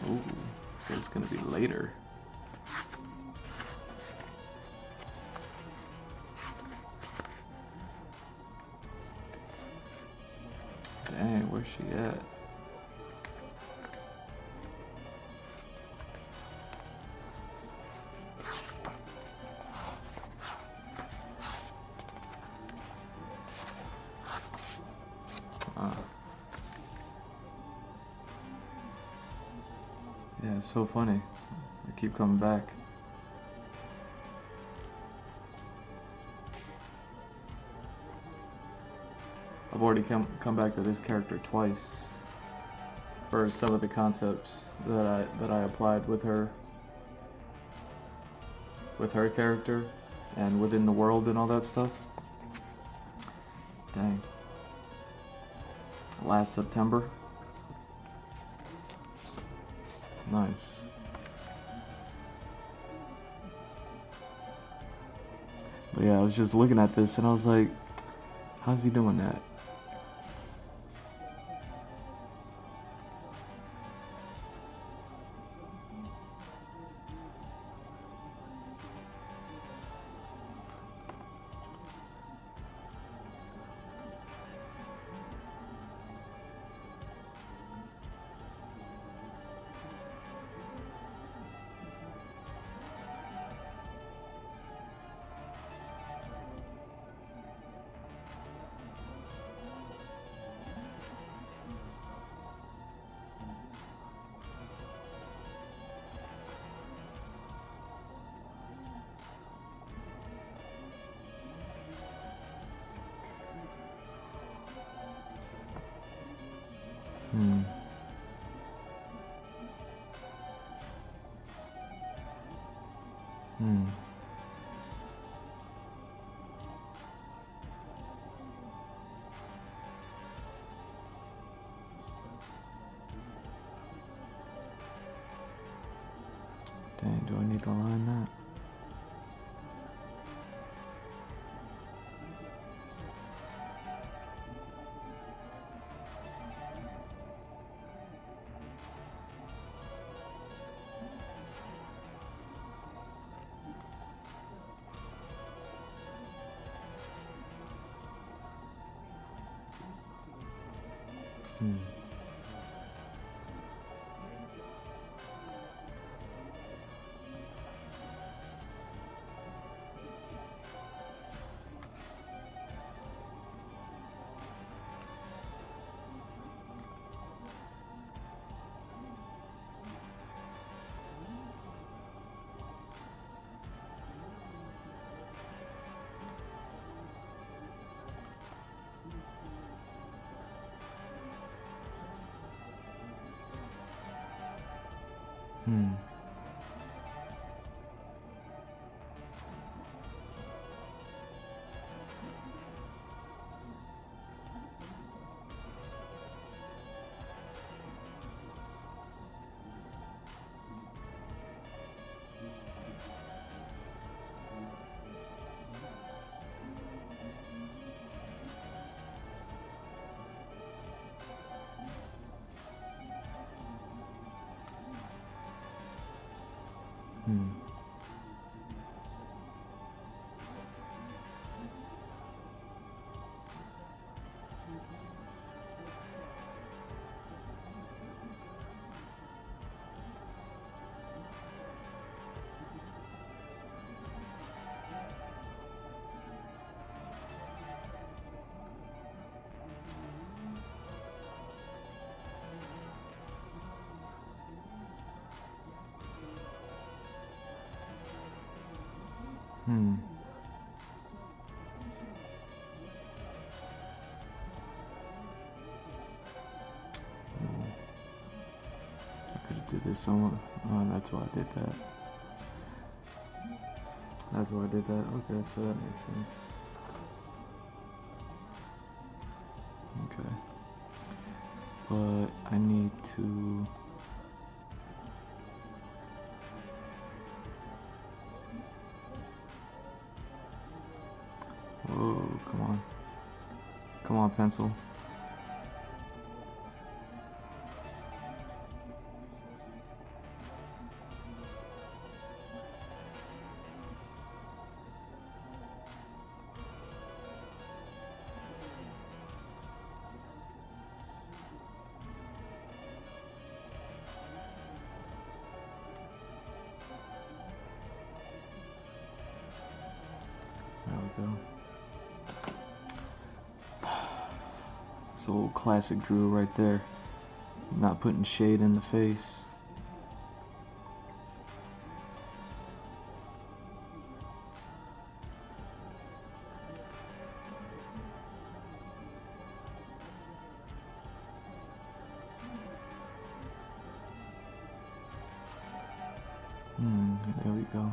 Ooh, so it's gonna be later. Dang, where's she at? Yeah, it's so funny. I keep coming back. I've already come back to this character twice for some of the concepts that I applied with her character and within the world and all that stuff. Dang. Last September. Nice. But yeah, I was just looking at this and I was like, how's he doing that? Hmm. Hmm. Dang, do I need to line that? Hmm. Hmm. Hmm. Hmm. I could have did this somewhere. Oh, that's why I did that. That's why I did that. Okay, so that makes sense. but I need to. Whoa, come on. Come on, pencil. There we go. It's old classic Drew right there. Not putting shade in the face. There we go.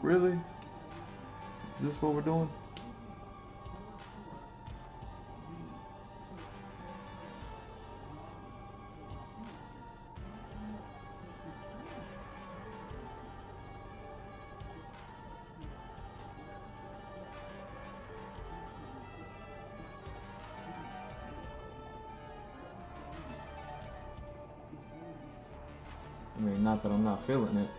Really? Is this what we're doing? I mean, not that I'm not feeling it.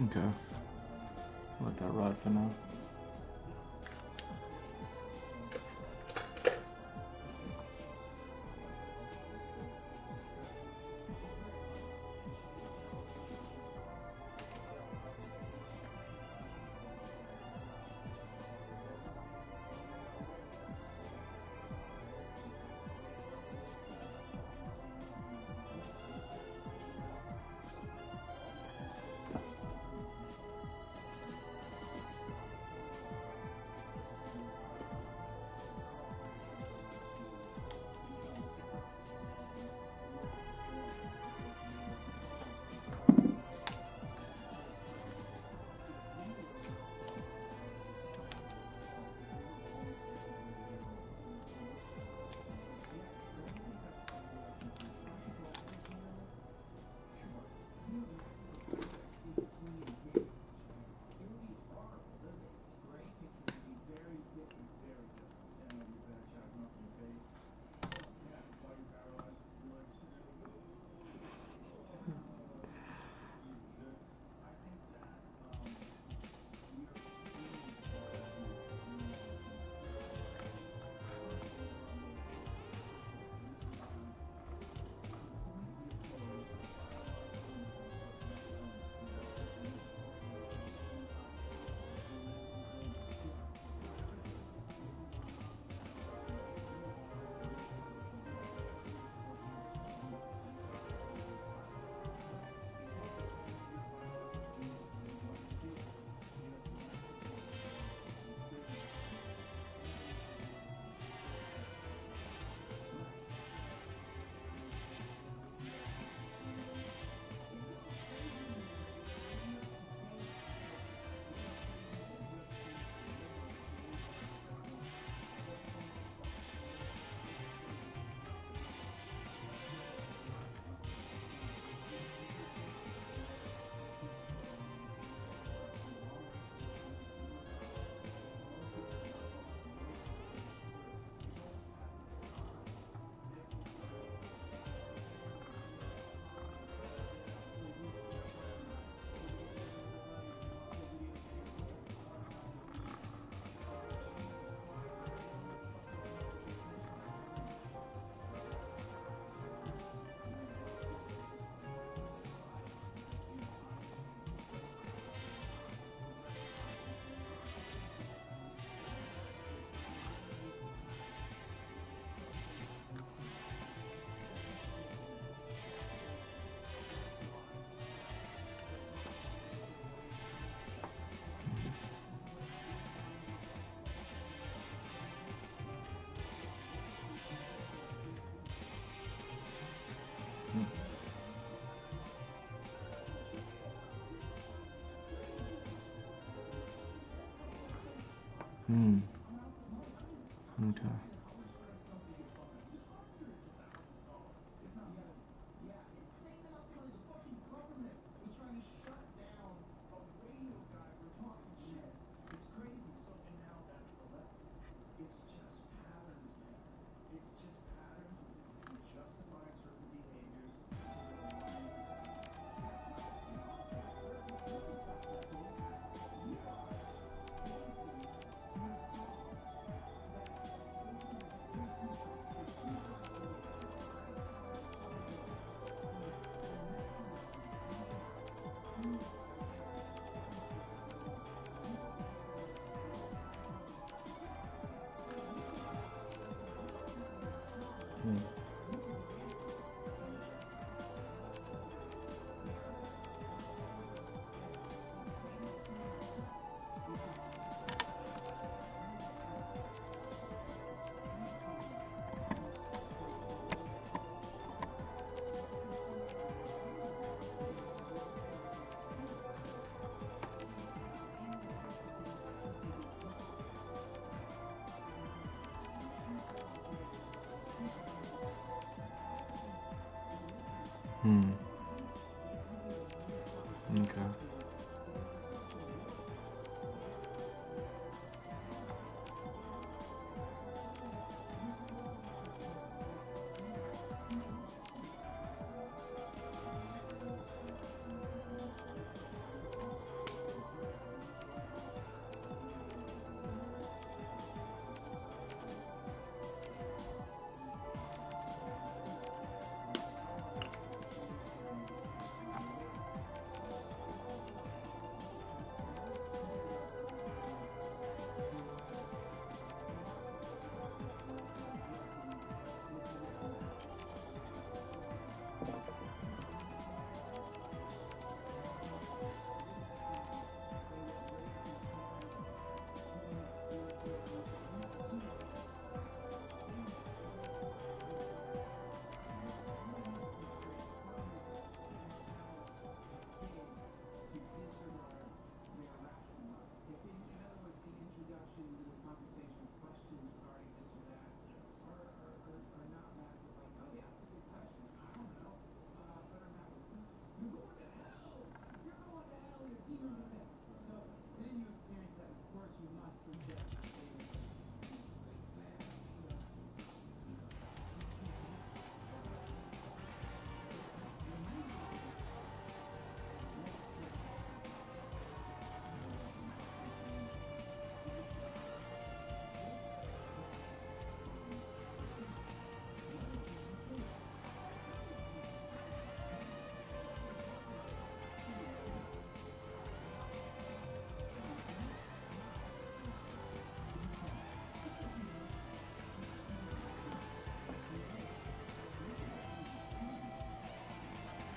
Okay. Let that ride for now. Hmm. Okay. Hmm. Hmm. Okay.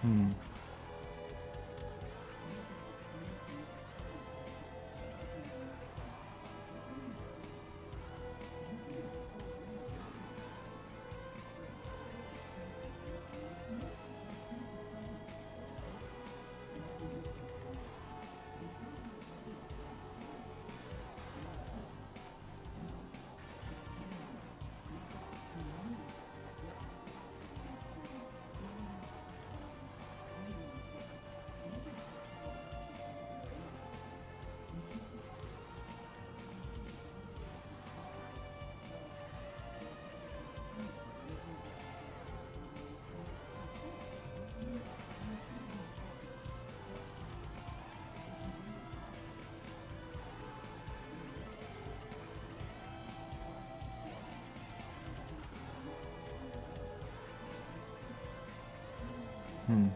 Hmm. Hmm.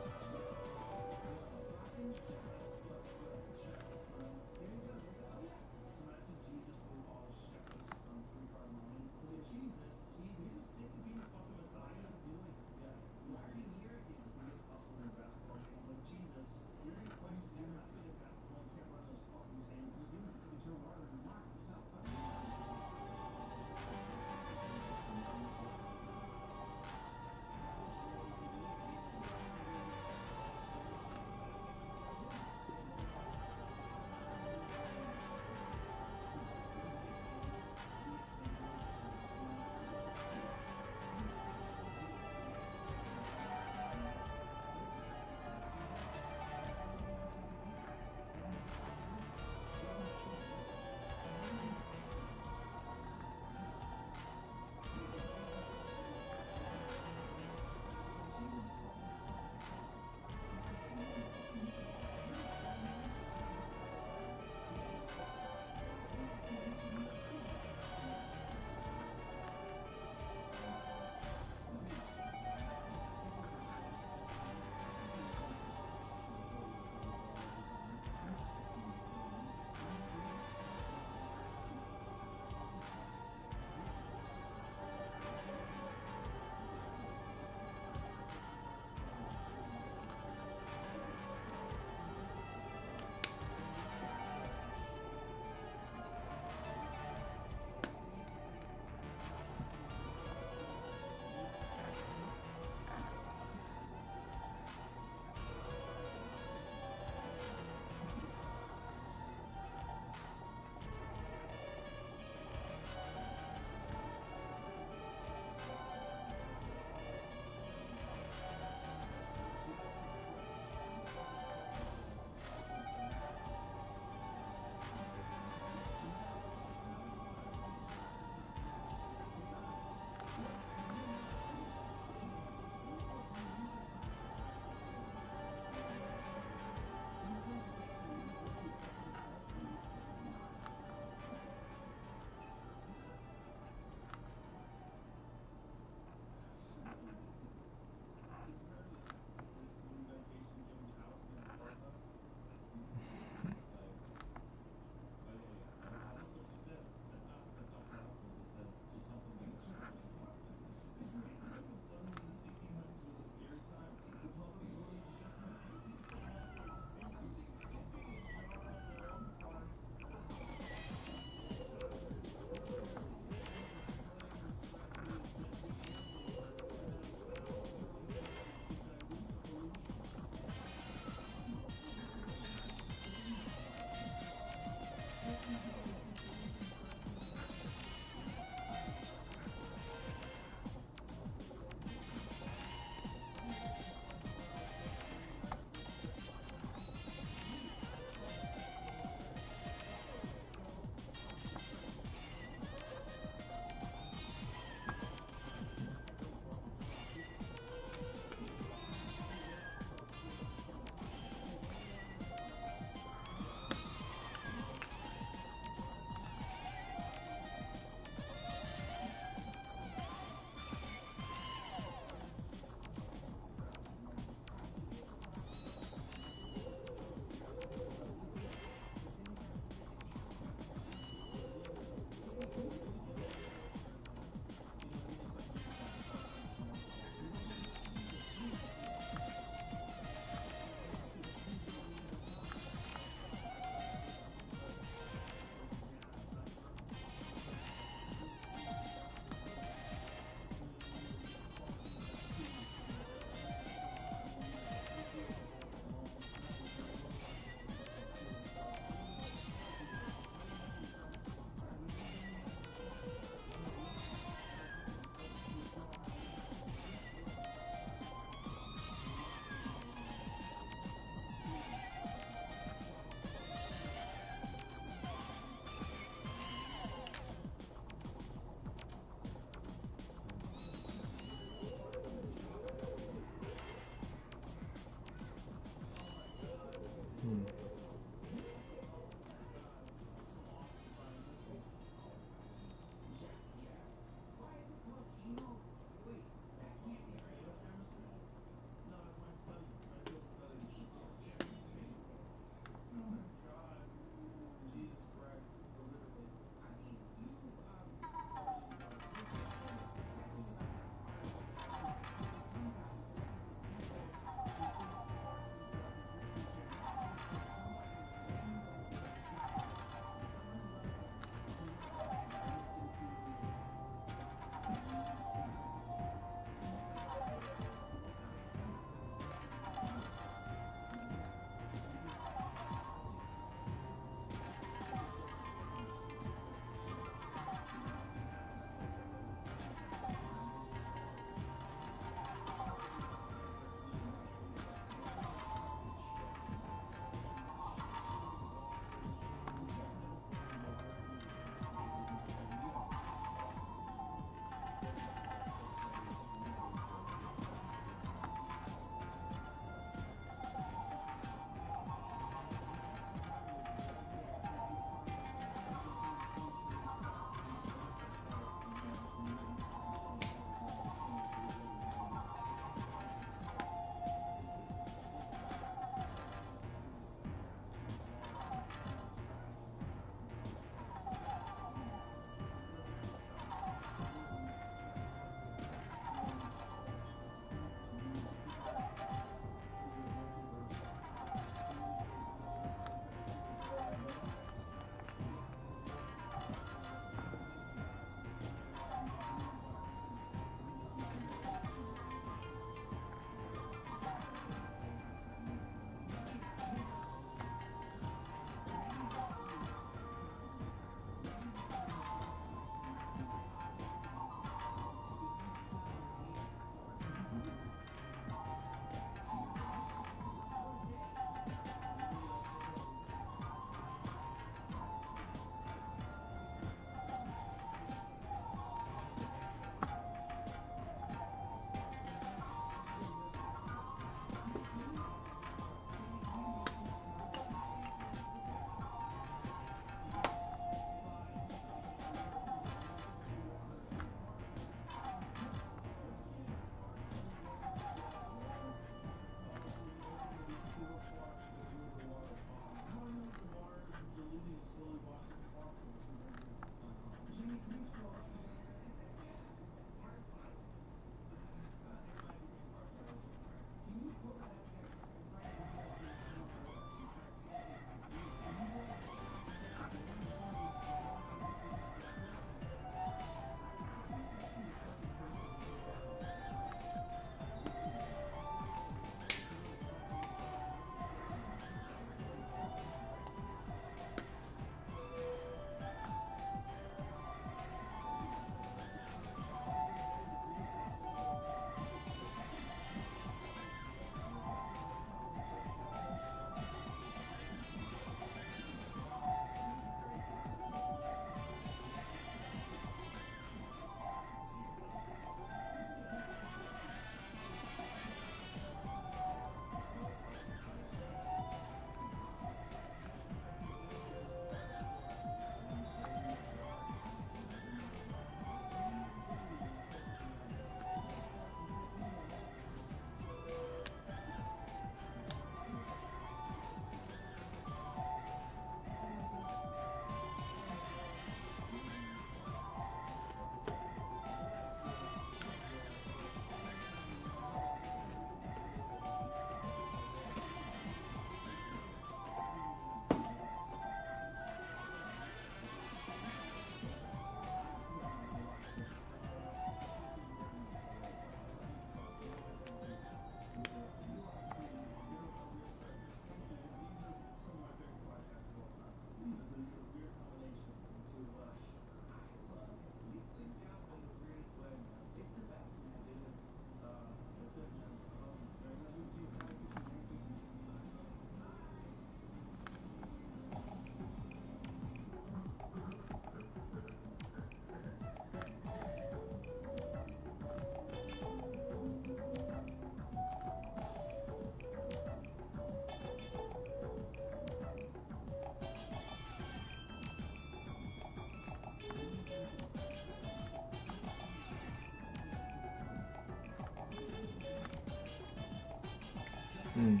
Alright,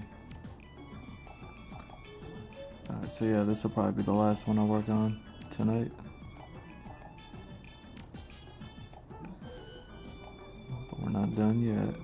so yeah, this will probably be the last one I work on tonight. But we're not done yet.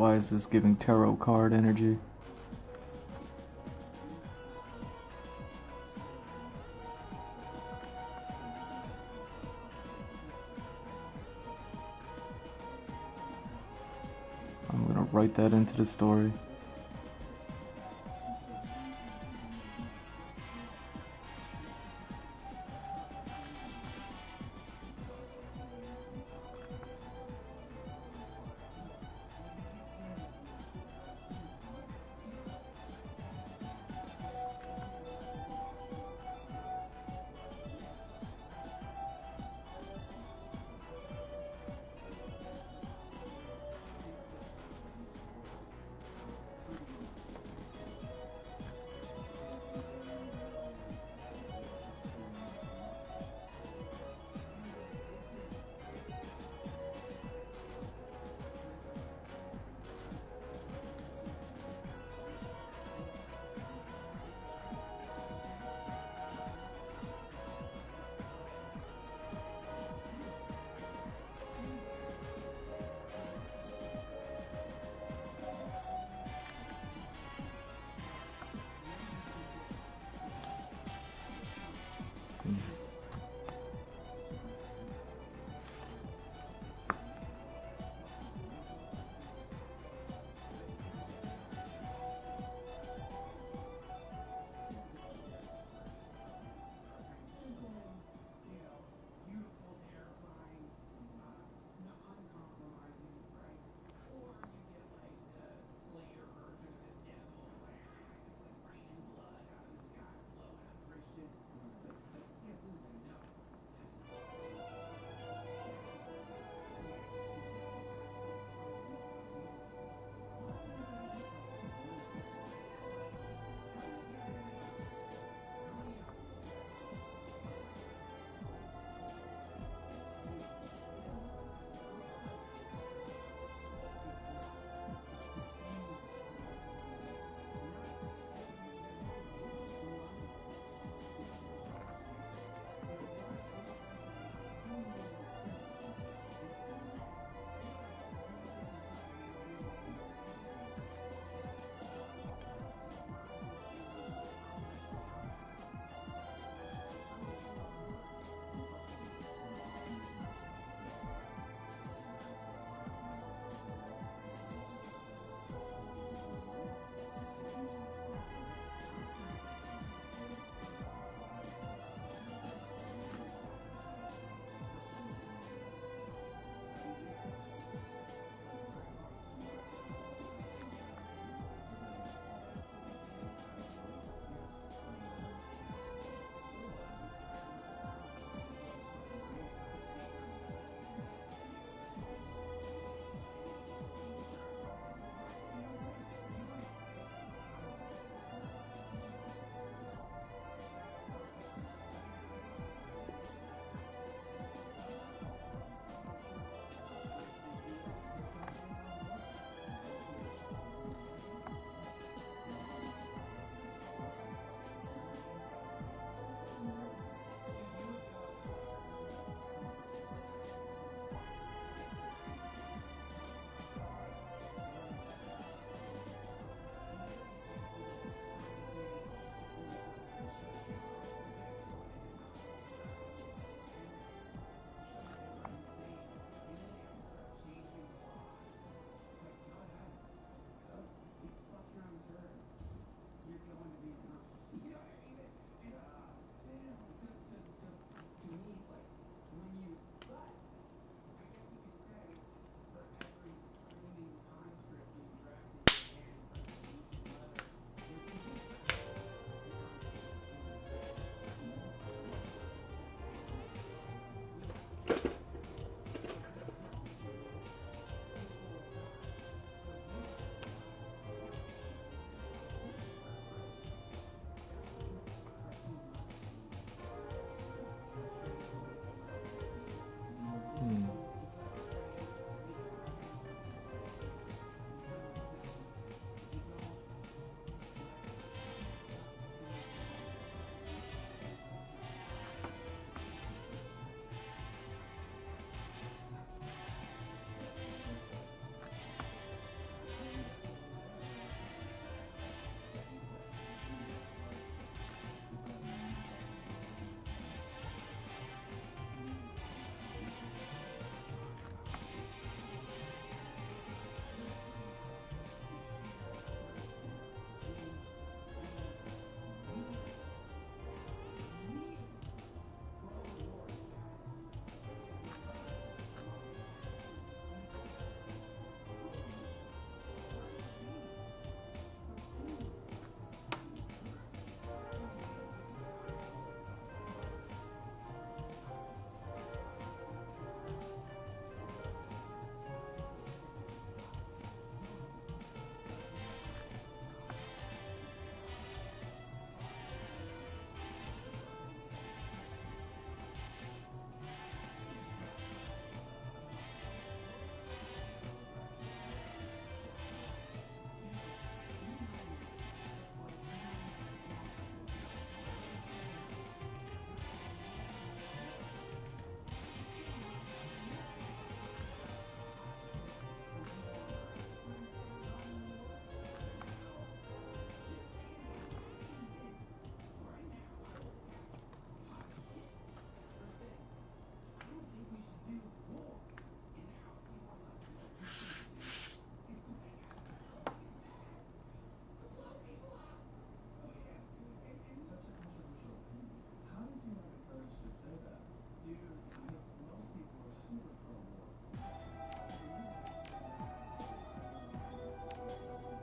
Why is this giving tarot card energy? I'm gonna write that into the story.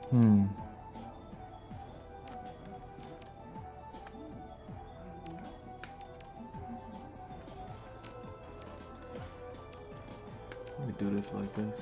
Hmm. Let me do this like this.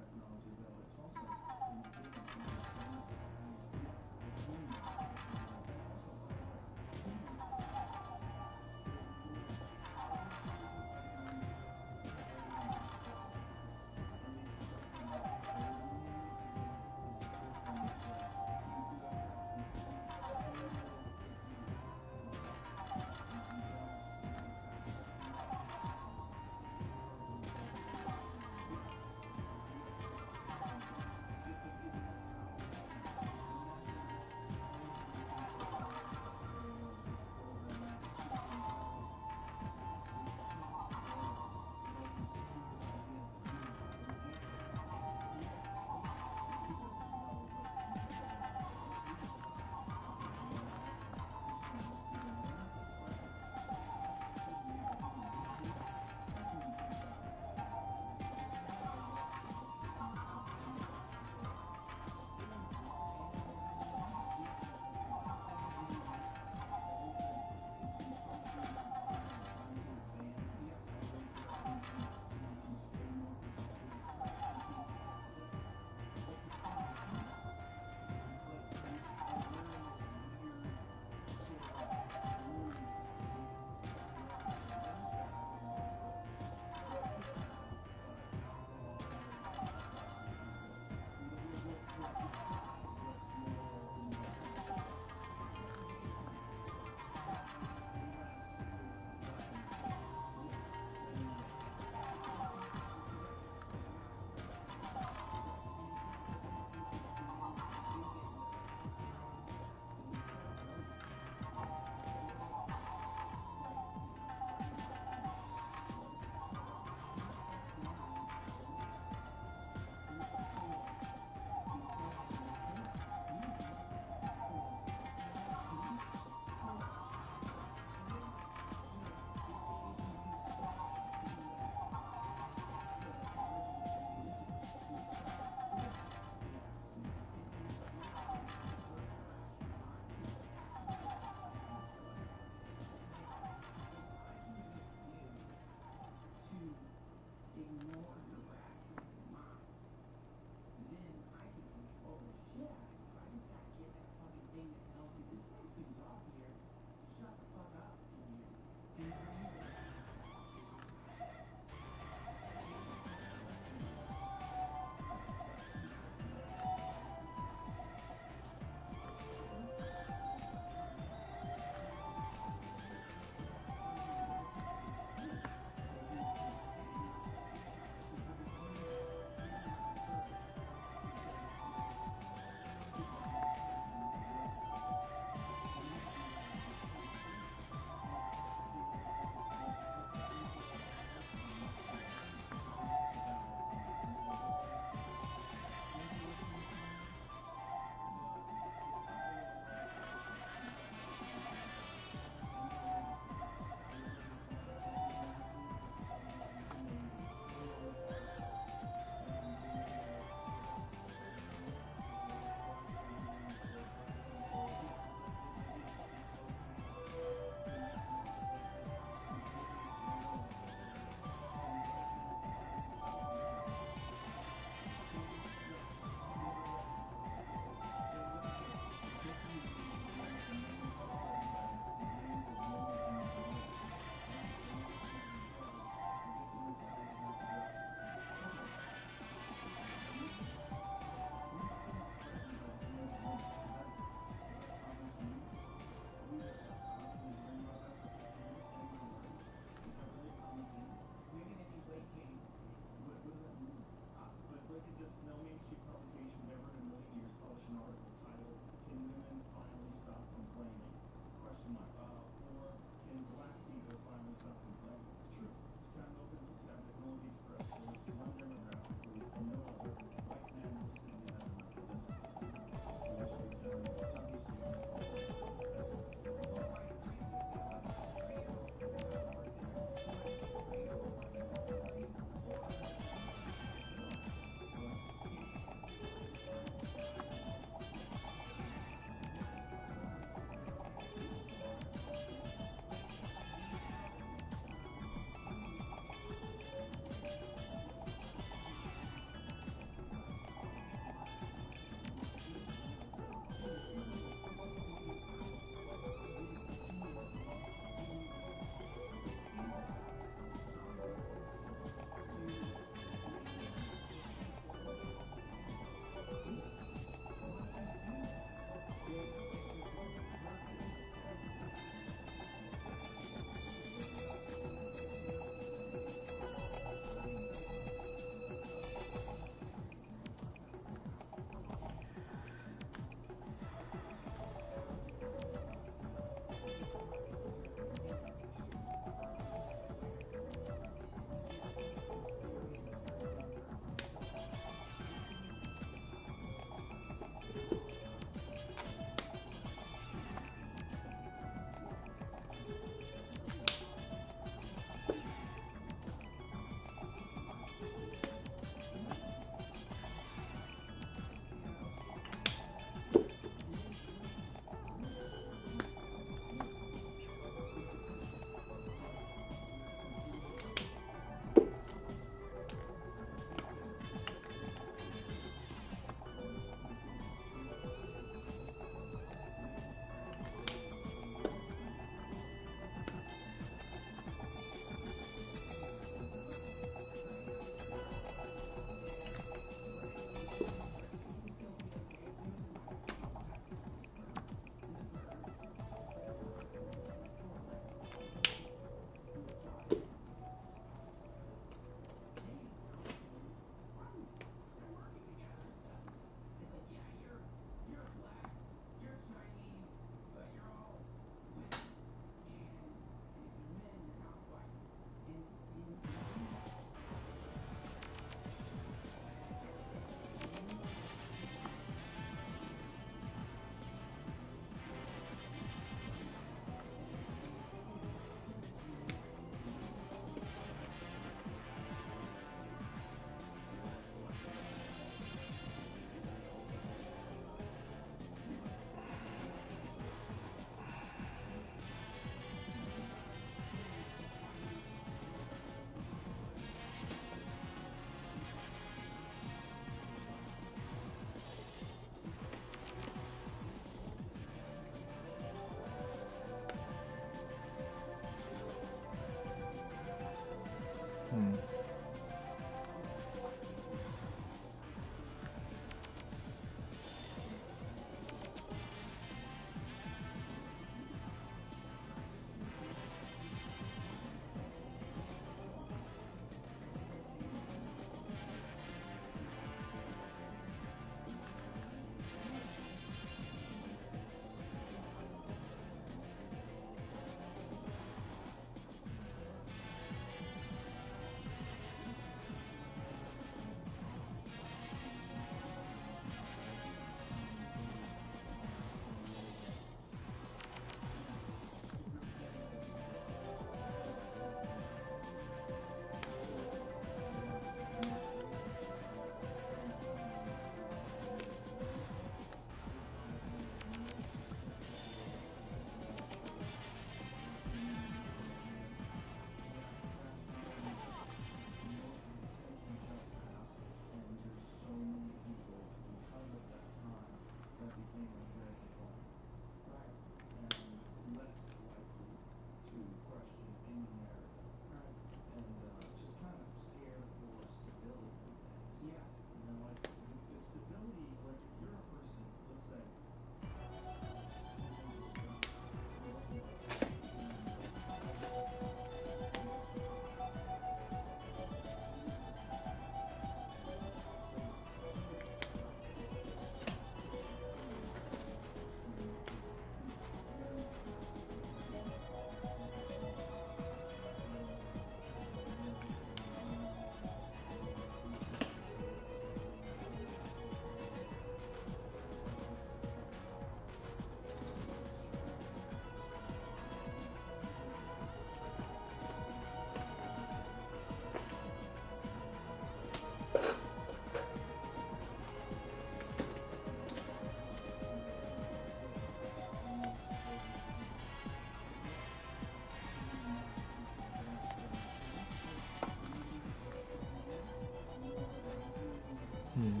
Hmm.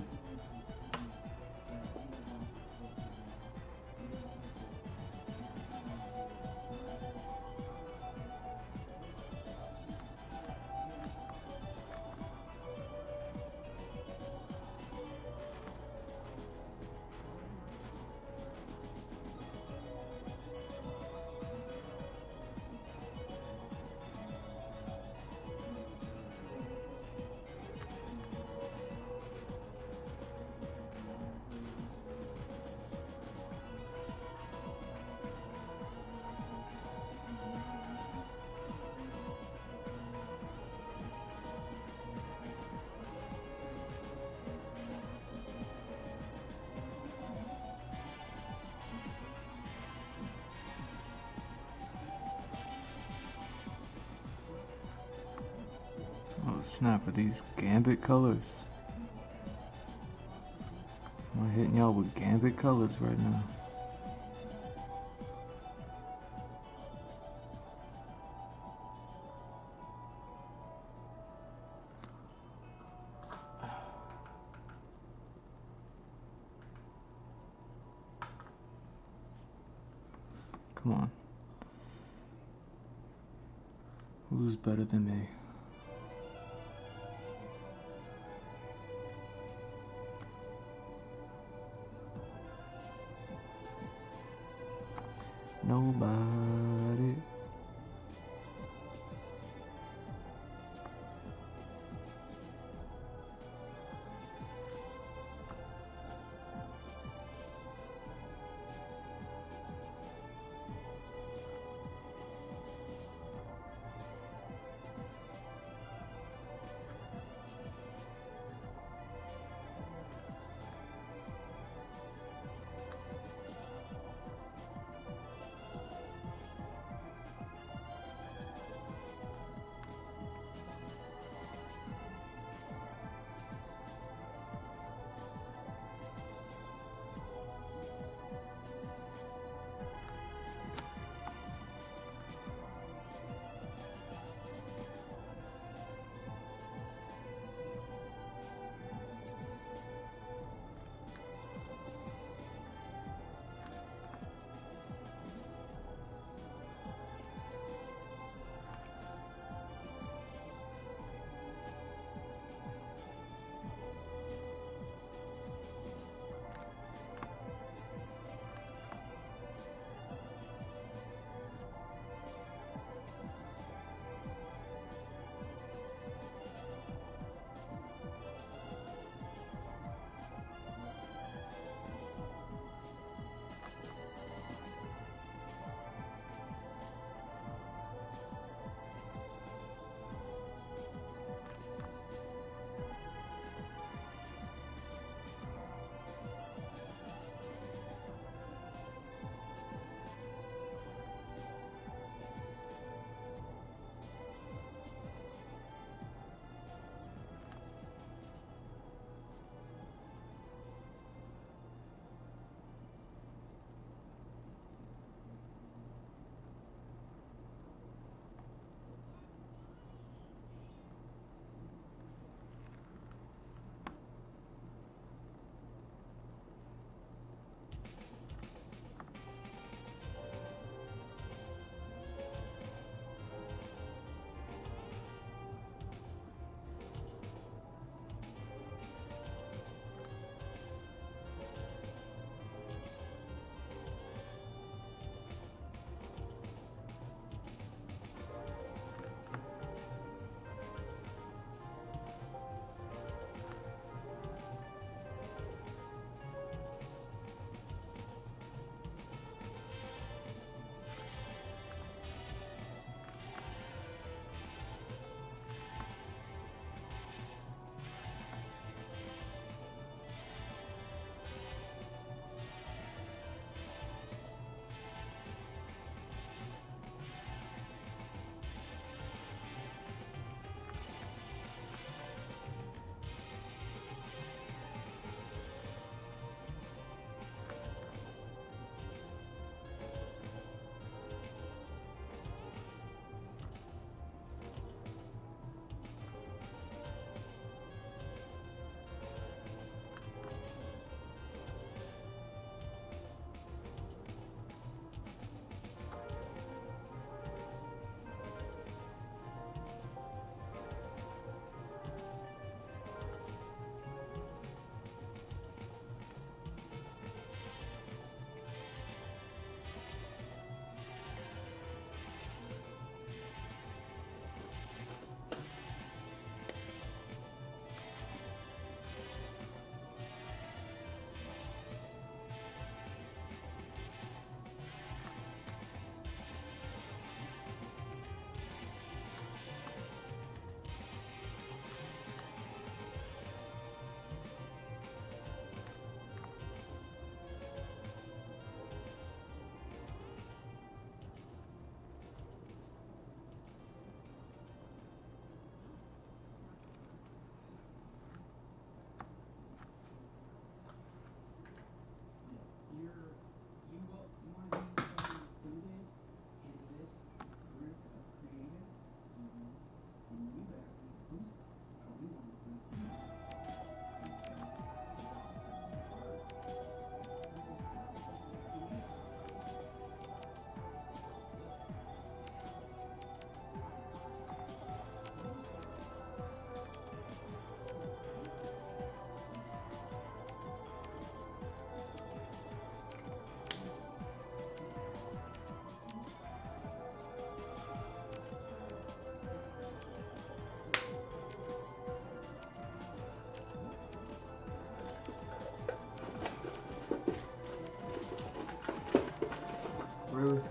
Oh snap, are these gambit colors? Am I hitting y'all with gambit colors right now? Come on. Who's better than me? Nobody. Really?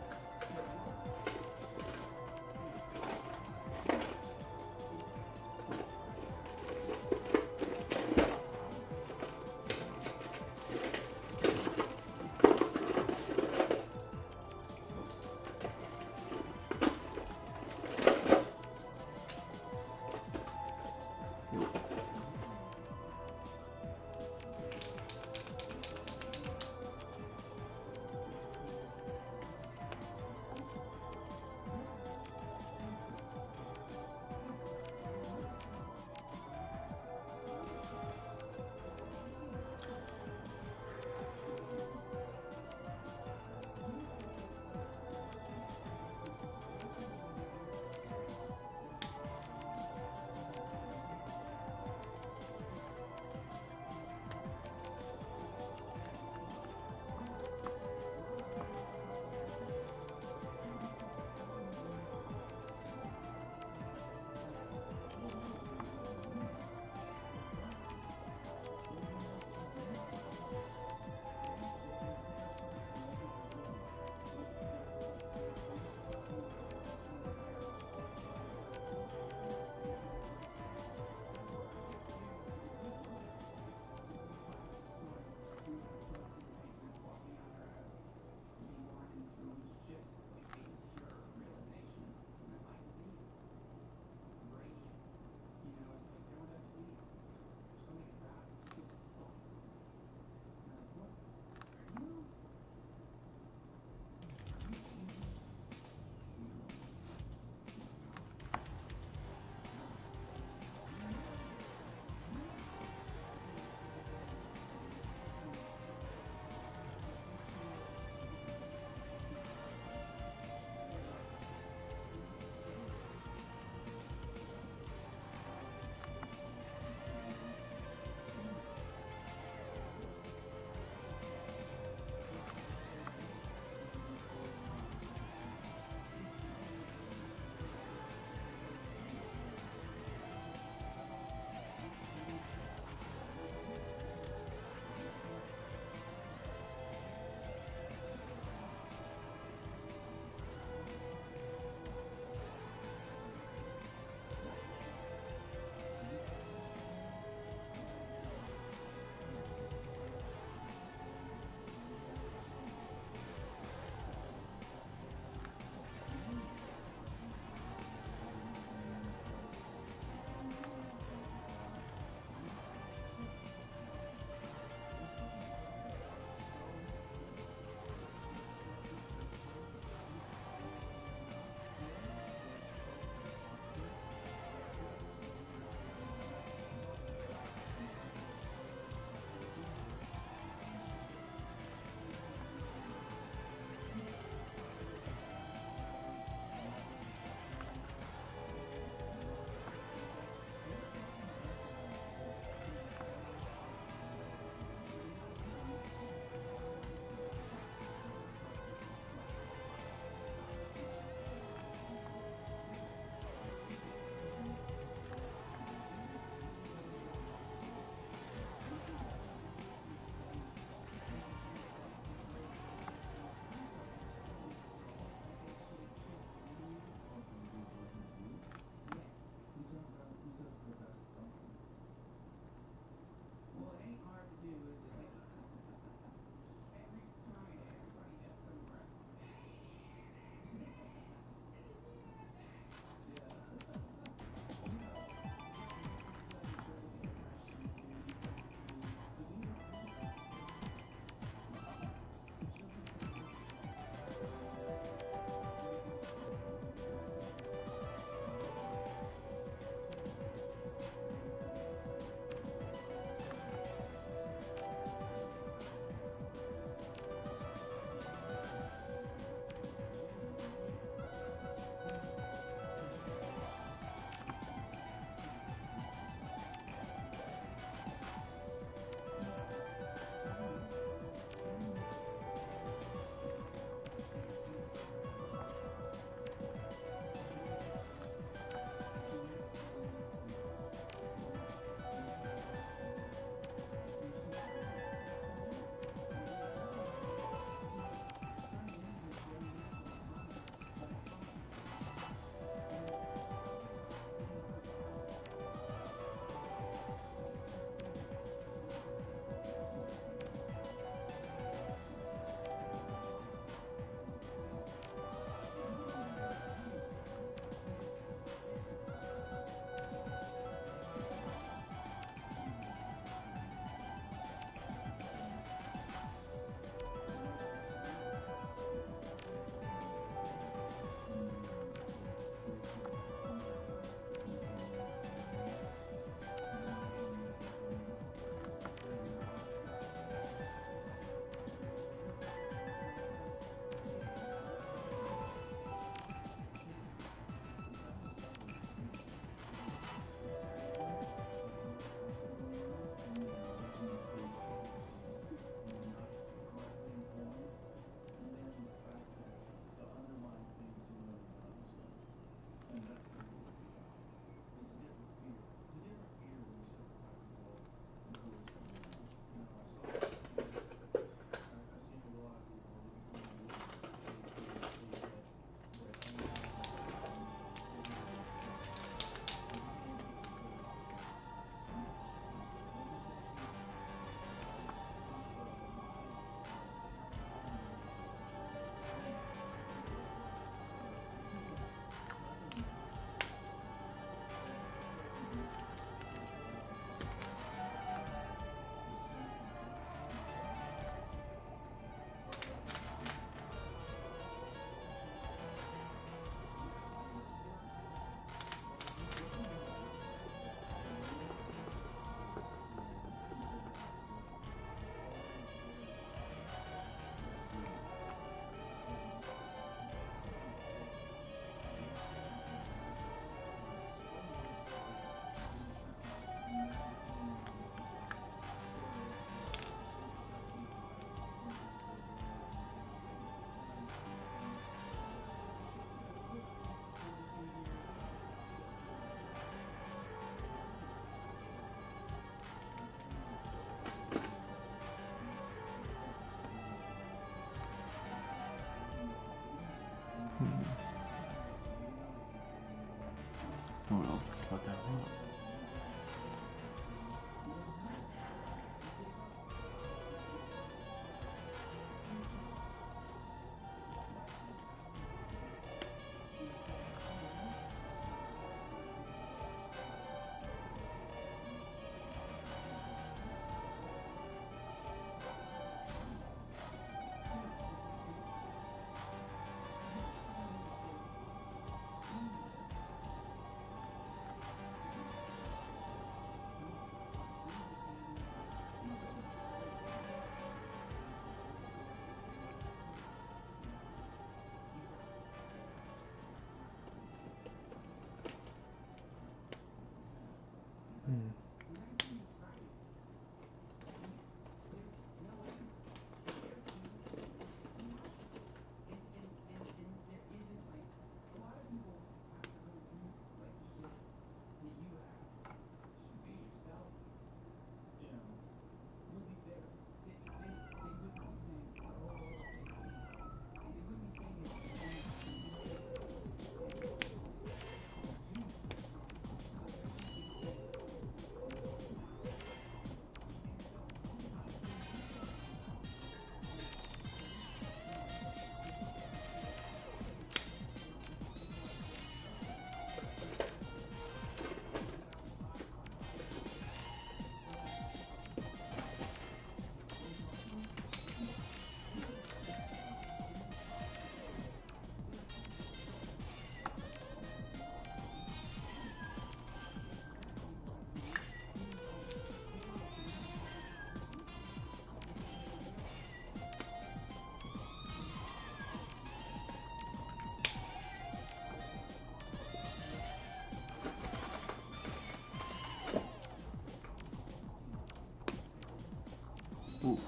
Ooh.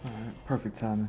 Alright, perfect timing.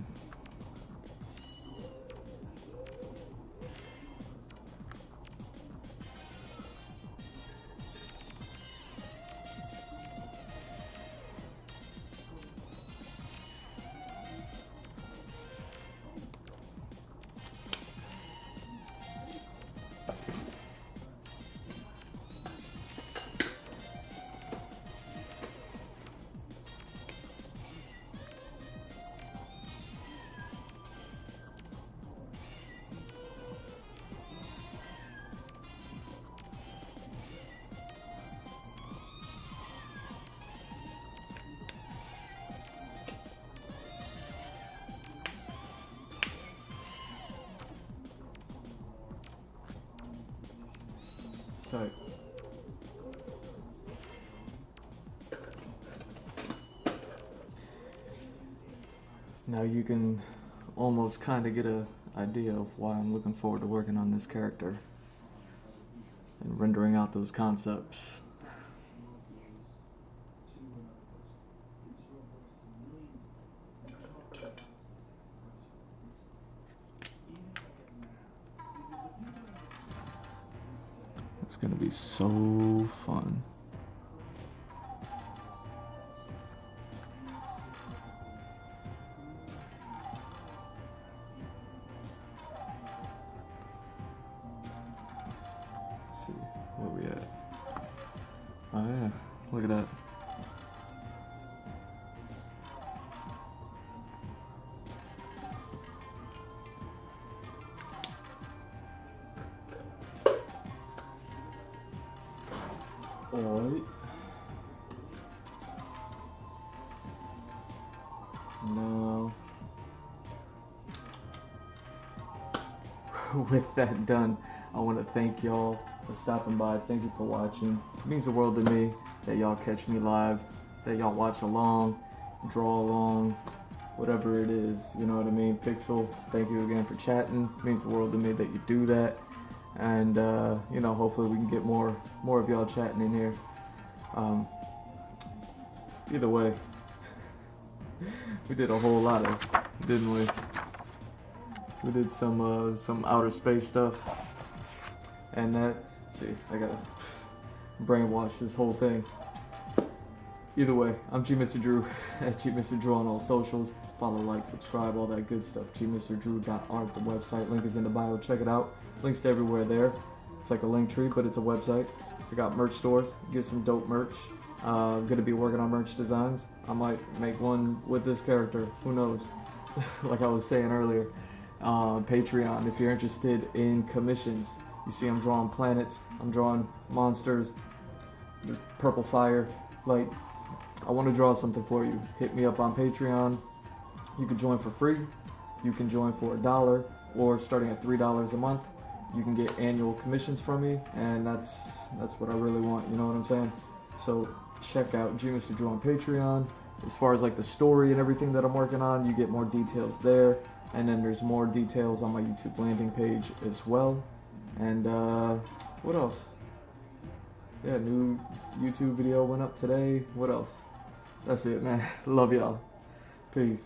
Tight. Now you can almost kind of get an idea of why I'm looking forward to working on this character and rendering out those concepts. It's gonna be so fun. Let's see, where we at? Oh yeah, look at that. Alright. Now, with that done, I want to thank y'all for stopping by. Thank you for watching. It means the world to me that y'all catch me live, that y'all watch along, draw along, whatever it is, you know what I mean? Pixel, thank you again for chatting. It means the world to me that you do that. And you know, hopefully we can get more of y'all chatting in here. Either way, we did a whole lot of, didn't we? We did some outer space stuff, and that. See, I gotta brainwash this whole thing. Either way, I'm G-Mr. Drew at G-Mr. Drew on all socials. Follow, like, subscribe, all that good stuff. GMrDrew.art, the website. Link is in the bio. Check it out. Links to everywhere there. It's like a link tree, but it's a website. We got merch stores. Get some dope merch. I'm gonna be working on merch designs. I might make one with this character. Who knows? Like I was saying earlier. Patreon, if you're interested in commissions. You see I'm drawing planets. I'm drawing monsters. Purple fire. Like, I want to draw something for you. Hit me up on Patreon. You can join for free. You can join for $1, or starting at $3 a month. You can get annual commissions from me, and that's what I really want. You know what I'm saying? So check out G-Mr. Drew on Patreon. As far as like the story and everything that I'm working on, you get more details there, and then there's more details on my YouTube landing page as well. And what else? Yeah, new YouTube video went up today. What else? That's it, man. Love y'all. Peace.